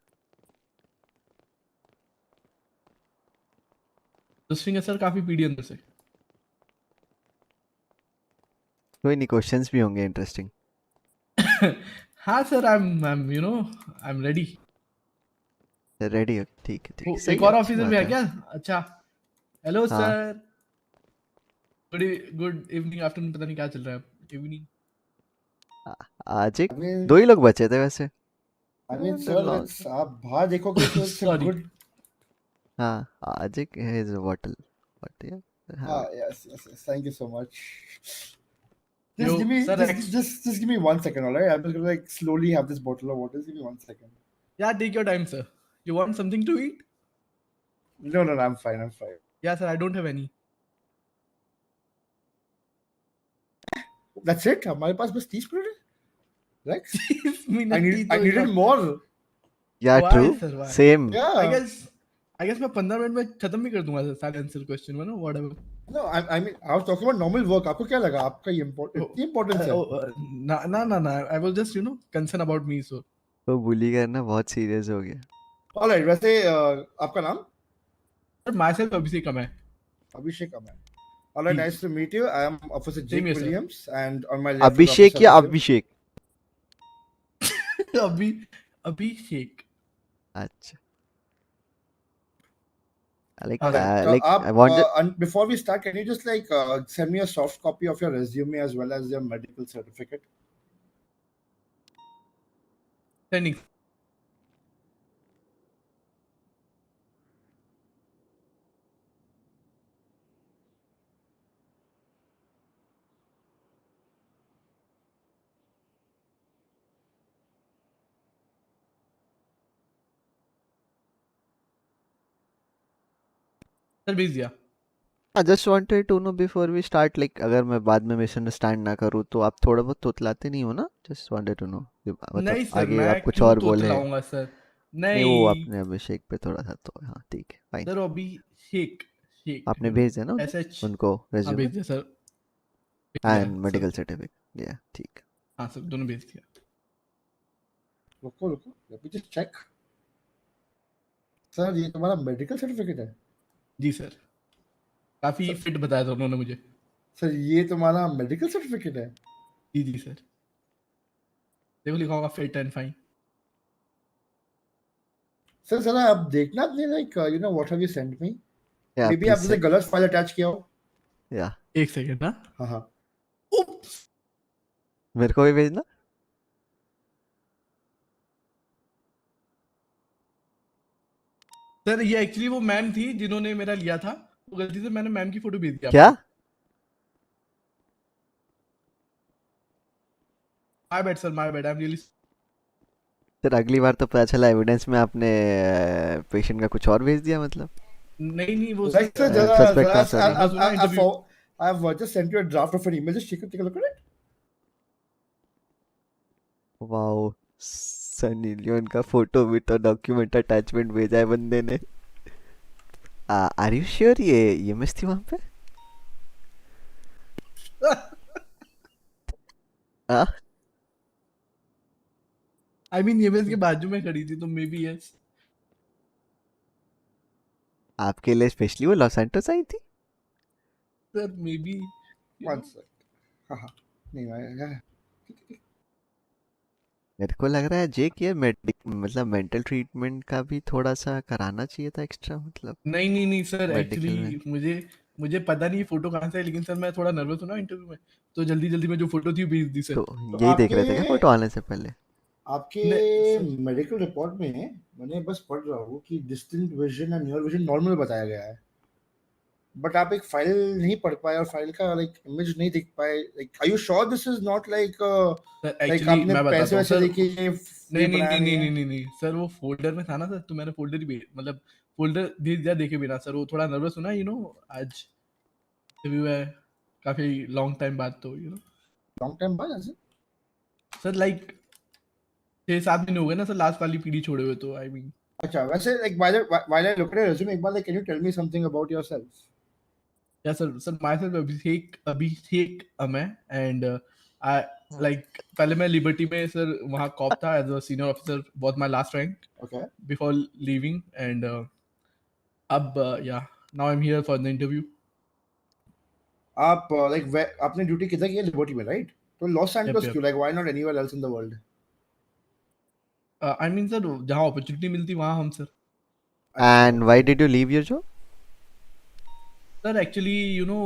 Speaker 16: इंटरेस्टिंग है सर, काफी पीडी अंदर से।
Speaker 2: कोई नहीं, क्वेश्चंस भी होंगे इंटरेस्टिंग।
Speaker 16: हाँ sir, I am ready.
Speaker 2: Ready हो? ठीक है
Speaker 16: वो
Speaker 2: सही
Speaker 16: एक
Speaker 2: है,
Speaker 16: और
Speaker 2: अच्छी
Speaker 16: ऑफिसर भी
Speaker 2: बात
Speaker 16: है
Speaker 2: है।
Speaker 16: क्या? अच्छा, हेलो
Speaker 2: हाँ
Speaker 16: सर, गुड इवनिंग आफ्टरनून, पता नहीं क्या चल रहा है। इवनिंग
Speaker 2: आज एक
Speaker 5: I mean,
Speaker 2: 2 ही लोग बचे थे वैसे।
Speaker 5: I mean,
Speaker 2: And
Speaker 5: sir,
Speaker 2: long-
Speaker 5: that's आप बाहर देखोगे तो it's a
Speaker 16: सॉरी।
Speaker 5: good.
Speaker 2: हाँ आज एक है इज बॉटल बट या
Speaker 5: Yes. Thank you so much.
Speaker 16: Yo,
Speaker 5: Just give me,
Speaker 16: sir,
Speaker 5: just give me 1 second, all right? I'm just gonna like slowly have this bottle of water. Just give me 1 second.
Speaker 16: Yeah, take your time, sir. You want something to eat?
Speaker 5: No, I'm fine.
Speaker 16: Yeah, sir, I don't have any.
Speaker 5: That's it. हमारे पास बस 30 minute है. Rex?
Speaker 16: 30
Speaker 5: I
Speaker 16: minute
Speaker 5: I needed more.
Speaker 2: या
Speaker 16: Why,
Speaker 2: true
Speaker 16: sir? Why?
Speaker 2: Same.
Speaker 5: Yeah.
Speaker 16: I guess मैं 15 minute में खत्म भी कर दूंगा सर, सारे आंसर क्वेश्चन में ना, whatever.
Speaker 5: No, I mean, I was talking about normal work. आपको क्या लगा? आपका ये importance है.
Speaker 16: ना, I was just concerned about me, so.
Speaker 2: तो बुली करना बहुत सीरियस हो गया।
Speaker 5: All right. वैसे आपका नाम?
Speaker 16: Sir, myself अभिषेक है।
Speaker 5: अभिषेक है. All right, nice to meet you. I am Officer
Speaker 16: Same
Speaker 5: Jake
Speaker 16: here, sir.
Speaker 5: Williams, and on my left is
Speaker 2: Abhishek
Speaker 5: Officer
Speaker 2: या
Speaker 5: Razer.
Speaker 2: अभिषेक?
Speaker 16: अभिषेक।
Speaker 2: अच्छा like
Speaker 5: All right.
Speaker 2: like I want
Speaker 5: and before we start, can you just like send me a soft copy of your resume as well as your medical certificate?
Speaker 16: Sending. Sir भेज दिया।
Speaker 2: I just wanted to know before we start like अगर मैं बाद में misunderstand ना करूँ तो आप थोड़ा बहुत तोतलाते नहीं हो ना? Just wanted to know मतलब
Speaker 16: नहीं सर,
Speaker 2: आगे
Speaker 16: मैं
Speaker 2: आप कुछ
Speaker 16: क्यों
Speaker 2: और बोले।
Speaker 16: तोतलाऊंगा सर?
Speaker 2: नहीं वो
Speaker 16: नहीं
Speaker 2: आपने अभिषेक पे थोड़ा था तो हाँ ठीक है फाइन।
Speaker 16: सर, अभिषेक शेक
Speaker 2: आपने भेज दिया ना
Speaker 16: SH।
Speaker 2: उनको
Speaker 16: हाँ
Speaker 2: रेज्यूमे?
Speaker 16: भेज दिया sir.
Speaker 2: and medical certificate. Yeah, ठीक है.
Speaker 16: हाँ सर दोनों भेज दिया.
Speaker 5: रुको let me just check. Sir ये तुम्हारा मेडिकल सर्टिफिकेट है?
Speaker 16: जी सर. काफी फिट बताया था उन्होंने मुझे.
Speaker 5: सर ये तुम्हारा मेडिकल सर्टिफिकेट है?
Speaker 16: जी जी सर. देखो लिखा होगा फिट एंड फाइन.
Speaker 5: सर जरा आप देखना अपने like you know what have you sent me?
Speaker 2: Yeah,
Speaker 5: may be
Speaker 2: please
Speaker 5: आपने गलत फाइल अटैच किया हो.
Speaker 2: Yeah.
Speaker 16: एक सेकंड ना.
Speaker 5: हाँ.
Speaker 2: मेरे को भी भेजना.
Speaker 16: सर ये एक्चुअली वो मैम थी जिन्होंने मेरा लिया था. तो गलती से मैंने मैम की फोटो भेज दी.
Speaker 2: क्या?
Speaker 16: My bad sir, my bad. I am really.
Speaker 2: Sir अगली बार तो पता चला एविडेंस में आपने पेशेंट का कुछ और भेज दिया मतलब.
Speaker 16: नहीं वो
Speaker 5: Like sir,
Speaker 16: suspect
Speaker 5: I've just sent you a draft of an email. Just take a look at it.
Speaker 2: Wow, Sunny Leone का फोटो विद डॉक्यूमेंट अटैचमेंट भेजा है बंदे ने. आर यू श्योर ये मिस थी वहां पे?
Speaker 16: आई मीन ये मेरे के बाजू में खड़ी थी तो मे बी यस.
Speaker 2: आपके लिए स्पेशली वो लॉस सैंटोस आई थी?
Speaker 16: Sir may be.
Speaker 5: One sec. हाँ नहीं आया.
Speaker 2: मेरे को लग रहा है जे कि मतलब मेंटल ट्रीटमेंट का भी थोड़ा सा कराना चाहिए था एक्स्ट्रा मतलब.
Speaker 16: नहीं सर एक्चुअली मुझे पता नहीं फोटो कहाँ से है, लेकिन सर मैं थोड़ा नर्वस हूँ ना इंटरव्यू में, तो जल्दी में जो फोटो थी भेज दी सर.
Speaker 2: तो यही देख रहे थे क्या फोटो आने से पहले?
Speaker 5: आपके मेडिकल रिपोर्ट में मैंने बस पढ़ रहा हूँ कि डिस्टेंट विजन और नियर विजन नॉर्मल बताया गया है, बट आप एक फाइल नहीं पढ़ पाए और फाइल का लाइक इमेज नहीं देख पाए. Like are you sure this is not like
Speaker 16: actually मैं बताता हूँ सर. नहीं सर वो फोल्डर में था ना सर, तो मैंने फोल्डर ही मतलब फोल्डर भेज दिया देखे बिना सर. वो थोड़ा नर्वस हूँ ना, यू नो आज रिव्यू है काफी लॉन्ग टाइम बाद, तो यू नो.
Speaker 5: लॉन्ग टाइम बाद ऐसे
Speaker 16: सर लाइक 6-7 महीने हो गए ना सर लास्ट वाली पीढ़ी छोड़े हुए, तो आई मीन.
Speaker 5: अच्छा वैसे like while I look at your resume एक बार like can you tell me something about yourself?
Speaker 16: Yeah sir myself Abhishek Amay and I like पहले मैं लिबर्टी में सर वहाँ कॉप था as a senior officer, was my last rank.
Speaker 5: Okay.
Speaker 16: Before leaving and अब yeah now I'm here for the interview.
Speaker 5: आप like आपने duty किधर की है? लिबर्टी में राइट? तो लॉस सैंटोस क्यों? like why not anywhere else in the world?
Speaker 16: I mean sir जहाँ अपॉर्चुनिटी मिलती वहाँ हम sir.
Speaker 2: And why did you leave your job?
Speaker 16: Sir actually you know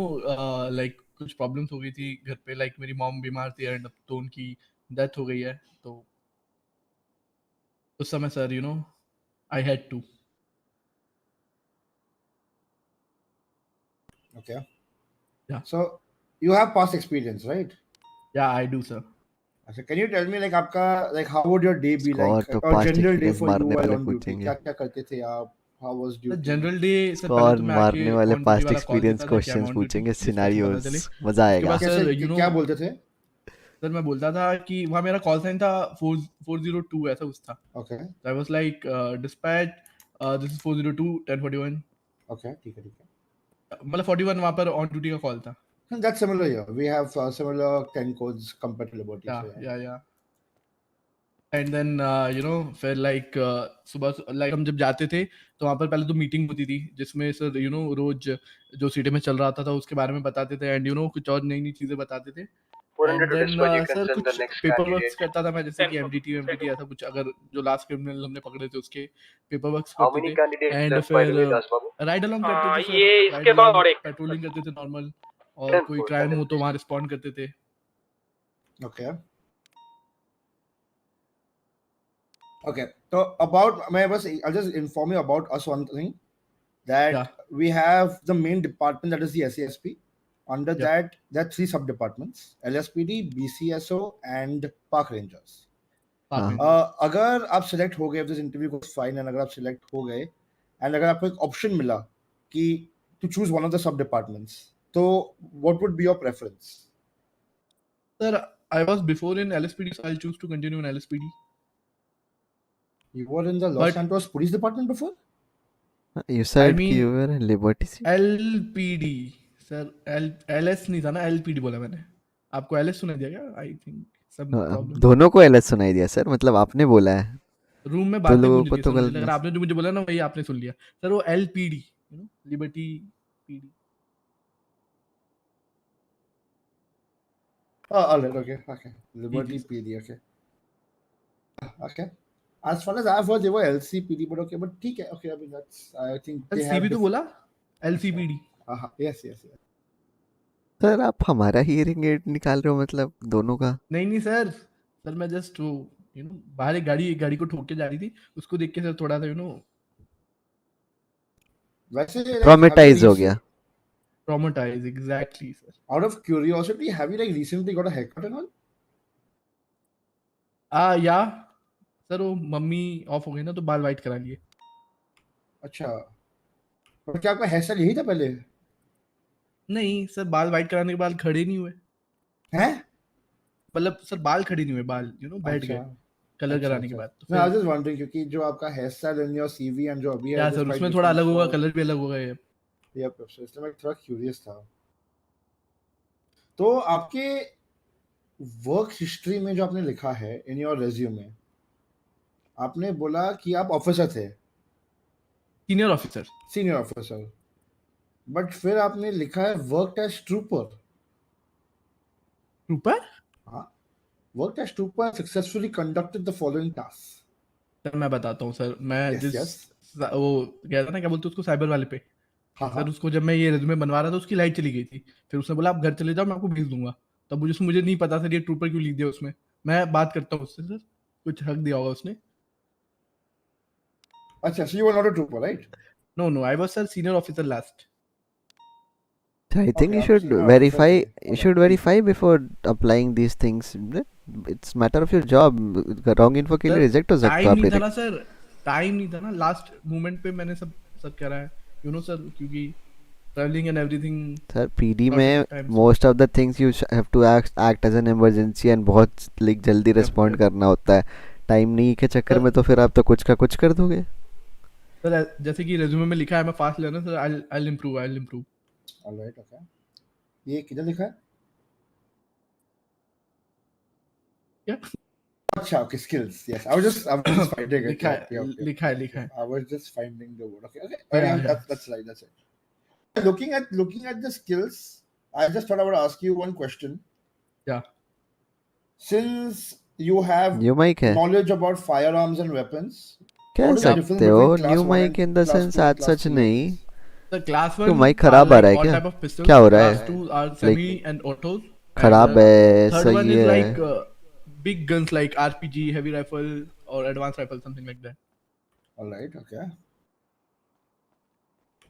Speaker 16: like कुछ प्रॉब्लम्स हो गई थी घर पे, लाइक मेरी मॉम बीमार थी एंड अब तो उनकी डेथ हो गई है, तो उस समय sir you know I had to.
Speaker 5: Okay.
Speaker 16: Yeah.
Speaker 5: So you have past experience, right?
Speaker 16: Yeah, I do sir.
Speaker 5: अच्छा, can you tell me like आपका like how would your day be
Speaker 2: Score
Speaker 5: like
Speaker 2: तो
Speaker 5: or
Speaker 2: past
Speaker 5: general day
Speaker 2: experience
Speaker 5: for you
Speaker 2: मारने
Speaker 5: while
Speaker 2: वाले
Speaker 5: on duty?
Speaker 2: पूछेंगे.
Speaker 5: क्या करते थे आप? How was duty?
Speaker 16: General day sir पहले
Speaker 2: स्कोर
Speaker 16: तो मैं
Speaker 2: मारने
Speaker 16: आके
Speaker 2: वाले
Speaker 16: ऑन
Speaker 2: पास्ट
Speaker 16: ड्यूटी वाला कॉल
Speaker 2: एक्सपीरियंस
Speaker 16: करता था कि I M
Speaker 2: questions
Speaker 16: on duty,
Speaker 2: पूछेंगे,
Speaker 16: जिससे पता
Speaker 2: सिनेरियोस
Speaker 16: चले.
Speaker 2: मजा
Speaker 16: उसके
Speaker 2: आएगा.
Speaker 16: बाद सर यू नो
Speaker 5: क्या बोलते थे?
Speaker 16: सर मैं बोलता था कि वहाँ मेरा कॉल साइन था 402 ऐसा कुछ था.
Speaker 5: Okay.
Speaker 16: I was like dispatch this is 402 1041.
Speaker 5: Okay, ठीक है.
Speaker 16: मतलब 41 वहाँ पर ऑन ड्यूटी का कॉल था.
Speaker 5: That's similar here. We have similar 10 codes compared to Liberty.
Speaker 16: Yeah. And then you know फिर लाइक सुबह लाइक हम जब जाते थे तो वहाँ पर पहले तो मीटिंग होती थी जिसमें सर यू नो रोज जो सिटी में चल रहा था उसके बारे में बताते थे एंड यू नो कुछ और नई चीजें बताते थे. एंड देन सर कुछ पेपर वर्क्स करता था मैं, जैसे कि एमडीटी ऐसा कुछ, अगर जो लास्ट क्रिमिनल हमने पकड़े थे उसके पेपर वर्क्स करते थे. एंड फिर राइड अलोंग करते थे सर, राइड अलोंग पेट्रोलिंग करते थे नॉर्मल, और कोई क्राइम हो तो वहाँ रिस्पॉन्ड करते थे.
Speaker 5: Okay. Okay, so I'll just inform you about us one thing, that we have the main department, that is the SASP. Under that, there are 3 sub departments: LSPD, BCSO, and Park Rangers. अगर आप select हो गए, if this interview goes fine, and अगर आप select हो गए, and अगर आपको एक option मिला कि to choose one of the sub departments, तो what would be your preference?
Speaker 16: Sir, I was before in LSPD, so I'll choose to continue in LSPD.
Speaker 5: You were in the Los Santos Police Department before?
Speaker 2: You said you were in Liberty.
Speaker 16: LPD, sir. LS नहीं था ना, LPD बोला मैंने. आपको LS सुनाई दिया क्या? I think some problem.
Speaker 2: दोनों को एलएस सुनाई दिया सर, मतलब आपने बोला है
Speaker 16: रूम में
Speaker 2: तो
Speaker 16: बातें
Speaker 2: लोगों
Speaker 16: गूंज
Speaker 2: को
Speaker 16: रही है
Speaker 2: तो
Speaker 16: सर, मुझे
Speaker 2: गलत
Speaker 16: लग रहा आपने जो मुझे बोला ना वही आपने सुन लिया सर। वो LPD, liberty PD.
Speaker 5: Oh, all right, okay. Liberty
Speaker 16: sir.
Speaker 5: PD, okay. As far as I've heard, they were LCPD, but okay, but ठीक है, okay. I mean, that's, I think
Speaker 16: sir
Speaker 5: they
Speaker 16: see
Speaker 5: have
Speaker 16: भी तो बोला, एलसीपीडी।
Speaker 5: yes.
Speaker 2: Sir. आप हमारा hearing aid निकाल रहे हो मतलब दोनों का?
Speaker 16: नहीं सर, सर मैं जस्ट वो बाहर एक गाड़ी को ठोक के जा रही थी, उसको देख के सर थोड़ा सा
Speaker 5: वैसे like
Speaker 2: ट्रॉमेटाइज हो गया।
Speaker 16: traumatized, exactly sir.
Speaker 5: Out of curiosity, have you like recently got a haircut and all?
Speaker 16: या सर वो मम्मी ऑफ हो गई ना तो बाल वाइट करा लिए।
Speaker 5: अच्छा, तो क्या आपका हेयर स्टाइल यही था पहले?
Speaker 16: नहीं सर, बाल वाइट कराने के बाद खड़े नहीं हुए
Speaker 5: हैं?
Speaker 16: मतलब सर बाल खड़े नहीं हुए, बाल बैठ गए कलर कराने के बाद।
Speaker 5: मैं आई वाज जस्ट वंडरिंग क्योंकि जो आपका hair style in your CV and जो अभी है
Speaker 16: क्या सर उसमें थोड़ा अलग होगा, कलर भी अलग होगा ये।
Speaker 5: यप, सो इसलिए मैं थोड़ा क्यूरियस था। तो आपके वर्क हिस्ट्री में जो आपने लिखा है इन योर रेज्यूमे, आपने बोला कि आप ऑफिसर थे,
Speaker 16: सीनियर ऑफिसर,
Speaker 5: बट फिर आपने लिखा है वर्क एज ट्रूपर। हाँ, work as trooper successfully conducted the following task.
Speaker 16: Sir मैं बताता हूँ सर, मैं वो गया था ना, क्या बोलते उसको, साइबर वाले पे। सर उसको जब मैं ये रेज्यूमे बनवा रहा था उसकी लाइट चली गई थी, फिर उसने बोला आप घर चले जाओ मैं आपको भेज दूंगा। तब मुझे नहीं पता सर ये ट्रूपर क्यों लिख दिया उसमें। मैं बात करता हूँ उससे सर, कुछ हक दिया होगा उसने।
Speaker 5: अच्छा, so you were not a trooper, right?
Speaker 16: No, I was sir senior officer last.
Speaker 2: I think you should verify. You should verify before applying these things. It's matter of your job. Wrong info के लिए reject हो सकता है
Speaker 16: time नहीं था ना sir, time नहीं था ना, लास्ट मोमेंट पे मैंने सब करा है सर, क्योंकि traveling and everything.
Speaker 2: Sir, PD में most of the things you have to act as an emergency and बहुत जल्दी respond करना होता है। टाइम नहीं के चक्कर में तो फिर आप तो कुछ का कुछ कर दोगे।
Speaker 16: सर जैसे कि रेज्यूमे में लिखा है मैं fast learner sir, I'll improve.
Speaker 5: Alright, okay. ये किधर लिखा है?
Speaker 16: क्या?
Speaker 5: अच्छा, okay, skills. Yes, I was just finding it.
Speaker 16: लिखा है।
Speaker 5: I was just finding the word. Okay. That's right. Looking at the skills, I just thought I would ask you one question.
Speaker 16: Yeah.
Speaker 5: Since you have
Speaker 2: New mic है?
Speaker 5: knowledge about firearms and weapons,
Speaker 2: कह सकते हो new mic in the sense आज सच नहीं।
Speaker 16: The class 1
Speaker 2: क्यों mic खराब आ रहा है
Speaker 16: all
Speaker 2: क्या?
Speaker 16: type of pistols,
Speaker 2: क्या हो रहा है?
Speaker 16: class 2 are semi and autos.
Speaker 2: खराब है,
Speaker 16: third
Speaker 2: सही
Speaker 16: one is
Speaker 2: है।
Speaker 16: like big guns like RPG, heavy rifle or advanced rifle, something like that.
Speaker 5: Alright, okay.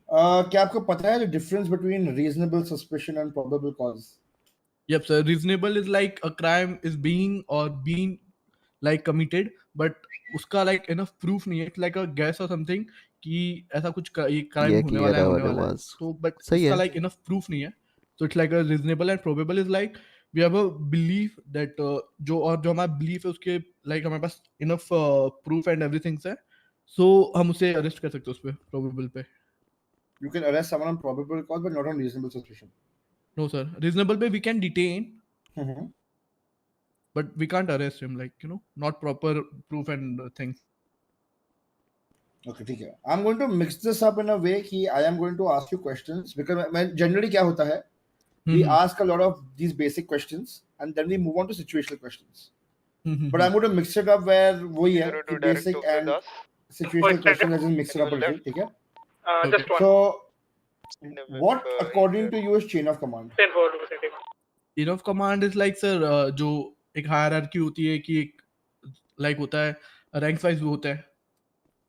Speaker 5: क्या आपको पता है the difference between reasonable suspicion and probable cause?
Speaker 16: Yep, sir. Reasonable is like a crime is being like committed, but उसका like enough proof नहीं है, it's like a guess or something कि ऐसा कुछ ये crime होने वाला है। तो but उसका like enough proof नहीं है, so it's like a reasonable, and probable is like we have a belief that जो हमारा belief है उसके like हमारे पास enough proof and everything है, so हम उसे arrest कर सकते हैं उस पे probable पे।
Speaker 5: You can arrest someone on probable cause but not on reasonable suspicion.
Speaker 16: No sir, reasonable पे we can detain. But we can't arrest him, like not proper proof and things.
Speaker 5: Okay, ठीक है। I'm going to mix this up in a way कि I am going to ask you questions because मैं generally क्या होता है, we ask a lot of these basic questions and then we move on to situational questions. But I'm going to mix it up where वही है कि basic and situational questions, let's just mix it up a little, ठीक है?
Speaker 16: Just one.
Speaker 5: So, what according to you is chain of command?
Speaker 16: Chain of command is like sir जो एक hierarchy होती है कि एक लाइक होता है रैंक वाइज भी होता है।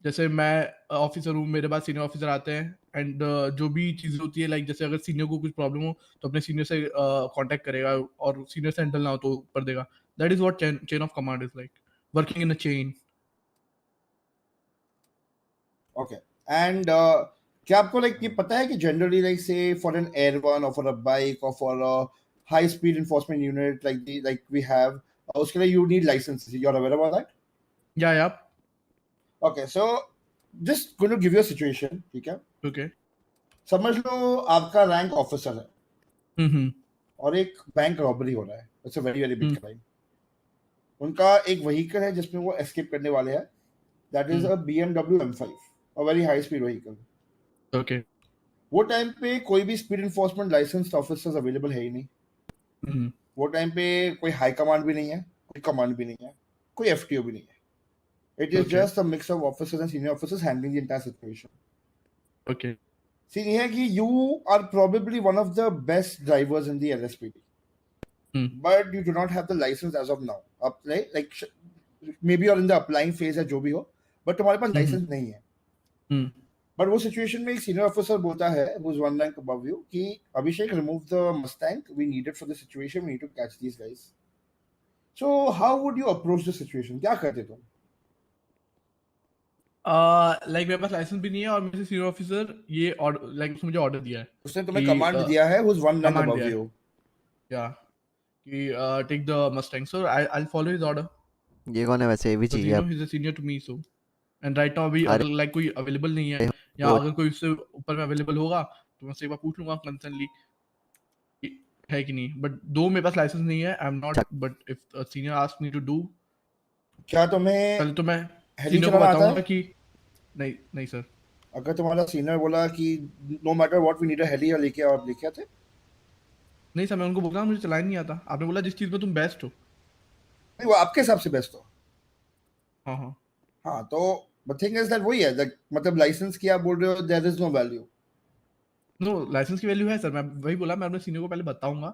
Speaker 16: जैसे मैं ऑफिसर हूँ, मेरे पास सीनियर ऑफिसर आते हैं एंड जो भी चीज़ें होती है लाइक जैसे अगर सीनियर को कुछ प्रॉब्लम हो तो अपने सीनियर से कांटेक्ट करेगा और सीनियर से हैंडल ना हो तो ऊपर देगा। That is what chain of command is like, working in a chain.
Speaker 5: Okay, and क्या आपको लाइक ये पता है कि जनरली लाइक से फॉर एन एयर वन और फॉर अ बाइक और for a high speed enforcement unit like we have, उसके लिए you need licenses. You're aware about that?
Speaker 16: Yeah.
Speaker 5: Okay, so just going to give you a situation, ठीक है?
Speaker 16: Okay.
Speaker 5: समझ लो आपका rank officer है। और एक बैंक रॉबरी हो रहा है, it's a very very big crime. उनका एक व्हीकल है जिसमें वो एस्केप करने वाले हैं, that is a BMW M5, a very high speed vehicle.
Speaker 16: Okay.
Speaker 5: वो टाइम पे कोई भी speed enforcement licensed officers available है ही नहीं। वो टाइम पे कोई हाई कमांड भी नहीं है, कोई कमांड भी नहीं है, कोई FTO भी नहीं है। It is
Speaker 16: Okay.
Speaker 5: just a mix of officers and senior officers handling the entire situation.
Speaker 16: Okay.
Speaker 5: See, here you are probably one of the best drivers in the LSPD, but you do not have the license as of now. Apply like maybe you're in the applying phase या जो भी हो, but तुम्हारे पास license नहीं है। But वो situation में एक senior officer बोलता है, who's one rank above you, कि Abhishek, remove the Mustang. We need it for the situation. We need to catch these guys. So how would you approach the situation? क्या करते तुम?
Speaker 16: Like मेरे पास licence भी नहीं है और मेरे सीनियर ऑफिसर ये लाइक उसने मुझे ऑर्डर दिया है,
Speaker 5: उसने तुम्हें कमांड दिया है, who's one rank above you.
Speaker 16: या कि take the Mustang, so I follow his order.
Speaker 2: ये कौन है वैसे? AVG
Speaker 16: you know he is a senior to me, so and right now अभी अगर लाइक कोई अवेलेबल नहीं है या अगर कोई उससे ऊपर में अवेलेबल होगा तो मैं उससे एक बार पूछ लूंगा कंसर्नली है कि नहीं, बट दो मेरे पास लाइसेंस नहीं है, I am not, but if a senior ask me to do,
Speaker 5: क्या तुम्हें
Speaker 16: पहले तो मैं
Speaker 5: हेली
Speaker 16: सीनियर को
Speaker 5: चलाना आता
Speaker 16: बताऊंगा
Speaker 5: है?
Speaker 16: कि नहीं नहीं सर।
Speaker 5: अगर तुम्हारा सीनियर बोला कि no matter what we need a heli, लेके आओ, आप लेके आते?
Speaker 16: नहीं सर, मैं उनको बोला मुझे चलाना नहीं आता, आपने बोला जिस चीज में तुम बेस्ट हो।
Speaker 5: नहीं, वो आपके हिसाब से बेस्ट हो।
Speaker 16: हाँ हाँ
Speaker 5: हाँ, तो बट थिंग इज दैट वही है, मतलब लाइसेंस की आप बोल रहे हो, there is no value.
Speaker 16: No license की वैल्यू है सर, मैं वही बोला, मैं अपने सीनियर को पहले बताऊंगा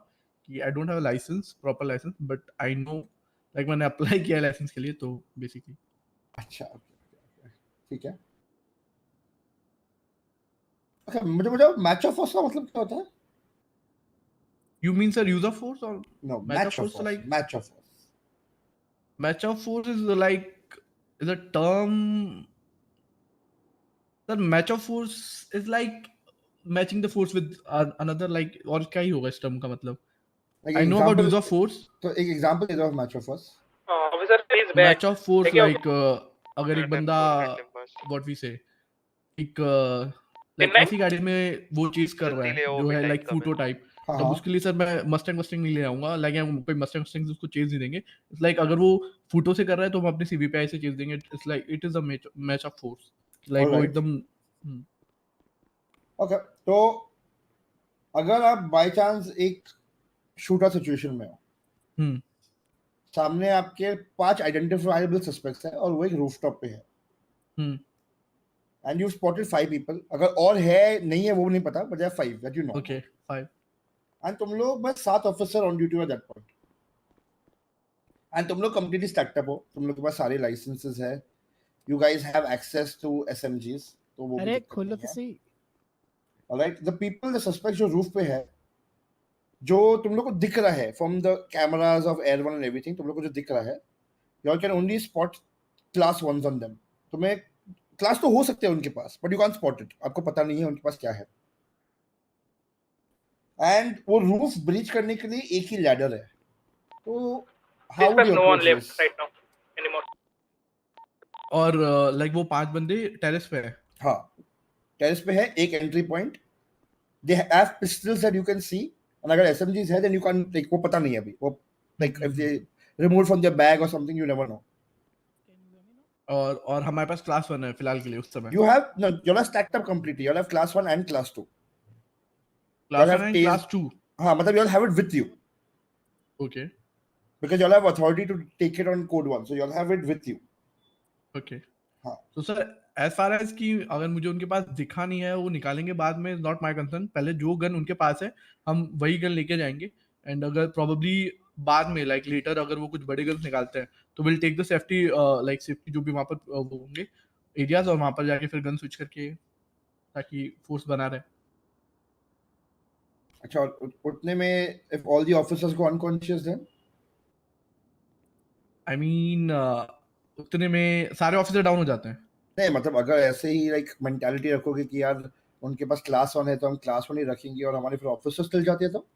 Speaker 16: कि I don't have a license, proper license, but I know like मैंने अप्लाई किया है लाइसेंस के लिए, तो बेसिकली।
Speaker 5: अच्छा ठीक है। अच्छा, मुझे मैच ऑफ फोर्स का मतलब क्या होता है?
Speaker 16: You mean sir use of force और
Speaker 5: no,
Speaker 16: match of force? Like
Speaker 5: match of force,
Speaker 16: match of force is like is a term sir, match of force is like matching the force with another, like और क्या ही होगा इस term का मतलब।
Speaker 5: Like
Speaker 16: I know about use
Speaker 5: example,
Speaker 16: of force.
Speaker 5: तो एक example दे दो match of force.
Speaker 19: Officer please back.
Speaker 16: Match of force like अगर एक बंदा व्हाट वी से एक लाइक ऐसी गाड़ी में वो चीज कर रहा है जो है लाइक फूटो टाइप, तब उसके लिए सर मैं मस्टैंग नहीं ले आऊंगा, लाइक कोई मस्टैंग उसको चेज नहीं देंगे। इट्स लाइक अगर वो फूटो से कर रहा है तो हम अपने सीवीपीआई से चेज देंगे। It's like it is a match of force, like वो एकदम।
Speaker 5: ओके, तो अगर आप बाय चांस एक शूटर सिचुएशन में हो, सामने आपके 5 आइडेंटिफाइबल सस्पेक्ट्स हैं और वो एक रूफटॉप पे है, एंड यू स्पॉटेड 5 पीपल। अगर और है नहीं है वो नहीं पता, but there are 5 that you know.
Speaker 16: Okay 5
Speaker 5: and तुम लोग बस 7 officer on duty at that point, and तुम लोग कंप्लीटली स्टैक्ड अप हो, तुम लोग के पास सारे लाइसेंसेस है, you guys have access to SMGs, तो वो
Speaker 12: अरे खोलो तो सही।
Speaker 5: Alright, the people, the suspect जो रूफ पे है, जो तुम लोग को दिख रहा है from the cameras of air one and everything, तुम लोग को जो दिख रहा है, you can only spot class 1s on them. तुम्हें क्लास तो हो सकते हैं उनके पास, but you can spot it, आपको पता नहीं है उनके पास क्या है। एंड वो रूफ ब्रीच करने के लिए एक ही लैडर है, तो how do you approach this?
Speaker 16: और लाइक वो 5 बंदे टेरेस पे है।
Speaker 5: हाँ, टेरेस पे है, एक entry point, they have pistols that you can see, and अगर SMGs है देन यू कैन, लाइक वो पता नहीं है अभी, वो like if they remove from their bag और समथिंग, यू नेवर नो।
Speaker 16: और हमारे पास क्लास 1 है फिलहाल के लिए उस समय।
Speaker 5: You have no, you'll have stacked up completely. You'll have class 1 and class 2.
Speaker 16: Class 1 and class 2.
Speaker 5: हाँ, मतलब you'll have it with you.
Speaker 16: Okay.
Speaker 5: Because you'll have authority to take it on code 1, so you'll have it with you.
Speaker 16: Okay.
Speaker 5: हाँ.
Speaker 16: So sir, as far as कि अगर मुझे उनके पास दिखा नहीं है, वो निकालेंगे बाद में, not my concern. पहले जो गन उनके पास है हम वही गन लेके जाएंगे, एंड अगर probably बाद में लाइक लेटर अगर वो कुछ बड़े गन्स निकालते हैं तो will take the safety, like safety जो भी वहाँ पर वो होंगे एरियाज, और वहाँ पर जाके फिर गन स्विच करके ताकि फोर्स बना रहे।
Speaker 5: अच्छा, उतने में if all the officers go unconscious then?
Speaker 16: I mean उतने में सारे ऑफिसर डाउन हो जाते हैं।
Speaker 5: नहीं, मतलब अगर ऐसे ही लाइक मेंटालिटी रखोगे कि यार उनके पास क्लास 1 है तो हम क्लास 1 ही रखेंगे और हमारे फिर ऑफिसर्स चल जाते हैं, तो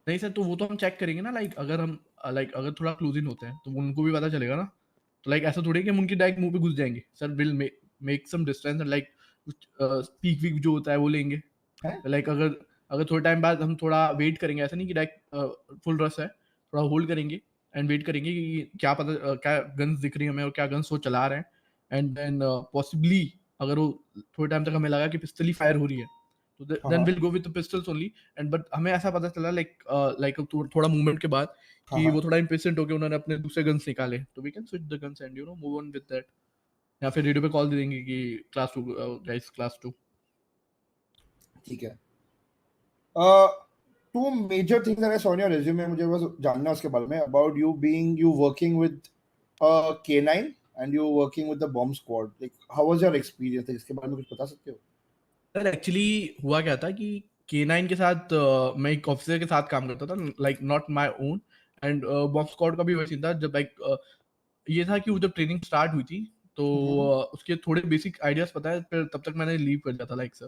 Speaker 16: नहीं सर, तो वो तो हम चेक करेंगे ना, लाइक अगर हम लाइक अगर थोड़ा क्लोज इन होते हैं तो उनको भी पता चलेगा ना, तो लाइक ऐसा थोड़ी कि हम उनकी डायरेक्ट मुंह पे घुस जाएंगे। Sir will make some distance and like speak weak जो होता है वो लेंगे, लाइक अगर अगर थोड़े टाइम बाद हम थोड़ा वेट करेंगे, ऐसा नहीं कि डायरेक्ट फुल रश है, थोड़ा होल्ड करेंगे एंड वेट करेंगे कि क्या पता क्या गन्स दिख रही है हमें और क्या गन्स वो चला रहे हैं, एंड देन पॉसिबली अगर वो थोड़े टाइम तक हमें लगा कि पिस्टल ही फायर हो रही है तो then will go with the pistols only. And but हमें ऐसा पता चला लाइक थोड़ा मूवमेंट के बाद कि वो थोड़ा इम्पेशेंट हो गए, उन्होंने अपने दूसरे गन्स निकाले, तो we can switch the guns and you know move on with that, या फिर रेडियो पे कॉल दे देंगे कि क्लास 2 गाइस, क्लास 2।
Speaker 5: ठीक है। Two major things that I saw in your resume, मुझे बस जानना है उसके बारे में, about you working with K9 and you working with the bomb squad. Like, how was your experience? Like, इसके बारे में कुछ बता सकते हो?
Speaker 16: सर एक्चुअली हुआ क्या था कि K9 के साथ मैं एक ऑफिसर के साथ काम करता था, like not my own, and bomb squad का भी वही सीन था। जब लाइक ये था कि वो जब ट्रेनिंग स्टार्ट हुई थी तो उसके थोड़े बेसिक आइडियाज पता है, फिर तब तक मैंने लीव कर दिया था like sir.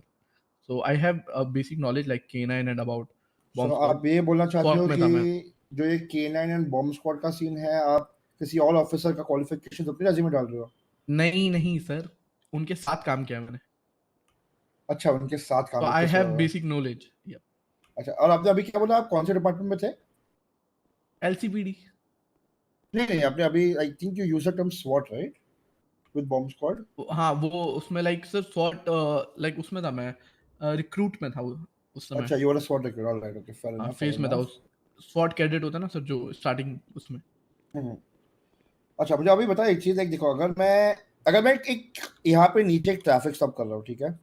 Speaker 16: So I have basic knowledge like K9 and about bomb
Speaker 5: So,
Speaker 16: squad.
Speaker 5: आप ये बोलना चाहते हो
Speaker 16: में था मैं।
Speaker 5: कि जो ये K9 एंड बॉम्ब स्क्वाड का सीन है, आप किसी और ऑफिसर का क्वालिफिकेशन अपने रेज्यूमे डाल रहे हो?
Speaker 16: नहीं सर, उनके साथ काम किया मैंने।
Speaker 5: अच्छा, उनके साथ
Speaker 16: तो
Speaker 5: काम
Speaker 16: आई
Speaker 5: किया।
Speaker 16: Have basic knowledge.
Speaker 5: अच्छा, और आपने अभी क्या बोला, आप कौन से डिपार्टमेंट में थे?
Speaker 16: LCPD।
Speaker 5: नहीं, आपने अभी I think you use the term SWAT, right? With bomb squad.
Speaker 16: हाँ, वो उसमें लाइक सर SWAT लाइक उसमें था मैं, रिक्रूट में था वो उस समय।
Speaker 5: अच्छा, you are a SWAT recruiter, all right, okay, fair
Speaker 16: हाँ,
Speaker 5: enough,
Speaker 16: फेस
Speaker 5: fair
Speaker 16: में था
Speaker 5: enough.
Speaker 16: उस SWAT कैडेट होता है ना सर जो स्टार्टिंग उसमें।
Speaker 5: अच्छा, मुझे अभी बता एक चीज, एक देखो, अगर मैं एक यहाँ पे नीचे एक ट्रैफिक स्टॉप कर रहा हूँ, ठीक है,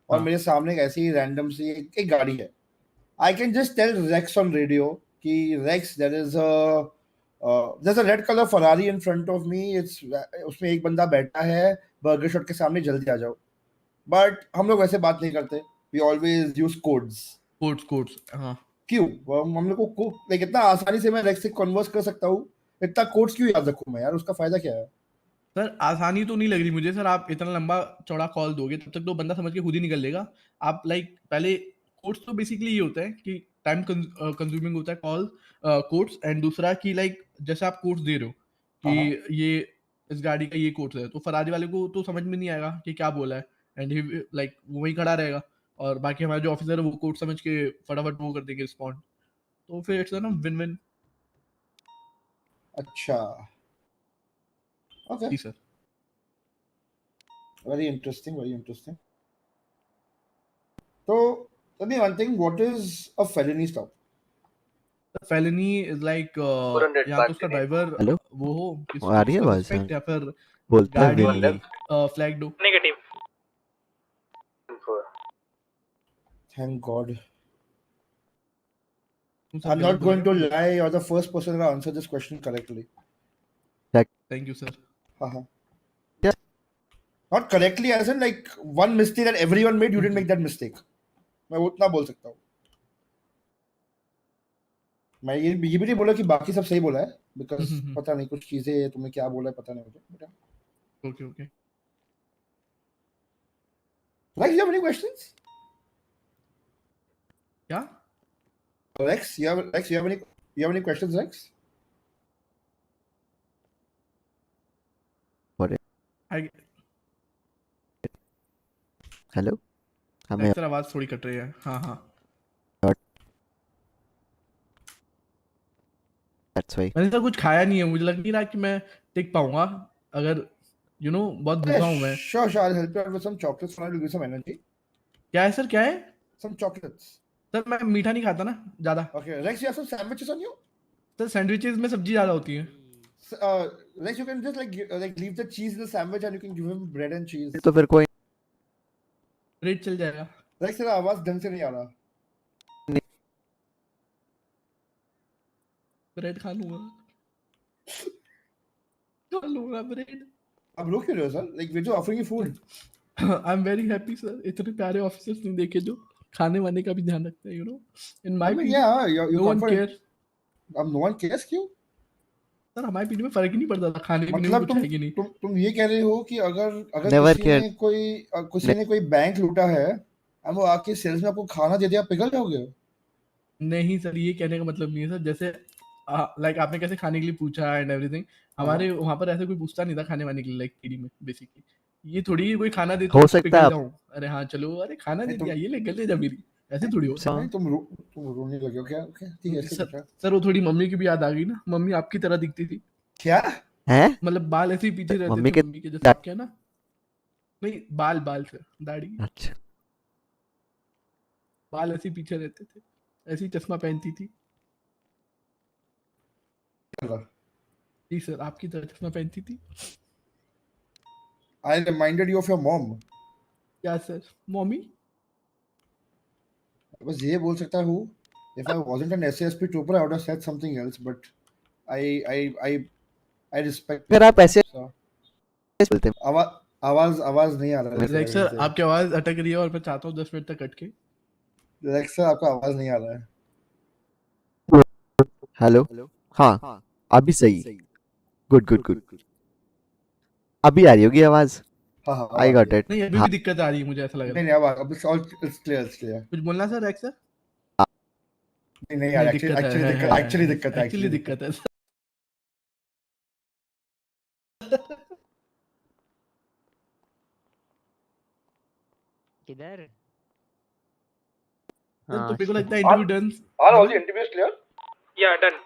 Speaker 5: और मेरे सामने एक ऐसी रैंडम सी एक गाड़ी है, I can just tell Rex on radio कि Rex there is a red colour Ferrari in front of me, उसमें एक बंदा बैठा है बर्गर शॉट के सामने, जल्दी आ जाओ। बट हम लोग वैसे बात नहीं करते, वी ऑलवेज यूज कोड्स।
Speaker 16: हाँ,
Speaker 5: क्यों? हम लोग को लाइक इतना आसानी से मैं रेक्स से कन्वर्स कर सकता हूँ, इतना कोड्स क्यों याद रखूं मैं यार? उसका फायदा क्या है?
Speaker 16: सर आसानी तो नहीं लग रही मुझे सर, आप इतना लंबा चौड़ा कॉल दोगे तब तक तो बंदा समझ के खुद ही निकल लेगा। आप लाइक पहले कोड्स तो बेसिकली ये होता है कि टाइम कंज्यूमिंग होता है कॉल कोड्स, एंड दूसरा कि लाइक जैसे आप कोड्स दे रहे हो कि ये इस गाड़ी का ये कोड्स है, तो फरारी वाले को तो समझ में नहीं आएगा कि क्या बोला है, एंड लाइक वो वहीं खड़ा रहेगा, और बाकी हमारे जो ऑफिसर है वो कोड समझ के फटाफट वो कर देंगे रिस्पॉन्ड, तो फिर इट्स ना विन विन।
Speaker 5: अच्छा, ओके,
Speaker 16: जी sir.
Speaker 5: Very interesting, very interesting. तो tell me one thing, what is a felony stop?
Speaker 16: Fellini is like या तो उसका ड्राइवर
Speaker 2: हेलो,
Speaker 16: वो हो
Speaker 2: आ रही है
Speaker 16: उसका
Speaker 2: आवाज?
Speaker 16: सस्पेक्ट, या फिर
Speaker 2: बोलता है
Speaker 16: गाड़ी
Speaker 2: विन।
Speaker 16: फ्लैग्ड हो।
Speaker 19: Negative.
Speaker 5: Thank God.
Speaker 16: सब
Speaker 5: I'm
Speaker 16: गलत
Speaker 5: not
Speaker 16: बोले
Speaker 5: going
Speaker 16: क्या
Speaker 5: to
Speaker 16: मुझे?
Speaker 5: lie, you're the first person to answer this question correctly.
Speaker 16: Thank you sir.
Speaker 5: Haha. Not correctly as in like one mistake that everyone made, you didn't make that mistake. मैं उतना बोल सकता हूँ। मैं ये भी नहीं बोला कि बाकी सब सही बोला है, बिकॉज पता नहीं कुछ चीजें तुमने क्या बोला है, पता नहीं मुझे।
Speaker 16: Okay okay.
Speaker 5: Rex, you have any questions?
Speaker 16: क्या?
Speaker 5: Rex, you have any questions, Rex?
Speaker 2: What? Hello, हमें
Speaker 16: सर आवाज थोड़ी कट रही है। हाँ हाँ,
Speaker 2: that's why.
Speaker 16: मैंने सर कुछ खाया नहीं है, मुझे लग नहीं रहा कि मैं टिक पाऊंगा, अगर बहुत भूखा हूँ मैं।
Speaker 5: Sure, I'll help you out with some chocolates for now to give you some energy.
Speaker 16: क्या है सर, क्या है?
Speaker 5: Some chocolates.
Speaker 16: सर मैं मीठा नहीं खाता ना ज्यादा।
Speaker 5: Okay, Rex, you have some sandwiches on you?
Speaker 16: Sir sandwiches में सब्जी ज्यादा होती है।
Speaker 5: Rex, you can just like leave the cheese in the sandwich and you can give him bread and cheese.
Speaker 2: तो फिर कोई
Speaker 16: ब्रेड चल जाएगा।
Speaker 5: Rex, तेरा आवाज ढंग से नहीं आ रहा।
Speaker 16: ब्रेड खा लूंगा ब्रेड।
Speaker 5: अब रो क्यों रहे हो sir? Like we're just offering you food.
Speaker 16: I am very happy sir, इतने प्यारे ऑफिसर्स नहीं देखे जो खाने वाने का भी ध्यान रखते हैं, in my PD.
Speaker 5: Yeah, you
Speaker 16: no one care.
Speaker 5: अब no one cares क्यों?
Speaker 16: सर हमारे पीडी में फर्क ही नहीं पड़ता था, खाने पीने में
Speaker 5: मतलब
Speaker 16: कुछ है कि नहीं।
Speaker 5: तुम ये कह रहे हो कि अगर
Speaker 2: Never
Speaker 5: किसी ने कोई बैंक लूटा है और वो आके सेल्स में आपको खाना दे दिया, पिघल जाओगे?
Speaker 16: नहीं सर, ये कहने का मतलब नहीं है सर, जैसे लाइक आपने कैसे खाने के लिए पूछा एंड एवरीथिंग, हमारे वहाँ पर ऐसे कोई पूछता नहीं था खाने वाने के लिए, लाइक पीडी में बेसिकली। ये थोड़ी कोई खाना देता
Speaker 2: हो
Speaker 16: है
Speaker 2: सकता
Speaker 16: पिघल
Speaker 2: है
Speaker 16: जाऊं, अरे हाँ चलो, अरे खाना दे दिया, ये ले गले जा मेरी, ऐसे थोड़ी होता है।
Speaker 5: नहीं तुम रोने लगे हो क्या? ओके ठीक है, ऐसे
Speaker 16: सर
Speaker 5: करता है।
Speaker 16: सर वो थोड़ी मम्मी की भी याद आ गई ना, मम्मी आपकी तरह दिखती थी।
Speaker 5: क्या
Speaker 2: हैं?
Speaker 16: मतलब बाल ऐसे ही पीछे रहते
Speaker 2: मम्मी
Speaker 16: थे
Speaker 2: के
Speaker 16: मम्मी के, जैसे आपके है ना। नहीं बाल बाल सर, दाढ़ी
Speaker 2: अच्छा
Speaker 16: बाल ऐसे ही पीछे रहते थे, ऐसे ही चश्मा पहनती थी। जी सर आपकी तरह चश्मा पहनती थी।
Speaker 5: I reminded you of your mom.
Speaker 16: क्या सर? मम्मी
Speaker 5: बस ये बोल सकता हूँ, if I wasn't an SASP trooper, I would have said something else, but I respect
Speaker 2: अगर आप
Speaker 5: people.
Speaker 2: ऐसे
Speaker 5: So,
Speaker 2: बोलते
Speaker 5: आवाज नहीं आ रहा है
Speaker 16: लाइक सर आपकी आवाज अटक रही है और मैं चाहता हूँ 10 मिनट तक कट के।
Speaker 5: लाइक सर आपका आवाज नहीं आ रहा है।
Speaker 2: हेलो हाँ अभी सही गुड गुड गुड अभी आ रही होगी आवाज
Speaker 5: हाँ हाँ
Speaker 2: आई गॉट इट
Speaker 16: नहीं अभी
Speaker 2: हाँ
Speaker 16: भी दिक्कत आ रही है मुझे, ऐसा लग रहा है।
Speaker 5: नहीं अब इट्स क्लियर।
Speaker 16: कुछ बोलना सर एक्स सर?
Speaker 5: नहीं यार,
Speaker 16: दिक्कत है
Speaker 5: एक्चुअली दिक्कत है।
Speaker 16: एक्चुअली दिक्कत है सर।
Speaker 7: किधर?
Speaker 16: सर तो
Speaker 7: हाँ
Speaker 16: मेरे को लगता है interview done.
Speaker 5: Are all the interviews clear?
Speaker 16: या done.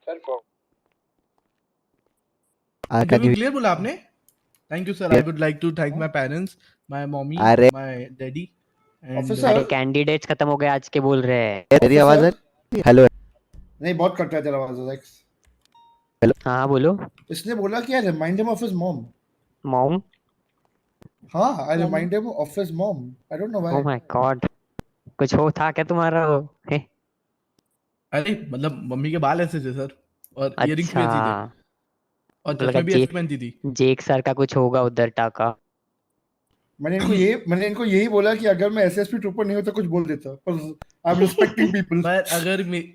Speaker 5: Sir,
Speaker 2: can
Speaker 16: interview
Speaker 2: you
Speaker 16: clear बोला आपने? Thank you sir. I would like to thank my parents, my mummy,
Speaker 2: अरे
Speaker 16: माय डैडी एंड
Speaker 5: ऑफिसर
Speaker 7: अरे कैंडिडेट्स खत्म हो गए आज के बोल रहे हैं।
Speaker 2: मेरी आवाज आ रही हेलो
Speaker 5: नहीं बहुत कट रहा है तेरा आवाज लाइक।
Speaker 7: हाँ बोलो।
Speaker 5: इसने बोला कि I remind him of his mom.
Speaker 7: Mom?
Speaker 5: हाँ I remind him of his mom, I don't know
Speaker 7: oh
Speaker 5: why.
Speaker 7: My god, कुछ हो था क्या तुम्हारा वो? हे?
Speaker 16: अरे मतलब मम्मी के बाल ऐसे थे सर और इयरिंग्स भी
Speaker 7: अच्छा,
Speaker 16: ऐसे थे और
Speaker 7: मुझे लगा
Speaker 16: चश्मे भी ऐसे पहनती थी।
Speaker 7: जेक सर का कुछ होगा उधर टाका।
Speaker 5: मैंने इनको यही बोला कि अगर मैं एसएसपी ट्रूपर नहीं होता कुछ बोल देता, पर आई एम रिस्पेक्टिंग पीपल।
Speaker 16: पर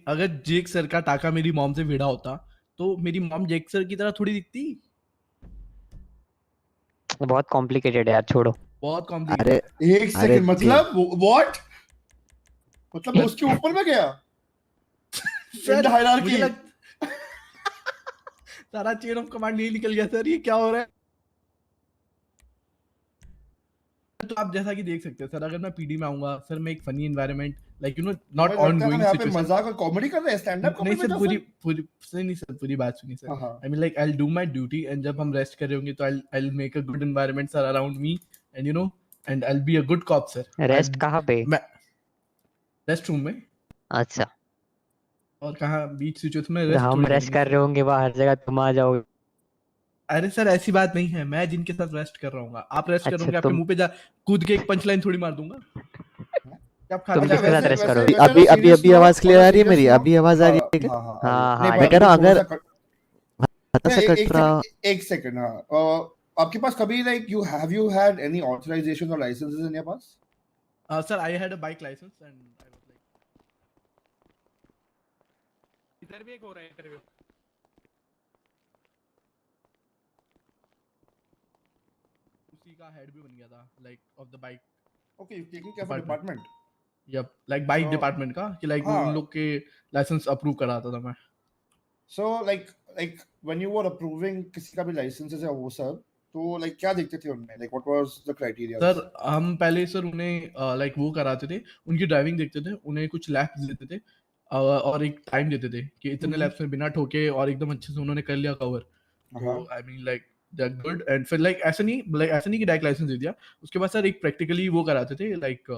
Speaker 16: अगर जेक सर का टाका मेरी मॉम से भिड़ा होता तो मेरी मॉम जेक सर की तरह थोड़ी दिखती।
Speaker 7: बहुत कॉम्प्लिकेटेड है यार, छोड़ो।
Speaker 16: बहुत
Speaker 2: अरे
Speaker 16: कॉम्प्लिकेटेड।
Speaker 5: एक सेकंड मतलब व्हाट? मतलब वो उसके ऊपर में गया इन द
Speaker 16: सर
Speaker 5: हायरार्की।
Speaker 16: मुझे लग सारा चेन ऑफ कमांड यही निकल गया सर, ये क्या हो रहा है? तो आप जैसा कि देख सकते हैं सर, अगर मैं पीडी में आऊंगा सर, मैं एक funny environment like you know not ongoing
Speaker 5: यहाँ पे
Speaker 16: सिचुएशन।
Speaker 5: मजाक और कॉमेडी कर रहे हैं, स्टैंड अप
Speaker 16: नहीं
Speaker 5: कॉमेडी
Speaker 16: सर,
Speaker 5: में
Speaker 16: पूरी पूरी नहीं सर, पूरी बात सुनिए सर।
Speaker 5: हाँ।
Speaker 16: आई mean like I will do my duty and जब हम रेस्ट कर रहे होंगे तो I will make a good environment sir around me and you no and I will be a good cop sir.
Speaker 7: Rest कहाँ पे?
Speaker 16: मैं रेस्ट रूम में।
Speaker 7: अच्छा,
Speaker 16: और कहाँ बीच सिचुएशन में
Speaker 7: फिर
Speaker 16: रेस्ट
Speaker 7: हम
Speaker 16: थोड़ी
Speaker 7: रेस्ट
Speaker 16: करेंगे
Speaker 7: कर
Speaker 16: सर।
Speaker 7: रहे होंगे वहां, हर जगह तुम आ जाओगे।
Speaker 16: अरे सर ऐसी बात नहीं है, मैं जिनके साथ रेस्ट कर रहा हूँ, आप रेस्ट
Speaker 7: अच्छा
Speaker 16: करोगे आपके मुंह पे जा कूद के एक पंच लाइन थोड़ी मार दूंगा। क्या आप
Speaker 7: तुम
Speaker 16: खाते
Speaker 7: किसके साथ रेस्ट करोगे?
Speaker 2: अभी अभी अभी आवाज क्लियर आ रही है मेरी? अभी आवाज आ रही है क्या?
Speaker 7: हाँ हाँ
Speaker 2: मैं कह रहा हूँ अगर सा कट रहा
Speaker 5: एक सेकंड। हाँ आपके पास कभी like have you had any authorisation और licences in your pass?
Speaker 16: Sir I had a bike licence and I was like इधर भी एक हो रहा है इंटरव्यू। उसी का हेड भी बन गया था like of the bike.
Speaker 5: Okay, you taking care of department.
Speaker 16: Yep like bike department का कि लाइक उन लोग के लाइसेंस अप्रूव कराता था मैं।
Speaker 5: So like when you were approving किसी का भी लाइसेंसेस या वो सब, तो लाइक क्या देखते थे उनमें? Like what was the criteria?
Speaker 16: Sir हम पहले सर उन्हें लाइक वो कराते थे, उनकी ड्राइविंग देखते थे, उन्हें कुछ लैप्स देते थे और एक टाइम देते थे कि इतने लैप्स में बिना ठोके और एकदम अच्छे से उन्होंने कर लिया कवर, तो I mean like they are good. And फिर लाइक ऐसा नहीं कि डायरेक्ट लाइसेंस दे दिया, उसके बाद सर एक प्रैक्टिकली वो कराते थे लाइक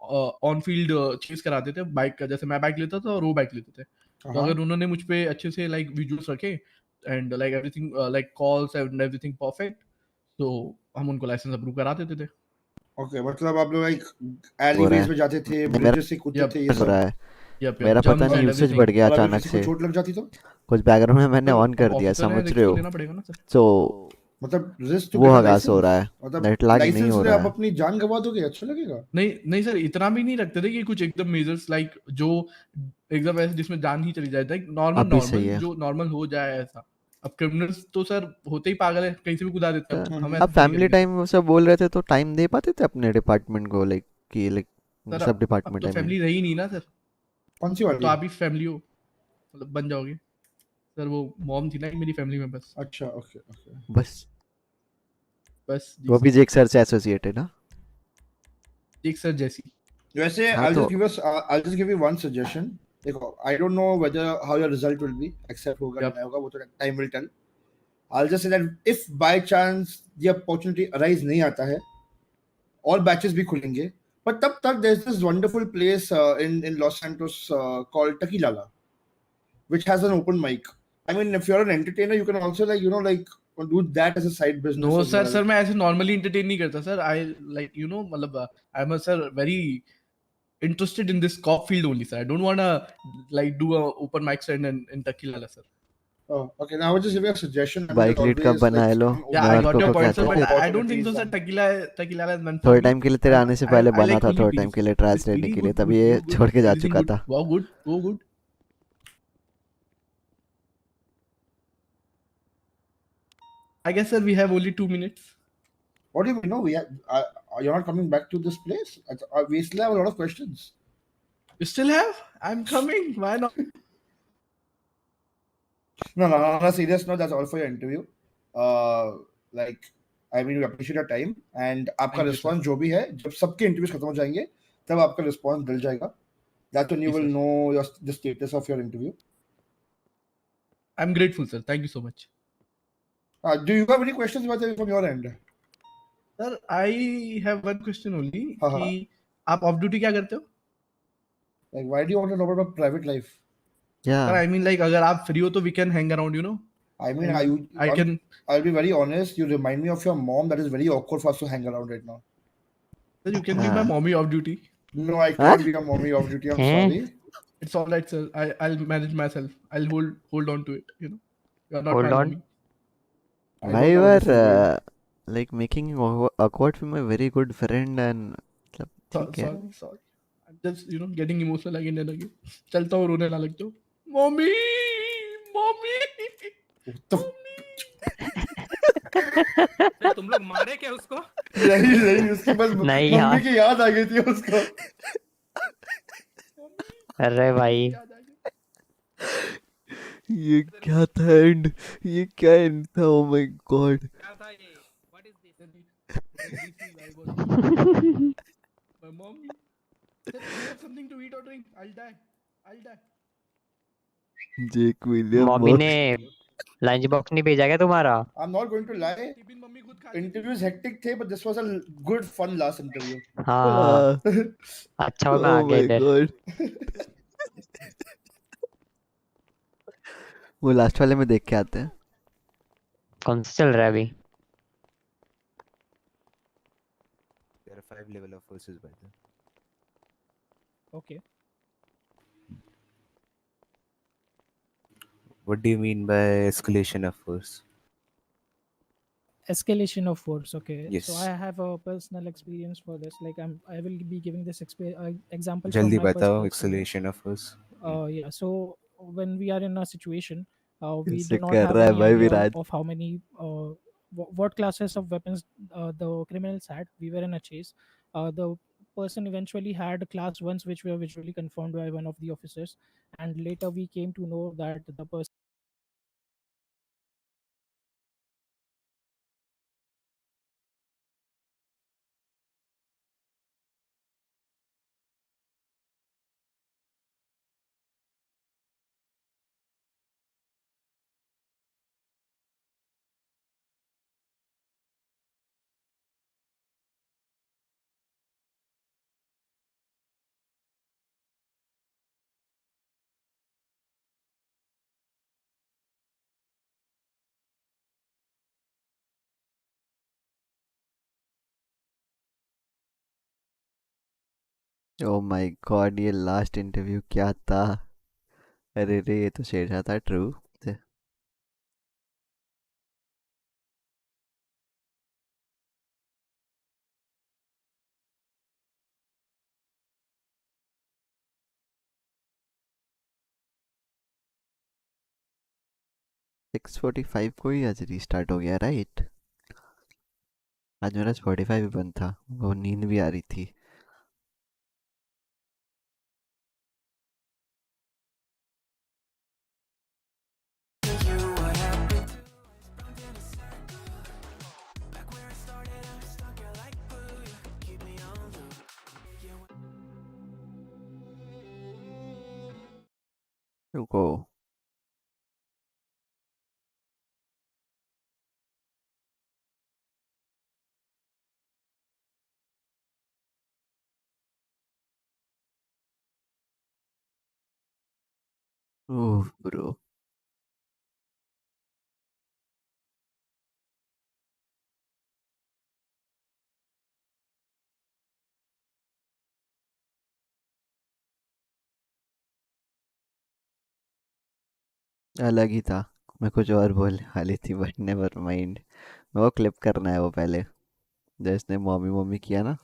Speaker 16: ऑन फील्ड चेज कराते थे बाइक का। जैसे मैं बाइक लेता था और वो बाइक लेते थे, तो अगर उन्होंने मुझ पे अच्छे से लाइक विजुअल्स रखे and like everything like calls and everything perfect, तो हम उनको लाइसेंस अप्रूव करा देते थे।
Speaker 5: ओके, मतलब आप लोग लाइक एलीवेज में जाते थे, ब्रिजेस से कूदते थे, ये
Speaker 2: हो रहा है।
Speaker 16: यप
Speaker 2: मेरा पता नहीं यूसेज बढ़ गया अचानक से।
Speaker 5: चोट लग जाती तो
Speaker 2: कुछ बैकग्राउंड में मैंने ऑन कर दिया, समझ रहे हो? तो
Speaker 5: मतलब रिस्क टू
Speaker 2: वो हगास हो रहा है, नेट लैग नहीं हो रहा है।
Speaker 5: आप अपनी जान गवा दोगे, अच्छा लगेगा?
Speaker 16: नहीं सर, इतना भी नहीं रखते थे कि कुछ एकदम मेजर्स लाइक जो एकदम ऐसे जिसमें जान ही चली जाए, नॉर्मल जो नॉर्मल हो जाए ऐसा। अब क्रिमिनल्स तो सर होते ही पागल है, कहीं से भी कुदा देते हैं। हम
Speaker 2: अब फैमिली टाइम सब बोल रहे थे, तो टाइम दे पाते थे अपने डिपार्टमेंट को, लाइक कि लाइक सब डिपार्टमेंट
Speaker 16: तो फैमिली रही नहीं ना सर।
Speaker 5: कौन सी वाली?
Speaker 16: तो आप ही फैमिली हो, मतलब बन जाओगे सर। वो मॉम थी ना मेरी फैमिली में बस।
Speaker 5: अच्छा ओके
Speaker 2: बस वो भी जेक सर से एसोसिएटेड ना?
Speaker 16: जेक सर जैसी।
Speaker 5: वैसे
Speaker 2: हाँ
Speaker 5: I'll
Speaker 2: तो
Speaker 5: just give you one suggestion. देखो, I don't know whether how your result will be, accept होगा
Speaker 16: Yep.
Speaker 5: deny होगा, वो तो time will tell. I'll just say that if by chance the opportunity arise नहीं आता है, all batches भी खुलेंगे, but तब तक there's this wonderful place in Los Santos called Takilala, which has an open mic. I mean, if you're an entertainer, you can also do that as a side business
Speaker 16: No
Speaker 5: as
Speaker 16: sir,
Speaker 5: well.
Speaker 16: sir मैं ऐसे normally entertain नहीं करता sir. I like मतलब I'm a sir very interested in this cop field only sir. I don't wanna like do a open mic stand in Takilala sir.
Speaker 5: Oh, okay. Now I will just give you a suggestion. I mean,
Speaker 2: bike
Speaker 5: there's
Speaker 2: lead का
Speaker 5: always
Speaker 2: बना
Speaker 5: like
Speaker 2: लो
Speaker 16: Yeah,
Speaker 2: मैं
Speaker 16: I
Speaker 2: और
Speaker 16: got your
Speaker 2: cocoa
Speaker 16: point,
Speaker 2: कहते
Speaker 16: sir, but
Speaker 2: थे
Speaker 16: I don't think so, sir. Takilala is meant for
Speaker 2: थोड़े
Speaker 16: me.
Speaker 2: Time के लिए तेरे आने से पहले
Speaker 16: I
Speaker 2: बना
Speaker 16: like
Speaker 2: था,
Speaker 16: only
Speaker 2: थोड़े
Speaker 16: PD,
Speaker 2: टाइम के
Speaker 16: sir.
Speaker 2: लिए ट्रायल्स
Speaker 16: This
Speaker 2: लेने
Speaker 16: PD
Speaker 2: के लिए,
Speaker 16: good,
Speaker 2: तभी
Speaker 16: good,
Speaker 2: ये
Speaker 16: good, good.
Speaker 2: छोड़ के जा
Speaker 16: Everything
Speaker 2: चुका
Speaker 16: good.
Speaker 2: था.
Speaker 16: Wow, good, go good. I guess, sir, we have only 2 minutes.
Speaker 5: What do you mean? No, you're not coming back to this place. We still have a lot of questions.
Speaker 16: You still have? I'm coming. Why not?
Speaker 5: No, on a serious note, that's all for your interview. Like, I mean, we appreciate your time and आपका
Speaker 16: Thank you, sir.
Speaker 5: response जो भी है, जब सबके interviews खत्म हो जाएंगे, तब आपका response मिल जाएगा. That's when you
Speaker 16: Yes,
Speaker 5: will
Speaker 16: sir.
Speaker 5: know the status of your interview.
Speaker 16: I'm grateful, sir. Thank you so much.
Speaker 5: Do you have any questions from your end?
Speaker 16: Sir, I have one question only.
Speaker 5: हाँ,
Speaker 16: कि
Speaker 5: हाँ.
Speaker 16: आप off duty क्या करते हो?
Speaker 5: Like, why do you want to know about my private life?
Speaker 16: Sir,
Speaker 2: Yeah.
Speaker 16: I mean, like, अगर आप free हो तो we can hang around,
Speaker 5: I mean,
Speaker 16: And I can.
Speaker 5: I'll be very honest. You remind me of your mom. That is very awkward for us to hang around right now.
Speaker 16: Sir, you can be my mommy off duty.
Speaker 5: No, I can't be your mommy off duty. I'm sorry.
Speaker 16: It's all right, sir. I'll manage myself. I'll hold on to it. You're not
Speaker 12: Hold
Speaker 16: my
Speaker 12: on.
Speaker 16: mommy.
Speaker 5: I
Speaker 2: Why
Speaker 5: don't
Speaker 2: you
Speaker 5: know what this is going.
Speaker 2: are like making awkward with my very good friend and मतलब ठीक है.
Speaker 16: Sorry. I'm just getting emotional again and again. चलता हूँ रोने लग जाओ. Mommy.
Speaker 13: फिर तुम लोग मारे क्या उसको?
Speaker 5: नहीं उसकी बस
Speaker 12: नहीं
Speaker 5: मम्मी
Speaker 12: यार.
Speaker 5: की याद आ गई थी उसको.
Speaker 12: अरे भाई.
Speaker 2: ये क्या था एंड ये क्या एंड था? Oh my God.
Speaker 13: क्या था ये? What is this?
Speaker 16: My mommy. Sir, do you have something to eat or drink? I'll die.
Speaker 2: Jake William
Speaker 12: mummy ने लंच बॉक्स नहीं भेजा क्या तुम्हारा?
Speaker 5: I'm not going to lie. Interviews hectic थे, but this was a good fun last interview.
Speaker 12: हाँ. अच्छा हो मैं आ
Speaker 2: ओ
Speaker 12: गया
Speaker 2: माय
Speaker 12: इधर.
Speaker 2: गॉड. वो लास्ट वाले में देख के आते हैं.
Speaker 12: कौन सा चल रहा है अभी?
Speaker 8: There are 5 level of forces by the.
Speaker 19: Okay.
Speaker 8: What do you mean by escalation of force?
Speaker 19: Escalation of force. Okay.
Speaker 8: Yes.
Speaker 19: So I have a personal experience for this. Like I will be giving this example from
Speaker 8: जल्दी
Speaker 19: my
Speaker 8: बताओ
Speaker 19: personal experience.
Speaker 8: escalation of force.
Speaker 19: Yeah. So when we are in a situation, we
Speaker 2: इससे
Speaker 19: do not
Speaker 2: कर
Speaker 19: have
Speaker 2: रहा है
Speaker 19: any
Speaker 2: भाई
Speaker 19: idea
Speaker 2: Viraj.
Speaker 19: of how many what classes of weapons the criminals had. We were in a chase. The person eventually had class ones, which were visually confirmed by one of the officers, and later we came to know that the person.
Speaker 2: Oh my God, ये last interview क्या था? अरे रे, ये तो शेरशाह था. True. Six 45 को ही आज रीस्टार्ट हो गया, राइट? आज मेरा 45 भी बंद था, वो नींद भी आ रही थी. रुको। Oh bro. अलग ही था। मैं कुछ और बोलने वाली थी बट नेवर माइंड। मेरे को क्लिप करना है वो पहले, जिसने मम्मी मम्मी किया ना।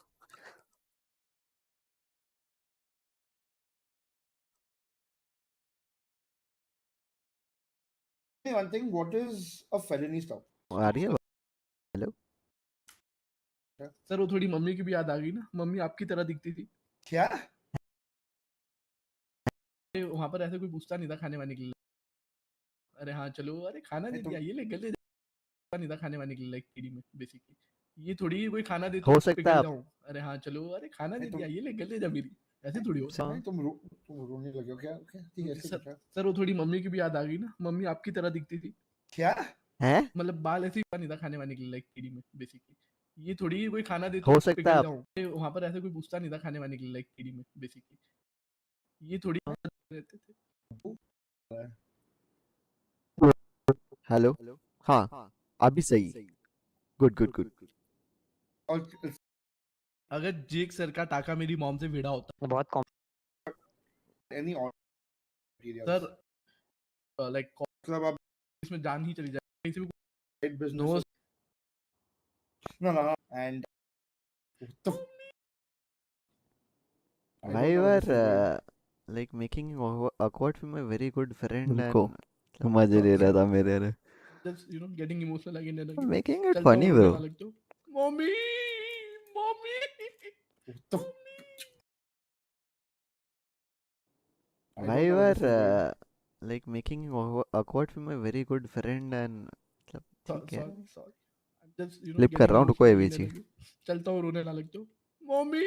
Speaker 5: One thing, what is a felony stop?
Speaker 2: आ रही है? हेलो।
Speaker 16: सर वो थोड़ी मम्मी की भी याद आ गई ना, मम्मी आपकी तरह दिखती थी।
Speaker 5: क्या?
Speaker 16: वहां पर ऐसे कोई पूछता नहीं था खाने वाने के लिए। अरे हाँ चलो, अरे खाना दे दिया, ये ले गले नहीं था खाने वाने के लिए, लाइक टीडी में बेसिकली। ये थोड़ी कोई खाना दे तो
Speaker 2: हो
Speaker 16: उस पे
Speaker 2: सकता है
Speaker 16: गिर
Speaker 2: आप
Speaker 16: जाऊं, अरे हाँ चलो, अरे खाना दे दिया, ये ले गले जा मेरी, ऐसे थोड़ी होता है।
Speaker 5: नहीं तुम रोने लगे हो क्या? क्या ठीक है, ऐसे
Speaker 16: सर,
Speaker 5: कुछ है?
Speaker 16: सर वो थोड़ी मम्मी की भी याद आ गई ना, मम्मी आपकी तरह दिखती थी।
Speaker 5: क्या?
Speaker 2: है?
Speaker 16: मतलब बाल ऐसे ही नहीं था खाने वाने के लिए, लाइक टीडी में बेसिकली। ये थोड़ी कोई खाना दे तो
Speaker 2: हो
Speaker 16: उस पे
Speaker 2: सकता है
Speaker 16: गिर
Speaker 2: आप
Speaker 16: जाऊं, वहां पर ऐसे कोई पूछता नहीं था खाने वाने के लिए, लाइक टीडी में बेसिकली। ये थोड़ी रहते थे।
Speaker 2: हेलो। हाँ, अभी सही। Good good good.
Speaker 5: और
Speaker 16: अगर जेक सर का टाका मेरी मॉम से भिड़ा होता
Speaker 12: बहुत कॉम
Speaker 5: any
Speaker 16: सर, लाइक
Speaker 5: मतलब आप
Speaker 16: इसमें जान ही चली जाए कहीं से भी।
Speaker 5: right business
Speaker 16: no
Speaker 5: no and the I
Speaker 2: Why
Speaker 5: don't
Speaker 2: you
Speaker 5: know what
Speaker 2: are
Speaker 5: this is going.
Speaker 2: like making awkward from a very good friend
Speaker 16: उनको
Speaker 2: and मजे ले रहा था मेरे रे।
Speaker 16: Just getting emotional again and again.
Speaker 2: Making it
Speaker 16: चलता हूँ
Speaker 2: funny
Speaker 16: रोने
Speaker 2: bro.
Speaker 16: ना लग जाओ। Mummy, mummy.
Speaker 5: The I
Speaker 2: Why
Speaker 5: don't know
Speaker 2: you
Speaker 5: what
Speaker 2: are
Speaker 5: this is going.
Speaker 2: like making awkward from a very good friend and मतलब ठीक है।
Speaker 16: Sorry sorry, just
Speaker 2: flip कर
Speaker 16: गेटिंग
Speaker 2: रहा हूँ, रुको
Speaker 16: इमोशनल
Speaker 2: ये
Speaker 16: अगेन एंड
Speaker 2: बीची।
Speaker 16: अगेन। चलता हूँ रोने ना लग जाओ। मम्मी।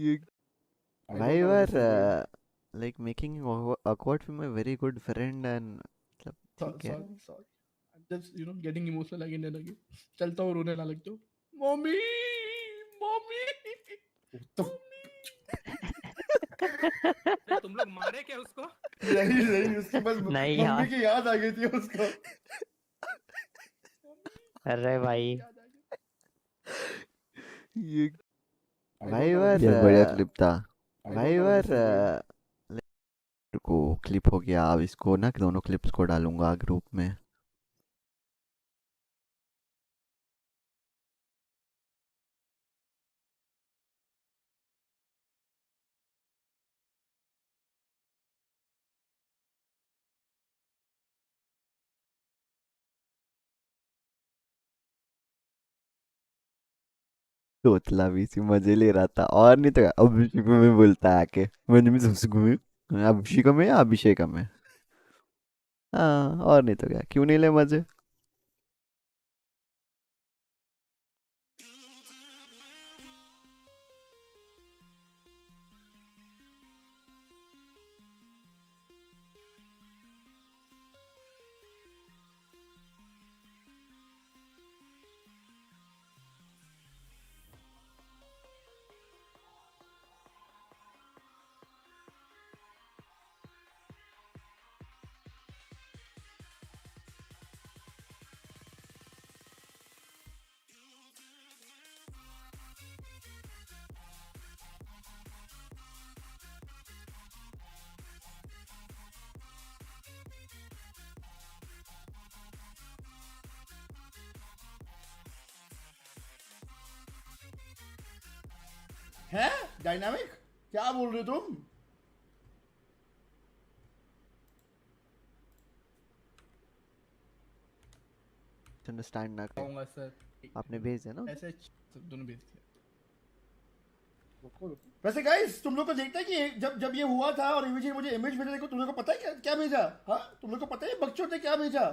Speaker 2: ये
Speaker 5: I
Speaker 2: Why
Speaker 5: don't know
Speaker 2: you
Speaker 5: what
Speaker 2: are
Speaker 5: this is going.
Speaker 2: like making awkward from a very good friend and मतलब ठीक है।
Speaker 16: Sorry sorry, just getting emotional again and again. चलता हूँ रोने ना लग जाओ। Mummy, mummy.
Speaker 5: The
Speaker 13: तुम लोग मारे क्या उसको?
Speaker 5: नहीं नहीं, उसकी बस
Speaker 12: नहीं
Speaker 5: मम्मी
Speaker 12: यार,
Speaker 5: की याद आ गई थी उसको।
Speaker 12: अरे भाई
Speaker 2: ये
Speaker 5: I
Speaker 2: Why
Speaker 5: don't know
Speaker 2: you
Speaker 5: what
Speaker 2: are
Speaker 5: this is
Speaker 2: बढ़िया
Speaker 5: going.
Speaker 2: क्लिप था।
Speaker 5: I
Speaker 2: Why
Speaker 5: don't know
Speaker 2: you
Speaker 5: what
Speaker 2: are
Speaker 5: this is going.
Speaker 2: रुको, क्लिप हो गया। अब इसको ना दोनों क्लिप्स को डालूंगा ग्रुप में। तोतला भी इसी मजे ले रहा था और नहीं तो क्या। अभिषेक में बोलता है आके, मुझे भी सबसे घूमे अभिषेक में या अभिषेक में। हाँ और नहीं तो क्या, क्यों नहीं ले मजे।
Speaker 5: है डायनामिक? क्या बोल रहे हो तुम?
Speaker 2: अंडरस्टैंड ना कर।
Speaker 16: आऊंगा सर।
Speaker 2: आपने भेज दिया ना उसे?
Speaker 16: ऐसे दोनों भेज दिया।
Speaker 5: रुको रुको। वैसे गाइस, तुम लोग को देखता है कि जब जब ये हुआ था और इमेज मुझे इमेज भेजा, देखो तुम लोग को पता है क्या क्या भेजा? हाँ, तुम लोग को पता है बच्चों ने क्या भेजा?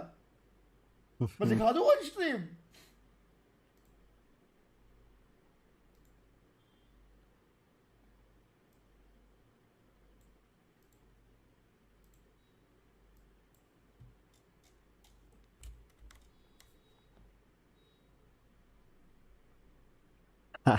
Speaker 5: मैं दिखा दूंगा stream. Let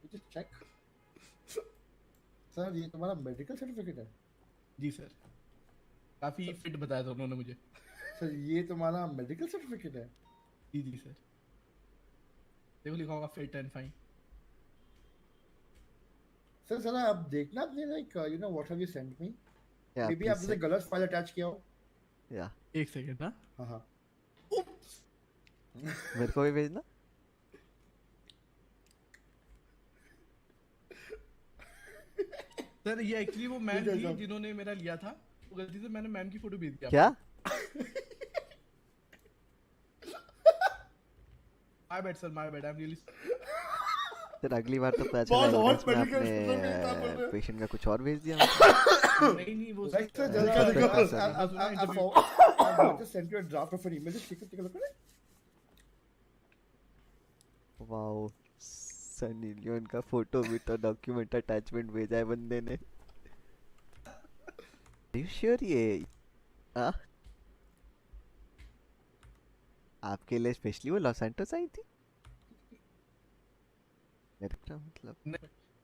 Speaker 5: me just check. Sir ये तुम्हारा मेडिकल सर्टिफिकेट है?
Speaker 16: जी सर, काफी फिट बताया था उन्होंने मुझे।
Speaker 5: सर ये तुम्हारा मेडिकल सर्टिफिकेट है?
Speaker 16: जी जी सर, देखो लिखा होगा फिट एंड फाइन।
Speaker 5: सर जरा आप देखना अपने like you know what have you sent me?
Speaker 2: Yeah,
Speaker 5: may be
Speaker 2: please
Speaker 5: आपने
Speaker 2: send.
Speaker 5: गलत फाइल अटैच किया हो।
Speaker 2: Yeah.
Speaker 16: एक सेकंड ना।
Speaker 5: हाँ हाँ।
Speaker 2: मेरे को भी भेजना।
Speaker 16: सर ये एक्चुअली वो मैम
Speaker 5: ठीक है
Speaker 16: थी
Speaker 5: सर।
Speaker 16: जिन्होंने मेरा लिया था, तो गलती से मैंने मैम की फोटो भेज दी
Speaker 2: क्या?
Speaker 16: My bad sir, my bad, I am really.
Speaker 2: Sir अगली बार तो पता
Speaker 5: बहुत
Speaker 2: चला
Speaker 5: हॉट
Speaker 2: में
Speaker 5: मेडिकल सर्टिफिकेट बोल
Speaker 2: आपने
Speaker 5: रहे हो।
Speaker 2: पेशेंट का कुछ और भेज दिया।
Speaker 16: नहीं वो
Speaker 5: Like sir,
Speaker 2: Respect
Speaker 5: just
Speaker 2: है, sir.
Speaker 5: I just sent you a draft of an email. Just take a look at it.
Speaker 2: Wow, Sunny Leone का फोटो विद डॉक्यूमेंट अटैचमेंट भेजा है बंदे ने। यू श्योर ये आपके लिए स्पेशली वो लॉस एंटोस आई थी? मेरे क्या मतलब?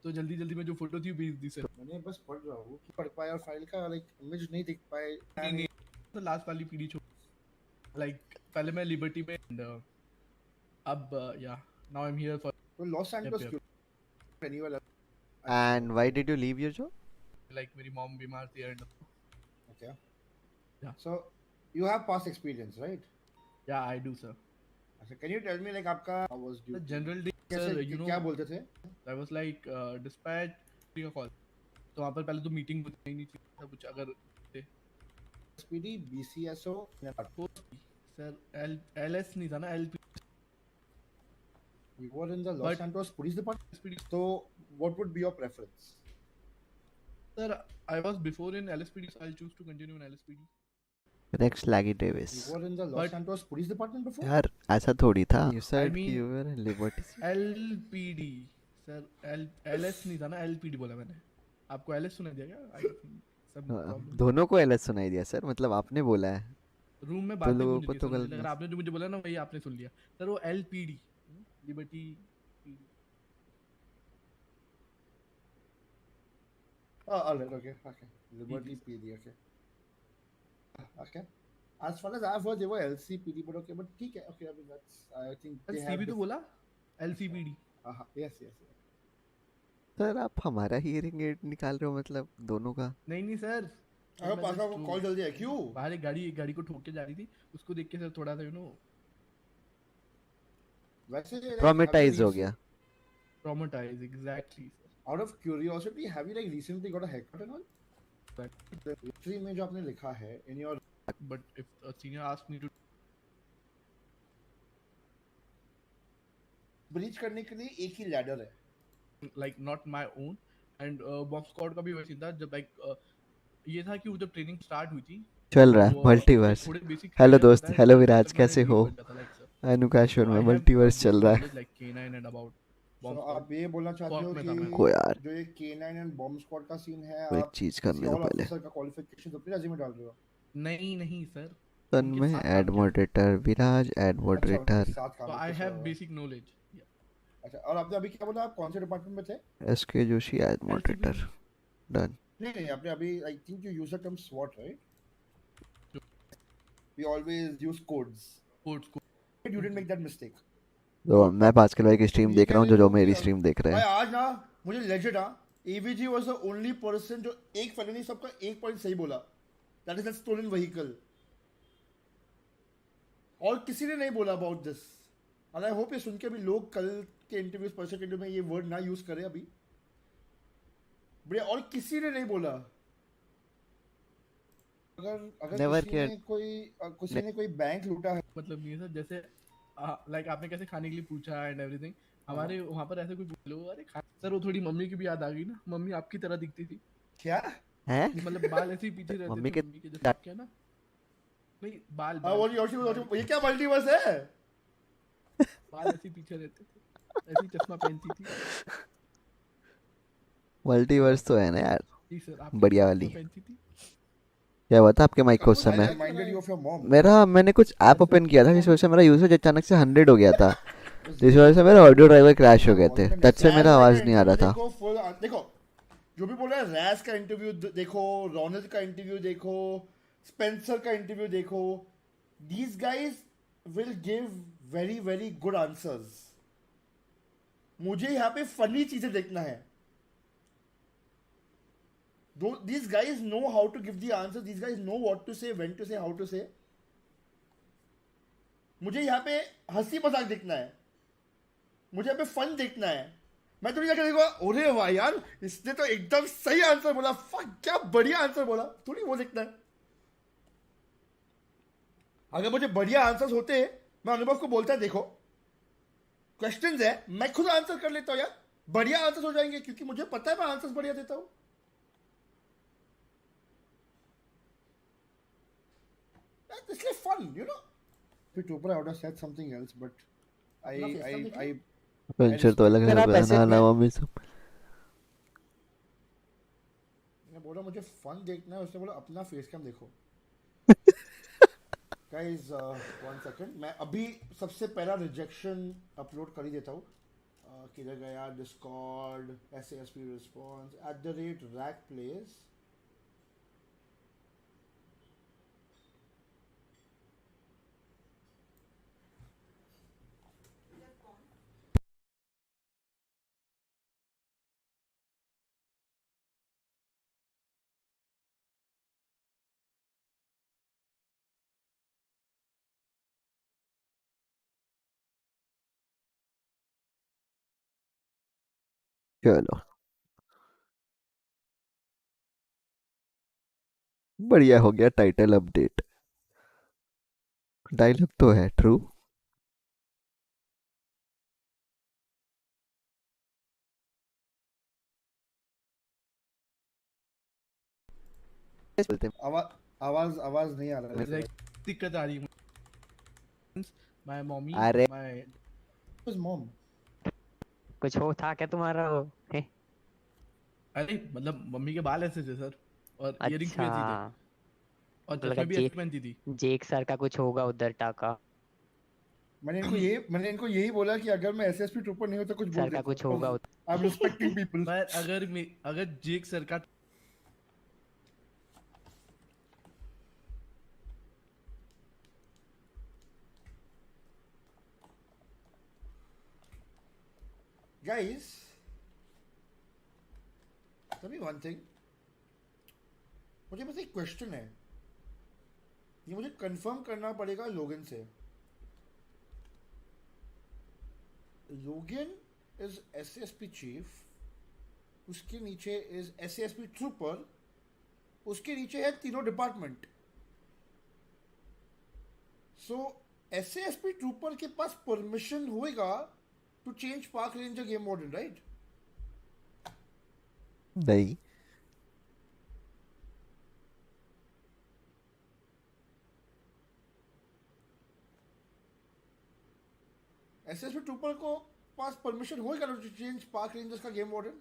Speaker 16: तो जल्दी जल्दी में जो फोटो थी भेज दी सर।
Speaker 5: मैंने बस पढ़ रहा हूँ कि पढ़ पाया और फाइल का लाइक इमेज नहीं दिख पाए।
Speaker 16: नहीं तो लास्ट वाली पीढ़ी लाइक पहले मैं लिबर्टी में and, अब या now I am here for
Speaker 5: तो लॉस एंटोस क्यों? Anywhere.
Speaker 2: And why did you leave your job?
Speaker 16: Like मेरी मॉम बीमार थी and
Speaker 5: Okay.
Speaker 16: Yeah.
Speaker 5: So you have past experience, right?
Speaker 16: या आई डू सर।
Speaker 5: अच्छा, can you tell me like आपका how was duty?
Speaker 16: General day
Speaker 5: कैसे
Speaker 16: sir, you no
Speaker 5: क्या बोलते थे?
Speaker 16: आई वाज लाइक डिस्पैच कॉल, तो वहां पर पहले तो मीटिंग होती नहीं थी सब कुछ। अगर
Speaker 5: SPD, BCSO,
Speaker 16: सर LS नहीं था ना, LP।
Speaker 5: You were in the Los Santos Police Department. So what would be your preference?
Speaker 16: Sir, I was before in LSPD, so I'll choose to continue in LSPD.
Speaker 2: Rex Laggy Davis.
Speaker 5: You were in the Los Santos Police Department before?
Speaker 2: यार ऐसा थोड़ी था। You said
Speaker 16: I mean,
Speaker 2: you were in Liberty.
Speaker 16: LPD sir, LS नहीं था ना, LPD बोला मैंने। आपको LS सुनाई दिया क्या? I think some problem.
Speaker 2: दोनों को LS सुनाई दिया सर, मतलब आपने बोला है।
Speaker 16: रूम में
Speaker 2: तो
Speaker 16: बातें
Speaker 2: लोगों
Speaker 16: गूंज
Speaker 2: को
Speaker 16: रही
Speaker 2: तो
Speaker 16: हैं,
Speaker 2: गलत
Speaker 16: अगर आपने जो मुझे बोला ना वही आपने सुन लिया। सर वो LPD liberty PD।
Speaker 5: Oh, all right, okay. Liberty PD, okay. Okay. As far as I've heard, they were LCPD, but okay, but ठीक है, okay. I mean that's I think they have.
Speaker 16: LCB तो बोला, LCPD।
Speaker 5: Yes.
Speaker 2: Sir आप हमारा hearing aid निकाल रहे हो मतलब दोनों का?
Speaker 16: नहीं सर,
Speaker 5: अरे पापा को कॉल जल्दी है क्यों?
Speaker 16: बाहर एक गाड़ी को ठोक के जा रही थी, उसको देख के सर थोड़ा सा
Speaker 5: वैसे
Speaker 2: ट्रॉमेटाइज हो गया।
Speaker 16: Traumatise, exactly sir.
Speaker 5: Out of curiosity, have you like recently got a haircut and all? The history में जो आपने लिखा है in your
Speaker 16: but if a senior asked me to
Speaker 5: breach करने के लिए एक ही लैडर है,
Speaker 16: like not my own and bomb squad का भी वैसे था जब like ये था कि जब ट्रेनिंग स्टार्ट हुई थी
Speaker 2: चल रहा है मल्टीवर्स। हेलो दोस्त, हेलो विराज, कैसे हो? अनुकाशोर में मल्टीवर्स चल रहा है।
Speaker 16: like K9 and about
Speaker 5: so आप ये बोलना चाहते हो कि
Speaker 2: को यार
Speaker 5: जो ये K9 एंड बॉम्ब स्क्वाड का सीन है,
Speaker 2: एक
Speaker 5: आप
Speaker 2: चीज करने दो पहले।
Speaker 5: ऑफिसर का क्वालिफिकेशन अपने रेज्यूमे डाल रहे हो?
Speaker 16: नहीं सर,
Speaker 2: सन में add moderator Viraj, add moderator.
Speaker 16: so I have basic knowledge।
Speaker 5: अच्छा, और आपने अभी क्या बोला, आप कौन से डिपार्टमेंट में थे?
Speaker 2: S K Joshi, ad moderator. Done.
Speaker 5: नहीं आपने अभी I think you use the term SWAT, right? We always use codes. You didn't make that mistake.
Speaker 2: तो मैं पास्कल भाई की स्ट्रीम देख रहा हूँ, जो मेरी स्ट्रीम देख रहे हैं।
Speaker 5: भाई आज ना मुझे legend AVG was the only person जो एक felony सबका एक पॉइंट सही बोला, that is that stolen vehicle, और किसी ने नहीं बोला about this, and I hope ये सुन के भी लोग कल के इंटरव्यूज परसों के इंटरव्यू में ये वर्ड ना यूज करें अभी, बढ़िया, और किसी ने नहीं बोला। अगर
Speaker 2: Never
Speaker 5: किसी
Speaker 2: cared.
Speaker 5: ने कोई बैंक लूटा है,
Speaker 16: मतलब नहीं है सर, जैसे लाइक आपने कैसे खाने के लिए पूछा एंड एवरीथिंग, हमारे वहाँ पर ऐसे कोई पूछ लो, अरे सर वो थोड़ी मम्मी की भी याद आ गई ना, मम्मी आपकी तरह दिखती थी।
Speaker 5: क्या
Speaker 2: हैं?
Speaker 16: मतलब बाल ऐसे ही पीछे रहते
Speaker 2: मम्मी
Speaker 16: थे
Speaker 2: के
Speaker 16: मम्मी के, जैसे आपके ना, नहीं बाल
Speaker 5: हाँ
Speaker 16: बाल
Speaker 5: वो ये क्या मल्टीवर्स है?
Speaker 16: बाल ऐसे ही पीछे रहते थे, ऐसे ही चश्मा पहनती थी।
Speaker 2: मल्टीवर्स तो है ना यार,
Speaker 16: जी सर, आपकी
Speaker 2: बढ़िया
Speaker 16: तरह चश्मा
Speaker 2: वाली।
Speaker 16: पहनती थी।
Speaker 2: क्या हुआ था आपके माइक को उस
Speaker 5: I
Speaker 2: समय?
Speaker 5: reminded you of your mom.
Speaker 2: मैंने कुछ ऐप ओपन किया था जिस वजह से मेरा यूसेज अचानक से 100 हो गया था, जिस वजह से मेरे ऑडियो ड्राइवर क्रैश हो गए थे, तब से मेरा आवाज़ नहीं आ रहा था।
Speaker 5: देखो जो भी बोल रहा है, रैस का इंटरव्यू देखो, रोनल का इंटरव्यू देखो, स्पेंसर का इंटरव्यू देखो, these guys will give very very good answers. मुझे यहाँ पे फनी चीजें देखना है। These guys know how to give the answers. These guys know what to say, when to say, how to say. मुझे यहाँ पे हंसी मजाक देखना है, मुझे यहाँ पे फन देखना है। मैं थोड़ी जाकर देखूंगा, अरे वाह यार इसने तो एकदम सही आंसर बोला, फक क्या बढ़िया आंसर बोला, थोड़ी वो देखना है। अगर मुझे बढ़िया आंसर्स होते मैं अनुभव को बोलता देखो क्वेश्चंस है, मैं खुद आंसर कर लेता हूँ यार, बढ़िया आंसर्स हो जाएंगे, क्योंकि मुझे पता है मैं आंसर्स बढ़िया देता हूँ। It's like fun, you know. Trooper, I would have said something else, but I
Speaker 2: pension तो अलग है, बनाना मम्मी सब।
Speaker 5: मैं बोला मुझे फन देखना है, उसने बोला अपना फेस कैम देखो। गाइस 1 सेकंड, मैं अभी सबसे पहला रिजेक्शन अपलोड कर ही देता हूँ। किधर गया डिस्कॉर्ड, SASP रिस्पॉन्स @rackplays।
Speaker 2: चलो बढ़िया हो गया, टाइटल अपडेट। डायलॉग तो है ट्रू।
Speaker 5: आवाज आवाज नहीं आ रहा है।
Speaker 16: दिक्कत आ रही है। माय मम्मी,
Speaker 2: अरे
Speaker 16: माय
Speaker 5: मॉम
Speaker 12: कुछ हो था क्या तुम्हारा वो? हे?
Speaker 16: अरे मतलब मम्मी के बाल ऐसे थे सर, और इयरिंग्स भी
Speaker 12: अच्छा,
Speaker 16: ऐसे थे, और
Speaker 12: तो लगा
Speaker 16: चश्मे भी ऐसे पहनती थी।
Speaker 12: जेक सर का कुछ होगा उधर टाका।
Speaker 5: मैंने इनको यही बोला कि अगर मैं SSP ट्रूपर नहीं होता कुछ बोल
Speaker 12: सर का
Speaker 5: देता।
Speaker 12: कुछ होगा
Speaker 5: आई एम रिस्पेक्टिंग पीपल।
Speaker 16: पर अगर जेक सर का
Speaker 5: गाइस तभी वन थिंग, मुझे बस एक क्वेश्चन है, ये मुझे कंफर्म करना पड़ेगा लोगन से। लोगन इज SASP चीफ, उसके नीचे इज SASP ट्रूपर, उसके नीचे है तीनों डिपार्टमेंट। सो SASP ट्रूपर के पास परमिशन होएगा to change park ranger game model, right?
Speaker 2: नहीं,
Speaker 5: SSP ट्रूपर को पास परमिशन होएगा टू चेंज पार्क रेंजर्स का गेम मॉडल?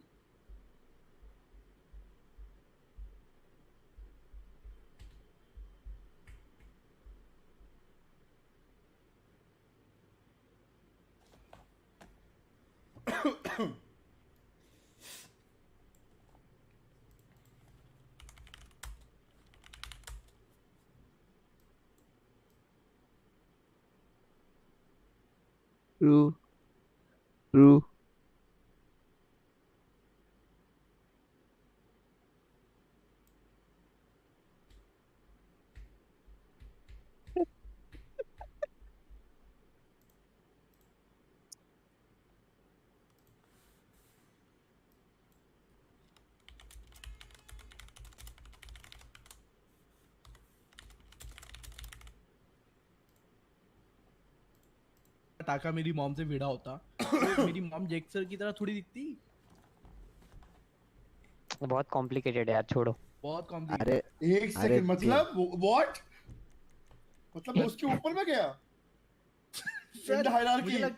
Speaker 2: True true.
Speaker 16: टाका मेरी मॉम से भिड़ा होता तो मेरी मॉम जेक सर की तरह थोड़ी दिखती।
Speaker 12: बहुत कॉम्प्लिकेटेड है यार, छोड़ो।
Speaker 16: बहुत कॉम्प्लिकेटेड।
Speaker 2: अरे
Speaker 5: एक सेकंड, मतलब व्हाट? मतलब वो उसके ऊपर में गया इन द
Speaker 16: मुझे
Speaker 5: हायरार्की।
Speaker 16: लग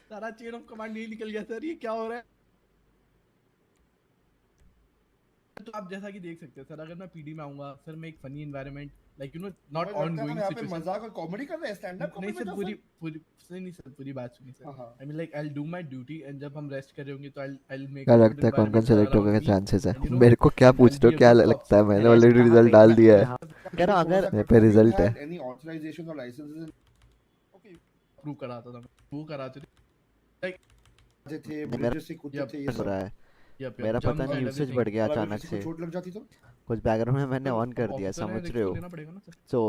Speaker 16: सारा चेन ऑफ कमांड यही निकल गया सर, ये क्या हो रहा है? तो आप जैसा कि देख सकते हैं सर, अगर मैं पीडी में आऊंगा सर, मैं एक funny environment like not ongoing
Speaker 5: यहाँ पे
Speaker 16: सिचुएशन।
Speaker 5: मजाक और कॉमेडी कर रहे हैं, स्टैंड अप
Speaker 16: नहीं
Speaker 5: कॉमेडी
Speaker 16: सर,
Speaker 5: में
Speaker 16: पूरी पूरी नहीं सर, पूरी बात सुनिए sir. I mean like I will do my duty and जब हम रेस्ट कर रहे होंगे तो आई विल मेक
Speaker 2: क्या
Speaker 16: अ गुड
Speaker 2: लगता है कौन कौन
Speaker 16: एनवायरनमेंट
Speaker 2: सेलेक्ट होने
Speaker 16: अराउंड
Speaker 2: के
Speaker 16: मी
Speaker 2: चांसेस है?
Speaker 16: एंड
Speaker 2: मेरे को क्या पूछ रहे हो, क्या
Speaker 16: गुड
Speaker 2: लगता है?
Speaker 16: ऑफिसर।
Speaker 2: मैंने ऑलरेडी रिजल्ट डाल दिया है। कह रहा अगर मेरे पे रिजल्ट है।
Speaker 5: एनी ऑथराइजेशन और लाइसेंसेस
Speaker 16: प्रूव कराता था मैं, वो कराते थे लाइक
Speaker 5: थे,
Speaker 2: मेरा
Speaker 5: ब्रिजेस से कूदते थे, ये
Speaker 2: हो
Speaker 5: सब।
Speaker 2: रहा है। मेरा पता नहीं यूसेज बढ़ गया
Speaker 5: और अगर
Speaker 2: अचानक
Speaker 5: किसी को
Speaker 2: से।
Speaker 5: चोट लग जाती तो
Speaker 2: कुछ बैकग्राउंड में मैंने
Speaker 16: तो
Speaker 2: ऑन कर दिया,
Speaker 16: ऑफिसर है,
Speaker 2: समझ
Speaker 16: रिस्क
Speaker 2: रहे
Speaker 16: तो
Speaker 2: हो?
Speaker 16: लेना पड़ेगा ना सर।
Speaker 2: तो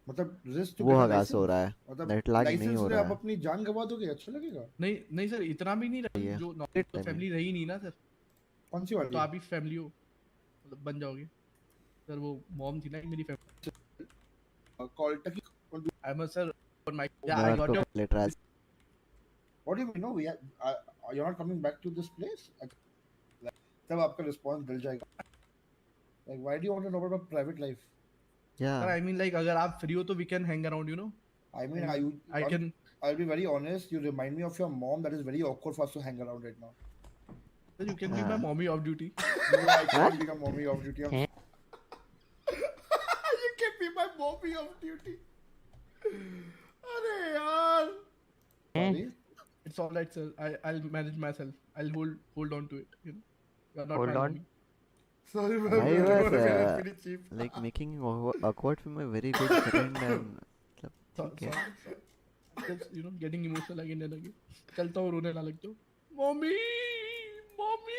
Speaker 5: मतलब रिस्क टू
Speaker 2: वो
Speaker 5: गेट
Speaker 2: हगास हो रहा है,
Speaker 5: मतलब
Speaker 2: नेट लैग नहीं
Speaker 5: लाइसेंस
Speaker 2: हो
Speaker 5: में
Speaker 2: रहा
Speaker 5: आप
Speaker 2: है।
Speaker 5: अपनी जान गवा दोगे, अच्छा लगेगा?
Speaker 16: नहीं नहीं सर, इतना भी नहीं रहा, जो नॉर्मल तो फैमिली रही नहीं ना सर।
Speaker 5: कौन सी
Speaker 16: तो
Speaker 5: वाली?
Speaker 16: आप ही फैमिली हो, मतलब बन जाओगे सर। वो मॉम थी ना मेरी फैमिली।
Speaker 5: कॉल्टकी
Speaker 16: I am sir for my
Speaker 2: I got your letter.
Speaker 5: What do you know we are you not coming back to this place? तब आपका रिस्पांस डल जाएगा। Like why do you want to know about my private life?
Speaker 16: Sir I mean like अगर आप free हो तो we can hang around, you know.
Speaker 5: I mean,
Speaker 16: I can.
Speaker 5: I'll be very honest. You remind me of your mom. That is very awkward for us to hang around right now.
Speaker 16: Sir, you can be my mommy off duty.
Speaker 5: No, I can't be your mommy off duty. You can be my mommy off duty. अरे यार. Sorry.
Speaker 16: It's all right, sir. I'll manage myself. I'll hold on to it. You know, you're not
Speaker 12: Hold
Speaker 16: my
Speaker 12: on.
Speaker 16: mommy.
Speaker 5: Sorry,
Speaker 2: Why you
Speaker 5: man.
Speaker 2: are
Speaker 5: Pretty cheap.
Speaker 2: like making awkward for my very good friend and
Speaker 16: ठीक है। Just you know getting emotional again and again. चलता हूँ रोने ना लग जाओ। Mommy, mommy.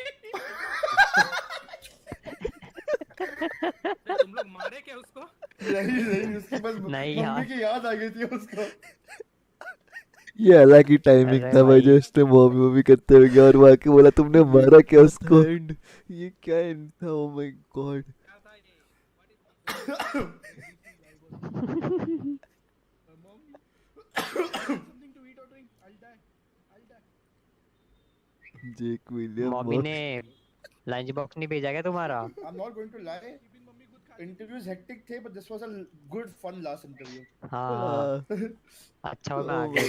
Speaker 13: तुम लोग मारे क्या उसको?
Speaker 5: नहीं उसकी बस
Speaker 12: नहीं
Speaker 5: मम्मी
Speaker 12: यार।
Speaker 5: की याद आ गई थी उसको।
Speaker 2: ये अलग ही टाइमिंग था भाई, जो उसने मॉमी मॉमी करते हुए गया और वो आके बोला तुमने मारा क्या उसको? एंड ये क्या एंड था? Oh my God.
Speaker 16: Something to eat or drink. I'll die. I'll die.
Speaker 2: Jake William
Speaker 12: mummy ने लंच बॉक्स नहीं भेजा क्या तुम्हारा?
Speaker 5: I'm not going to lie. Interviews hectic थे, but this was a good fun last interview.
Speaker 12: हाँ अच्छा हो मैं आ गया।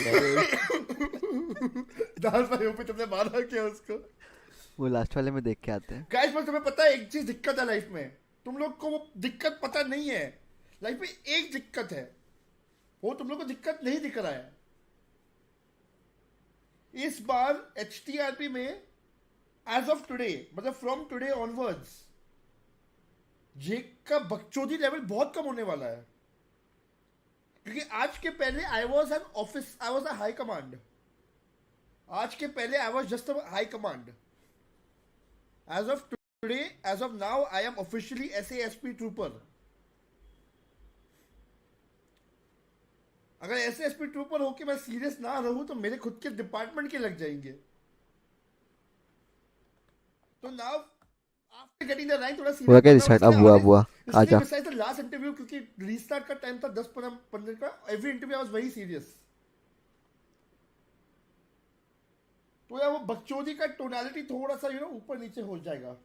Speaker 5: दाल भाइयों पे तुमने मारा क्या उसको?
Speaker 2: वो लास्ट वाले में देख के आते हैं।
Speaker 5: गाइस बस तुम्हें पता है एक चीज दिक्कत है लाइफ में, तुम लोग को वो दिक्कत पता नहीं है। लाइफ में एक दिक्कत है, वो तुम लोग को दिक्कत नहीं दिख रहा है। इस बार HTRP में एज ऑफ टुडे, मतलब फ्रॉम टुडे ऑनवर्ड्स, जेक का बकचोदी लेवल बहुत कम होने वाला है, क्योंकि आज के पहले I was an office, I was a high command. आज के पहले I was just a high command. As of today, as of now, I am officially SASP trooper. अगर SASP ट्रूपर होके मैं सीरियस ना रहूं तो मेरे खुद के डिपार्टमेंट के लग जाएंगे। तो now after getting the rank थोड़ा
Speaker 2: हुआ क्या
Speaker 5: सीरियस
Speaker 2: रिस्टार्ट? अब हुआ आजा।
Speaker 5: बिसाइड द लास्ट इंटरव्यू, क्योंकि रीस्टार्ट का टाइम था 10-15 का, every interview I was very serious. तो यार वो बकचोदी का टोनालिटी थोड़ा सा ऊपर नीचे हो जाएगा।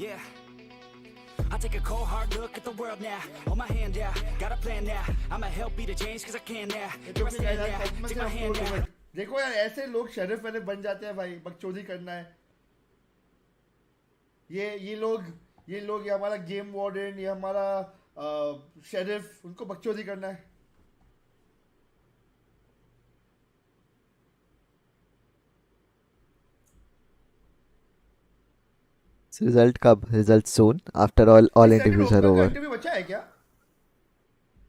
Speaker 1: Yeah, I take a cold hard look at the world now. Hold my hand out, got a plan now. I'ma help be the change cause I can now. Here I stand now, take my hand now.
Speaker 5: देखो यार ऐसे लोग sheriff वाले बन जाते हैं भाई, बकचोदी करना है। ये लोग ये हमारा गेम वार्डन, ये हमारा शेरिफ, उनको बकचोदी करना है।
Speaker 2: रिजल्ट कब? Result soon after all interviews are over.
Speaker 5: Interview बचा है क्या?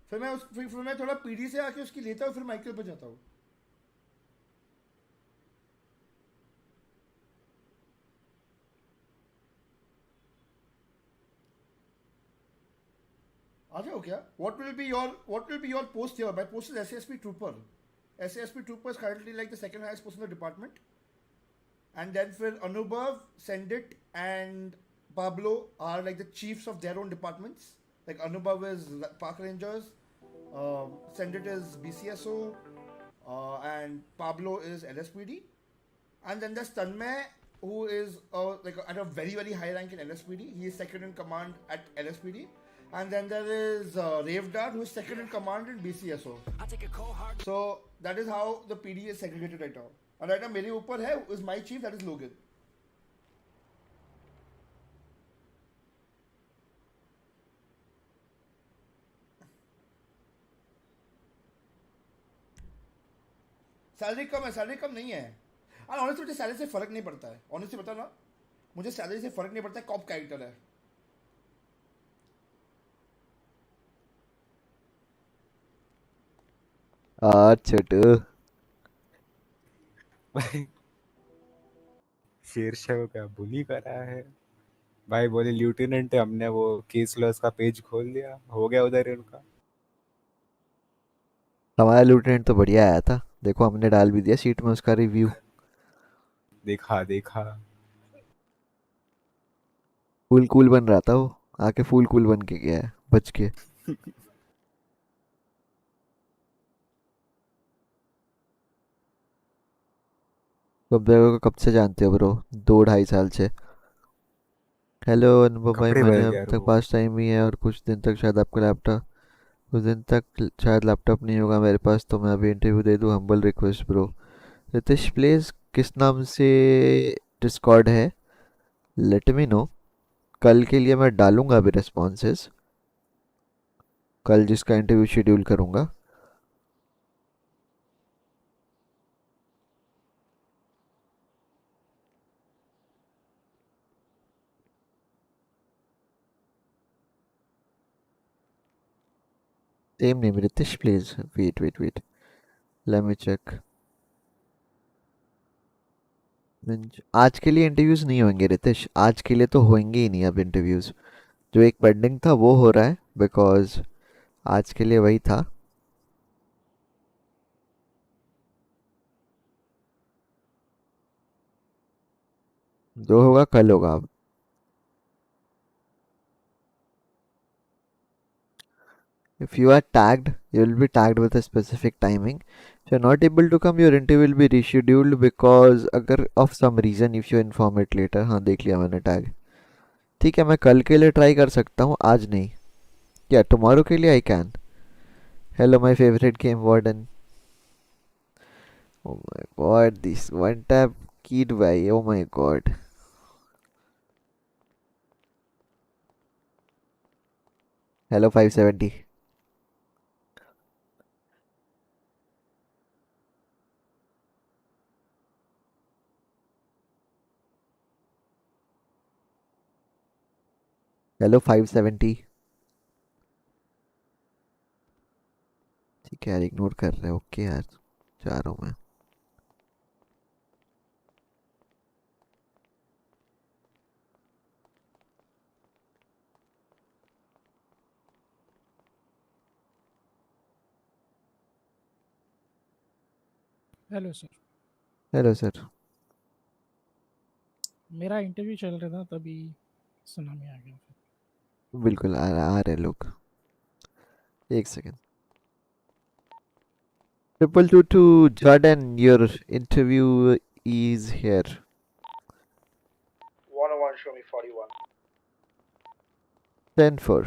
Speaker 5: फिर मैं थोड़ा पीडी से आके उसकी लेता हूँ, फिर माइकल पे जाता हूँ। आ जाओ क्या? What will be your post here? My post is SASP Trooper. SASP Trooper is currently like the second highest post in the department. And then for Anubhav, Sendit, and Pablo are like the chiefs of their own departments. Like Anubhav is Park Rangers, Sendit is BCSO, and Pablo is LSPD. And then there's Tanmay, who is like at a very very high rank in LSPD. He is second in command at LSPD. And then there is Ravdar, who is second in command in BCSO. So that is how the PD is segregated right now. And right now, मेरे ऊपर है is my chief, that is Logan. Salary कम नहीं है। और honestly मुझे salary से फर्क नहीं पड़ता है। ऑनेस्टली बता ना, मुझे सैलरी से फर्क नहीं पड़ता है, कॉप कैरेक्टर है।
Speaker 2: छोटू
Speaker 8: भाई शेरशाह को क्या बुली करा है भाई? बोले लेफ्टिनेंट है, हमने वो केस लॉस का पेज खोल दिया, हो गया उधर ही उनका।
Speaker 2: हमारा लेफ्टिनेंट तो बढ़िया आया था, देखो हमने डाल भी दिया शीट में उसका रिव्यू।
Speaker 8: देखा
Speaker 2: फूल कूल बन रहा था वो, आके फूल कूल बन के गया है बच के। तो ब्रो को कब से जानते हो ब्रो? 2-2.5 साल से। हेलो अनुभव भाई,
Speaker 8: कपड़े
Speaker 2: मैंने
Speaker 8: बदल
Speaker 2: अब
Speaker 8: गया
Speaker 2: तक
Speaker 8: वो।
Speaker 2: पास टाइम ही है और कुछ दिन तक शायद आपका लैपटॉप, कुछ दिन तक शायद लैपटॉप नहीं होगा मेरे पास, तो मैं अभी इंटरव्यू दे दूँ। Humble request bro. Ritesh please किस नाम से डिस्कॉर्ड है? लेट मी नो, कल के लिए मैं डालूंगा अभी रिस्पॉन्सेस, कल जिसका इंटरव्यू शेड्यूल करूंगा। Same name, Ritesh, please. Wait. Let me check. आज के लिए इंटरव्यूज नहीं होंगे रितेश, आज के लिए तो होंगे ही नहीं अब इंटरव्यूज। जो एक पेंडिंग था वो हो रहा है, बिकॉज आज के लिए वही था। जो होगा कल होगा अब। If you are tagged, you will be tagged with a specific timing. If you are not able to come, your interview will be rescheduled because अगर of some reason if you inform it later। हाँ देख लिया मैंने tag. ठीक है, मैं कल के लिए ट्राई कर सकता हूँ, आज नहीं। क्या टुमारो के लिए I can. Hello my favourite game warden. Oh my god, this one tap keyed भाई, oh my god। Hello 570। Hello 570। ठीक है यार, इग्नोर कर रहे हो, ओके यार, जा रहा हूँ मैं।
Speaker 19: Hello sir.
Speaker 2: Hello sir.
Speaker 19: मेरा इंटरव्यू चल रहा था तभी सुनामी आ गया।
Speaker 2: बिल्कुल आ रहे लोग, एक second. 222 Jordan, your interview is here।
Speaker 5: 101, show me 41।
Speaker 2: 10-4,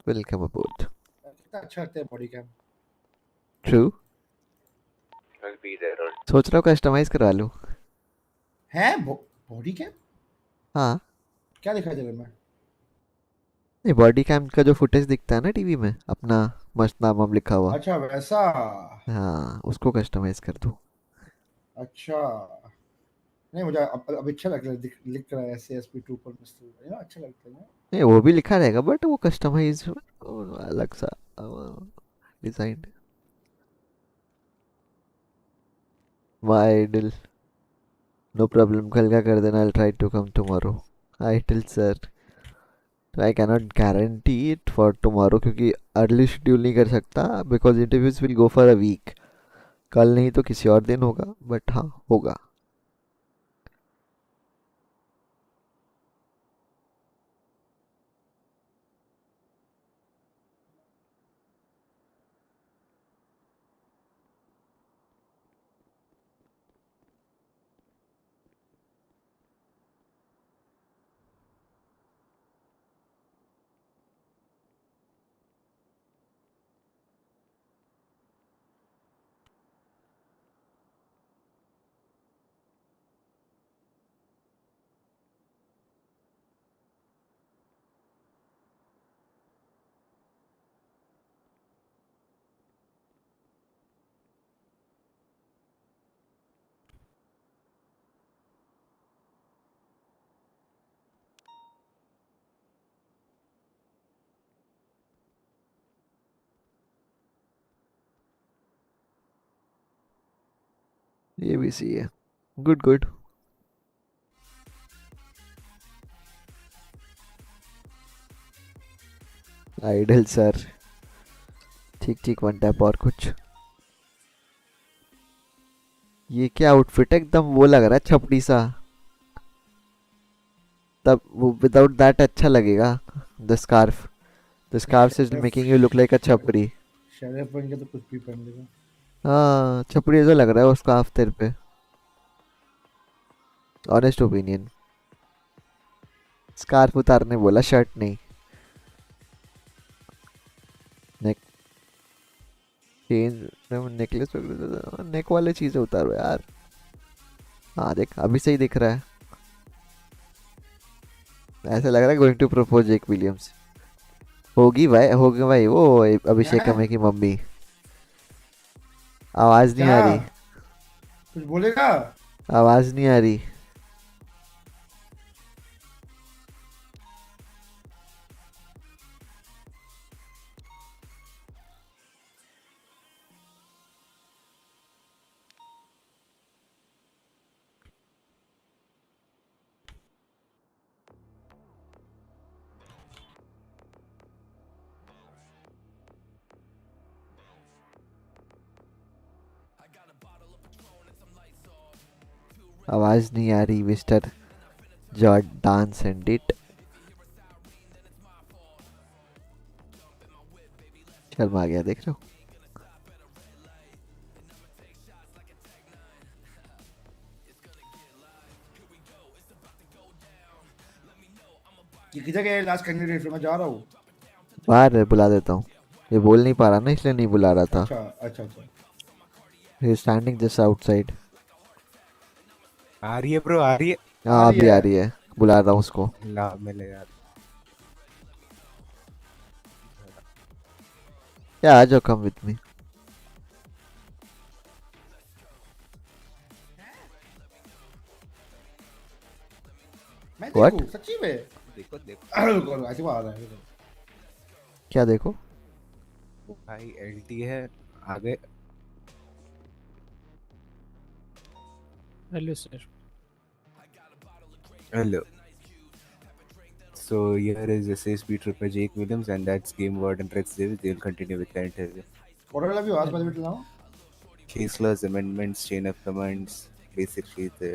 Speaker 2: welcome aboard।
Speaker 5: कितना अच्छा लगता है body cam.
Speaker 2: True।
Speaker 8: I'll be there or
Speaker 2: सोच रहा हूँ कस्टमाइज करवा लूँ।
Speaker 5: है बॉडी कैम?
Speaker 2: हाँ,
Speaker 5: क्या दिखाई दे रहा है मैं?
Speaker 2: ये बॉडी कैम का जो फुटेज दिखता है ना टीवी में, अपना मस्त नाम वाम लिखा हुआ,
Speaker 5: अच्छा वैसा।
Speaker 2: हाँ उसको कस्टमाइज कर दूँ।
Speaker 5: अच्छा नहीं, मुझे अब अच्छा लग रहा है, लिख रहा है SASP Trooper मिस्टर, अच्छा लगता है ना।
Speaker 2: नहीं वो भी लिखा रहेगा, बट वो कस्टमाइज अलग सा design. My idol, no problem, कल का कर देना। I try to come tomorrow. Idol sir, I cannot guarantee it for tomorrow क्योंकि अर्ली शेड्यूल नहीं कर सकता because interviews will go for a week. कल नहीं तो किसी और दिन होगा बट हाँ होगा. ये भी सही है. Good good. Idol sir. ठीक ठीक. वन टैप और कुछ. ये क्या आउटफिट है एकदम वो लग रहा है छपड़ी सा. तब वो विदाउट दैट अच्छा लगेगा. The scarf is making you look like अ छपरी.
Speaker 5: शरीफ बन के तो कुछ भी पहन लेगा.
Speaker 2: हाँ छपड़ी ऐसा लग रहा है वो स्कार्फ तेरे पे. Honest opinion. स्कार्फ उतारने बोला शर्ट नहीं. नेक चेंज नेकलेस नेक वाले चीजें उतारो यार. हाँ देख अभी सही दिख रहा है. ऐसा लग रहा है going to propose Jake Williams. होगी भाई वो अभिषेक अमे की मम्मी. आवाज नहीं आ रही.
Speaker 5: कुछ बोलेगा.
Speaker 2: आवाज नहीं आ रही. आवाज नहीं आ रही mister Jordan send it. Sharma आ गया देख रहे हो.
Speaker 5: ये किधर गया लास्ट कैंडिडेट. मैं जा रहा हूँ
Speaker 2: बाहर है. बुला देता हूँ. ये बोल नहीं पा रहा ना इसलिए नहीं बुला रहा था.
Speaker 5: अच्छा अच्छा अच्छा.
Speaker 2: He is standing just outside.
Speaker 8: आ रही है ब्रो आ रही है.
Speaker 2: हाँ अभी आ रही है. बुला रहा हूँ उसको.
Speaker 8: ला मिले यार.
Speaker 2: या आ जाओ कम विद मी.
Speaker 5: मैं
Speaker 2: What?
Speaker 5: देखूं सच्ची में.
Speaker 8: देखो देखो
Speaker 5: ऐसे वो आ रहा है.
Speaker 2: क्या देखो.
Speaker 8: भाई एलटी है आगे.
Speaker 19: Hello sir.
Speaker 8: Hello. So here is SSB Trooper Jake Williams and that's Game Warden Rex Davis. They'll continue with the interview.
Speaker 5: What will you ask me now?
Speaker 8: Case laws, amendments, chain of commands, basically the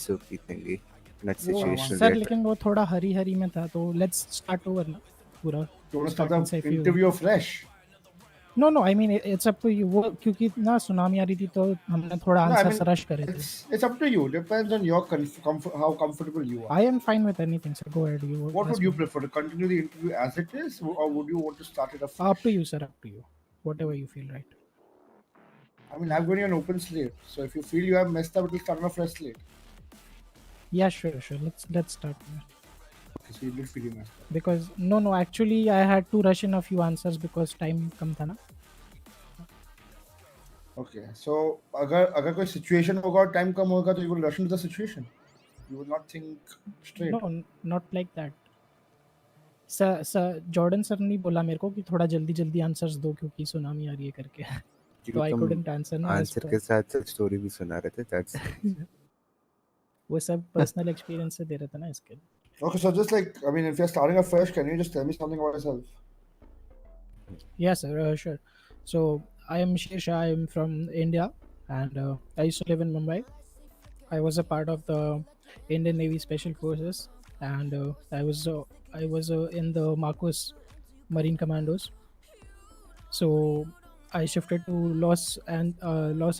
Speaker 8: SOP thingy. Not situational
Speaker 19: sir
Speaker 8: yet.
Speaker 19: लेकिन वो थोड़ा हरी में था तो let's start over ना पूरा.
Speaker 5: You want to start the interview fresh?
Speaker 19: No, I mean it's up to you. वो क्योंकि ना सुनामी आ रही थी तो हमने थोड़ा आंसर रश करे थे.
Speaker 5: It's up to you. Depends on your how comfortable you are.
Speaker 19: I am fine with anything, sir. Go ahead.
Speaker 5: What would you prefer, to continue the interview as it is, or would you want to start it afresh?
Speaker 19: Up to you, sir. Up to you. Whatever you feel right.
Speaker 5: I mean, I've got you an open slate, so if you feel you have messed up, we'll start on a fresh slate.
Speaker 19: Yeah, sure. Let's start.
Speaker 5: Okay, so you did feel you messed up.
Speaker 19: Because no, actually I had to rush in a few answers because time कम था ना.
Speaker 5: Okay, so अगर कोई situation होगा और time कम होगा तो you will rush into the situation. You will not think straight.
Speaker 19: No, not like that. Sir Jordan sir ने बोला मेरे को कि थोड़ा जल्दी आंसर्स दो क्योंकि सुनामी आ रही है करके. तो I couldn't answer ना.
Speaker 8: आंसर के साथ स्टोरी भी सुना रहे थे. That's
Speaker 19: वो सब पर्सनल एक्सपीरियंस से दे रहे थे ना इसके.
Speaker 5: Okay, so just like, I mean, if you're starting afresh, can you just tell me something about yourself?
Speaker 19: Yes, sir, sure. So I am Shirsha. I am from India, and I used to live in Mumbai. I was a part of the Indian Navy Special Forces, and I was in the Marcos Marine Commandos. So I shifted to Los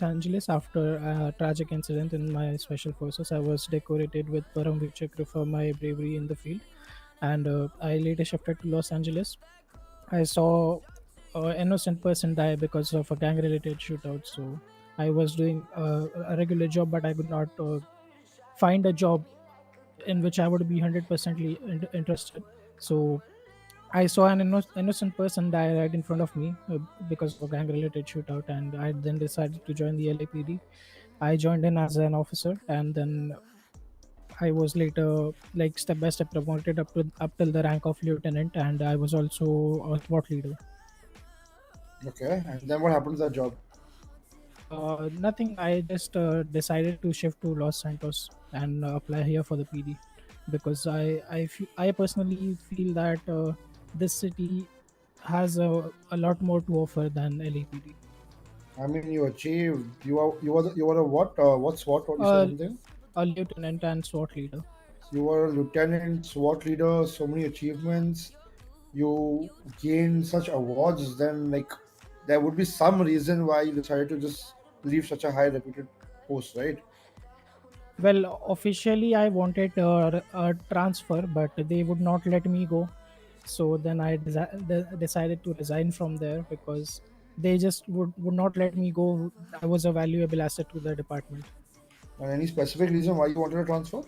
Speaker 19: Angeles after a tragic incident in my special forces. I was decorated with Param Vir Chakra for my bravery in the field, and I later shifted to Los Angeles. I saw an innocent person die because of a gang-related shootout. So I was doing a regular job, but I could not find a job in which I would be 100% interested. So I saw an innocent person die right in front of me because of a gang-related shootout, and I then decided to join the LAPD. I joined in as an officer, and then I was later, like, step by step promoted up till the rank of lieutenant, and I was also a SWAT leader.
Speaker 5: Okay, and then what happened to that job?
Speaker 19: Nothing. I just decided to shift to Los Santos and apply here for the PD because I personally feel that this city has a lot more to offer than LAPD.
Speaker 5: I mean, you achieved. You were a what? What's what? What you said
Speaker 19: Uh,
Speaker 5: something?
Speaker 19: a lieutenant and SWAT leader.
Speaker 5: You were a lieutenant, SWAT leader. So many achievements. You gained such awards. Then, like, there would be some reason why you decided to just leave such a high reputed post, right?
Speaker 19: Well, officially, I wanted a transfer, but they would not let me go. So then decided to resign from there because they just would not let me go. I was a valuable asset to the department.
Speaker 5: And any specific reason why you wanted to transfer?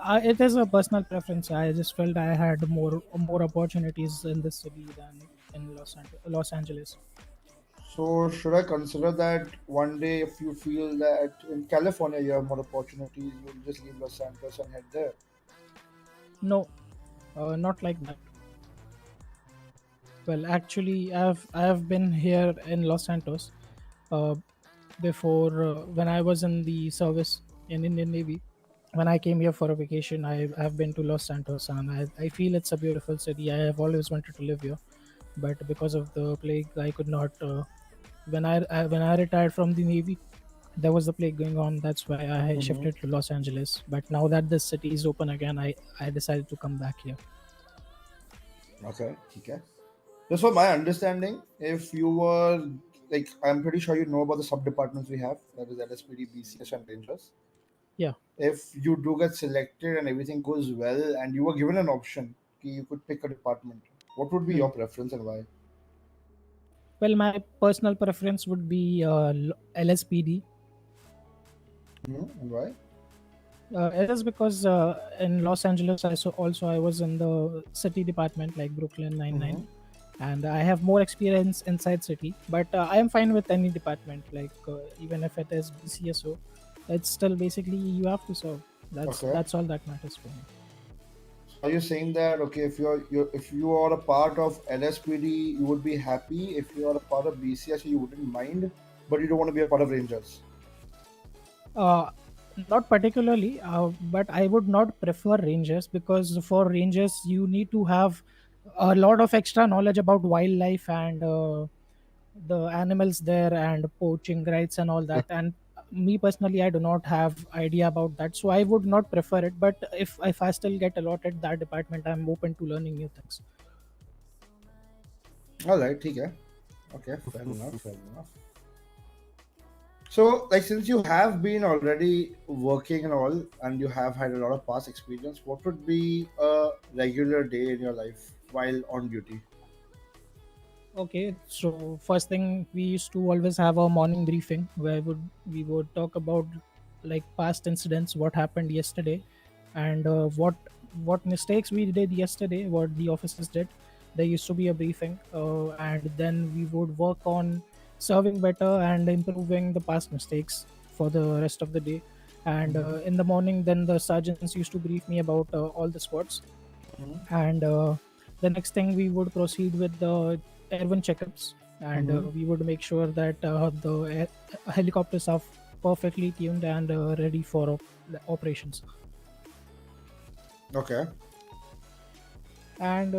Speaker 19: It is a personal preference. I just felt I had more opportunities in this city than in Los Angeles.
Speaker 5: So should I consider that one day if you feel that in California you have more opportunities, you'll just leave Los Santos and head there?
Speaker 19: No, not like that. Well, actually, I have been here in Los Santos uh, before when I was in the service in Indian Navy. When I came here for a vacation, I have been to Los Santos, and I feel it's a beautiful city. I have always wanted to live here, but because of the plague, I could not. When I retired from the Navy, there was a plague going on. That's why I
Speaker 5: Mm-hmm.
Speaker 19: shifted to Los Angeles. But now that the city is open again, I decided to come back here.
Speaker 5: Okay, okay. Just for my understanding, if you were like, I'm pretty sure you know about the sub departments we have, that is LSPD, BCS, and Rangers.
Speaker 19: Yeah.
Speaker 5: If you do get selected and everything goes well, and you were given an option, you could pick a department, what would be
Speaker 19: Hmm.
Speaker 5: your preference and why?
Speaker 19: Well, my personal preference would be LSPD.
Speaker 5: And why?
Speaker 19: It is because in Los Angeles, I was in the city department like Brooklyn 99,
Speaker 5: Mm-hmm.
Speaker 19: and I have more experience inside city. But I am fine with any department, like even if it is BCSO, it's still basically you have to serve. That's
Speaker 5: Okay.
Speaker 19: that's all that matters for me.
Speaker 5: Are you saying that okay, if you are a part of LSPD, you would be happy. If you are a part of BCS, you wouldn't mind, but you don't want to be a part of Rangers?
Speaker 19: Uh, Not particularly, but I would not prefer Rangers because for Rangers you need to have a lot of extra knowledge about wildlife and the animals there and poaching rights and all that. And me personally, I do not have idea about that, so I would not prefer it. But if I still get allotted that department, I'm open to learning new things.
Speaker 5: All right, okay, okay, fair enough, fair enough. So, like, since you have been already working and all, and you have had a lot of past experience, what would be a regular day in your life while on duty?
Speaker 19: Okay, so first thing, we used to always have a morning briefing where we would talk about like past incidents, what happened yesterday, and what mistakes we did yesterday, what the officers did. There used to be a briefing, and then we would work on serving better and improving the past mistakes for the rest of the day. And in the morning, then the sergeants used to brief me about all the squads,
Speaker 5: Mm-hmm.
Speaker 19: and the next thing we would proceed with the airborne checkups, and
Speaker 5: Mm-hmm.
Speaker 19: we would make sure that helicopters are perfectly tuned and ready for operations.
Speaker 5: Okay.
Speaker 19: And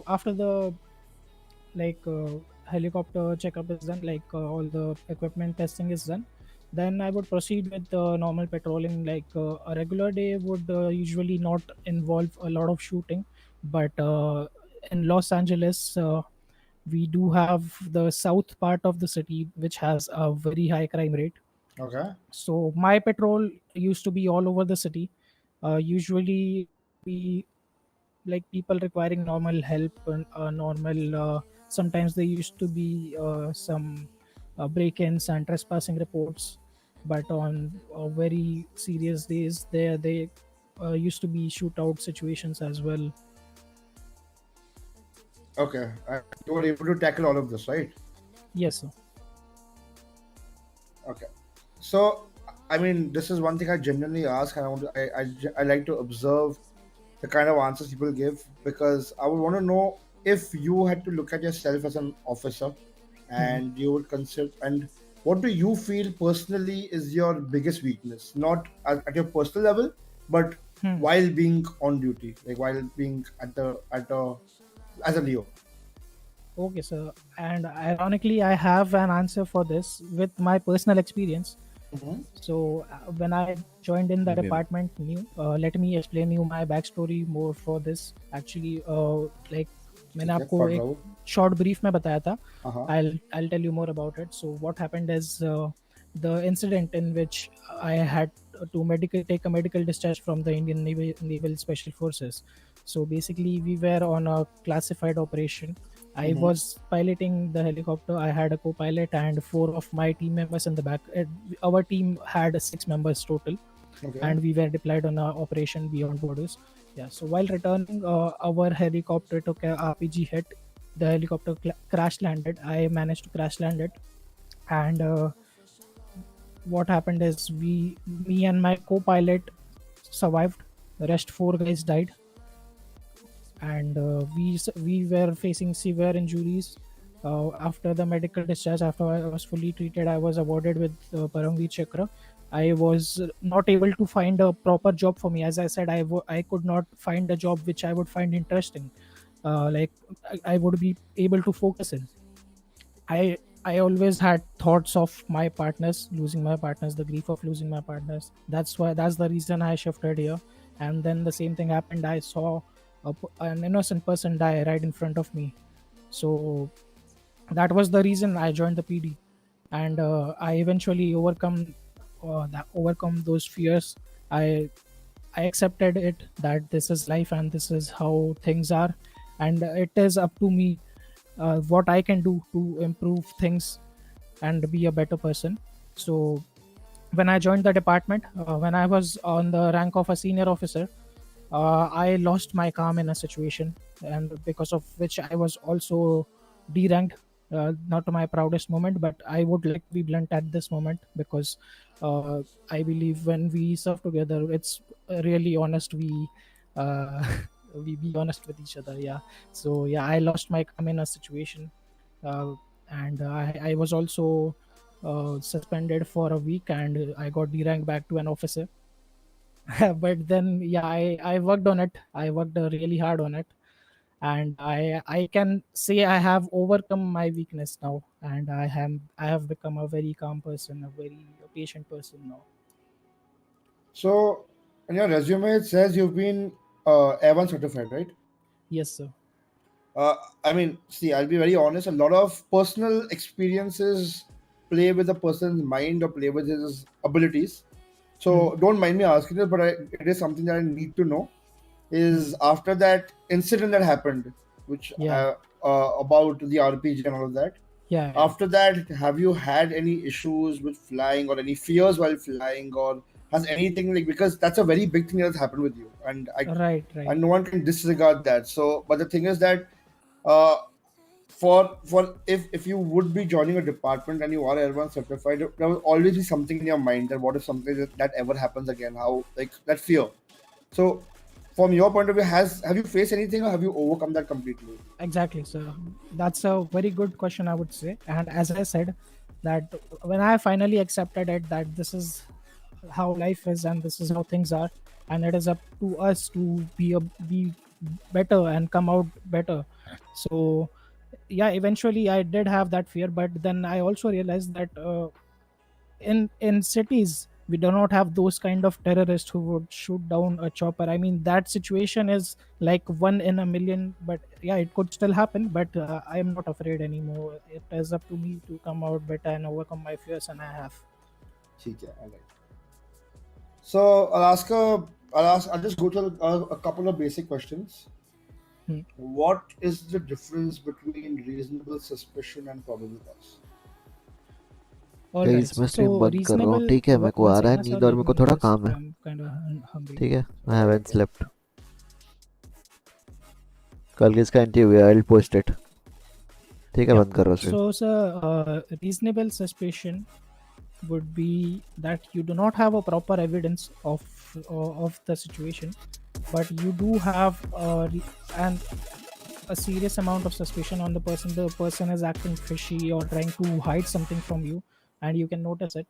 Speaker 19: after the helicopter checkup is done, all the equipment testing is done, then I would proceed with the normal patrolling. A regular day would usually not involve a lot of shooting, but in Los Angeles, we do have the south part of the city which has a very high crime rate.
Speaker 5: Okay.
Speaker 19: So my patrol used to be all over the city. Usually it would be like people requiring normal help and normal. Sometimes there used to be some break-ins and trespassing reports, but on very serious days, they used to be shootout situations as well.
Speaker 5: Okay. You were able to tackle all of this, right?
Speaker 19: Yes, sir.
Speaker 5: Okay. So, I mean, this is one thing I genuinely ask, and I like to observe the kind of answers people give, because I would want to know, if you had to look at yourself as an officer and you would consider, and what do you feel personally is your biggest weakness, not at your personal level, but while being on duty, like while being as a Leo.
Speaker 19: Okay, sir. And ironically, I have an answer for this with my personal experience. So when I joined in the
Speaker 8: Okay.
Speaker 19: department new, let me explain you my backstory more for this. Actually, मैंने
Speaker 5: ठीक है,
Speaker 19: आपको
Speaker 5: पढ़
Speaker 19: एक
Speaker 5: रहा हूँ।
Speaker 19: short brief में बताया था.
Speaker 5: Uh-huh.
Speaker 19: I'll tell you more about it. So what happened is the incident in which I had to take a medical discharge from the Indian Naval Special Forces. So basically, we were on a classified operation. I was piloting the helicopter. I had a co-pilot and 4 of my team members in the back. Our team had 6 members total,
Speaker 5: Okay.
Speaker 19: and we were deployed on an operation beyond borders. Yeah. So while returning, our helicopter took a RPG hit. The helicopter crash landed. I managed to crash land it, and what happened is me and my co-pilot survived. The rest 4 guys died, and we were facing severe injuries. After the medical discharge, after I was fully treated, I was awarded with Paramveer Chakra. I was not able to find a proper job for me. As I said, I could not find a job which I would find interesting. I would be able to focus in. I always had thoughts of my partners, losing my partners, the grief of losing my partners. That's the reason I shifted here. And then the same thing happened. I saw an innocent person die right in front of me. So that was the reason I joined the PD, and I eventually overcome those fears. I accepted it, that this is life and this is how things are, and it is up to me what I can do to improve things and be a better person. So when I joined the department, when I was on the rank of a senior officer, I lost my calm in a situation, and because of which I was also deranked. Not my proudest moment, but I would like to be blunt at this moment, because I believe when we serve together, it's really honest. Uh, we be honest with each other. Yeah. So yeah, I lost my calm in a situation, and I was also suspended for a week, and I got deranked back to an officer. But then yeah, I worked on it. I worked really hard on it, and I can say I have overcome my weakness now, and I have become a very calm person, a very patient person now.
Speaker 5: So, in your resume, it says you've been A1 certified, right?
Speaker 19: Yes, sir.
Speaker 5: I mean, see, I'll be very honest. A lot of personal experiences play with a person's mind or play with his abilities. So, don't mind me asking this, but it is something that I need to know. Is after that incident that happened, which
Speaker 19: Yeah.
Speaker 5: about the RPG and all of that.
Speaker 19: Yeah.
Speaker 5: After that, have you had any issues with flying or any fears while flying, or has anything, like, because that's a very big thing that's happened with you, and
Speaker 19: Right.
Speaker 5: and no one can disregard that. So, but the thing is that uh, for if you would be joining a department and you are L1 certified, there will always be something in your mind that what if something that ever happens again? How, like, that fear. So, from your point of view, have you faced anything, or have you overcome that completely?
Speaker 19: Exactly, sir. That's a very good question, I would say. And as I said, that when I finally accepted it, that this is how life is, and this is how things are, and it is up to us to be better and come out better. So yeah, eventually I did have that fear, but then I also realized that in cities we do not have those kind of terrorists who would shoot down a chopper. I mean, that situation is like 1 in a million, but yeah, it could still happen. But I am not afraid anymore. It is up to me to come out better and overcome my fears, and I have.
Speaker 5: ठीक है, alright. So I'll just go to a couple of basic questions. What is the difference between reasonable suspicion and probable cause?
Speaker 2: Guys मैं stream बंद कर रहा हूँ, ठीक है? मेरे को आ रहा है नींद और मेरे को थोड़ा काम है, ठीक है? I haven't slept. कल किसका इंटरव्यू है? I'll post it. ठीक है, बंद कर रहा हूँ stream.
Speaker 19: So sir, reasonable suspicion would be that you do not have a proper evidence of the situation, but you do have a serious amount of suspicion on the person. The person is acting fishy or trying to hide something from you, and you can notice it.